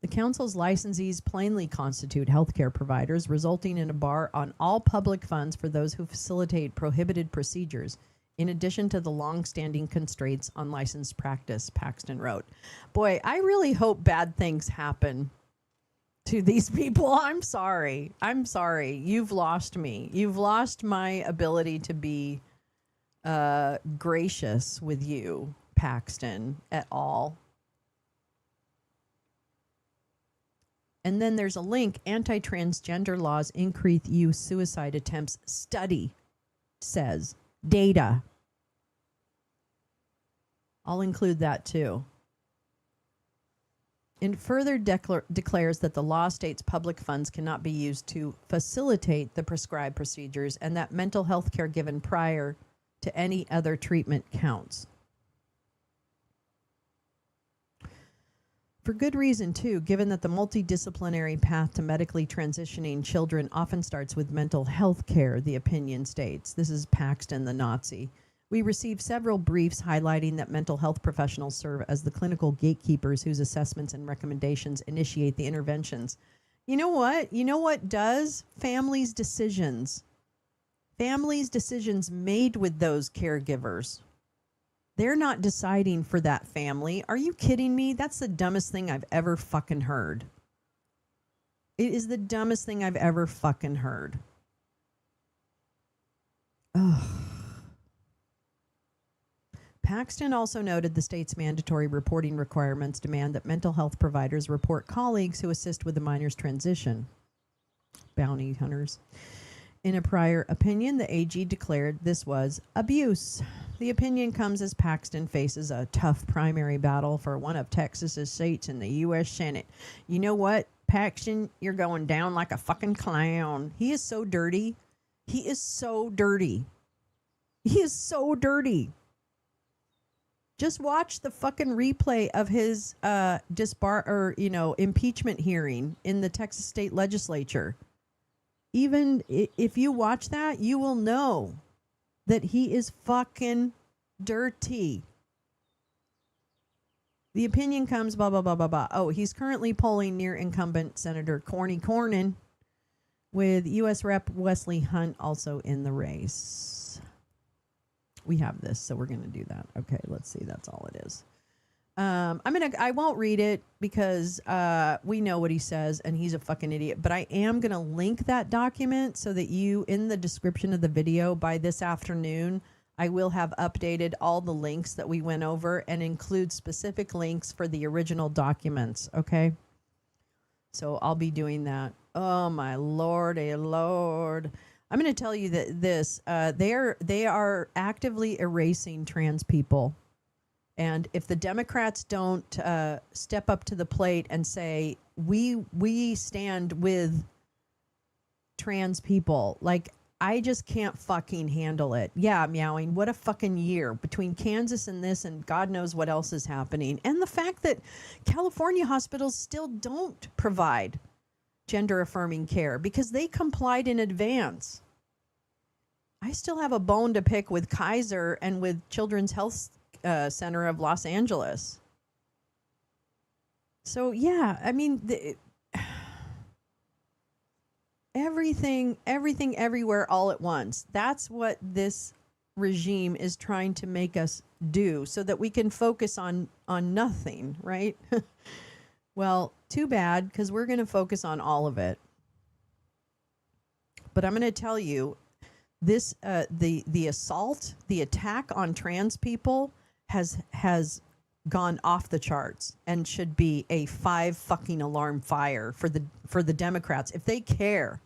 The council's licensees plainly constitute healthcare providers, resulting in a bar on all public funds for those who facilitate prohibited procedures, in addition to the long-standing constraints on licensed practice, Paxton wrote. Boy, I really hope bad things happen to these people. I'm sorry. You've lost me. You've lost my ability to be gracious with you, Paxton, at all. And then there's a link. Anti-transgender laws increase youth suicide attempts. Study says. Data. I'll include that too. It further declares that the law states public funds cannot be used to facilitate the prescribed procedures and that mental health care given prior to any other treatment counts. For good reason, too, given that the multidisciplinary path to medically transitioning children often starts with mental health care, the opinion states. This is Paxton, the Nazi. We received several briefs highlighting that mental health professionals serve as the clinical gatekeepers whose assessments and recommendations initiate the interventions. You know what? You know what does? Families' decisions. Families' decisions made with those caregivers. They're not deciding for that family. Are you kidding me? That's the dumbest thing I've ever fucking heard. It is the dumbest thing I've ever fucking heard. Ugh. Paxton also noted the state's mandatory reporting requirements demand that mental health providers report colleagues who assist with the minor's transition. Bounty hunters. In a prior opinion, the AG declared this was abuse. The opinion comes as Paxton faces a tough primary battle for one of Texas's seats in the U.S. Senate. You know what, Paxton? You're going down like a fucking clown. He is so dirty. He is so dirty. He is so dirty. Just watch the fucking replay of his impeachment hearing in the Texas State Legislature. Even if you watch that, you will know that he is fucking dirty. The opinion comes blah, blah, blah, blah, blah. Oh, he's currently polling near incumbent Senator Corny Cornyn, with U.S. Rep. Wesley Hunt also in the race. We have this, so we're going to do that. Okay, let's see. That's all it is. I won't read it because we know what he says and he's a fucking idiot, but I am going to link that document so that you, in the description of the video by this afternoon, I will have updated all the links that we went over and include specific links for the original documents. Okay. So I'll be doing that. Oh my Lord, Lord. I'm going to tell you that they are actively erasing trans people. And if the Democrats don't step up to the plate and say, we stand with trans people, like, I just can't fucking handle it. Yeah, meowing. What a fucking year between Kansas and this and God knows what else is happening. And the fact that California hospitals still don't provide gender affirming care because they complied in advance. I still have a bone to pick with Kaiser and with Children's Health Center of Los Angeles. So yeah, I mean, everything, everywhere, all at once. That's what this regime is trying to make us do, so that we can focus on nothing, right? Well, too bad, because we're going to focus on all of it. But I'm going to tell you, this the assault, the attack on trans people has gone off the charts and should be a 5 fucking alarm fire for the Democrats. If they care,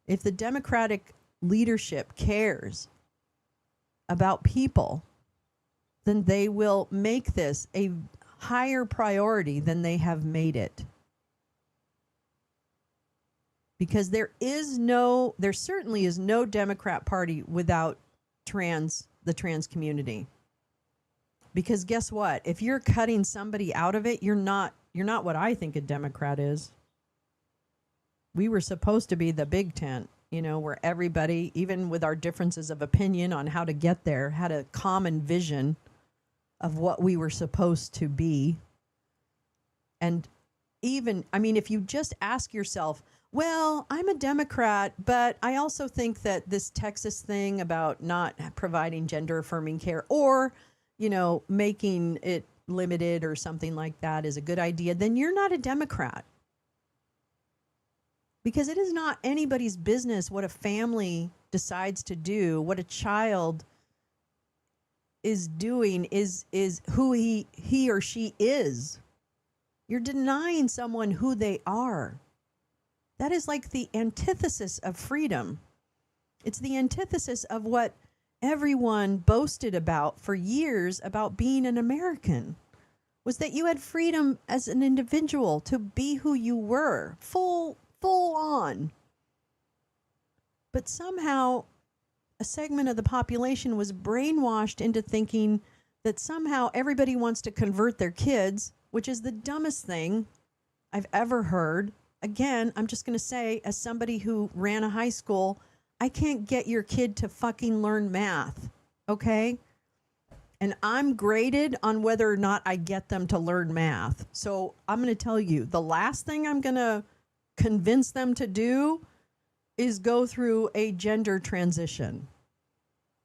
if the Democratic leadership cares about people, then they will make this a higher priority than they have made it. Because there certainly is no Democrat Party without the trans community. Because guess what? If you're cutting somebody out of it, you're not what I think a Democrat is. We were supposed to be the big tent, where everybody, even with our differences of opinion on how to get there, had a common vision of what we were supposed to be. And even, if you just ask yourself, well, I'm a Democrat, but I also think that this Texas thing about not providing gender affirming care or, making it limited or something like that is a good idea, then you're not a Democrat. Because it is not anybody's business what a family decides to do. What a child is doing is who he or she is. You're denying someone who they are. That is like the antithesis of freedom. It's the antithesis of what everyone boasted about for years about being an American, was that you had freedom as an individual to be who you were, full on. But somehow a segment of the population was brainwashed into thinking that somehow everybody wants to convert their kids, which is the dumbest thing I've ever heard. Again, I'm just going to say, as somebody who ran a high school, I can't get your kid to fucking learn math, okay? And I'm graded on whether or not I get them to learn math. So I'm going to tell you, the last thing I'm going to convince them to do is go through a gender transition.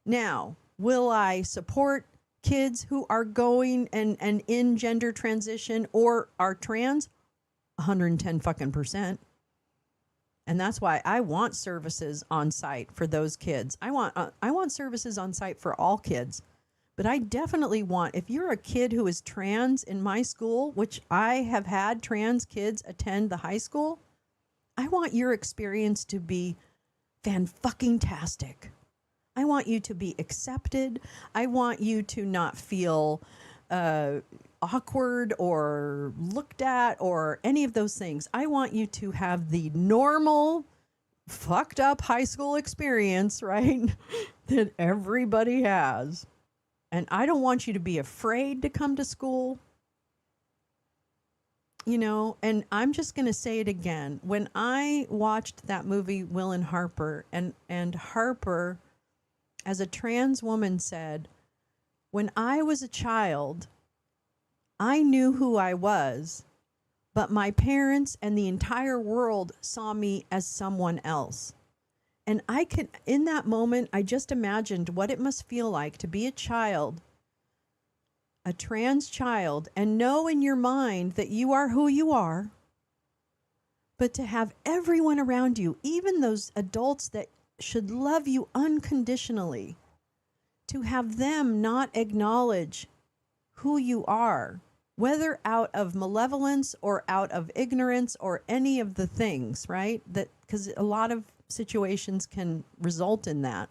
Now, will I support kids who are going and in gender transition or are trans? 110 fucking %. And that's why I want services on site for those kids. I want services on site for all kids. But I definitely want, if you're a kid who is trans in my school, which I have had trans kids attend the high school, I want your experience to be fan-fucking-tastic. I want you to be accepted. I want you to not feel awkward or looked at or any of those things. I want you to have the normal, fucked up high school experience, right? that everybody has. And I don't want you to be afraid to come to school. You know, and I'm just going to say it again. When I watched that movie, Will and Harper, and Harper, as a trans woman, said, when I was a child, I knew who I was, but my parents and the entire world saw me as someone else. And I could, in that moment, I just imagined what it must feel like to be a child, a trans child, and know in your mind that you are who you are, but to have everyone around you, even those adults that should love you unconditionally, to have them not acknowledge who you are, whether out of malevolence or out of ignorance or any of the things, right? That, because a lot of situations can result in that.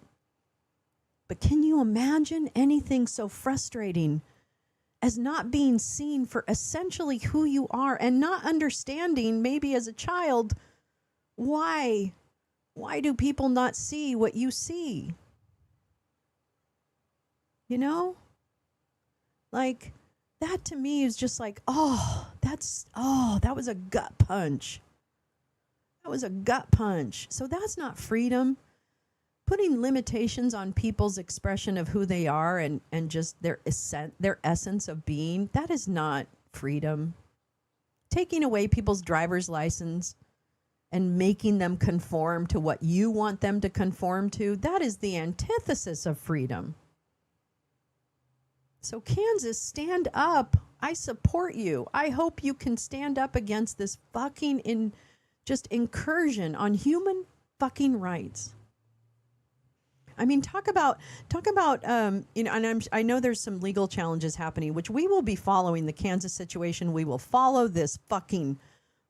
But can you imagine anything so frustrating as not being seen for essentially who you are and not understanding, maybe as a child, why do people not see what you see? You know? Like, that to me is just like, that was a gut punch. That was a gut punch. So that's not freedom. Putting limitations on people's expression of who they are and just their essence of being, that is not freedom. Taking away people's driver's license and making them conform to what you want them to conform to, that is the antithesis of freedom. So Kansas, stand up. I support you. I hope you can stand up against this fucking incursion on human fucking rights. I mean, talk about, you know, and I know there's some legal challenges happening, which we will be following the Kansas situation. We will follow this fucking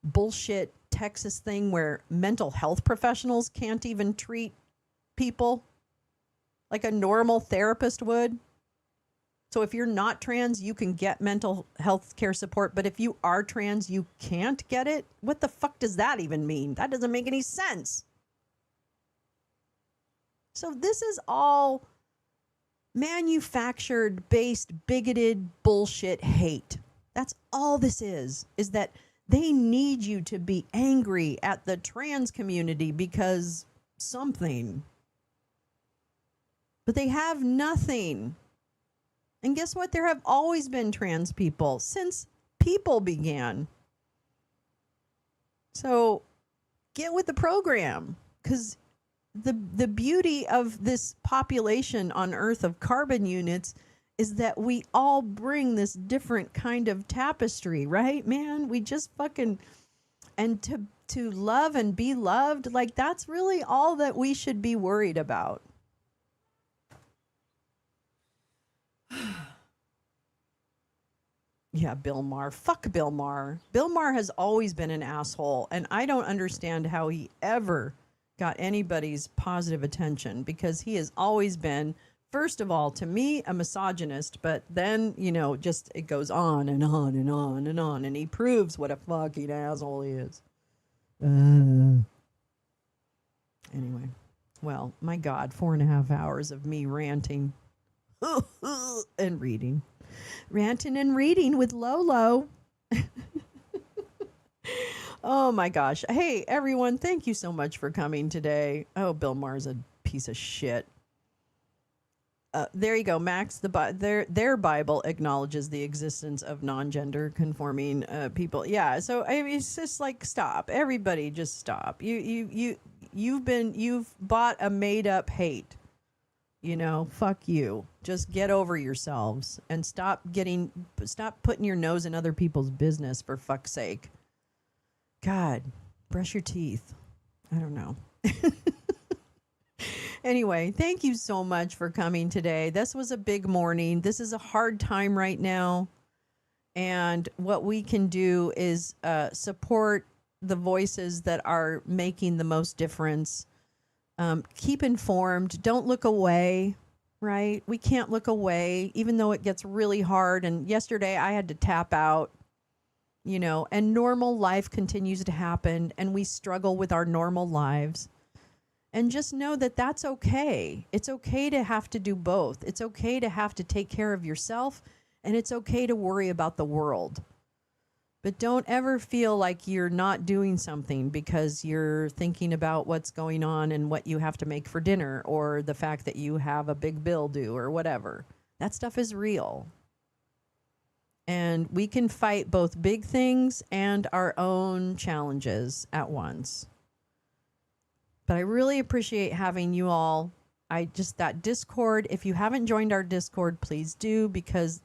bullshit Texas thing where mental health professionals can't even treat people like a normal therapist would. So if you're not trans, you can get mental health care support. But if you are trans, you can't get it? What the fuck does that even mean? That doesn't make any sense. So this is all manufactured, based, bigoted bullshit hate. That's all this is that they need you to be angry at the trans community because something. But they have nothing. And guess what? There have always been trans people since people began. So get with the program, because the beauty of this population on Earth of carbon units is that we all bring this different kind of tapestry, right, man? We just fucking, and to love and be loved, like that's really all that we should be worried about. Yeah, Bill Maher. Fuck Bill Maher. Bill Maher has always been an asshole, and I don't understand how he ever got anybody's positive attention, because he has always been, first of all, to me, a misogynist, but then, you know, just it goes on and on and on and on, and he proves what a fucking asshole he is. Anyway, well, my God, 4.5 hours of me ranting and reading. Ranting and reading with Lolo. Oh my gosh. Hey, everyone, thank you so much for coming today. Oh, Bill Maher's a piece of shit. There you go, Max. Their Bible acknowledges the existence of non-gender conforming people. Yeah, so I mean, it's just like, stop. Everybody just stop. You've bought a made up hate. fuck you. Just get over yourselves and stop putting your nose in other people's business, for fuck's sake. God, brush your teeth. I don't know. Anyway, thank you so much for coming today. This was a big morning. This is a hard time right now. And what we can do is support the voices that are making the most difference. Keep informed. Don't look away, right? We can't look away, even though it gets really hard. And yesterday I had to tap out, and normal life continues to happen, and we struggle with our normal lives. And just know that that's okay. It's okay to have to do both. It's okay to have to take care of yourself, and it's okay to worry about the world. But don't ever feel like you're not doing something because you're thinking about what's going on and what you have to make for dinner, or the fact that you have a big bill due or whatever. That stuff is real. And we can fight both big things and our own challenges at once. But I really appreciate having you all. That Discord, if you haven't joined our Discord, please do, because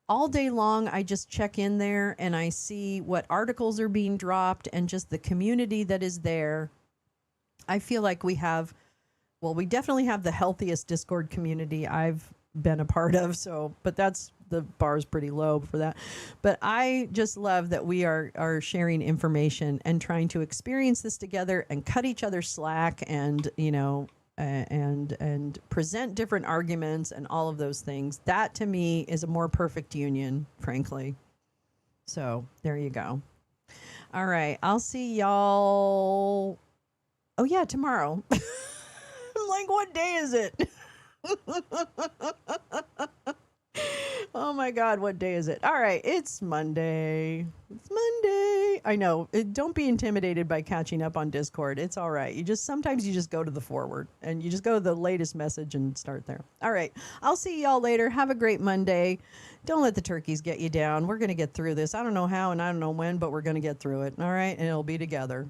all day long, I just check in there and I see what articles are being dropped and just the community that is there. I feel like we definitely have the healthiest Discord community I've been a part of. But the bar's pretty low for that. But I just love that we are sharing information and trying to experience this together and cut each other slack and, and present different arguments and all of those things. That to me is a more perfect union, frankly. So there you go. All right. I'll see y'all. Oh yeah, tomorrow. I'm like, what day is it? Oh my God, what day is it? All right, it's Monday. It's Monday. I know. Don't be intimidated by catching up on Discord. It's all right. Sometimes you just go to the forward and you just go to the latest message and start there. All right. I'll see y'all later. Have a great Monday. Don't let the turkeys get you down. We're going to get through this. I don't know how and I don't know when, but we're going to get through it. All right. And it'll be together.